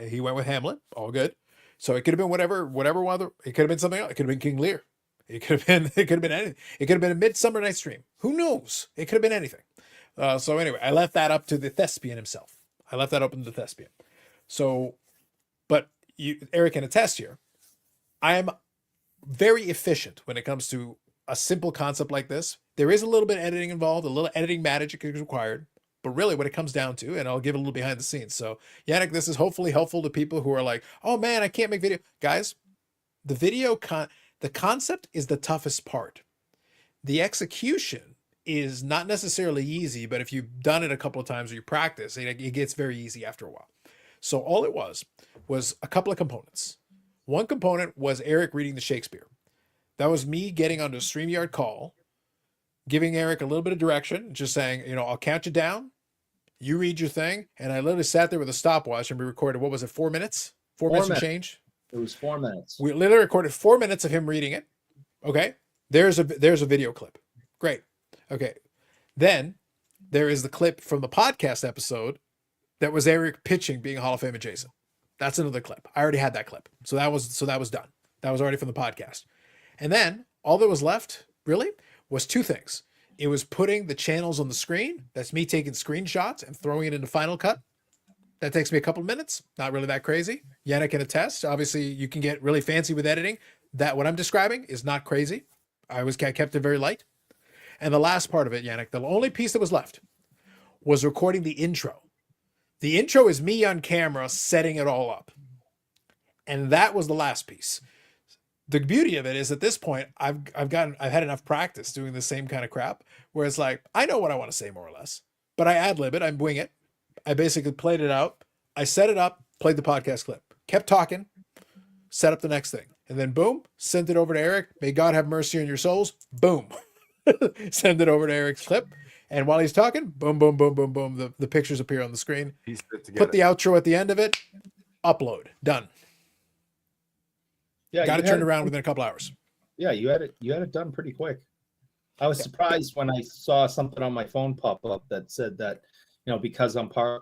He went with Hamlet. All good. So it could have been whatever other. It could have been something else. It could have been King Lear. It could have been anything. It could have been a Midsummer Night's Dream. Who knows? It could have been anything. So anyway, I left that up to the thespian himself. I left that open to the thespian. So, but Eric can attest here. I am very efficient when it comes to a simple concept like this. There is a little bit of editing involved, a little editing magic is required, but really what it comes down to, and I'll give a little behind the scenes. So Yannick, this is hopefully helpful to people who are like, oh man, I can't make video. Guys, the concept is the toughest part. The execution is not necessarily easy, but if you've done it a couple of times or you practice, it gets very easy after a while. So all it was a couple of components. One component was Eric reading the Shakespeare. That was me getting onto a StreamYard call, giving Eric a little bit of direction, just saying, I'll count you down. You read your thing. And I literally sat there with a stopwatch and we recorded, what was it, 4 minutes? 4 minutes and change? It was 4 minutes. We literally recorded 4 minutes of him reading it. Okay. There's a video clip. Great. Okay. Then there is the clip from the podcast episode that was Eric pitching being Hall of Fame adjacent. That's another clip. I already had that clip. So that was done. That was already from the podcast. And then all that was left really was 2 things. It was putting the channels on the screen. That's me taking screenshots and throwing it into Final Cut. That takes me a couple of minutes. Not really that crazy. Yannick can attest. Obviously, you can get really fancy with editing. That what I'm describing is not crazy. I kept it very light. And the last part of it, Yannick, the only piece that was left was recording the intro. The intro is me on camera setting it all up. And that was the last piece. The beauty of it is at this point, I've had enough practice doing the same kind of crap where it's like, I know what I want to say more or less, but I ad-lib it, I wing it. I basically played it out. I set it up, played the podcast clip, kept talking, set up the next thing. And then boom, sent it over to Eric. May God have mercy on your souls. Boom. Send it over to Eric's clip. And while he's talking, boom, boom, boom, boom, boom, the pictures appear on the screen. Put the outro at the end of it. Upload. Done. Yeah, got it turned around within a couple hours. Yeah, you had it done pretty quick. I was surprised when I saw something on my phone pop up that said that, because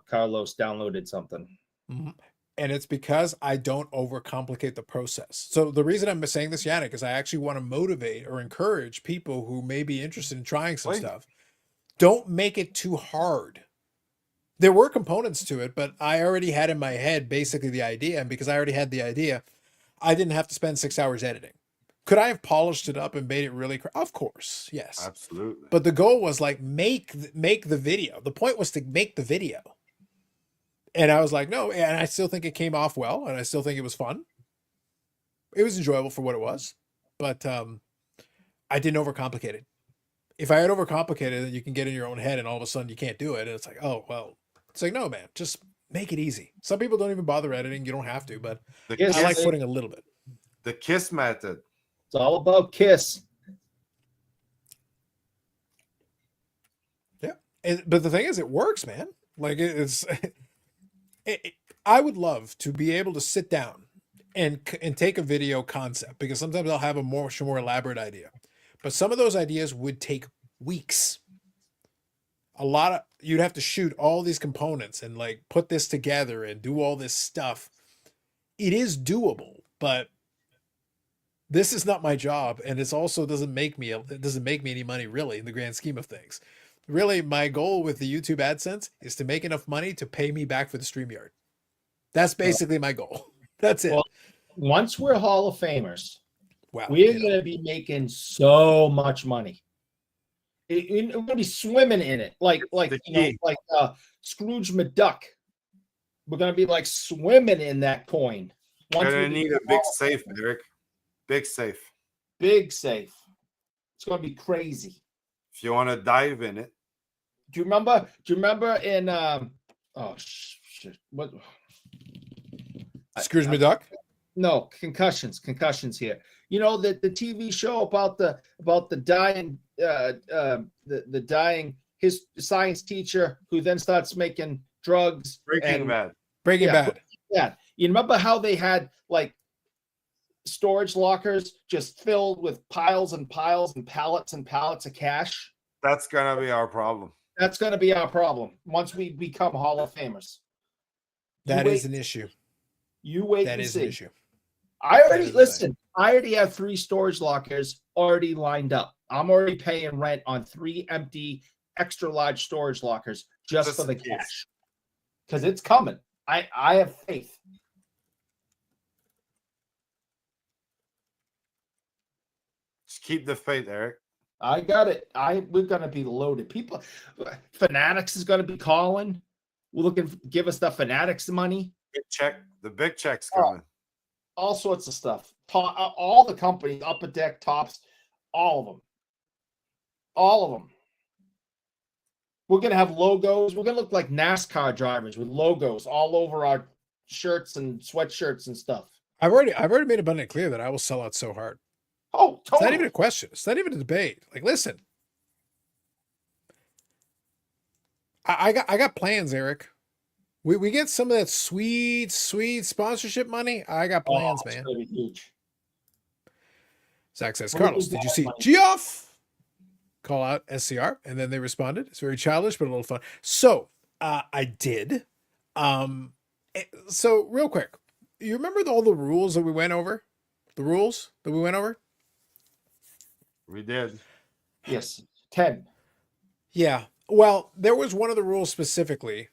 Carlos downloaded something. Mm-hmm. And it's because I don't overcomplicate the process. So the reason I'm saying this, Yannick, is I actually want to motivate or encourage people who may be interested in trying some stuff. Don't make it too hard. There were components to it, but I already had in my head basically the idea. And because I already had the idea, I didn't have to spend 6 hours editing. Could I have polished it up and made it really? Of course, yes, absolutely. But the goal was like make the video. The point was to make the video. And I was like, no, and I still think it came off well, and I still think it was fun. It was enjoyable for what it was, but I didn't overcomplicate it. If I had overcomplicated it, you can get in your own head, and all of a sudden you can't do it, and it's like, oh well. It's like, no, man, just make it easy. Some people don't even bother editing. You don't have to, but I like putting a little bit. The KISS method. It's all about KISS. Yeah, but the thing is, it works, man. Like it's. I would love to be able to sit down and take a video concept, because sometimes I'll have a more elaborate idea, but some of those ideas would take weeks. You'd have to shoot all these components and like put this together and do all this stuff. It is doable, but this is not my job, and it also doesn't make me any money really in the grand scheme of things. Really, my goal with the YouTube AdSense is to make enough money to pay me back for the StreamYard. That's basically my goal. That's it. Well, once we're Hall of Famers, wow, we're going to be making so much money. We're going to be swimming in it, like Scrooge McDuck. We're going to be like swimming in that coin. You're going to need a big safe, Eric. Big safe. Big safe. It's going to be crazy. If you want to dive in it. Do you remember in shit, what Scrooge McDuck? No, concussions here. You know the TV show about the dying the dying his science teacher who then starts making drugs. Breaking Bad. Yeah. You remember how they had like storage lockers just filled with piles and piles and pallets of cash? That's gonna be our problem. That's gonna be our problem once we become Hall of Famers. That is an issue. You wait. That is an issue. I already have 3 storage lockers already lined up. I'm already paying rent on 3 empty extra large storage lockers just for the cash. Because it's coming. I have faith. Just keep the faith, Eric. I got it. We're gonna be loaded. People, Fanatics is gonna be calling. We're looking. Give us the Fanatics money. Big check. The big check's coming. All sorts of stuff. All the companies, Upper Deck, Tops, all of them. All of them. We're gonna have logos. We're gonna look like NASCAR drivers with logos all over our shirts and sweatshirts and stuff. I've already made abundantly clear that I will sell out so hard. Oh, totally. It's not even a question. It's not even a debate. Like, listen, I got plans, Eric. We get some of that sweet sponsorship money. I got plans, man. It's gonna be huge. Zach says, Carlos, did you see Geoff call out SCR? And then they responded. It's very childish, but a little fun. So I did. So real quick, you remember all the rules that we went over? The rules that we went over? We did. Yes. 10. Yeah. Well, there was one of the rules specifically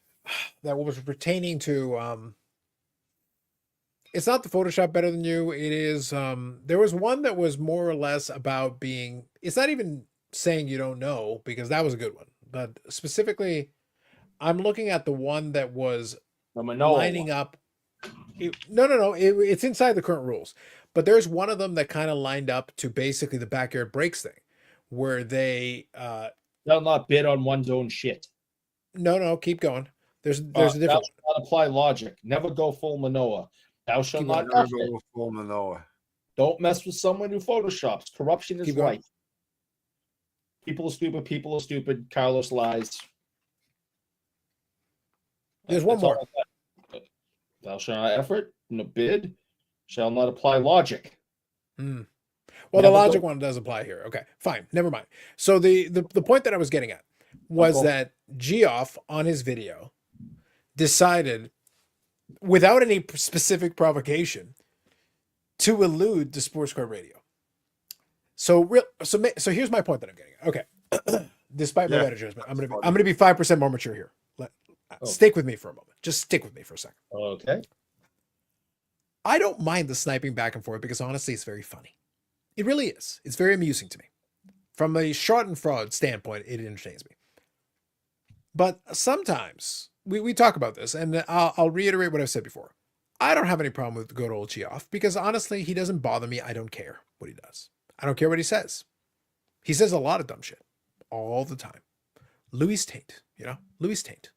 that was pertaining to it's not the Photoshop better than you. It is there was one that was more or less about being, it's not even saying you don't know, because that was a good one. But specifically, I'm looking at the one that was lining up. No. It's inside the current rules. But there's one of them that kind of lined up to basically the backyard breaks thing, where they they'll not bid on one's own shit. No, keep going. There's a different. Thou shalt not apply logic. Never go full Manoa. Thou shalt not go full Manoa. Don't mess with someone who photoshops. Corruption is right. People are stupid. Carlos lies. There's one more. Thou shalt not effort, no bid, shall not apply logic. Well, the logic one does apply here. Okay, fine. Never mind. So the point that I was getting at was that Geoff on his video decided, without any specific provocation, to allude to Sports Card Radio. So here's my point that I'm getting at. Okay, despite my better judgment, I'm gonna be 5% more mature here. Stick with me for a moment. Just stick with me for a second. Okay. I don't mind the sniping back and forth because honestly, it's very funny. It really is. It's very amusing to me. From a shot and fraud standpoint, it entertains me. But sometimes we talk about this, and I'll reiterate what I've said before. I don't have any problem with good old Geoff because honestly, he doesn't bother me. I don't care what he does. I don't care what he says. He says a lot of dumb shit all the time. Louis Taint, Louis Taint.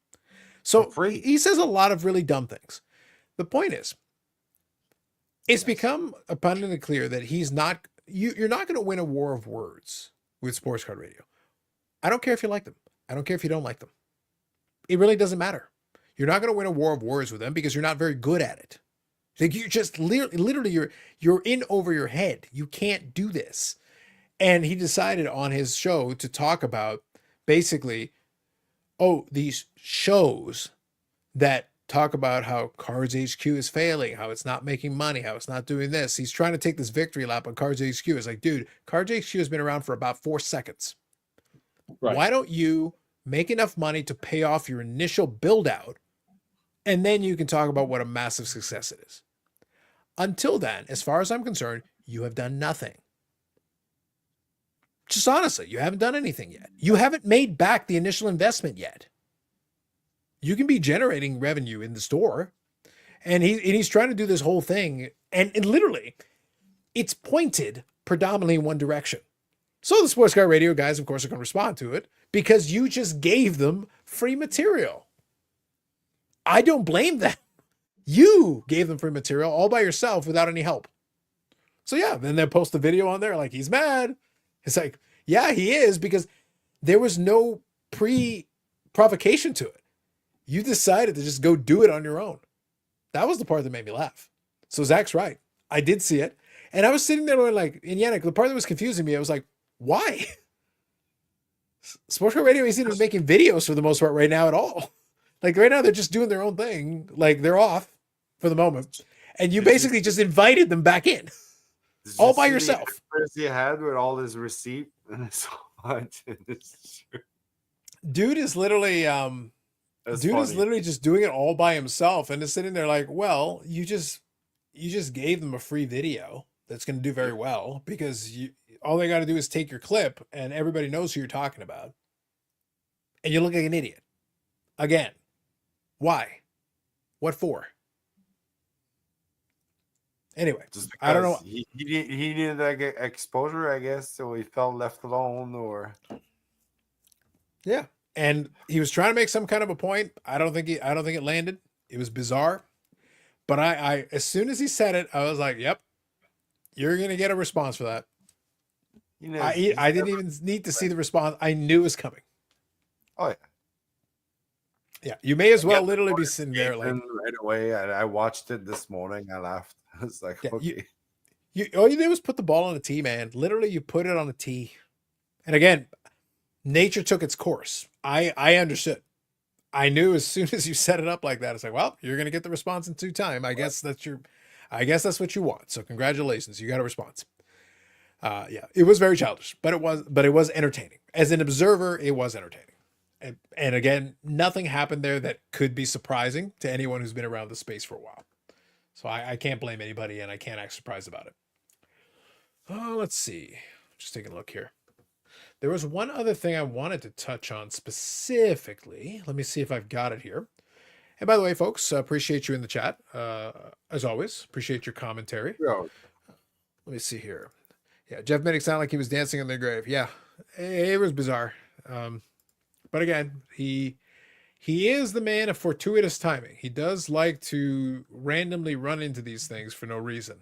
So he says a lot of really dumb things. The point is, it's become abundantly clear that he's not, you're not going to win a war of words with Sports Card Radio. I don't care if you like them. I don't care if you don't like them. It really doesn't matter. You're not going to win a war of words with them because you're not very good at it. Like you just literally you're in over your head. You can't do this. And he decided on his show to talk about basically, these shows that talk about how Cards HQ is failing, how it's not making money, how it's not doing this. He's trying to take this victory lap on Cards HQ. It's like, dude, Cards HQ has been around for about 4 seconds. Right. Why don't you make enough money to pay off your initial build out, and then you can talk about what a massive success it is. Until then, as far as I'm concerned, you have done nothing. Just honestly, you haven't done anything yet. You haven't made back the initial investment yet. You can be generating revenue in the store. And he's trying to do this whole thing. And literally, it's pointed predominantly in one direction. So the Sports Card Radio guys, of course, are going to respond to it because you just gave them free material. I don't blame them. You gave them free material all by yourself without any help. So yeah, then they post the video on there like he's mad. It's like, yeah, he is, because there was no pre-provocation to it. You decided to just go do it on your own. That was the part that made me laugh. So Zach's right. I did see it. And I was sitting there going like, and Yannick, the part that was confusing me, I was like, why? Sports Card Radio isn't even making videos for the most part right now at all. Like right now, they're just doing their own thing. Like they're off for the moment. And you basically just invited them back in. All by yourself. You had with all this receipt and so much. Dude is literally just doing it all by himself and is sitting there like, well, you just gave them a free video that's going to do very well because all they got to do is take your clip and everybody knows who you're talking about. And you look like an idiot. Again. Why? What for? Anyway, I don't know. He needed that exposure, I guess, so he felt left alone, or Yeah. And he was trying to make some kind of a point. I don't think it landed. It was bizarre. But I as soon as he said it, I was like, yep, you're gonna get a response for that. I didn't even need to see the response. I knew it was coming. Oh yeah. Yeah. You may as well literally be sitting there like right away. I watched it this morning. I laughed. I was like, yeah, okay. All you did was put the ball on a tee, man. Literally, you put it on a tee. And again, nature took its course. I understood. I knew as soon as you set it up like that, it's like, well, you're gonna get the response in due time. I guess that's what you want. So congratulations, you got a response. Yeah, it was very childish, but it was entertaining. As an observer, it was entertaining. And again, nothing happened there that could be surprising to anyone who's been around the space for a while. So I can't blame anybody, and I can't act surprised about it. Oh, let's see. Just taking a look here. There was one other thing I wanted to touch on specifically. Let me see if I've got it here. And by the way, folks, appreciate you in the chat. As always, appreciate your commentary. Yeah. Let me see here. Yeah, Jeff made it sound like he was dancing in their grave. Yeah, it was bizarre. But again, he is the man of fortuitous timing. He does like to randomly run into these things for no reason.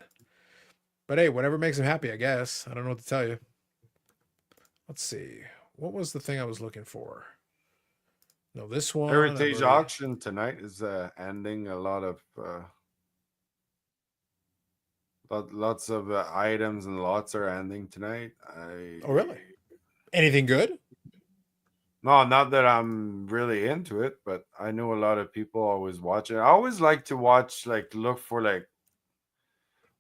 But hey, whatever makes him happy, I guess. I don't know what to tell you. Let's see. What was the thing I was looking for? No, this one. Heritage auction tonight is ending. A lot of lots of items and lots are ending tonight. Oh, really? Anything good? No, not that I'm really into it, but I know a lot of people always watch it. I always like to watch, like, look for like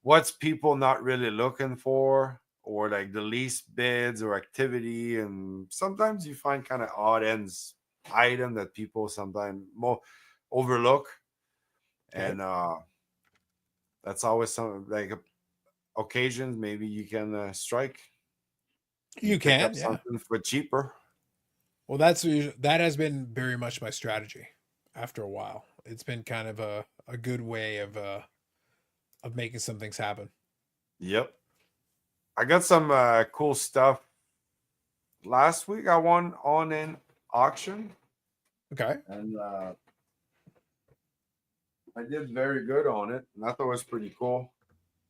what's people not really looking for, or like the least bids or activity, and sometimes you find kind of odd ends item that people sometimes more overlook, and that's always some like occasions maybe you can strike. You pick can, up something for cheaper. Well, that has been very much my strategy. After a while, it's been kind of a good way of making some things happen. Yep, I got some cool stuff. Last week I won on an auction. Okay. And I did very good on it, and I thought it was pretty cool.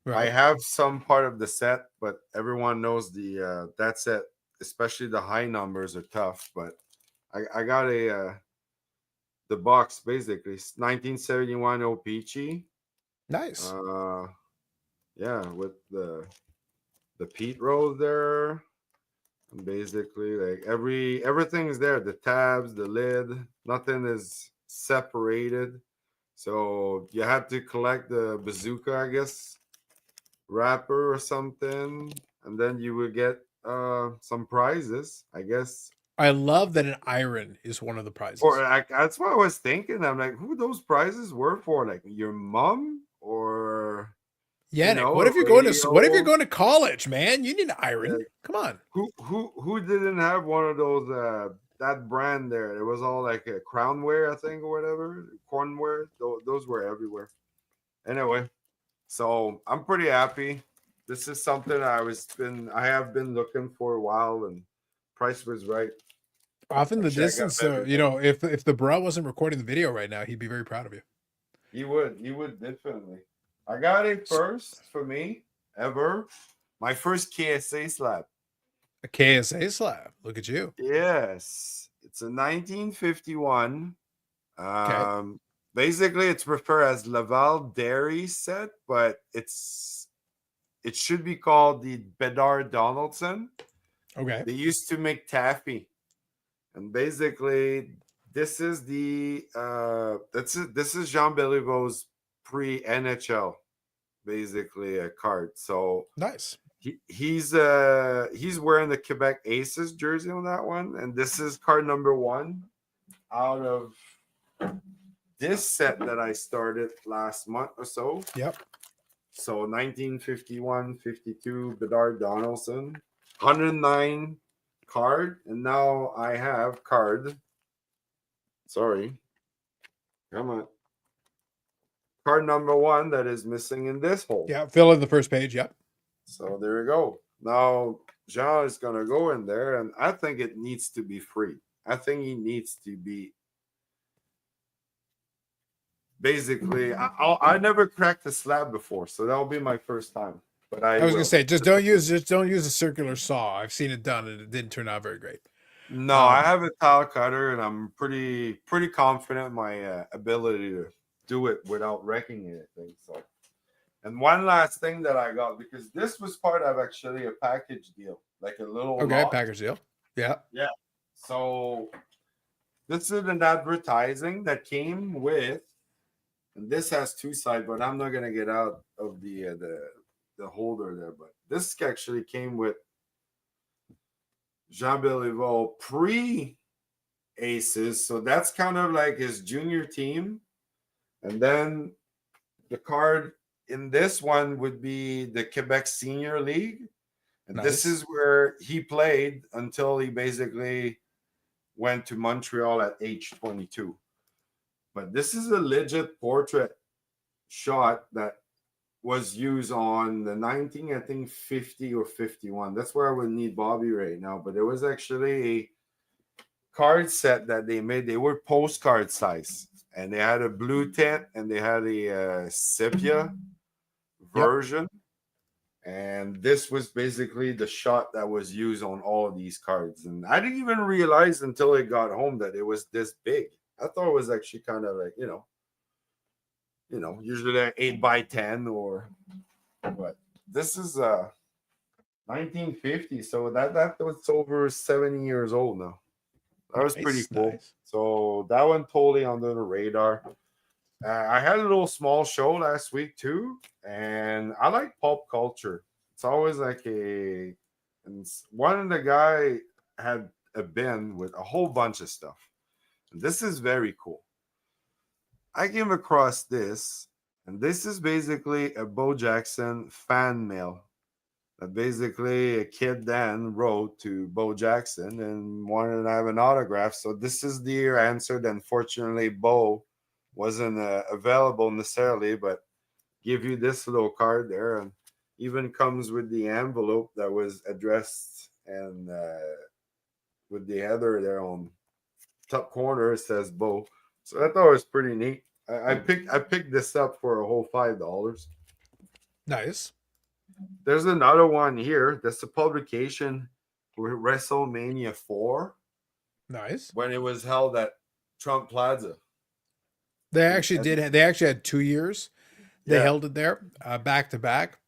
Right. I have some part of the set, but everyone knows the that set, especially the high numbers, are tough. But I got the box basically 1971 O-Pee-Chee. Nice. Yeah, with the Pete Rose there. And basically, like everything is there. The tabs, the lid, nothing is separated. So you had to collect the bazooka, I guess, wrapper or something, and then you would get some prizes, I guess. I love that an iron is one of the prizes. Or that's what I was thinking. I'm like, who those prizes were for? Like your mom or yeah? You know, what if you're going to college, man? You need an iron. Come on. Who didn't have one of those? That brand there. It was all like a crownware, I think, or whatever. Cornware. Those were everywhere. Anyway, so I'm pretty happy. This is something I have been looking for a while, and price was right. Off in the distance, you know, if the bro wasn't recording the video right now, he'd be very proud of you. He would definitely. I got it first for me ever. My first KSA slab. A KSA slab. Look at you. Yes, it's a 1951. Okay. Basically, it's referred as Laval Dairy set, but it should be called the Bedard Donaldson. Okay. They used to make taffy, and basically, this is the this is Jean Beliveau's pre-NHL, basically a card. So nice. He's wearing the Quebec Aces jersey on that one, and this is card number 1 out of this set that I started last month or so. Yep. So 1951, 52 Bedard Donaldson, 109 card, and now I have card. Sorry, come on. Card number 1 that is missing in this hole. Yeah, fill in the first page. Yep. So there we go. Now Jean is gonna go in there, and I think it needs to be free. I think he needs to be. Basically, I never cracked a slab before, so that'll be my first time. But I was gonna say, just don't use a circular saw. I've seen it done, and it didn't turn out very great. No, I have a tile cutter, and I'm pretty confident in my ability to do it without wrecking anything. So, and one last thing that I got, because this was part of actually a package deal, like a little package deal. Yeah. So this is an advertising that came with, and this has two sides, but I'm not gonna get out of the holder there. But this actually came with Jean Beliveau pre-Aces, so that's kind of like his junior team. And then the card in this one would be the Quebec Senior League. And this is where he played until he basically went to Montreal at age 22. But this is a legit portrait shot that was used on the 1950 or 51. That's where I would need Bobby right now. But there was actually a card set that they made. They were postcard size, and they had a blue tint and they had a sepia version. And this was basically the shot that was used on all of these cards. And I didn't even realize until I got home that it was this big. I thought it was actually kind of like, usually they're 8x10 but this is 1950, so that was over 70 years old now. That was pretty cool. So that one totally under the radar. I had a little small show last week too, and I like pop culture. It's always like one of the guy had a bin with a whole bunch of stuff. And this is very cool. I came across this, and this is basically a Bo Jackson fan mail that basically a kid then wrote to Bo Jackson and wanted to have an autograph. So this is the answer. Unfortunately, Bo wasn't available necessarily, but give you this little card there, and even comes with the envelope that was addressed, and with the header there on top corner, it says Bo. So I thought it was pretty neat. I picked this up for a whole $5. Nice. There's another one here. That's a publication for WrestleMania 4. Nice. When it was held at Trump Plaza. They actually did. They actually had 2 years. They held it there back to back.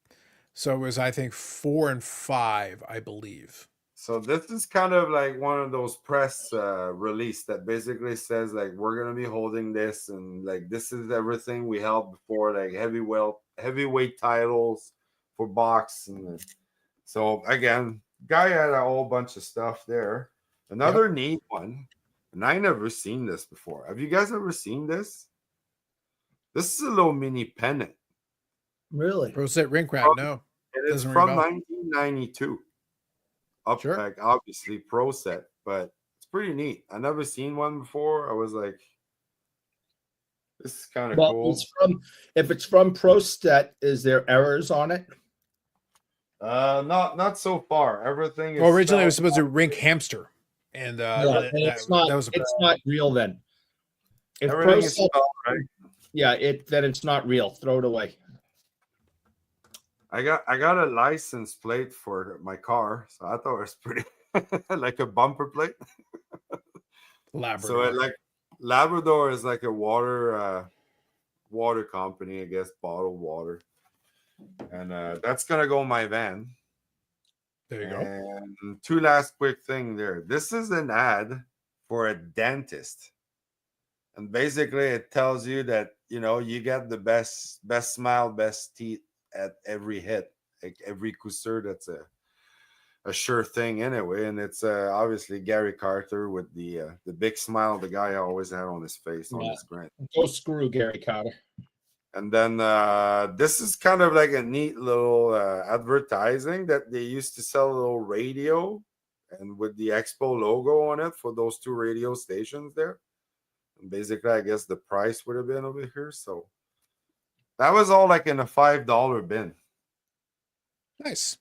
So it was, I think, 4 and 5, I believe. So this is kind of like one of those press release that basically says like, we're gonna be holding this, and like this is everything we held before, like heavyweight titles for box. And so again, guy had a whole bunch of stuff there. Another neat one, and I never seen this before. Have you guys ever seen this? This is a little mini pennant. Really? Pro Set Rink Rat, no. It is from 1992. Like obviously Pro Set, but it's pretty neat. I never seen one before. I was like, this is kind of cool. If it's from Pro Set, is there errors on it? Not so far. Everything is originally it was supposed to Rink Hamster. And it's not real then. If everything is spelled right. Yeah, then it's not real. Throw it away. I got a license plate for my car, so I thought it was pretty like a bumper plate. Labrador. So Labrador is like a water company, I guess, bottled water, and that's gonna go in my van. There you go. And two last quick thing there. This is an ad for a dentist, and basically it tells you that you get the best smile, best teeth at every hit, like every couture. That's a sure thing anyway. And it's obviously Gary Carter with the big smile the guy always had on his face on his grin. Go screw Gary Carter. And then this is kind of like a neat little advertising that they used to sell a little radio, and with the Expo logo on it for those two radio stations there. And basically, I guess the price would have been over here. So that was all like in a $5 bin. Nice.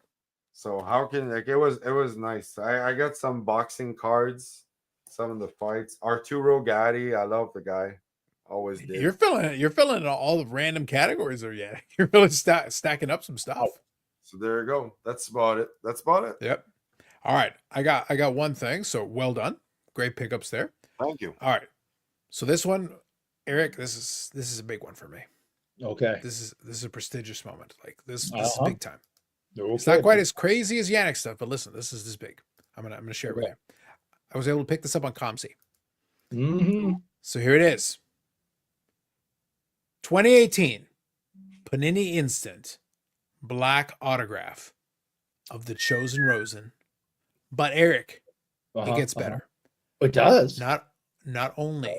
So how can it was nice. I got some boxing cards, some of the fights. Arturo Gatti, I love the guy. Always did. You're filling all the random categories there, yeah. You're really stacking up some stuff. So there you go. That's about it. Yep. All right. I got one thing. So well done. Great pickups there. Thank you. All right. So this one, Eric, this is a big one for me. Okay. This is a prestigious moment. Like this is big time. Okay. It's not quite as crazy as Yannick stuff, but listen, this is this big. I'm gonna share it with you. I was able to pick this up on ComC. So here it is. 2018 Panini Instant Black Autograph of the Chosen Rosen. But Eric, it gets better. It does. Not only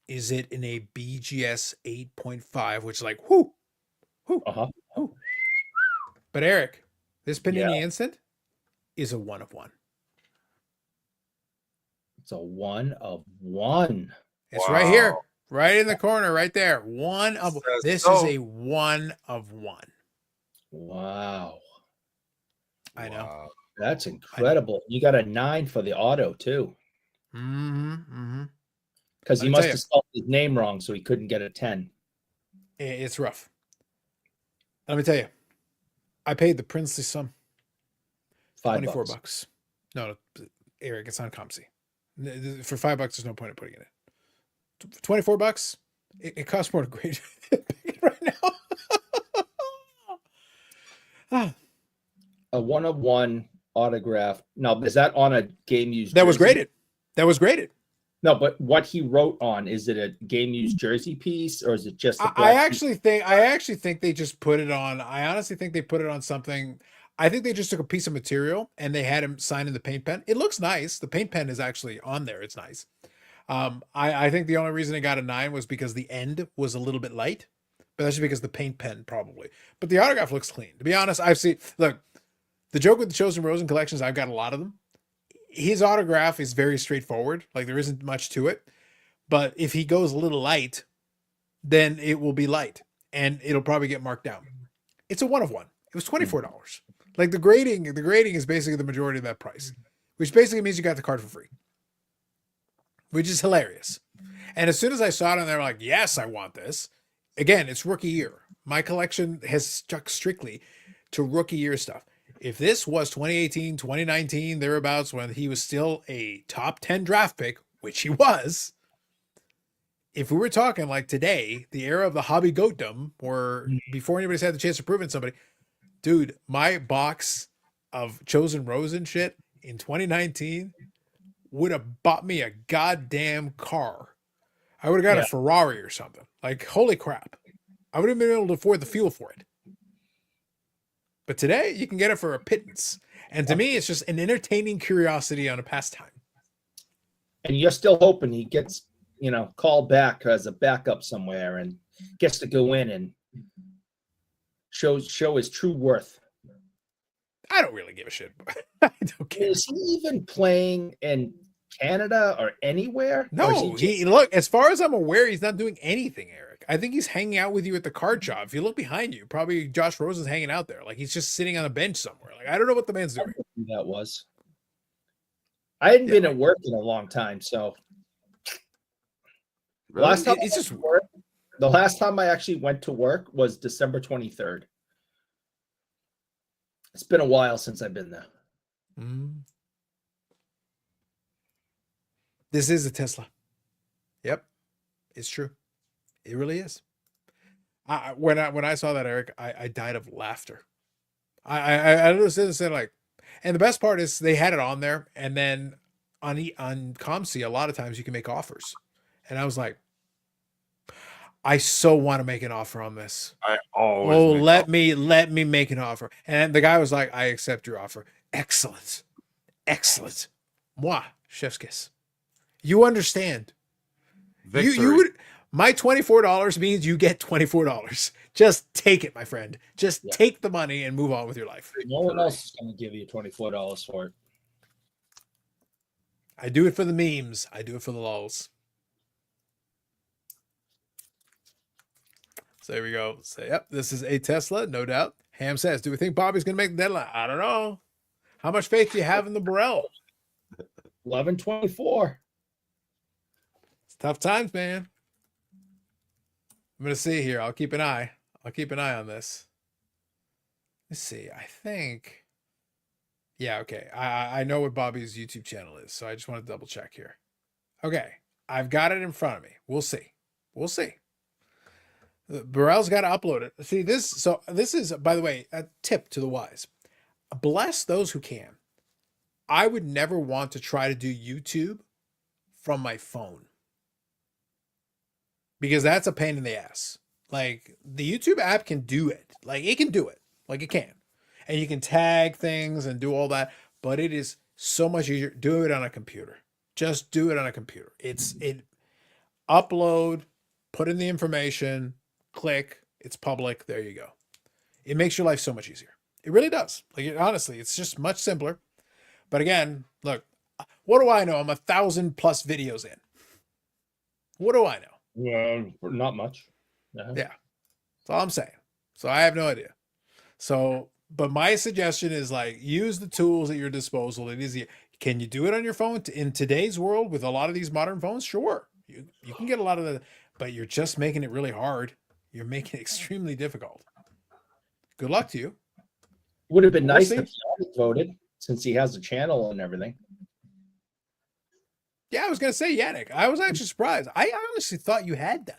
is it in a BGS 8.5, which is like whoo. But Eric, this Panini Instant is a 1 of 1. It's a 1 of 1. It's right here, right in the corner, right there. This is a 1 of 1. Wow. I know. That's incredible. You got a 9 for the auto too. Because he must have spelled his name wrong, so he couldn't get a 10. It's rough. Let me tell you, I paid the princely sum. $24. No, Eric, it's on ComC. For $5, there's no point in putting it in. $24. It costs more to grade it right now. A 1 of 1 autograph. Now, is that on a game used? That was graded. No, but what he wrote on, is it a game used jersey piece, or is it just? I actually think they just put it on. I honestly think they put it on something. I think they just took a piece of material and they had him sign in the paint pen. It looks nice. The paint pen is actually on there. It's nice. I think the only reason it got a 9 was because the end was a little bit light, but that's just because the paint pen probably. But the autograph looks clean. To be honest, look, the joke with the Chosen Rosen collections, I've got a lot of them. His autograph is very straightforward. Like there isn't much to it, but if he goes a little light, then it will be light and it'll probably get marked down. It's a 1 of 1. It was $24. Like the grading is basically the majority of that price, which basically means you got the card for free, which is hilarious. And as soon as I saw it and they're like, yes, I want this. Again, it's rookie year. My collection has stuck strictly to rookie year stuff. If this was 2018, 2019, thereabouts, when he was still a top 10 draft pick, which he was, if we were talking like today, the era of the hobby goatdom, or before anybody's had the chance to prove it somebody, dude, my box of Chosen Rosen shit in 2019 would have bought me a goddamn car. I would have got a Ferrari or something. Like, holy crap. I would have been able to afford the fuel for it. But today, you can get it for a pittance. And to me, it's just an entertaining curiosity on a pastime. And you're still hoping he gets, called back as a backup somewhere and gets to go in and show his true worth. I don't really give a shit. I don't care. Is he even playing in Canada or anywhere? No, or look, as far as I'm aware, he's not doing anything, Eric. I think he's hanging out with you at the card shop. If you look behind you, probably Josh Rosen's hanging out there. Like he's just sitting on a bench somewhere. Like I don't know what the man's doing. That was. I hadn't been at work in a long time, so Really? the last time I actually went to work was December 23rd. It's been a while since I've been there. This is a Tesla. Yep, it's true. It really is. When I saw that, Eric, I died of laughter. I understand said like, and the best part is they had it on there, and then on ComC, a lot of times you can make offers, and I was like, I so want to make an offer on this. I always. Let me make an offer, and the guy was like, I accept your offer. Excellent. Moi, chef's kiss. You understand. Victory. You would. My $24 means you get $24. Just take it, my friend. Just take the money and move on with your life. No one else is going to give you $24 for it. I do it for the memes. I do it for the lulz. So there we go. So, yep, this is a Tesla, no doubt. Ham says, do we think Bobby's going to make the deadline? I don't know. How much faith do you have in the Burrell? 11:24. tough times, man. I'm gonna see here. I'll keep an eye on this. Let's see. I think. Yeah. Okay. I know what Bobby's YouTube channel is, so I just want to double check here. Okay, I've got it in front of me. We'll see. Burrell's got to upload it. See this. So this is, by the way, a tip to the wise. Bless those who can. I would never want to try to do YouTube from my phone because that's a pain in the ass. Like the YouTube app can do it. Like it can do it. Like it can. And you can tag things and do all that, but it is so much easier. Do it on a computer. Just do it on a computer. Upload, put in the information, click, it's public. There you go. It makes your life so much easier. It really does. Like honestly, it's just much simpler. But again, look, what do I know? I'm 1,000+ videos in. What do I know? Not much. Yeah. That's all I'm saying. So I have no idea. So, but my suggestion is like, use the tools at your disposal. It is easy. Can you do it on your phone in today's world with a lot of these modern phones? Sure. You can get a lot of the, but you're just making it really hard. You're making it extremely difficult. Good luck to you. Would have been nice if he voted since he has a channel and everything. Yeah, I was going to say Yannick. I was actually surprised. I honestly thought you had done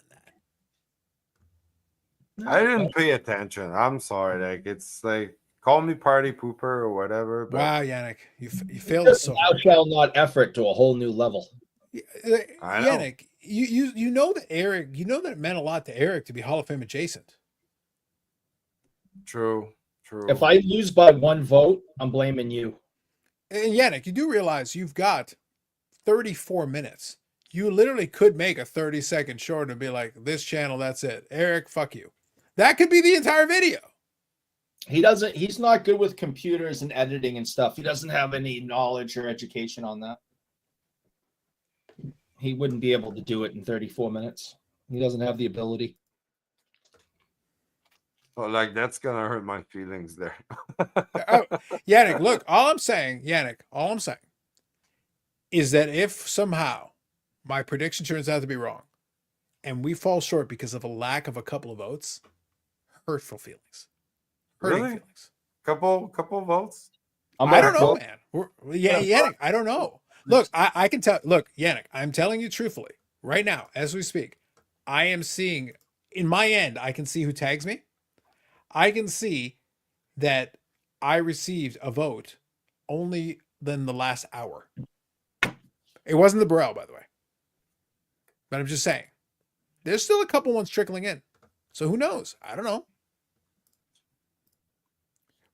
that. I didn't pay attention. I'm sorry. Like it's like, call me party pooper or whatever. But... Wow, Yannick, you failed so hard. Thou shall not effort to a whole new level. Yannick, you know that Eric, you know that it meant a lot to Eric to be Hall of Fame adjacent. True. If I lose by 1 vote, I'm blaming you. And Yannick, you do realize you've got 34 minutes. You literally could make a 30-second short and be like, this channel, that's it. Eric, fuck you. That could be the entire video. He's not good with computers and editing and stuff. He doesn't have any knowledge or education on that. He wouldn't be able to do it in 34 minutes. He doesn't have the ability. Well, like that's gonna hurt my feelings there. Yannick, look, all I'm saying is that if somehow my prediction turns out to be wrong and we fall short because of a lack of a couple of votes, hurtful feelings. Hurting feelings. Couple votes? I don't know, man. Yannick, I don't know. Look, I can tell. Look, Yannick, I'm telling you truthfully right now, as we speak, I am seeing in my end, I can see who tags me. I can see that I received a vote only than the last hour. It wasn't the Burrell, by the way. But I'm just saying, there's still a couple ones trickling in. So who knows? I don't know.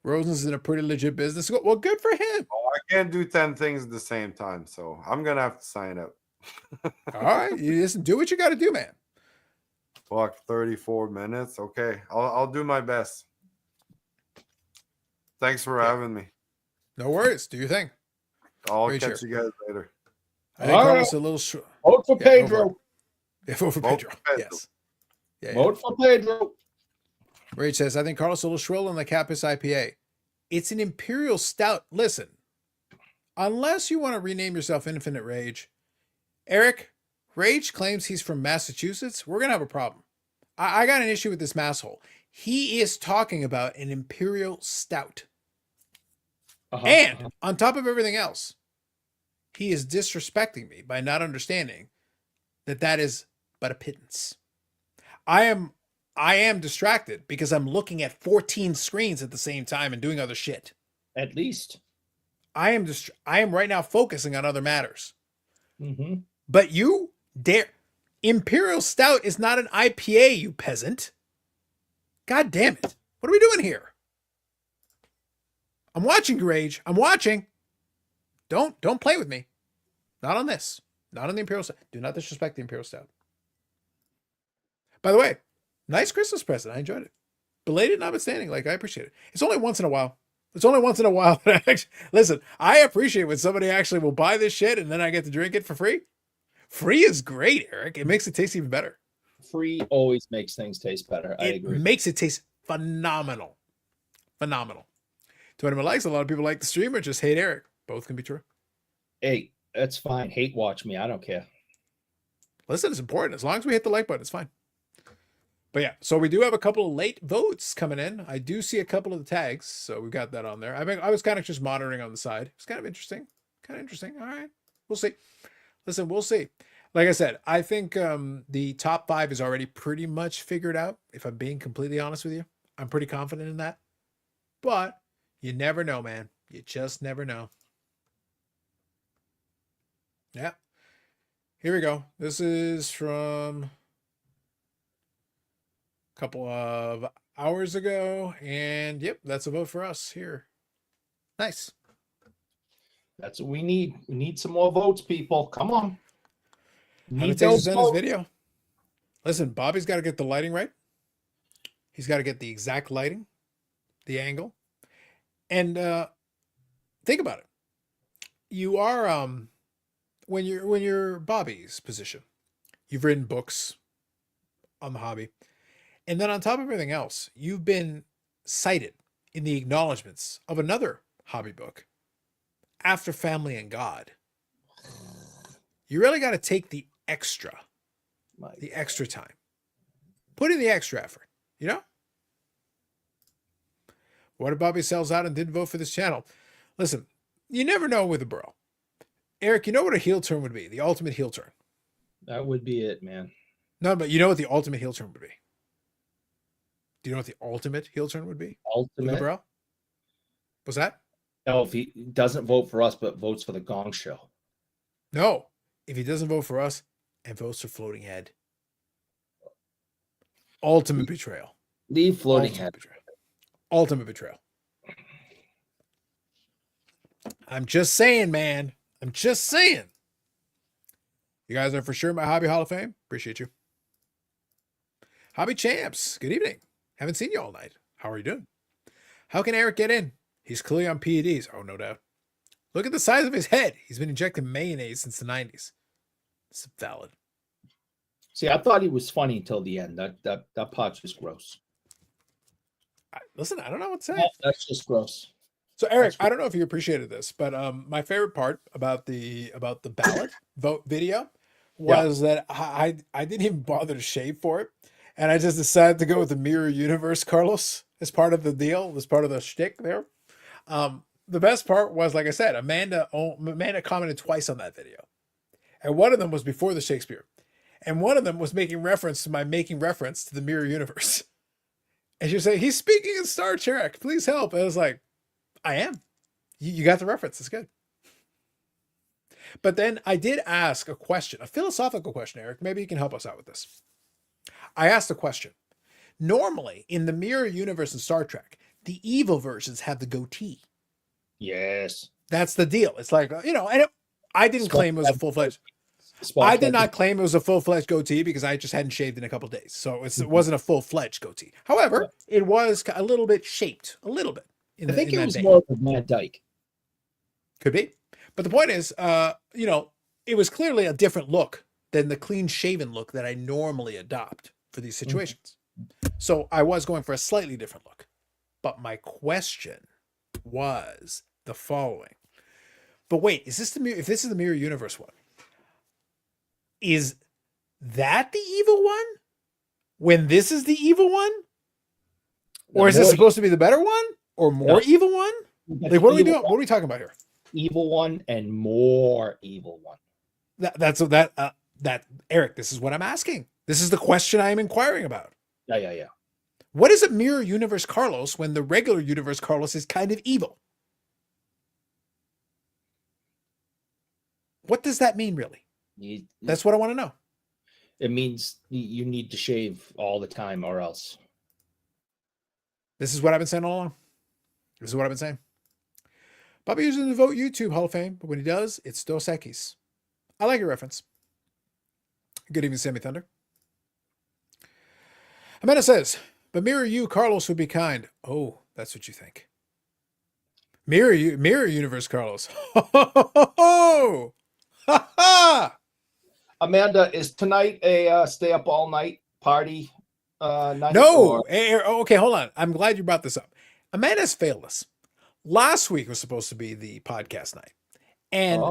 Rosen's in a pretty legit business. Well, good for him. Oh, I can't do 10 things at the same time, so I'm gonna have to sign up. All right, you just do what you got to do, man. Fuck, 34 minutes. Okay, I'll do my best. Thanks for having me. No worries. Do your thing. I'll catch you guys later. I think Carlos a little short. Vote for Pedro. Vote for Pedro. Yes. Vote for Pedro. Rage says, I think Carlos a little shrill on the Capus IPA. It's an Imperial Stout. Listen, unless you want to rename yourself Infinite Rage, Eric, Rage claims he's from Massachusetts. We're going to have a problem. I got an issue with this masshole. He is talking about an Imperial Stout. And on top of everything else, he is disrespecting me by not understanding that is but a pittance. I am distracted because I'm looking at 14 screens at the same time and doing other shit. At least. I am right now focusing on other matters. Mm-hmm. But you dare. Imperial Stout is not an IPA, you peasant. God damn it. What are we doing here? I'm watching, Rage. I'm watching. Don't play with me. Not on this. Not on the Imperial Stout. Do not disrespect the Imperial Stout. By the way, nice Christmas present. I enjoyed it. Belated notwithstanding, I appreciate it. It's only once in a while. That I actually, listen, I appreciate when somebody actually will buy this shit and then I get to drink it for free. Free is great, Eric. It makes it taste even better. Free always makes things taste better. I agree. It makes it taste phenomenal. Phenomenal. To anyone likes, a lot of people like the streamer, just hate Eric. Both can be true. Hey, that's fine. Hate watch me. I don't care. Listen, it's important. As long as we hit the like button, it's fine. But yeah, so we do have a couple of late votes coming in. I do see a couple of the tags, so we got that on there. I was kind of just monitoring on the side. It's kind of interesting. All right, we'll see. Listen, we'll see. Like I said, I think the top 5 is already pretty much figured out. If I'm being completely honest with you, I'm pretty confident in that. But you never know, man. You just never know. Yeah. Here we go. This is from couple of hours ago, and yep, that's a vote for us here. Nice. That's what we need. We need some more votes, people. Come on. How many takes to send this video? Listen, Bobby's got to get the lighting right. He's got to get the exact lighting, the angle, and think about it. You are when you're Bobby's position, you've written books on the hobby. And then on top of everything else, you've been cited in the acknowledgments of another hobby book, After Family and God. You really got to take the extra time. Put in the extra effort, you know? What if Bobby sells out and didn't vote for this channel? Listen, you never know with a bro. Eric, you know what a heel turn would be? The ultimate heel turn. That would be it, man. No, but you know what the ultimate heel turn would be? Do you know what the ultimate heel turn would be? Ultimate? Bro? What's that? No, if he doesn't vote for us, but votes for the Gong Show. No, if he doesn't vote for us and votes for Floating Head. Ultimate betrayal. Leave Floating Head. Betrayal. Ultimate betrayal. I'm just saying, man. I'm just saying. You guys are for sure my Hobby Hall of Fame. Appreciate you. Hobby Champs, good evening. Haven't seen you all night. How are you doing? How can Eric get in? He's clearly on PEDs. Oh, no doubt. Look at the size of his head. He's been injecting mayonnaise since the 90s. It's valid. See, I thought he was funny until the end. That part's just gross. Listen, I don't know what to say. Oh, that's just gross. So Eric, I don't know if you appreciated this, but my favorite part about the ballot vote video was that I didn't even bother to shave for it. And I just decided to go with the Mirror Universe, Carlos, as part of the deal, as part of the shtick there. The best part was, like I said, Amanda commented twice on that video. And one of them was before the Shakespeare. And one of them was making reference to the Mirror Universe. And she was saying, he's speaking in Star Trek. Please help. And I was like, I am. You got the reference. It's good. But then I did ask a question, a philosophical question, Eric. Maybe you can help us out with this. I asked a question. Normally, in the Mirror Universe in Star Trek, the evil versions have the goatee. Yes. That's the deal. It's like, and I didn't claim it was a full-fledged. I did not claim it was a full-fledged goatee because I just hadn't shaved in a couple of days. So it wasn't a full-fledged goatee. However, it was a little bit shaped, a little bit. I think it was more of Mad Dyke. Could be. But the point is, it was clearly a different look than the clean-shaven look that I normally adopt for these situations. So I was going for a slightly different look. But my question was the following. But wait, if this is the Mirror Universe one, is that the evil one when this is the evil one? Or is this supposed to be the better one? Or more evil one? Like, what are we doing? What are we talking about here? Evil one and more evil one. That's Eric, this is what I'm asking. This is the question I am inquiring about. Yeah. What is a Mirror Universe Carlos when the regular Universe Carlos is kind of evil? What does that mean, really? That's what I want to know. It means you need to shave all the time or else. This is what I've been saying all along. This is what I've been saying. Bobby usually doesn't vote YouTube Hall of Fame, but when he does, it's Dos Equis. I like your reference. Good evening, Sammy Thunder. Amanda says, but Mirror You, Carlos would be kind. Oh, that's what you think. Mirror Universe, Carlos. Ho, ha, ha. Amanda, is tonight a stay up all night party night? No. Okay, hold on. I'm glad you brought this up. Amanda's failed us. Last week was supposed to be the podcast night. And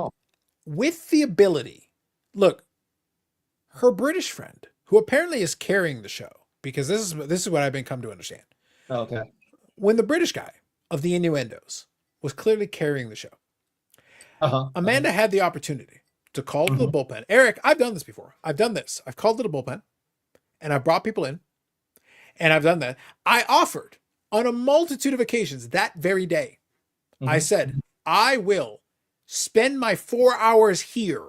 with the ability, look, her British friend, who apparently is carrying the show, because this is what I've been come to understand. Okay. When the British guy of the innuendos was clearly carrying the show, Amanda had the opportunity to call to the bullpen. Eric, I've done this before. I've done this. I've called to the bullpen, and I've brought people in, and I've done that. I offered on a multitude of occasions that very day. I said, I will spend my 4 hours here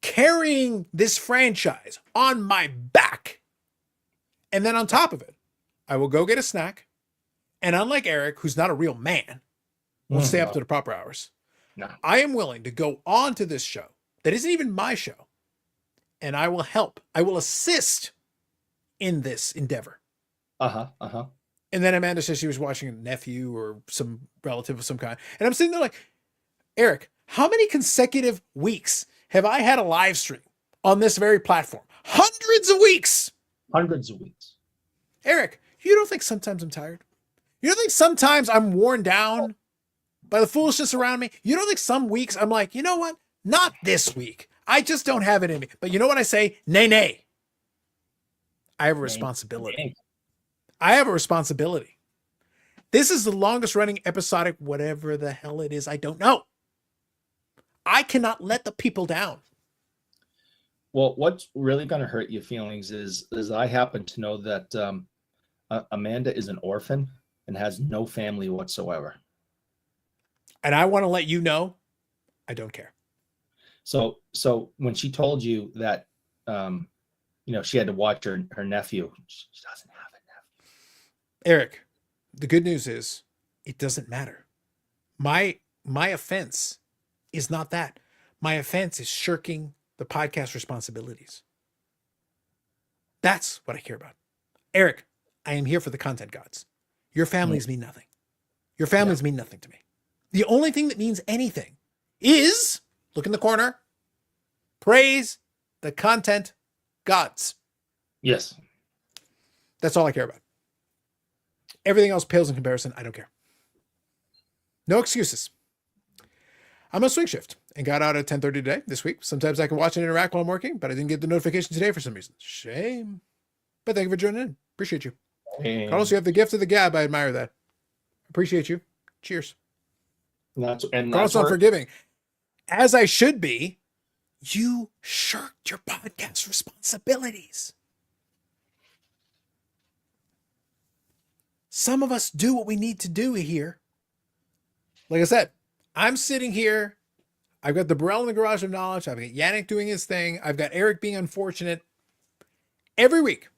carrying this franchise on my back. And then on top of it, I will go get a snack. And unlike Eric, who's not a real man, won't stay up to the proper hours. No. I am willing to go on to this show that isn't even my show. And I will help. I will assist in this endeavor. And then Amanda says she was watching a nephew or some relative of some kind. And I'm sitting there like, Eric, how many consecutive weeks have I had a live stream on this very platform? Hundreds of weeks. Hundreds of weeks. Eric, you don't think sometimes I'm tired? You don't think sometimes I'm worn down by the foolishness around me? You don't think some weeks I'm like, you know what? Not this week. I just don't have it in me. But you know what I say? Nay, nay. I have a responsibility. I have a responsibility. This is the longest running episodic, whatever the hell it is. I don't know. I cannot let the people down. Well, what's really going to hurt your feelings is I happen to know that Amanda is an orphan and has no family whatsoever. And I want to let you know, I don't care. So when she told you that, she had to watch her nephew, she doesn't have a nephew. Eric, the good news is it doesn't matter. My offense is not that. My offense is shirking the podcast responsibilities. That's what I care about. Eric, I am here for the content gods. Your families mean nothing. Your families mean nothing to me. The only thing that means anything is, look in the corner, praise the content gods. Yes. That's all I care about. Everything else pales in comparison. I don't care. No excuses. I'm on swing shift and got out at 10:30 today, this week. Sometimes I can watch and interact while I'm working, but I didn't get the notification today for some reason. Shame. But thank you for joining in. Appreciate you. Carlos, you have the gift of the gab. I admire that. Appreciate you. Cheers. Carlos, I'm forgiving. As I should be, you shirked your podcast responsibilities. Some of us do what we need to do here. Like I said, I'm sitting here. I've got the Burrell in the Garage of Knowledge. I've got Yannick doing his thing. I've got Eric being unfortunate. Every week,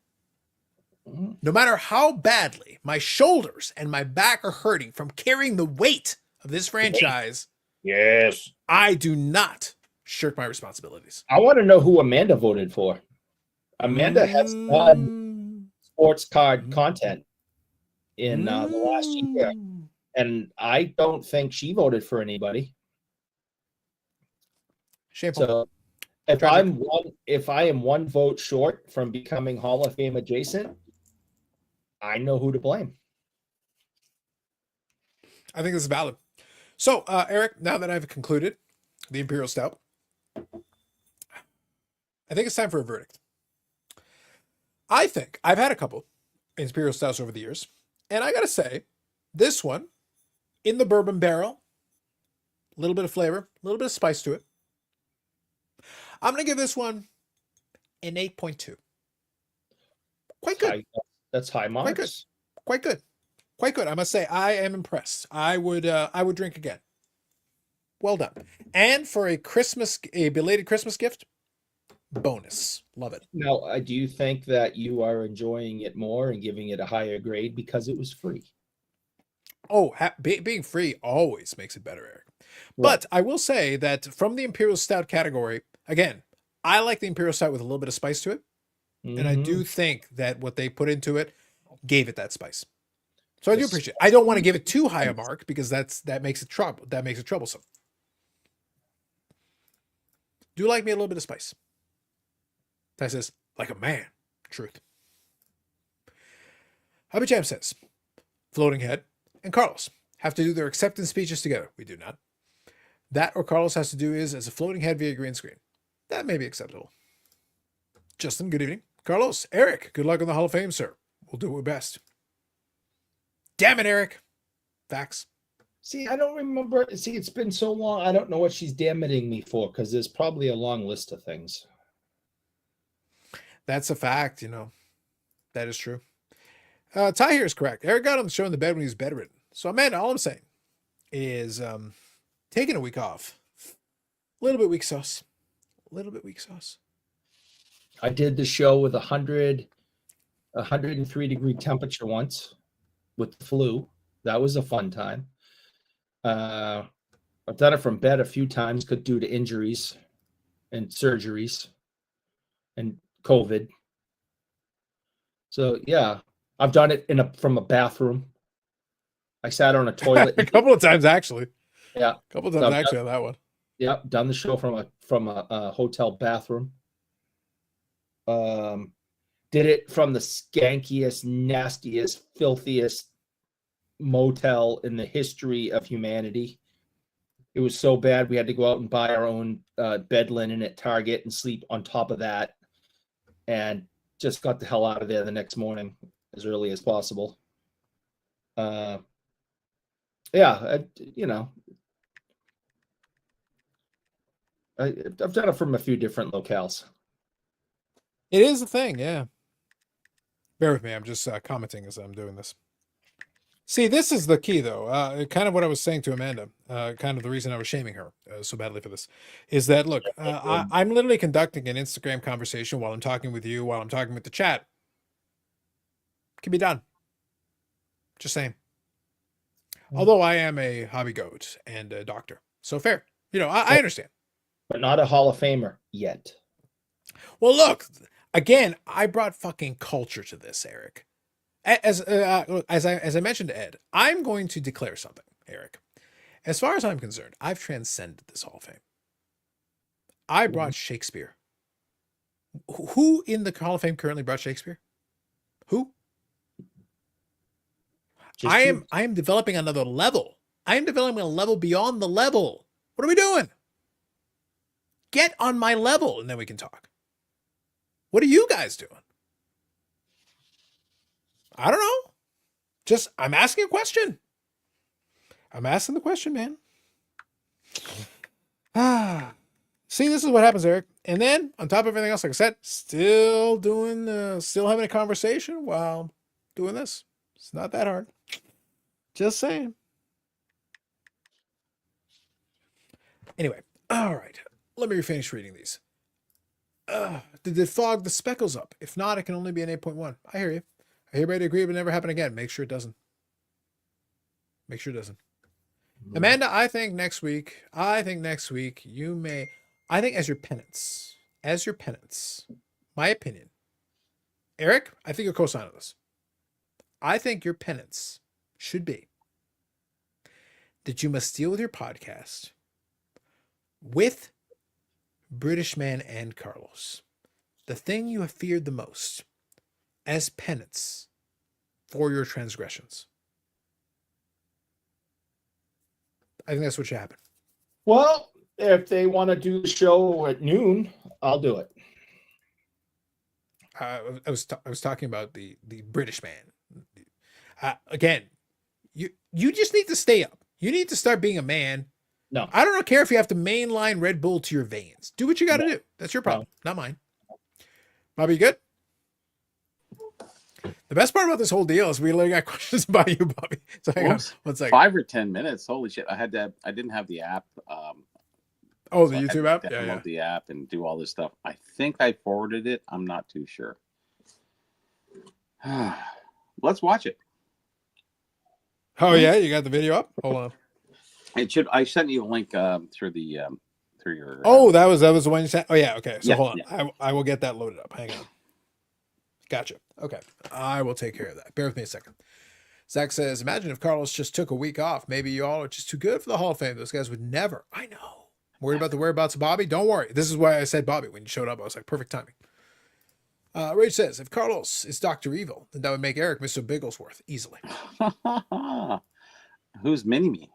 no matter how badly my shoulders and my back are hurting from carrying the weight of this franchise, yes, I do not shirk my responsibilities. I want to know who Amanda voted for. Amanda has done sports card content in the last year, and I don't think she voted for anybody. Shameful. So if I am one vote short from becoming Hall of Fame adjacent, I know who to blame. I think this is valid. So, Eric, now that I've concluded the Imperial Stout, I think it's time for a verdict. I think I've had a couple Imperial Stouts over the years, and I got to say, this one, in the bourbon barrel, a little bit of flavor, a little bit of spice to it. I'm going to give this one an 8.2. Quite good. That's high marks. Quite good. I must say, I am impressed. I would drink again. Well done. And for a belated Christmas gift, bonus. Love it. Now, do you think that you are enjoying it more and giving it a higher grade because it was free? Oh, being free always makes it better, Eric. Right. But I will say that from the Imperial Stout category, again, I like the Imperial Stout with a little bit of spice to it. Mm-hmm. And I do think that what they put into it gave it that spice. So I do appreciate it. I don't want to give it too high a mark because that makes it troublesome. Do like me a little bit of spice. That says, like a man. Truth. Hubby Jam says, Floating Head and Carlos have to do their acceptance speeches together. We do not. That or Carlos has to do is as a floating head via green screen. That may be acceptable. Justin, good evening. Carlos, Eric, good luck on the Hall of Fame, sir. We'll do our best. Damn it, Eric. Facts. See, I don't remember. See, it's been so long. I don't know what she's damning me for because there's probably a long list of things. That's a fact, you know. That is true. Ty here is correct. Eric got on the show in the bed when he was bedridden. So, Amanda, all I'm saying is taking a week off. A little bit weak sauce. A little bit weak sauce. I did the show with 103-degree temperature once with the flu. That was a fun time. I've done it from bed a few times due to injuries and surgeries and COVID. So yeah, I've done it from a bathroom. I sat on a toilet a couple of times actually. Yeah, a couple of times actually on that one. Yeah, done the show from a hotel bathroom. Did it from the skankiest, nastiest, filthiest motel in the history of humanity. It was so bad we had to go out and buy our own bed linen at Target and sleep on top of that, and just got the hell out of there the next morning as early as possible. I've done it from a few different locales. It is a thing, yeah. Bear with me, I'm just commenting as I'm doing this. See, this is the key, though. Kind of what I was saying to Amanda, kind of the reason I was shaming her so badly for this, is that, look, I'm literally conducting an Instagram conversation while I'm talking with you, while I'm talking with the chat. Can be done. Just saying. Although I am a hobby goat and a doctor. So fair. You know, I understand. But not a Hall of Famer yet. Well, look, again, I brought fucking culture to this, Eric. As I mentioned to Ed, I'm going to declare something, Eric. As far as I'm concerned, I've transcended this Hall of Fame. I brought Shakespeare. Who in the Hall of Fame currently brought Shakespeare? Who? I am developing another level. I am developing a level beyond the level. What are we doing? Get on my level, and then we can talk. What are you guys doing? I don't know. Just, I'm asking a question. I'm asking the question, man. See, this is what happens, Eric. And then, on top of everything else, like I said, still having a conversation while doing this. It's not that hard. Just saying. Anyway, all right. Let me finish reading these. Did it fog the speckles up? If not, it can only be an 8.1. I hear you. I hereby agree it would never happen again. Make sure it doesn't. Make sure it doesn't. Amanda, I think next week you may, I think as your penance, my opinion. Eric, I think you'll co-sign on this. I think your penance should be that you must deal with your podcast with British Man and Carlos. The thing you have feared the most as penance for your transgressions. I think that's what should happen. Well, if they want to do the show at noon, I'll do it. I was talking about the British Man. Again, you just need to stay up. You need to start being a man. No, I don't care if you have to mainline Red Bull to your veins. Do what you got to do. That's your problem, not mine. Bobby, you good? The best part about this whole deal is we literally got questions about you, Bobby. So hang on 1 second. 5 or 10 minutes. Holy shit! I didn't have the app. The YouTube app. Download the app and do all this stuff. I think I forwarded it. I'm not too sure. Let's watch it. Oh yeah, you got the video up. Hold on. It should. I sent you a link through your. That was the one you sent. Oh yeah. Okay. So yeah, hold on. Yeah. I will get that loaded up. Hang on. Gotcha. Okay. I will take care of that. Bear with me a second. Zach says, imagine if Carlos just took a week off. Maybe you all are just too good for the Hall of Fame. Those guys would never. I know. Worried about the whereabouts of Bobby? Don't worry. This is why I said Bobby when you showed up. I was like, perfect timing. Rage says, if Carlos is Dr. Evil, then that would make Eric Mr. Bigglesworth easily. Who's Mini-Me?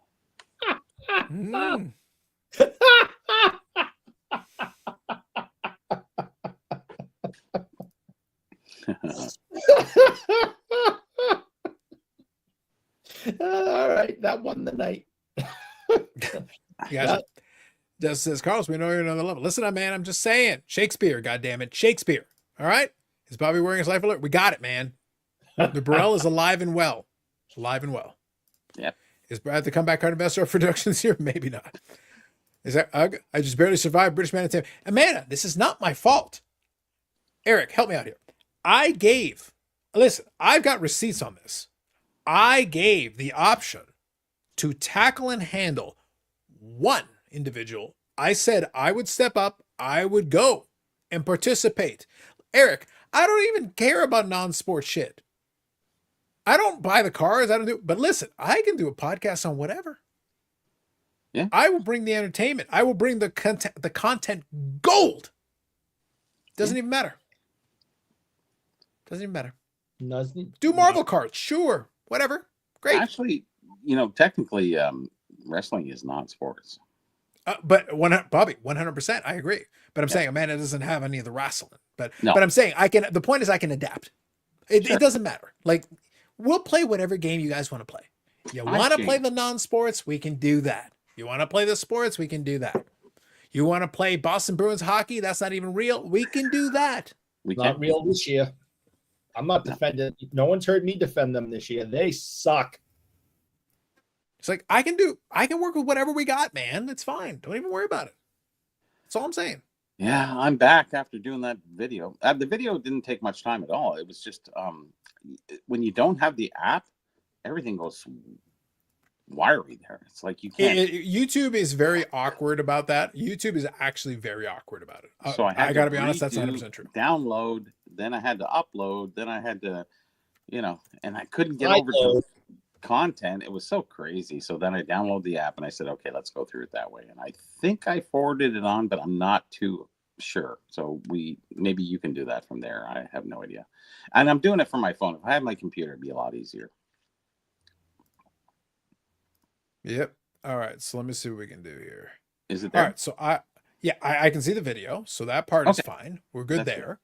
All right, that won the night. Gotcha. Just says Carlos, we know you're another level. Listen up, man. I'm just saying. Shakespeare, goddammit. Shakespeare. All right? Is Bobby wearing his life alert? We got it, man. The Burrell is alive and well. Alive and well. Yep. Is Brad the comeback card investor for productions here? Maybe not. Is that Ugg? I just barely survived British Man and Amanda, this is not my fault. Eric, help me out here. Listen, I've got receipts on this. I gave the option to tackle and handle one individual. I said I would step up, I would go and participate. Eric, I don't even care about non-sport shit. I don't buy the cars, but listen, I can do a podcast on whatever. Yeah. I will bring the entertainment. I will bring the content gold. Doesn't even matter. Doesn't even matter. Do Marvel cards, sure, whatever. Great. Actually, technically, wrestling is not sports. But Bobby, 100%, I agree. But I'm saying Amanda doesn't have any of the wrestling. But no. But I'm saying the point is I can adapt. It doesn't matter. Like, we'll play whatever game you guys want to play. You want to play the non-sports? We can do that. You want to play the sports? We can do that. You want to play Boston Bruins hockey? That's not even real. We can do that. Not real this year. I'm not defending. No one's heard me defend them this year. They suck. It's like, I can work with whatever we got, man. It's fine. Don't even worry about it. That's all I'm saying. Yeah, I'm back after doing that video. The video didn't take much time at all. It was just when you don't have the app, everything goes wiry there. It's like you can't. YouTube is very awkward about that. YouTube is actually very awkward about it. So I got to be honest, that's 100% true. Download, then I had to upload, then I had to, and I couldn't get over to content. It was so crazy. So then I downloaded the app and I said, okay, let's go through it that way. And I think I forwarded it on, but I'm not too sure. So maybe you can do that from there. I have no idea. And I'm doing it from my phone. If I had my computer, it'd be a lot easier. Yep. All right. So let me see what we can do here. Is it there? All right. So I can see the video. So that part is fine. We're good there.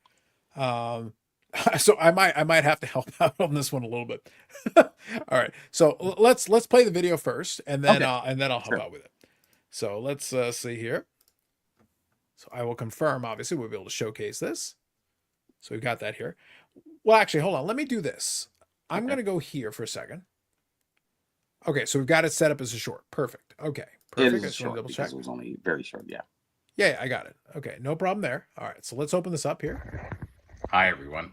So I might have to help out on this one a little bit. All right. So let's play the video first, and then I'll help out with it. So let's see here. So I will confirm. Obviously, we'll be able to showcase this. So we've got that here. Well, actually, hold on. Let me do this. I'm going to go here for a second. Okay, so we've got it set up as a short. Perfect. Okay, perfect. It is short double check. It was only very short. Yeah. Yeah, I got it. Okay, no problem there. All right, so let's open this up here. Hi, everyone.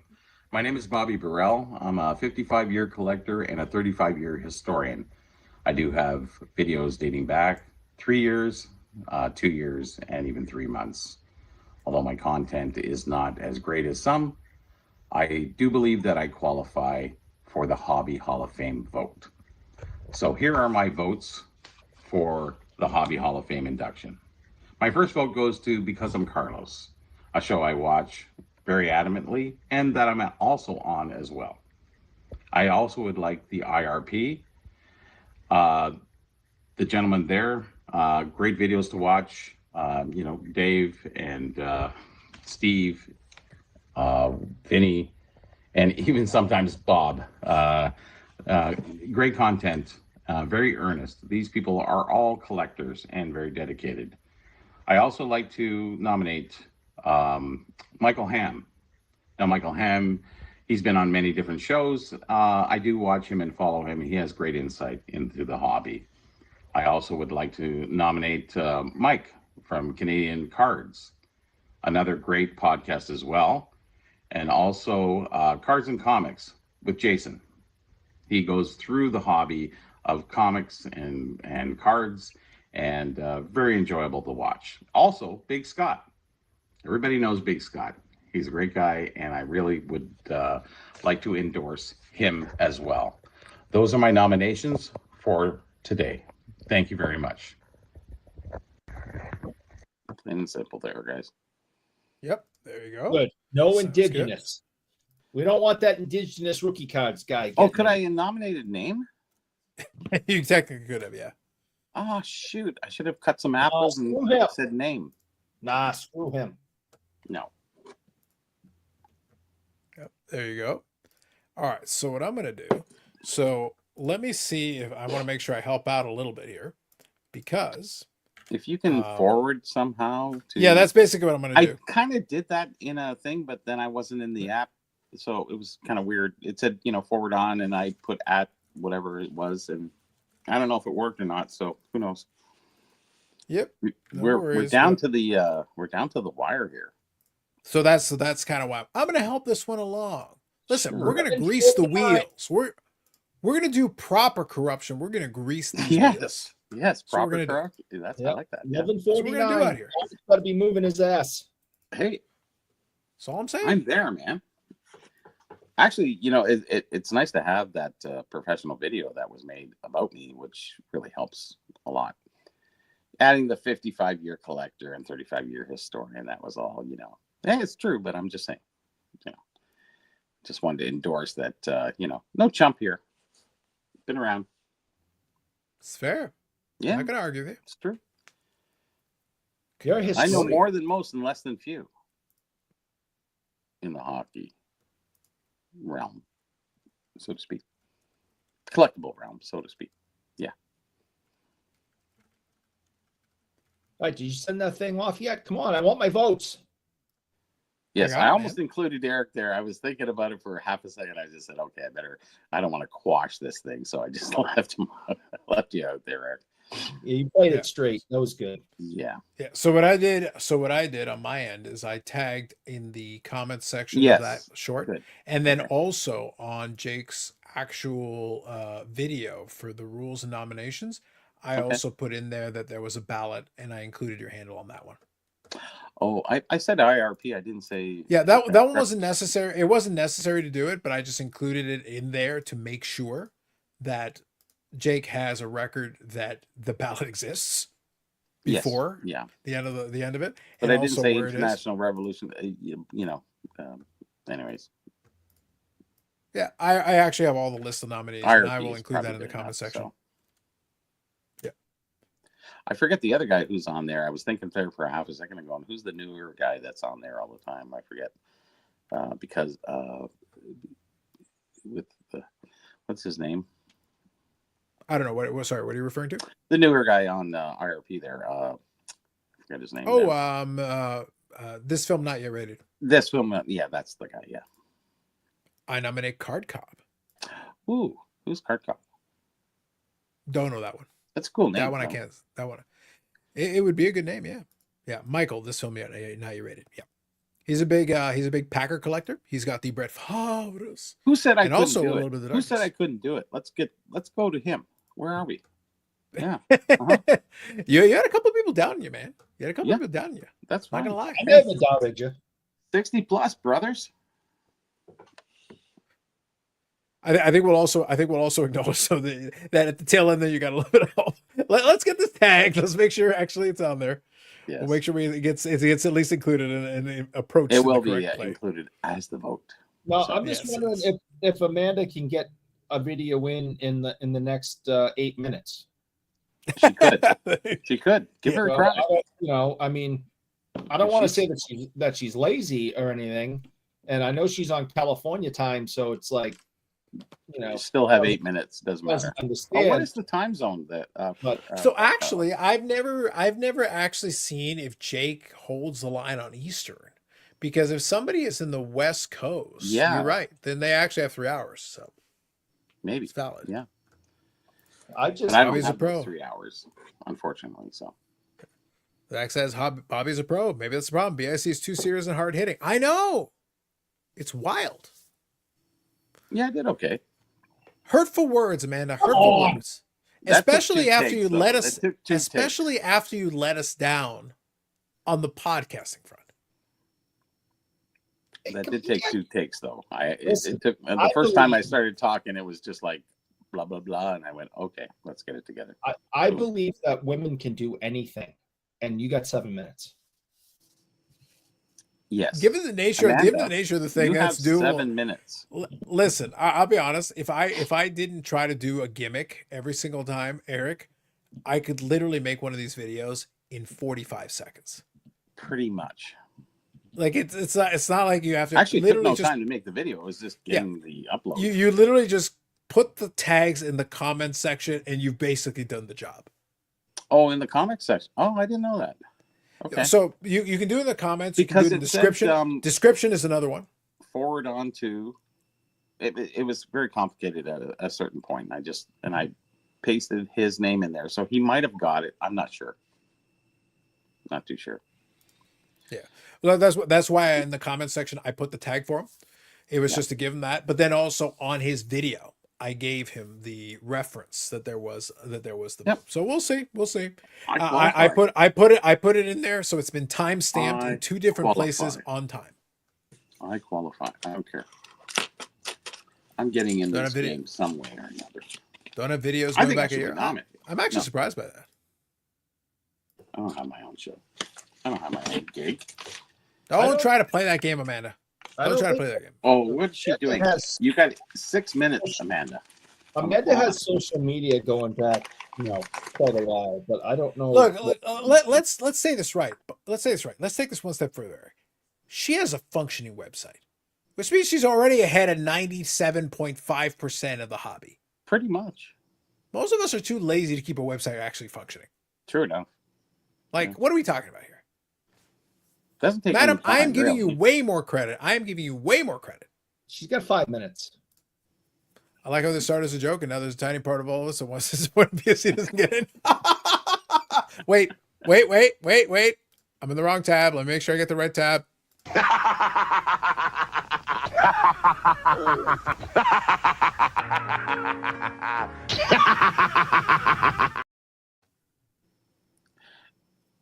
My name is Bobby Burrell. I'm a 55-year collector and a 35-year historian. I do have videos dating back 3 years, 2 years, and even 3 months. Although my content is not as great as some, I do believe that I qualify for the Hobby Hall of Fame vote. So here are my votes for the Hobby Hall of Fame induction. My first vote goes to Because I'm Carlos, a show I watch very adamantly and that I'm also on as well. I also would like the IRP. The gentleman there, great videos to watch. Dave and Steve, Vinny, and even sometimes Bob. Great content, very earnest. These people are all collectors and very dedicated. I also like to nominate Michael Hamm. Now, Michael Hamm, he's been on many different shows. I do watch him and follow him. He has great insight into the hobby. I also would like to nominate Mike from Canadian Cards, another great podcast as well. And also Cards and Comics with Jason. He goes through the hobby of comics and cards, and very enjoyable to watch. Also, Big Scott. Everybody knows Big Scott. He's a great guy, and I really would like to endorse him as well. Those are my nominations for today. Thank you very much. Plain and simple there, guys. Yep, there you go. Good. No indigenous. We don't want that indigenous rookie cards guy. Oh, could I nominate a name? You technically could have, yeah. Oh, shoot. I should have cut some apples and said name. Nah, screw him. No. Yep, There you go. All right. So what I'm going to do, so let me see if I want to make sure I help out a little bit here, because if you can forward somehow to, yeah, that's basically what I'm going to do. I kind of did that in a thing, but then I wasn't in the app, so it was kind of weird. It said, forward on, and I put at whatever it was, and I don't know if it worked or not. So who knows? Yep. We're down to the wire here. So that's kind of why I'm going to help this one along. Listen, we're going to grease the wheels. We're going to do proper corruption. We're going to grease these wheels. Yes, proper corruption. I like that. 11:49. So we're going to do out here. He's got to be moving his ass. Hey, that's all I'm saying. I'm there, man. Actually, it's nice to have that professional video that was made about me, which really helps a lot. Adding the 55-year collector and 35-year historian, that was all, Hey, it's true, but I'm just saying, just wanted to endorse that, no chump here. Been around. It's fair. Yeah. I'm not going to argue with you. It's true. I know more than most and less than few in the hockey realm, so to speak. Collectible realm, so to speak. Yeah. All right, did you send that thing off yet? Come on, I want my votes. Yes, I almost included Eric there. I was thinking about it for half a second. I just said, okay, I don't want to quash this thing. So I just left you out there, Eric. Yeah, you played it straight. That was good. Yeah. Yeah. So what I did on my end is I tagged in the comments section of that short. Good. And then also on Jake's actual video for the rules and nominations, I also put in there that there was a ballot, and I included your handle on that one. Oh, I said IRP. I didn't say. Yeah, that one wasn't necessary. It wasn't necessary to do it, but I just included it in there to make sure that Jake has a record that the ballot exists before the end of it. But I didn't say International Revolution. Anyways. Yeah, I actually have all the list of nominees, and I will include that in the comment section. So. I forget the other guy who's on there. I was thinking there for half a second ago, and who's the newer guy that's on there all the time? I forget. Because with what's his name? I don't know. Sorry, what are you referring to? The newer guy on IRP there. I forget his name. Oh, This Film Not Yet Rated. This Film, yeah, that's the guy, yeah. I nominate Card Cop. Ooh, who's Card Cop? Don't know that one. That's a cool name. That one I can't. That one. It would be a good name, yeah. Yeah, Michael, This Film Not Yet Rated. Yeah. He's a big Packer collector. He's got the Brett Favre's. Who said I couldn't do it? Who said I couldn't do it? Let's go to him. Where are we? Yeah. You had a couple of people down you, man. You had a couple of people down you. That's fine. Not gonna lie. I never doubted you. 60 plus, brothers. I think we'll also acknowledge that at the tail end there you got a little bit of. Let's get this tagged. Let's make sure actually it's on there. Yes. We'll make sure it gets at least included and approached. It will be included as the vote. Well, I'm just wondering if Amanda can get a video in the next 8 minutes. She could. She could. Give her a credit. I mean, I don't want to say that she's lazy or anything, and I know she's on California time, so it's like, you still have 8 minutes. Doesn't matter. Understand. What is the time zone that? So actually, I've never actually seen if Jake holds the line on Eastern, because if somebody is in the West Coast, you're right. Then they actually have 3 hours. So maybe it's valid. Yeah. I don't have 3 hours, unfortunately. So. Zach says Bobby's a pro. Maybe that's the problem. BIC is too serious and hard hitting. I know. It's wild. Yeah, I did okay. Hurtful words, Amanda. Hurtful words. Especially after you let us down on the podcasting front. That did take 2 takes, though. It took the first time I started talking, it was just like blah blah blah, and I went, okay, let's get it together. I believe that women can do anything, and you got 7 minutes. Yes. Given the nature of the thing, that's doable. 7 minutes. Listen, I'll be honest. If I didn't try to do a gimmick every single time, Eric, I could literally make one of these videos in 45 seconds. Pretty much. Like it's not like you have to Actually, it took no just time to make the video. It was just getting the upload. You literally just put the tags in the comments section, and you've basically done the job. Oh, in the comments section. Oh, I didn't know that. Okay. So you can do it in the comments. Because you can do it in the description. Said, description is another one. Forward on to. It was very complicated at a certain point. I pasted his name in there, so he might have got it. I'm not sure. Not too sure. Yeah, well, that's why in the comments section I put the tag for him. It was just to give him that, but then also on his video, I gave him the reference that there was the. Yep. So we'll see. I put it in there, so it's been time stamped in 2 different places on time. I qualify. I don't care. I'm getting in this game some way or another. Don't have videos going back a year. I'm actually surprised by that. I don't have my own show. I don't have my own gig. Don't try to play that game, Amanda. Don't try to play that game. Oh, what's she doing? You got 6 minutes, Amanda. Amanda has social media going back, quite a while, but I don't know. Look, let's say this right. Let's take this one step further. She has a functioning website, which means she's already ahead of 97.5% of the hobby. Pretty much. Most of us are too lazy to keep a website actually functioning. True enough. Like, what are we talking about here? Doesn't take Madam, any time, I am giving you way more credit. She's got 5 minutes. I like how this started as a joke, and now there's a tiny part of all of us that wants to support BSC doesn't get in. Wait. I'm in the wrong tab. Let me make sure I get the right tab.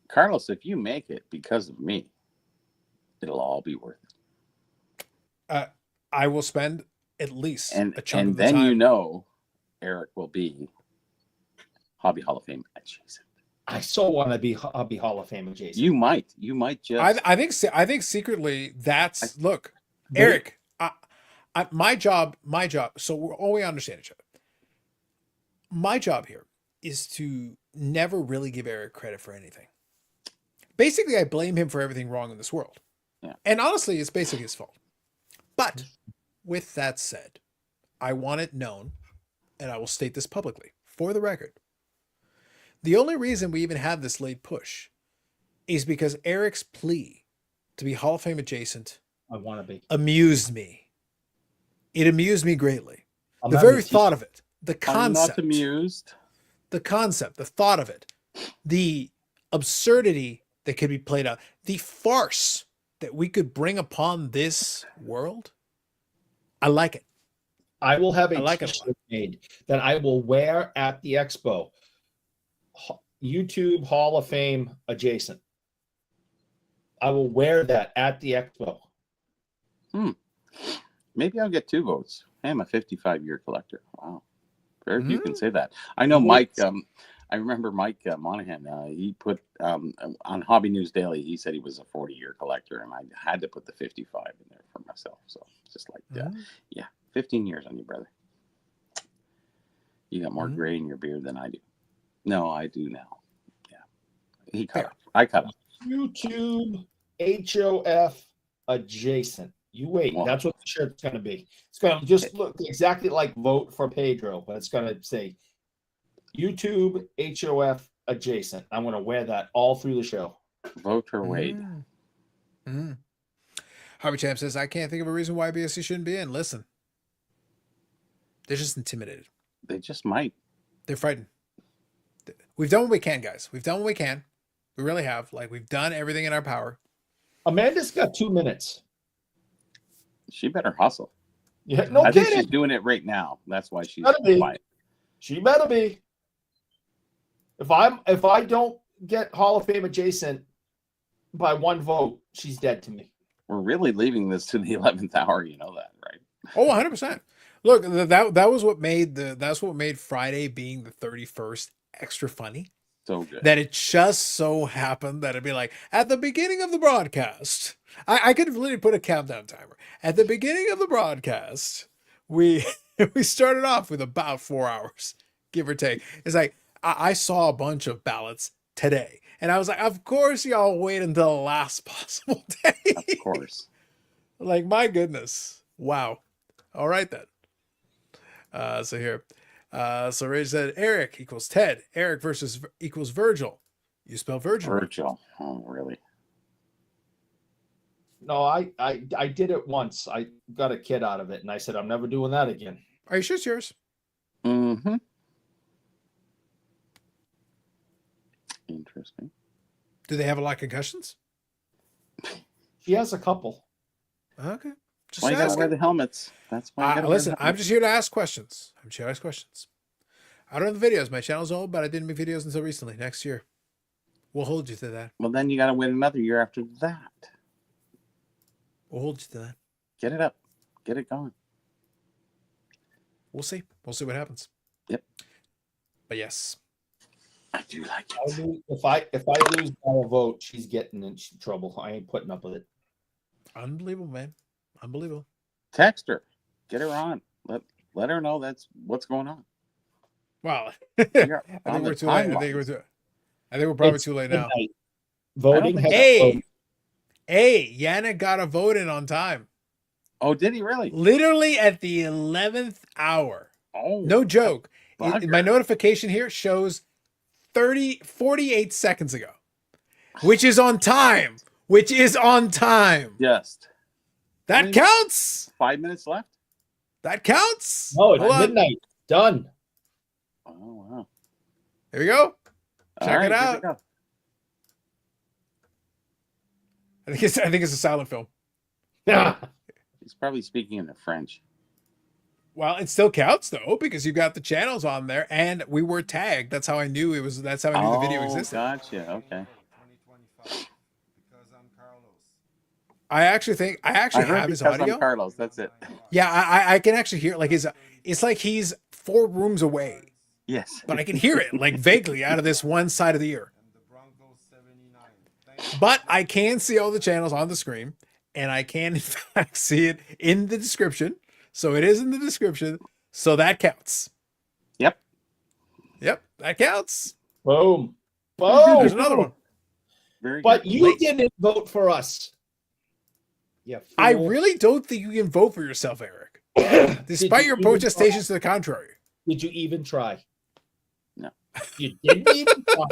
Carlos, if you make it because of me, it'll all be worth it. I will spend at least a chunk of the time. And then Eric will be Hobby Hall of Fame adjacent. I so want to be Hobby Hall of Fame adjacent. You might just. I think secretly that's look, Eric. My job. So we understand each other. My job here is to never really give Eric credit for anything. Basically, I blame him for everything wrong in this world. Yeah. And honestly, it's basically his fault. But with that said, I want it known, and I will state this publicly, for the record. The only reason we even have this late push is because Eric's plea to be Hall of Fame adjacent amused me. It amused me greatly. The very thought of it, the concept. I'm not amused. The concept, the thought of it, the absurdity that could be played out, the farce that we could bring upon this world. I like it. I will have a t-shirt made that I will wear at the expo. YouTube Hall of Fame adjacent. I will wear that at the expo. Maybe I'll get 2 votes. Hey, I'm a 55-year collector. Wow. Very few can say that. I know Mike. I remember Mike Monahan. He put on Hobby News Daily. He said he was a 40-year collector, and I had to put the 55 in there for myself. So it's just like, 15 years on you, brother. You got more gray in your beard than I do. No, I do now. Yeah, he cut up. I cut up. YouTube HOF adjacent. You wait. Well, that's what the shirt's going to be. It's going to just look exactly like Vote for Pedro, but it's going to say YouTube HOF adjacent. I'm going to wear that all through the show. Vote for Wade. Harvey Champ says, I can't think of a reason why BSC shouldn't be in. Listen, they're just intimidated. They just might. They're frightened. We've done what we can, guys. We've done what we can. We really have. Like, we've done everything in our power. Amanda's got 2 minutes. She better hustle. Yeah, no I kidding. think she's doing it right now. That's why she's quiet. She better be. If I don't get Hall of Fame adjacent by 1 vote, she's dead to me. We're really leaving this to the 11th hour. You know that, right? Oh, 100%. Look, that was what made Friday being the 31st extra funny. So good. That it just so happened that it'd be like at the beginning of the broadcast. I could have literally put a countdown timer. At the beginning of the broadcast, we started off with about 4 hours, give or take. It's like I saw a bunch of ballots today, And I was like, of course y'all wait until the last possible day. Of course. Like, my goodness. Wow. All right, then. So here. So Ray said, Eric equals Ted. Eric versus equals Virgil. You spell Virgil. Virgil. Oh, really? No, I did it once. I got a kid out of it, and I said I'm never doing that again. Are you sure it's yours? Mm-hmm. Interesting. Do they have a lot of concussions? She has a couple. Okay. Just Why you gotta wear asking. the helmets? That's why. You gotta wear Listen, the I'm helmets. just here to ask questions. I'm just here to ask questions. I don't have the videos. My channel's old, but I didn't make videos until recently. Next year. We'll hold you to that. Well, then you gotta wait another year after that. We'll hold you to that. Get it up. Get it going. We'll see. We'll see what happens. Yep. But yes. I do like it. If I lose by a vote, she's getting in trouble. I ain't putting up with it. Unbelievable, man. Unbelievable. Text her. Get her on. Let her know that's what's going on. Wow. You're I on think the we're too late. I think we're probably It's too late now. midnight. Voting has Hey, Yannick got a vote in on time. Oh, did he really? Literally at the 11th hour. Oh, No joke. bugger. My notification here shows 48 seconds ago, which is on time. Just That counts. 5 minutes left. That counts. No, it's Hold on. midnight. Done. Oh wow! Here we go. All Check right, it here we out. go. I think it's a silent film. Yeah. He's probably speaking in the French. Well, it still counts though, because you got the channels on there and we were tagged. That's how I knew it was. That's how I knew the video existed. Gotcha. Okay. 2025. Because I'm Carlos. I actually heard have his because audio. I'm Carlos. That's it. Yeah, I can actually hear like it's like he's 4 rooms away, Yes. but I can hear it like vaguely out of this one side of the ear. And the Broncos 79. Thank you. But I can see all the channels on the screen, and I can in fact see it in the description. So it is in the description. So that counts. Yep. Yep, that counts. Boom. There's Boom. another one. Very But good. you didn't vote for us. Yeah. I really don't think you can vote for yourself, Eric. Despite your protestations to the contrary. Did you even try? No. You didn't even try.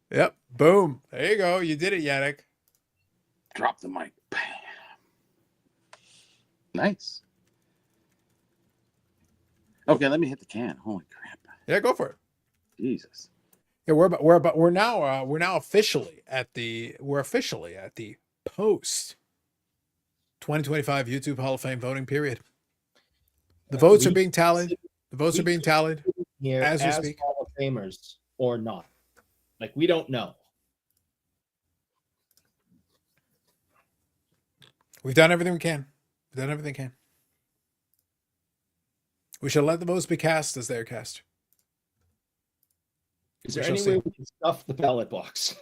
Yep. Boom. There you go. You did it, Yannick. Drop the mic. Bam. Nice. Okay, let me hit the can. Holy crap! Yeah, go for it. Jesus. Yeah, we're now officially at the post 2025 YouTube Hall of Fame voting period. The votes are being tallied. Here As we speak. Hall of Famers or not. Like, we don't know. We've done everything we can. We shall let the votes be cast as they are cast. Is We there shall any see. way we can stuff the ballot box?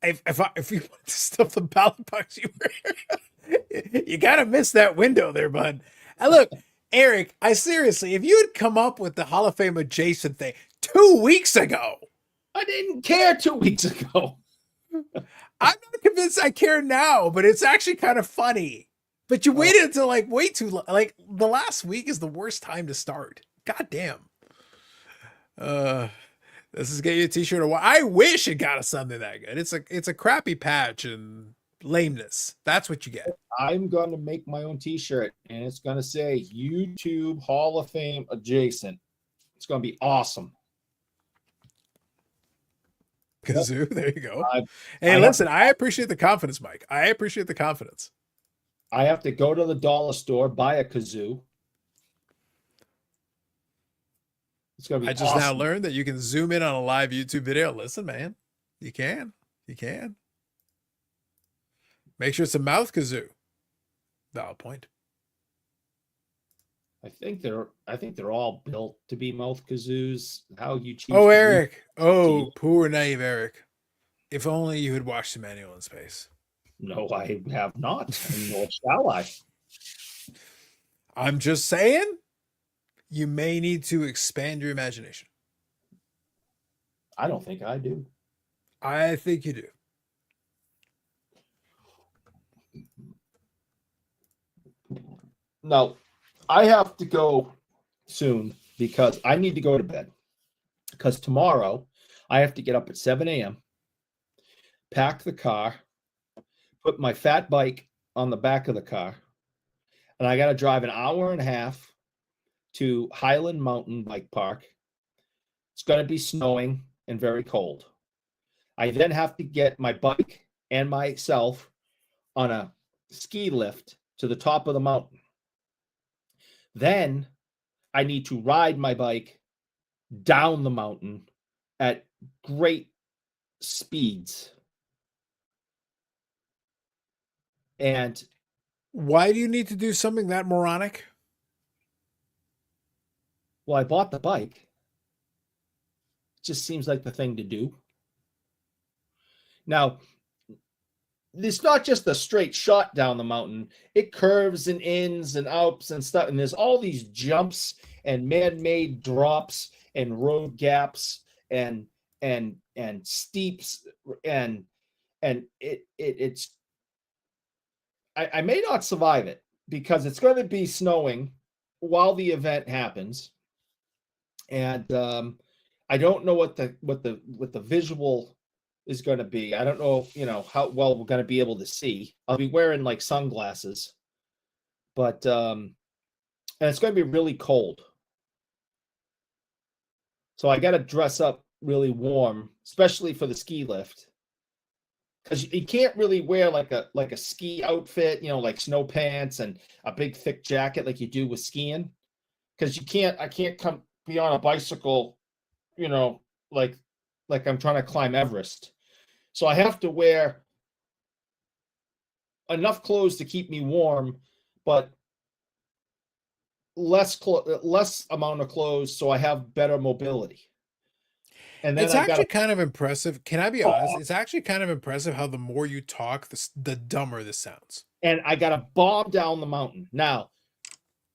If you want to stuff the ballot box, you gotta miss that window there, bud. And look, Eric, if you had come up with the Hall of Fame adjacent thing 2 weeks ago, I didn't care 2 weeks ago. I'm not convinced I care now, but it's actually kind of funny. But you waited until like way too like the last week is the worst time to start. God damn. This is get you a t-shirt. I wish it got us something that good. It's a crappy patch and lameness. That's what you get. I'm going to make my own t-shirt, and it's going to say YouTube Hall of Fame adjacent. It's going to be awesome. Kazoo, there you go. I Listen, I appreciate the confidence, Mike. I appreciate the confidence. I have to go to the dollar store, buy a kazoo. It's going to be I just now awesome. learned that you can zoom in on a live YouTube video. Listen, man, you can. Make sure it's a mouth kazoo. Valid point. I think they're all built to be mouth kazoos. How you choose? Oh, to Eric. Oh, use- poor naive Eric. If only you had watched the manual in space. No, I have not. Nor shall I. I'm just saying, you may need to expand your imagination. I don't think I do. I think you do. Now, I have to go soon because I need to go to bed. Because tomorrow I have to get up at 7 a.m., pack the car, put my fat bike on the back of the car, and I got to drive an hour and a half to Highland Mountain Bike Park. It's going to be snowing and very cold. I then have to get my bike and myself on a ski lift to the top of the mountain. Then I need to ride my bike down the mountain at great speeds. And why do you need to do something that moronic? Well, I bought the bike. It just seems like the thing to do. Now, it's not just a straight shot down the mountain. It curves and ins and ups and stuff. And there's all these jumps and man-made drops and road gaps and steeps and it's I may not survive it because it's going to be snowing while the event happens. And I don't know what the visual is going to be. I don't know, how well we're going to be able to see. I'll be wearing like sunglasses, but and it's going to be really cold. So I got to dress up really warm, especially for the ski lift, because you can't really wear like a ski outfit, like snow pants and a big thick jacket like you do with skiing, because I can't come be on a bicycle, like I'm trying to climb Everest. So I have to wear enough clothes to keep me warm, but less amount of clothes so I have better mobility. And then it's actually kind of impressive. Can I be honest? It's actually kind of impressive how the more you talk, the dumber this sounds. And I got to bomb down the mountain. Now,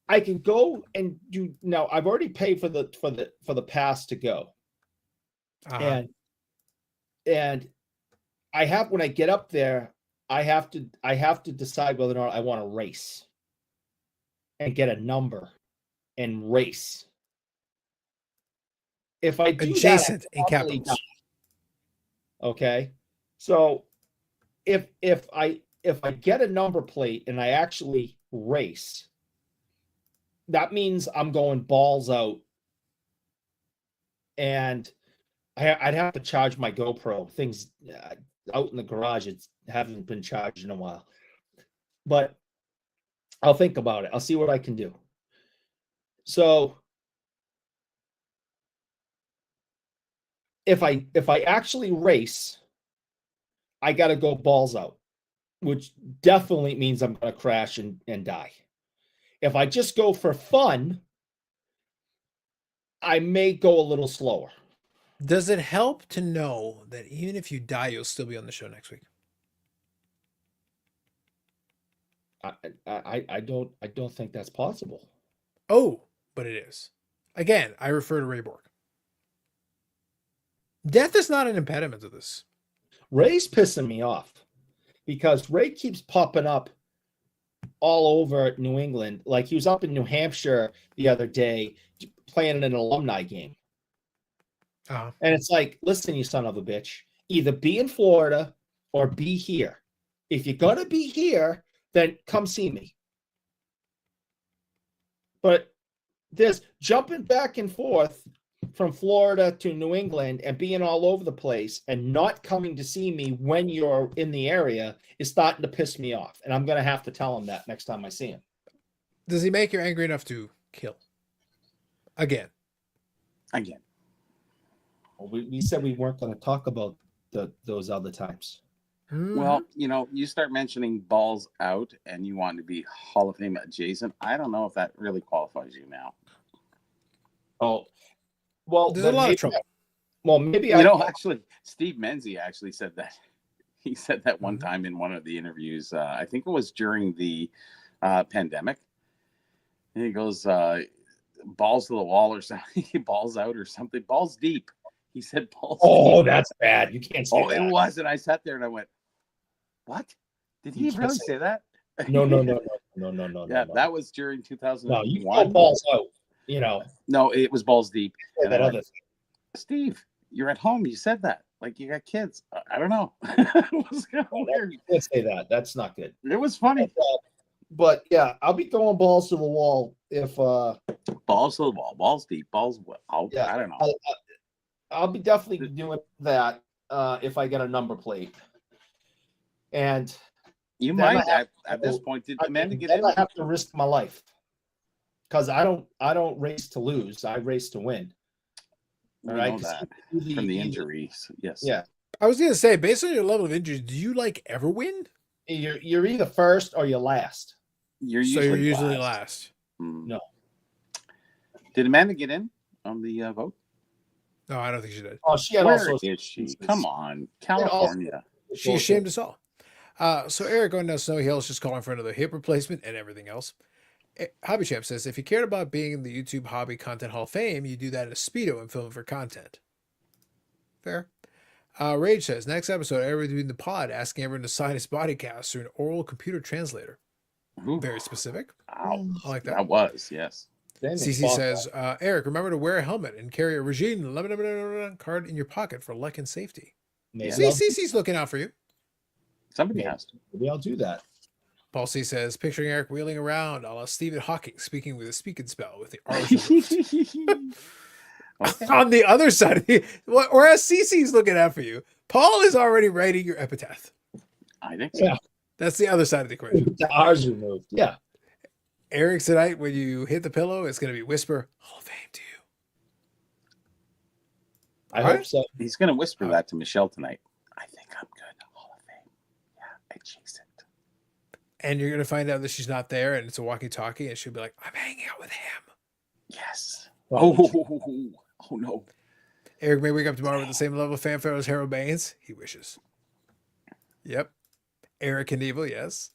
I can go and do. Now, I've already paid for the pass to go, and I have, when I get up there, I have to decide whether or not I want to race and get a number and race. If I do adjacent that, in capitals. Okay, so if I get a number plate and I actually race, that means I'm going balls out, and I'd have to charge my GoPro. Things out in the garage, it haven't been charged in a while, but I'll think about it. I'll see what I can do. So if I actually race, I got to go balls out, which definitely means I'm going to crash and die. If I just go for fun, I may go a little slower. Does it help to know that even if you die, you'll still be on the show next week? I don't think that's possible. Oh, but it is. Again, I refer to Ray Borg. Death is not an impediment to this. Ray's pissing me off because Ray keeps popping up all over New England. Like he was up in New Hampshire the other day playing in an alumni game. Uh-huh. And it's like, listen, you son of a bitch, either be in Florida or be here. If you're going to be here, then come see me. But there's jumping back and forth from Florida to New England and being all over the place and not coming to see me when you're in the area is starting to piss me off. And I'm going to have to tell him that next time I see him. Does he make you angry enough to kill? Again. Well, we said we weren't going to talk about those other times. Well, you start mentioning balls out and you want to be Hall of Fame adjacent. I don't know if that really qualifies you now. Oh, well, there's a lot of trouble. Maybe actually, Steve Menzie actually said that. He said that one time in one of the interviews. I think it was during the pandemic. And he goes, balls to the wall or something. Balls out or something. Balls deep. He said balls Oh, deep. that's bad. You can't say that. It was. And I sat there and I went, what? Did he really say that? No. Yeah, that was during 2001. No, you call balls out, you know. No, it was balls deep. And that other Steve, you're at home. You said that. Like, you got kids. I don't know. It was kind of weird. You can't say that. That's not good. It was funny. But yeah, I'll be throwing balls to the wall if balls to the wall, balls deep, balls. I don't know. I'll be definitely doing that if I get a number plate. And you might at this point. Did Amanda get in? I have to risk my life because I don't race to lose. I race to win. All right, from the injuries. Yes. Yeah. I was gonna say, based on your level of injuries, do you like ever win? You're either first or you're last. You're usually last. No. Did Amanda get in on the vote? No, I don't think she did. Oh, she had Where is she? Come on, California. She shamed us all. So Eric going down Snowy Hill is just calling for another hip replacement and everything else. Hobby Champ says, if you cared about being in the YouTube Hobby Content Hall of Fame, you do that in a Speedo and film for content. Fair. Rage says, next episode, everybody doing the pod, asking everyone to sign his body cast through an oral computer translator. Ooh. Very specific. Wow. I like that. That was, yes. CC says, Eric, remember to wear a helmet and carry a regime card in your pocket for luck and safety. Yeah. See, CC's looking out for you. Somebody has to. Maybe I'll do that. Paul C says, picturing Eric wheeling around a la Stephen Hawking, speaking with a speak and spell with the R. Okay. On the other side, whereas CC's looking out for you, Paul is already writing your epitaph. I think so. Yeah. That's the other side of the equation. The R's removed. Yeah. Eric, tonight, when you hit the pillow, it's going to be whisper, Hall of Fame to you. I hope so. He's going to whisper that to Michelle tonight. I think I'm good. Hall of Fame. Yeah, I chased it. And you're going to find out that she's not there and it's a walkie-talkie and she'll be like, I'm hanging out with him. Yes. Oh, Oh no. Eric may wake up tomorrow with the same level of fanfare as Harold Baines. He wishes. Yep. Eric Knievel, yes.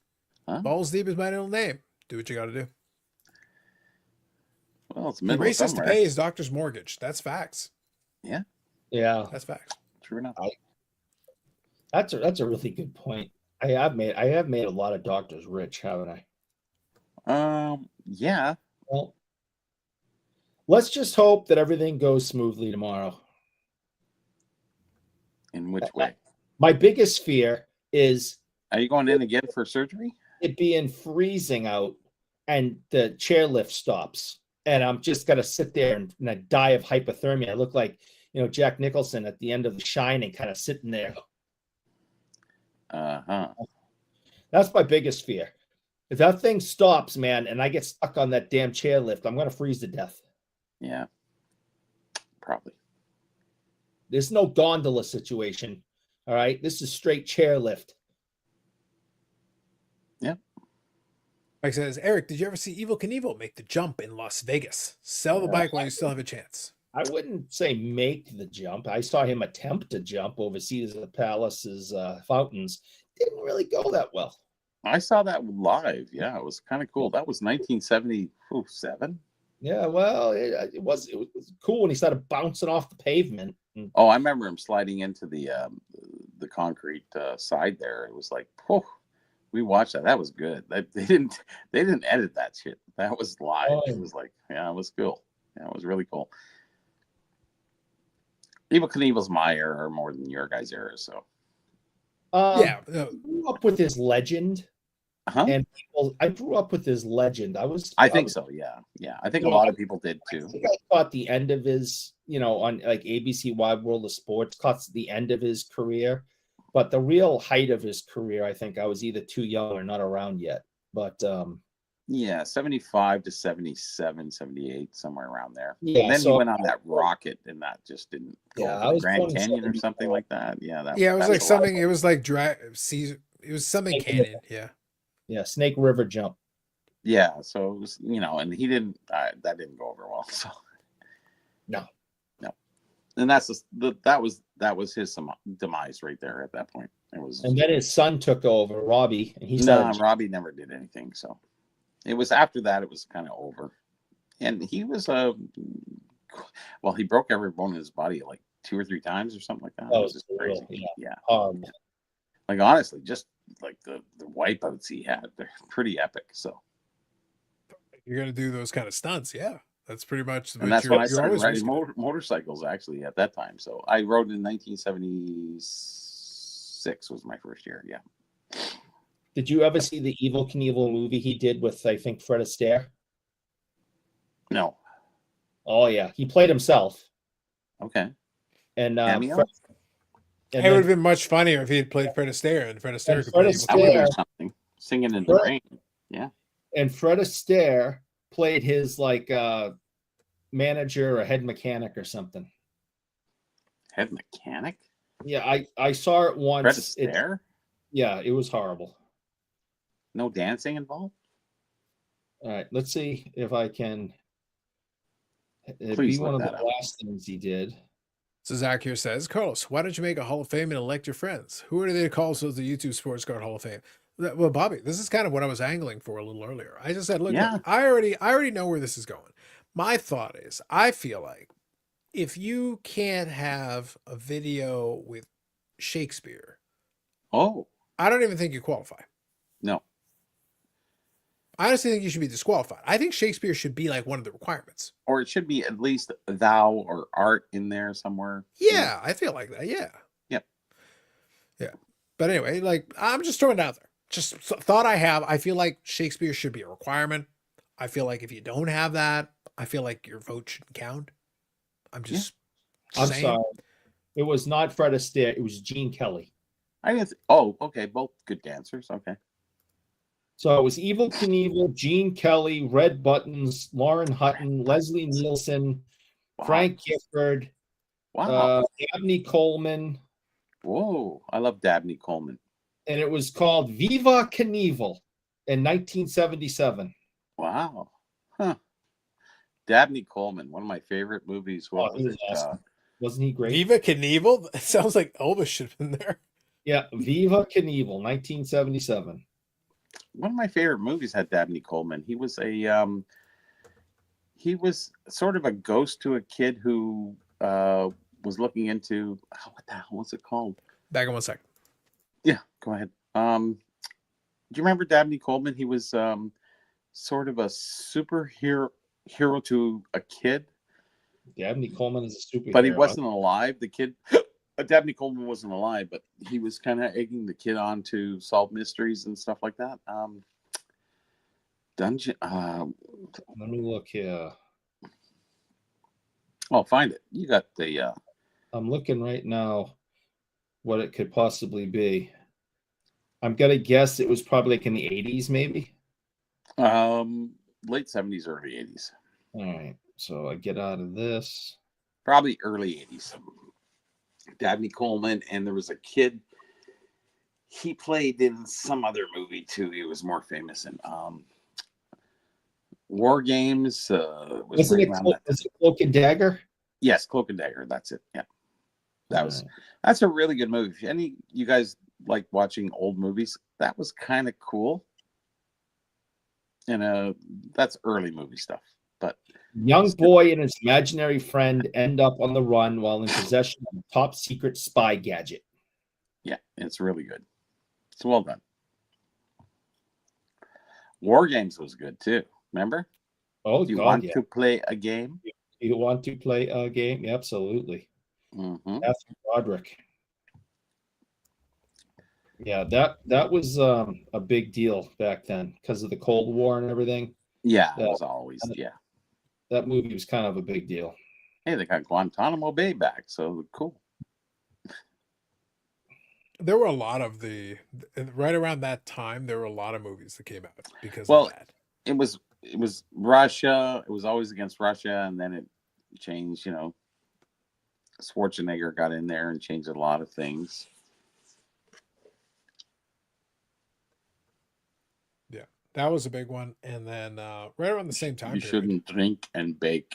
Huh? Balls Deep is my middle name. Do what you got to do. Well, it's middle. He races to pay his doctor's mortgage. That's facts. Yeah. Yeah. That's facts. True enough. That's a really good point. I have made a lot of doctors rich, haven't I? Yeah. Well, let's just hope that everything goes smoothly tomorrow. In which way? My biggest fear is... Are you going in again for surgery? It being freezing out and the chairlift stops. And I'm just going to sit there and I die of hypothermia. I look like, Jack Nicholson at the end of The Shining, kind of sitting there. That's my biggest fear. If that thing stops, man, and I get stuck on that damn chairlift, I'm going to freeze to death. Yeah, probably. There's no gondola situation. All right. This is straight chairlift. Yeah. Mike says, Eric, did you ever see Evel Knievel make the jump in Las Vegas? Sell the bike while you still have a chance. I wouldn't say make the jump. I saw him attempt to jump over Caesar Palace's fountains. Didn't really go that well. I saw that live. Yeah, it was kind of cool. That was 1977. Yeah, well, it was cool when he started bouncing off the pavement. Oh, I remember him sliding into the concrete side there. It was like, oh, we watched that. That was good. They didn't edit that shit. That was live. Oh. It was like, yeah, it was cool. Yeah, it was really cool. Evel Knievel's my era more than your guys' era, so. I grew up with his legend. And I grew up with his legend. I think so. Yeah. I think a lot of people did too. I caught the end of his, on like ABC Wide World of Sports, caught the end of his career. But the real height of his career, I think I was either too young or not around yet. But 75 to 77, 78, somewhere around there. Yeah, and then he went on that rocket, and that just didn't go to the Grand Canyon or something like that. Yeah, it was like something. It was like Caesar. It was something canyon. Yeah, Snake River jump. Yeah, so it was, and he didn't. That didn't go over well. So no, and that was his demise right there at that point. It was, and then his son took over, Robbie, and Robbie never did anything. So it was after that. It was kind of over. And he was well, he broke every bone in his body like 2 or 3 times or something like that. That It was just brutal. crazy. Yeah. Like honestly, just like the wipeouts he had, they're pretty epic. So you're gonna do those kind of stunts, yeah. That's pretty much. And that's when I started always riding motorcycles actually at that time. So I rode in 1976 was my first year. Yeah. Did you ever see the Evel Knievel movie he did with, I think, Fred Astaire? No. Oh yeah, he played himself. Okay. And Cameo? It would have been much funnier if he had played Fred Astaire, and Fred Astaire could play Evel. That would have been something. Singing in the rain. Yeah. And Fred Astaire played his like manager or head mechanic or something. Head mechanic? Yeah, I saw it once. Fred Astaire? Yeah, it was horrible. No dancing involved? All right, let's see if I can. It'd Please be one of the out. last things he did. So Zach here says, Carlos, why don't you make a Hall of Fame and elect your friends? Who are they to call so the YouTube Sports Card Hall of Fame? Well, Bobby, this is kind of what I was angling for a little earlier. I just said, look, I already know where this is going. My thought is, I feel like if you can't have a video with Shakespeare, I don't even think you qualify. No. I honestly think you should be disqualified. I think Shakespeare should be like one of the requirements. Or it should be at least thou or art in there somewhere. Yeah, I feel like that. Yeah. Yep. Yeah. But anyway, like, I'm just throwing it out there. Just thought I have. I feel like Shakespeare should be a requirement. I feel like if you don't have that, I feel like your vote shouldn't count. I'm just I'm saying. sorry. It was not Fred Astaire. It was Gene Kelly. I didn't. Okay. Both good dancers. Okay. So it was Evel Knievel, Gene Kelly, Red Buttons, Lauren Hutton, Leslie Nielsen, Frank Gifford, Dabney Coleman. Whoa, I love Dabney Coleman. And it was called Viva Knievel in 1977. Wow. Huh. Dabney Coleman, one of my favorite movies. Awesome. Wasn't he great? Viva Knievel? It sounds like Elvis should have been there. Yeah, Viva Knievel, 1977. One of my favorite movies had Dabney Coleman. He was sort of a ghost to a kid who was looking into what the hell was it called? Back in 1 second. Yeah, go ahead. Do you remember Dabney Coleman? He was sort of a superhero to a kid. Dabney Coleman is a superhero. But he wasn't alive. The kid Dabney Coleman wasn't alive, but he was kind of egging the kid on to solve mysteries and stuff like that. Dungeon. Let me look here. Oh, find it. You got the. I'm looking right now. What it could possibly be. I'm gonna guess it was probably like in the 80s, maybe. Late 70s, early 80s. All right. So I get out of this. Probably early 80s. Dabney Coleman, and there was a kid. He played in some other movie too. He was more famous in War Games. Was it Cloak and Dagger? Yes, Cloak and Dagger. That's it. Yeah, that's a really good movie. If any you guys like watching old movies, that was kind of cool. And that's early movie stuff. But young boy and his imaginary friend end up on the run while in possession of a top secret spy gadget. Yeah, it's really good. It's well done. War Games was good too. Remember? Oh, Do you want to play a game? You want to play a game? Absolutely. Mm-hmm. Matthew Broderick. Yeah, that was a big deal back then because of the Cold War and everything. Yeah, it was always That movie was kind of a big deal. Hey, they got Guantanamo Bay back, so cool. There were a lot of right around that time. There were a lot of movies that came out because of that. It was Russia. It was always against Russia, and then it changed. You know, Schwarzenegger got in there and changed a lot of things. Yeah, that was a big one. And then right around the same time, you shouldn't drink and bake.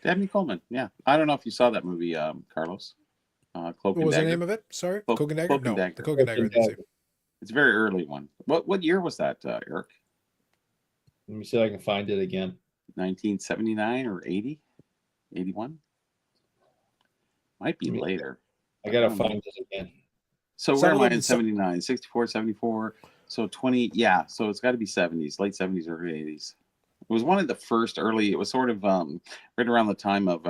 Dabney Coleman. Yeah, I don't know if you saw that movie, Carlos. Cloak and Dagger. What was the name of it? Sorry, Cloak and Dagger. No, the Cloak and Dagger. It's a very early one. What year was that, Eric? Let me see if I can find it again. 1979 or 80? 81? Might be later. I gotta find it again. So where am I in 79? 64, 74. So 20. Yeah. So it's got to be 70s, late 70s, early 80s. It was one of the first early. It was sort of right around the time of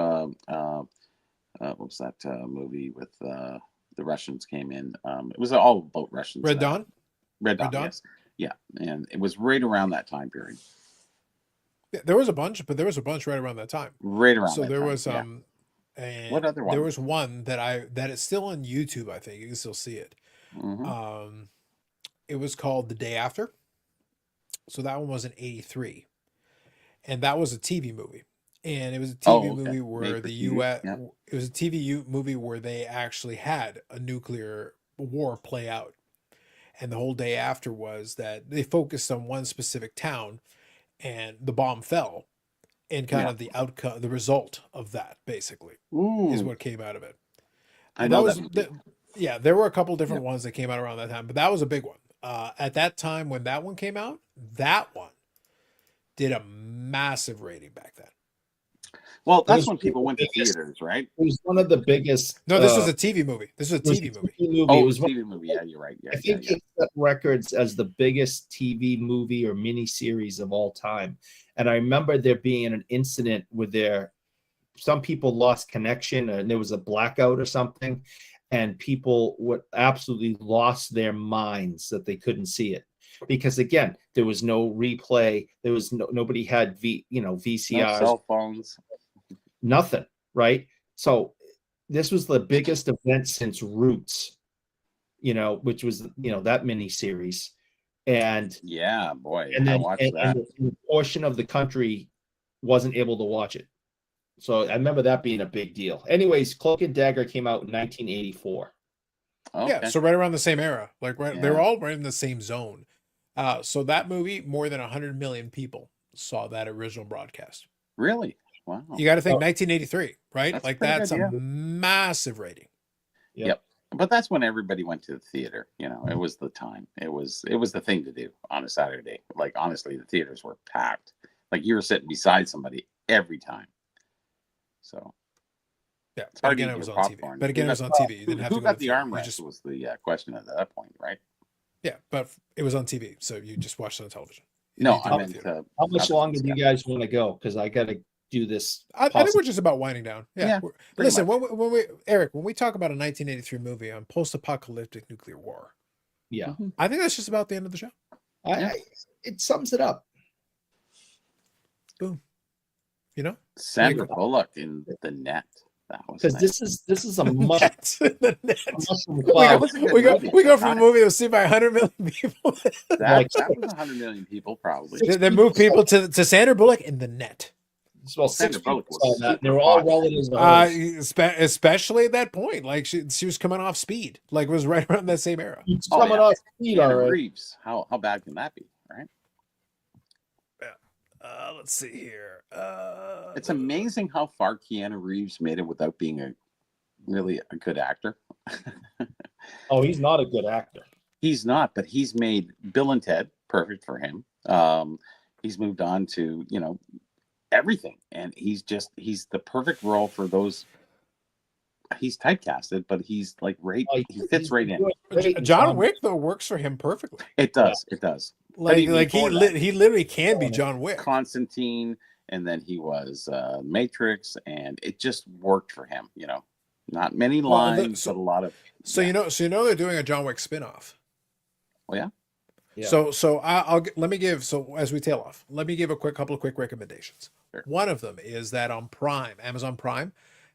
what was that movie with the Russians came in? It was all about Russians. Red Dawn. Red Dawn. Yes. Yeah, and it was right around that time period. Yeah, there was a bunch, but there was a bunch right around that time. Right around. So that there time, was and what other one? There was one that is still on YouTube. I think you can still see it. Mm-hmm. It was called The Day After. So that one was in 83. And that was a TV movie. And it was a TV movie where the US it was a TV movie where they actually had a nuclear war play out. And the whole day after was that they focused on one specific town and the bomb fell. And kind of the outcome, the result of that, basically, is what came out of it. And that was, there were a couple different ones that came out around that time, but that was a big one. At that time, when that one came out, that one did a massive rating back then. Well, that's when people went to theaters, right? It was one of the biggest. No, this was a TV movie. This was a TV movie. Oh, it was a TV movie. Yeah, you're right. Yeah, I think it set records as the biggest TV movie or miniseries of all time. And I remember there being an incident where some people lost connection and there was a blackout or something, and people would absolutely lost their minds that they couldn't see it. Because again, there was no replay. There was nobody had VCRs, no cell phones, nothing, right? So this was the biggest event since Roots, which was that miniseries, and yeah, boy, and then I watched that. And a portion of the country wasn't able to watch it. So I remember that being a big deal. Anyways, Cloak and Dagger came out in 1984. Okay. Yeah, so right around the same era, they're all right in the same zone. So that movie, more than 100 million people saw that original broadcast. Really? Wow. You got to think 1983, right? That's a massive rating. Yep. But that's when everybody went to the theater. It was the time. It was the thing to do on a Saturday. Like, honestly, the theaters were packed. Like, you were sitting beside somebody every time. So. Yeah. But again, it was on TV. But again, it was on TV. You didn't have to go got the theater. armrest was the question at that point, right? Yeah, but it was on TV, so you just watched it on television. No, I meant how much longer do you guys want to go? Because I got to do this. I think we're just about winding down. Yeah. Listen, when we talk about a 1983 movie on post-apocalyptic nuclear war, I think that's just about the end of the show. It sums it up. Boom. Sandra Bullock in The Net. Because this is a must. We go from a movie that was seen by 100 million people. that was 100 million people, probably. They moved people to Sandra Bullock in The Net. Well, Sandra Bullock was that. They were all relatives. Especially at that point, like she was coming off Speed, like it was right around that same era. Coming off Speed, all right. Reeves. How bad can that be, right? Let's see here. It's amazing how far Keanu Reeves made it without being a good actor. Oh, he's not a good actor. He's not, but he's made Bill and Ted perfect for him. He's moved on to everything, and he's the perfect role for those. He's typecasted, but he's like he fits right in. John Wick though works for him perfectly. It does. It does. Like he literally can be John Wick. Constantine, and then he was Matrix, and it just worked for him. Not many lines, but a lot of. So they're doing a John Wick spinoff. Oh yeah. Yeah. So let me give as we tail off, let me give a couple of quick recommendations. Sure. One of them is that on Amazon Prime,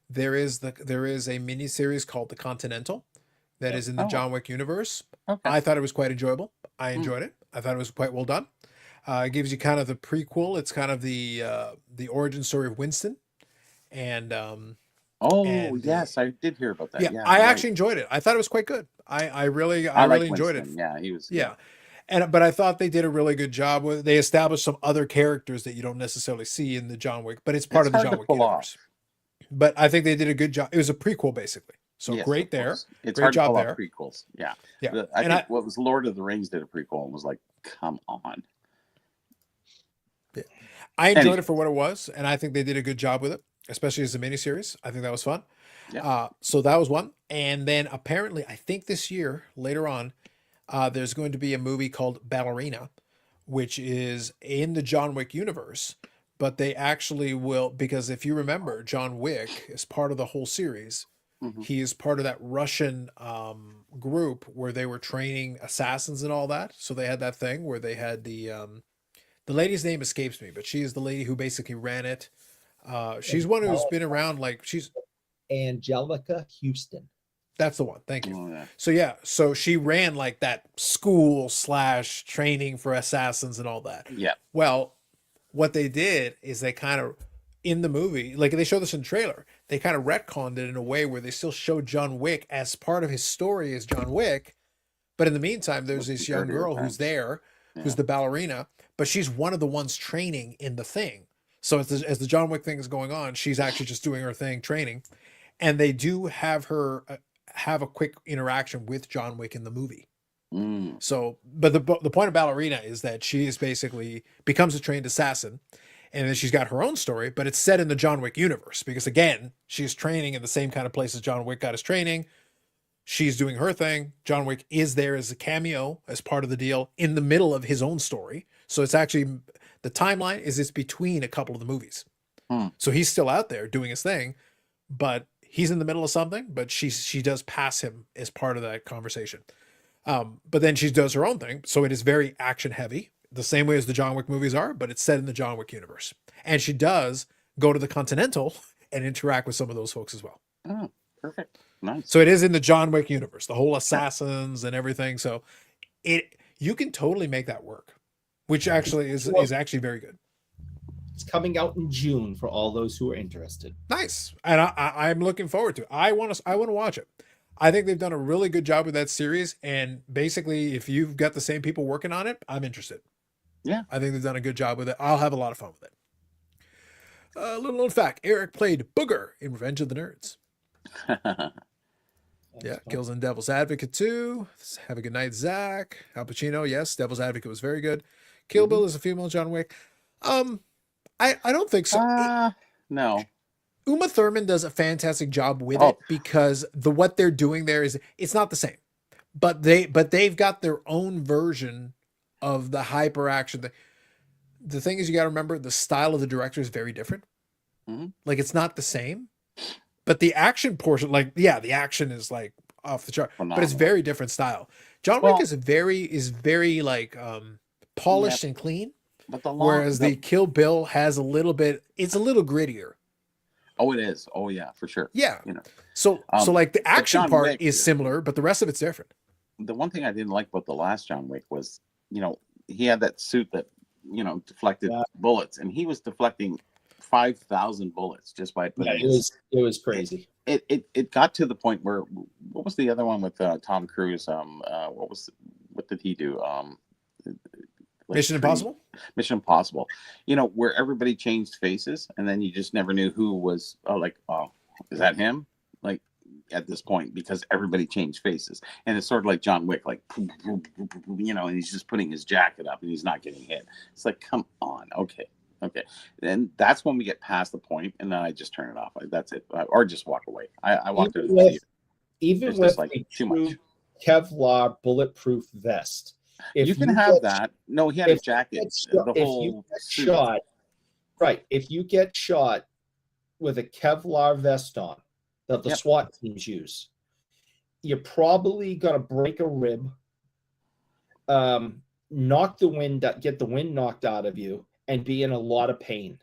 there is a mini series called The Continental that is in the John Wick universe. Okay. I thought it was quite enjoyable. I enjoyed it. I thought it was quite well done. It gives you kind of the prequel. It's kind of the origin story of Winston, and yes, I did hear about that. Yeah, I actually enjoyed it. I thought it was quite good. I really enjoyed it. Yeah, he was. Yeah. But I thought they did a really good job with. They established some other characters that you don't necessarily see in the John Wick, but it's part of the John Wick universe. But I think they did a good job. It was a prequel basically, So Yes, great of there. course. It's Great hard to job pull there. off prequels. Yeah. Yeah. I think what was Lord of the Rings did a prequel and was like, come on. Yeah. I enjoyed it for what it was, and I think they did a good job with it, especially as a miniseries. I think that was fun. Yeah. So that was one. And then apparently, I think this year, later on, there's going to be a movie called Ballerina, which is in the John Wick universe. But they actually will, because if you remember, John Wick is part of the whole series. He is part of that Russian group where they were training assassins and all that. So they had that thing where they had the lady's name escapes me, but she is the lady who basically ran it. She's one who's been around, like she's Angelica Houston. That's the one. Thank you. Oh, yeah. So she ran like that school / training for assassins and all that. Yeah. Well, what they did is they kind of, in the movie, like they show this in the trailer, they kind of retconned it in a way where they still show John Wick as part of his story as John Wick. But in the meantime, there's this young girl who's there, who's the ballerina, but she's one of the ones training in the thing. So as the John Wick thing is going on, she's actually just doing her thing, training. And they do have her have a quick interaction with John Wick in the movie. So, but the point of Ballerina is that she is basically becomes a trained assassin, and then she's got her own story, but it's set in the John Wick universe because again, she's training in the same kind of place as John Wick got his training. She's doing her thing. John Wick is there as a cameo, as part of the deal in the middle of his own story. So it's actually, the timeline is it's between a couple of the movies. So he's still out there doing his thing, but he's in the middle of something, but she does pass him as part of that conversation. But then she does her own thing. So it is very action heavy, the same way as the John Wick movies are, but it's set in the John Wick universe. And she does go to the Continental and interact with some of those folks as well. Oh, perfect. Nice. So it is in the John Wick universe, the whole assassins and everything. So you can totally make that work, which actually is actually very good. It's coming out in June for all those who are interested. Nice. And I'm looking forward to it. I want to watch it. I think they've done a really good job with that series. And basically, if you've got the same people working on it, I'm interested. Yeah. I think they've done a good job with it. I'll have a lot of fun with it. A little known fact, Eric played Booger in Revenge of the Nerds. Yeah, Kills in Devil's Advocate 2. Have a good night, Zach. Al Pacino, yes, Devil's Advocate was very good. Kill Bill is a female John Wick. I don't think so. No. Uma Thurman does a fantastic job with it because what they're doing there is it's not the same, but they've got their own version of the hyper action. The thing is, you got to remember the style of the director is very different. Like it's not the same, but the action portion, the action is like off the chart, but it's very different style. John Wick is very like polished and clean, but whereas the Kill Bill has it's a little grittier. Oh, it is. Oh, yeah, for sure. Yeah. So like the action part Wick is similar, but the rest of it's different. The one thing I didn't like about the last John Wick was, he had that suit that, deflected bullets, and he was deflecting 5,000 bullets just by putting it was crazy. It got to the point where, what was the other one with Tom Cruise? What did he do? Mission Impossible? Mission Impossible. Where everybody changed faces, and then you just never knew who was. Is that him? Like at this point, because everybody changed faces, and it's sort of like John Wick, and he's just putting his jacket up, and he's not getting hit. It's like, come on, okay. And that's when we get past the point, and then I just turn it off. That's it, or just walk away. I walked out of the theater. Even with too much Kevlar bulletproof vest. You can have that. No, he had a jacket. If you get shot with a Kevlar vest on that the SWAT teams use, you're probably gonna break a rib, get the wind knocked out of you, and be in a lot of pain.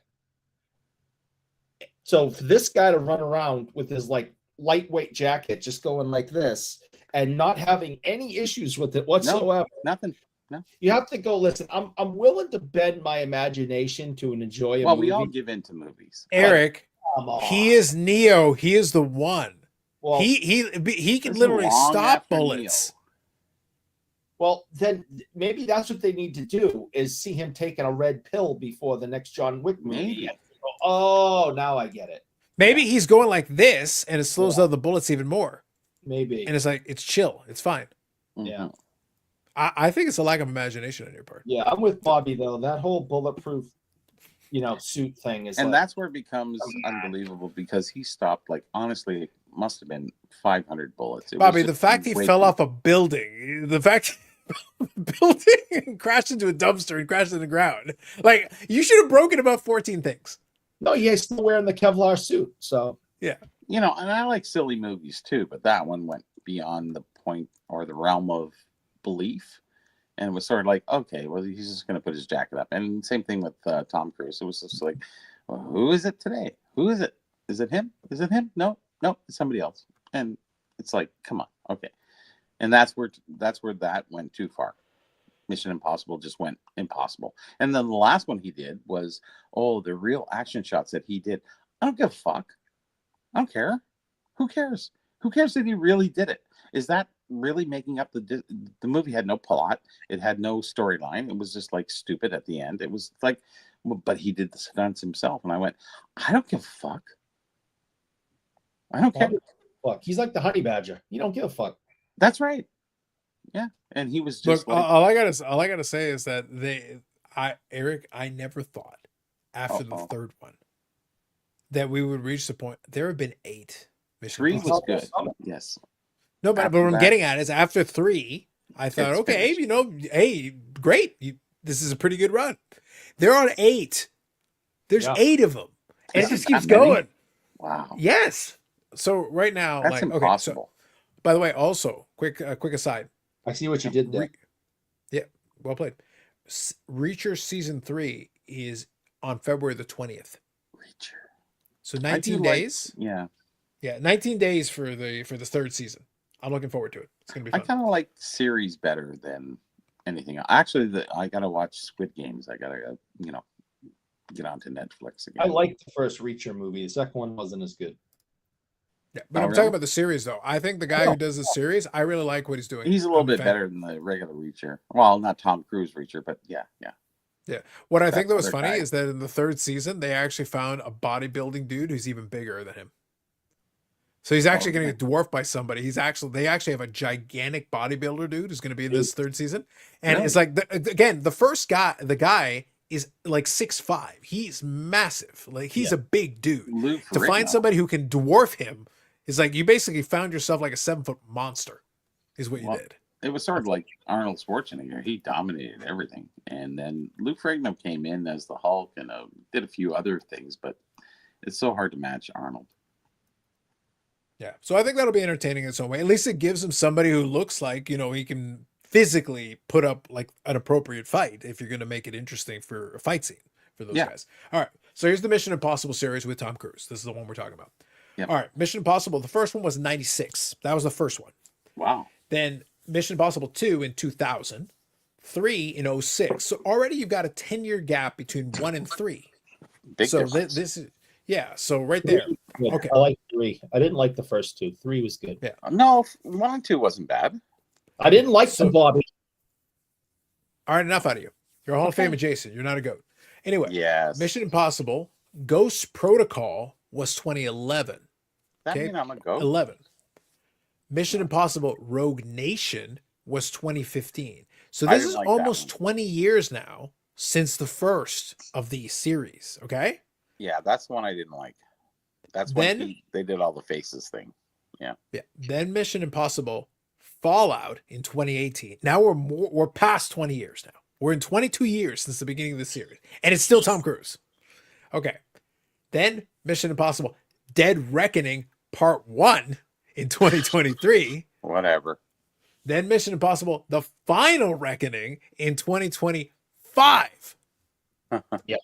So for this guy to run around with his lightweight jacket, just going like this, and not having any issues with it whatsoever. Nothing. No. You have to go, listen, I'm willing to bend my imagination to enjoy a movie. Well, we all give in to movies. Eric, he is Neo. He is the one. Well, he can literally stop bullets. Neo. Well, then maybe that's what they need to do is see him taking a red pill before the next John Wick movie. Maybe. Oh, now I get it. Maybe he's going like this, and it slows down the bullets even more. Maybe. And it's like, it's chill. It's fine. Yeah. I think it's a lack of imagination on your part. Yeah, I'm with Bobby though. That whole bulletproof, suit thing is, and that's where it becomes unbelievable because he stopped. Like honestly, it must have been 500 bullets. Bobby, the fact he fell off a building, the fact building and crashed into a dumpster and crashed in the ground, like you should have broken about 14 things. No, he's still wearing the Kevlar suit. So yeah, and I like silly movies too, but that one went beyond the point or the realm of belief. And it was sort of like, okay, well, he's just going to put his jacket up. And same thing with Tom Cruise. It was just like, well, who is it today? Who is it? Is it him? Is it him? No, it's somebody else. And it's like, come on, okay. And that's where that went too far. Mission Impossible just went impossible. And then the last one he did was, the real action shots that he did. I don't give a fuck. I don't care. Who cares? Who cares that he really did it? Is that really making up the movie? Had no plot. It had no storyline. It was just like stupid at the end. It was like, but he did the stunts himself. And I went, I don't give a fuck. I don't care. Fuck. He's like the honey badger. You don't give a fuck. That's right. Yeah. And he was just look. All I gotta say is that Eric, I never thought after the third one that we would reach the point. There have been 8. Three was good. Yes. No, but what I'm getting at is after 3, I thought, okay, hey, great. This is a pretty good run. They're on 8. There's 8 of them. And it just keeps going. Wow. Yes. So right now, that's impossible. Okay, so, by the way, also, quick aside. I see what you did there. Yeah, well played. Reacher season 3 is on February the 20th. Reacher. So 19 days. Yeah, 19 days for the third season. I'm looking forward to it. It's gonna be fun. I kind of like series better than anything else. Actually, I gotta watch Squid Games. I gotta get onto Netflix again. I liked the first Reacher movie. The second one wasn't as good. Yeah, but I'm talking about the series though. I think the guy who does the series, I really like what he's doing. He's a little bit better than the regular Reacher. Well, not Tom Cruise Reacher, but yeah. What I think that was funny is that in the third season, they actually found a bodybuilding dude who's even bigger than him. So he's actually going to get dwarfed by somebody. They actually have a gigantic bodybuilder dude who's going to be in this third season. And it's like, the guy is like 6'5". He's massive. Like he's a big dude. To find somebody who can dwarf him is like, you basically found yourself like a 7-foot monster is what you did. It was sort of like Arnold Schwarzenegger. He dominated everything. And then Lou Ferrigno came in as the Hulk and did a few other things, but it's so hard to match Arnold. Yeah, so I think that'll be entertaining in some way. At least it gives him somebody who looks like, he can physically put up like an appropriate fight if you're going to make it interesting for a fight scene for those guys. All right, so here's the Mission Impossible series with Tom Cruise. This is the one we're talking about. Yep. All right, Mission Impossible. The first one was 96. That was the first one. Wow. Then Mission Impossible 2 in 2000, 3 in 2006. So already you've got a 10-year gap between 1 and 3. So this is... Yeah, so right there. Okay. I like 3. I didn't like the first 2. 3 was good. Yeah. No, 1 and 2 wasn't bad. I didn't like them, Bobby. All right, enough out of you. You're a Hall of Fame Jason. You're not a goat. Anyway, yes. Mission Impossible Ghost Protocol was 2011. That mean I'm a goat? 11. Mission Impossible Rogue Nation was 2015. So this is almost 20 years now since the first of these series, okay? Yeah, that's the one I didn't like. That's when they did all the faces thing. Yeah. Then Mission Impossible Fallout in 2018. Now we're past 20 years now. We're in 22 years since the beginning of the series, and it's still Tom Cruise. Okay. Then Mission Impossible Dead Reckoning Part 1 in 2023. Whatever. Then Mission Impossible The Final Reckoning in 2025. Yeah.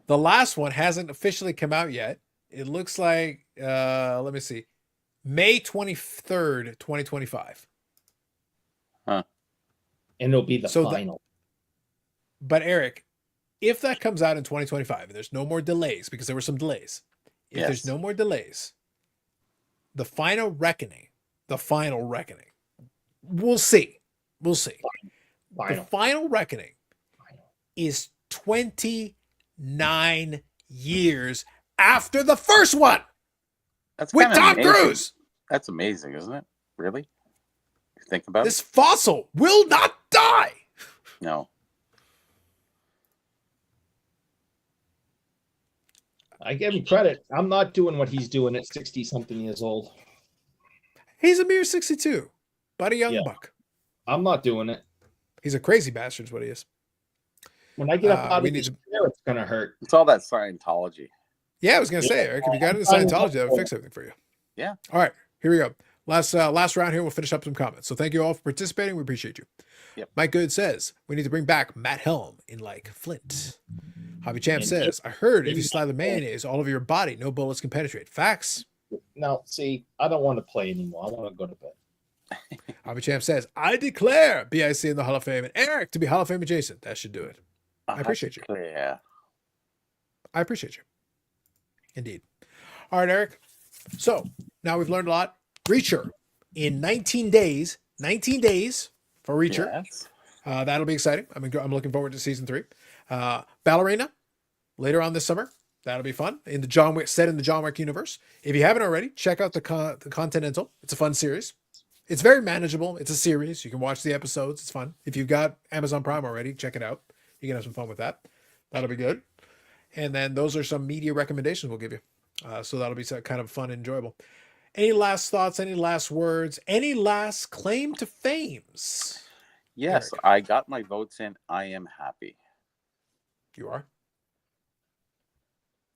The last one hasn't officially come out yet. It looks like, let me see, May 23rd, 2025. Huh. And it'll be the final. But Eric, if that comes out in 2025, and there's no more delays, because there were some delays. If there's no more delays, the final reckoning, we'll see. The final reckoning is 29 years after the first one. That's with Tom amazing. Cruise. That's amazing, isn't it? Really? Think about this fossil will not die. No. I give him credit. I'm not doing what he's doing at 60-something years old. He's a mere 62, but a young buck. I'm not doing it. He's a crazy bastard is what he is. When I get up out of this chair, it's going to hurt. It's all that Scientology. Yeah, I was going to say, Eric, if you got into Scientology, that would fix everything for you. Yeah. All right, here we go. Last round here, we'll finish up some comments. So thank you all for participating. We appreciate you. Yep. Mike Good says, we need to bring back Matt Helm in like Flint. Hobby Champ says, I heard if you slide the mayonnaise all over your body, no bullets can penetrate. Facts. Now, see, I don't want to play anymore. I want to go to bed. Hobby Champ says, I declare BIC in the Hall of Fame and Eric to be Hall of Fame adjacent. That should do it. I appreciate you. Yeah. I appreciate you. Indeed. All right, Eric. So now we've learned a lot. Reacher in 19 days for Reacher. Yes. That'll be exciting. I'm looking forward to season 3. Ballerina later on this summer. That'll be fun. In the John Wick universe. If you haven't already, check out the Continental. It's a fun series. It's very manageable. It's a series. You can watch the episodes. It's fun. If you've got Amazon Prime already, check it out. You can have some fun with that. That'll be good. And then those are some media recommendations we'll give you. So that'll be kind of fun and enjoyable. Any last thoughts? Any last words? Any last claim to fames? Yes, Eric? I got my votes in. I am happy. You are.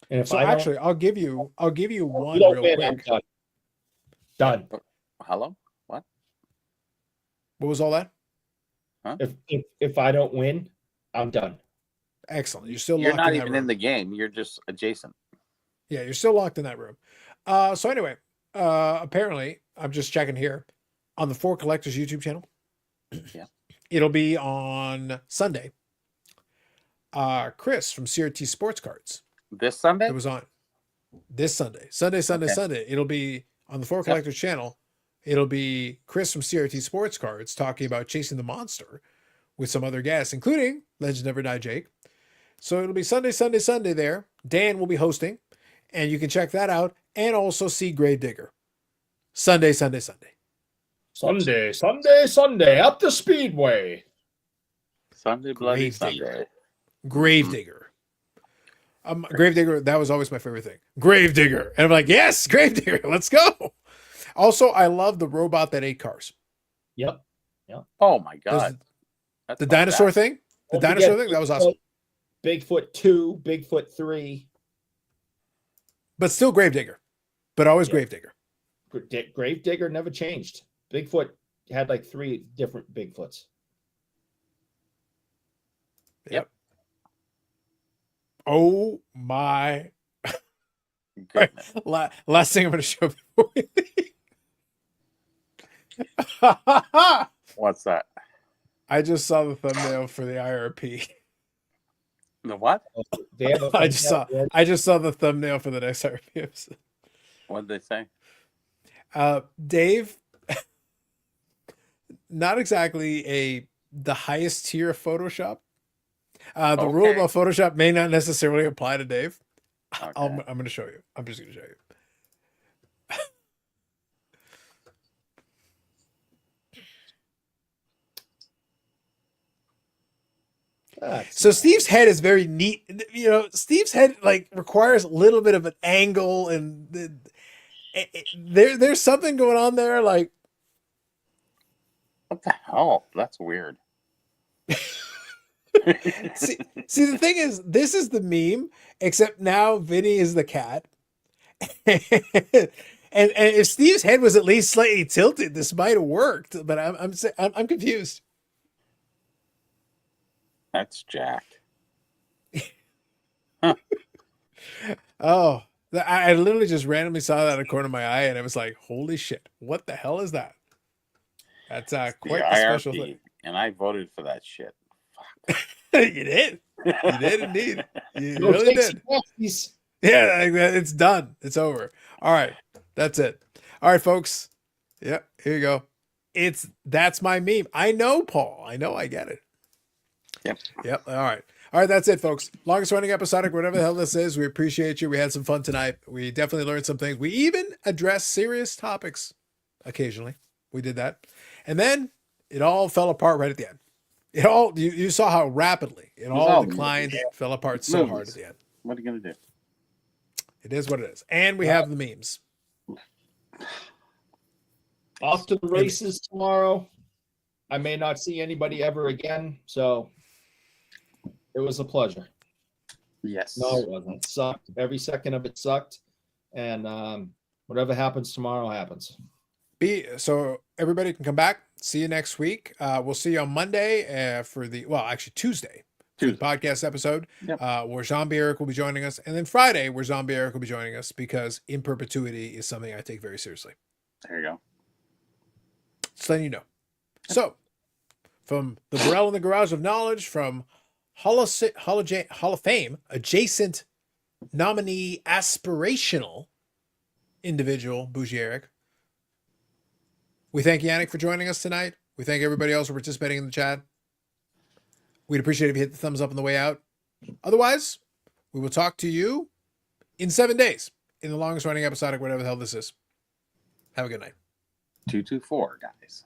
And if So actually, I'll give you one you real win, I'm quick. done. Hello? What? What was all that? If I don't win, I'm done. Excellent. You're still You're locked not in that even room. in the game. You're just adjacent. Yeah, you're still locked in that room. So anyway, apparently, I'm just checking here on the 4 Collectors YouTube channel. Yeah. It'll be on Sunday. Chris from CRT Sports Cards. This Sunday? It was on this Sunday. Sunday. It'll be on the 4 Collectors channel. It'll be Chris from CRT Sports Cards talking about chasing the monster with some other guests, including Legend Never Die Jake. So it'll be Sunday there. Dan will be hosting, and you can check that out and also see Gravedigger. Sunday. Sunday, up the speedway. Sunday, bloody Gravedigger. Sunday. Gravedigger. Gravedigger, that was always my favorite thing. Gravedigger. And I'm like, yes, Gravedigger, let's go. Also, I love the robot that ate cars. Yep. Oh my God. The dinosaur thing? The dinosaur thing? That was awesome. Bigfoot 2, Bigfoot 3. But still Gravedigger. But always Gravedigger. Gravedigger never changed. Bigfoot had like 3 different Bigfoots. Yep. Oh my. Goodness. Last thing I'm going to show before we leave. What's that? I just saw the thumbnail for the IRP. The what? I just saw the thumbnail for the next IRP episode. What did they say? Dave, not exactly the highest tier of Photoshop. The rule about Photoshop may not necessarily apply to Dave. Okay. I'm going to show you. I'm just going to show you. So Steve's head is very neat. You know, Steve's head like requires a little bit of an angle, and there's something going on there. Like, What the hell? That's weird. see, the thing is, this is the meme, except now Vinny is the cat. and if Steve's head was at least slightly tilted, this might have worked. But I'm confused. That's jacked. Oh, I literally just randomly saw that in the corner of my eye, and it was like, holy shit, what the hell is that? That's quite a special thing. And I voted for that shit. Fuck. You did. You did indeed. You really did. Yeah, it's done. It's over. All right. That's it. All right, folks. Yep. Here you go. That's my meme. I know, Paul. I know. I get it. Yep. All right. All right. That's it, folks. Longest running episodic, whatever the hell this is. We appreciate you. We had some fun tonight. We definitely learned some things. We even addressed serious topics occasionally. We did that. And then it all fell apart right at the end. It all, you saw how rapidly it all declined, fell apart so hard at the end. What are you going to do? It is what it is. And we have the memes. Off to the races tomorrow. I may not see anybody ever again, so it was a pleasure. Yes. No, it wasn't. It sucked. Every second of it sucked. And whatever happens tomorrow happens. So everybody can come back. See you next week. We'll see you on Monday for Tuesday. For the podcast episode, where Zombie Eric will be joining us. And then Friday, where Zombie Eric will be joining us, because in perpetuity is something I take very seriously. There you go. Just letting you know. So, from the Burrell in the Garage of Knowledge, from Hall of Fame adjacent nominee aspirational individual, Bougie Eric, we thank Yannick for joining us tonight. We thank everybody else for participating in the chat. We'd appreciate it if you hit the thumbs up on the way out. Otherwise, we will talk to you in 7 days in the longest running episodic, whatever the hell this is. Have a good night. 224, guys.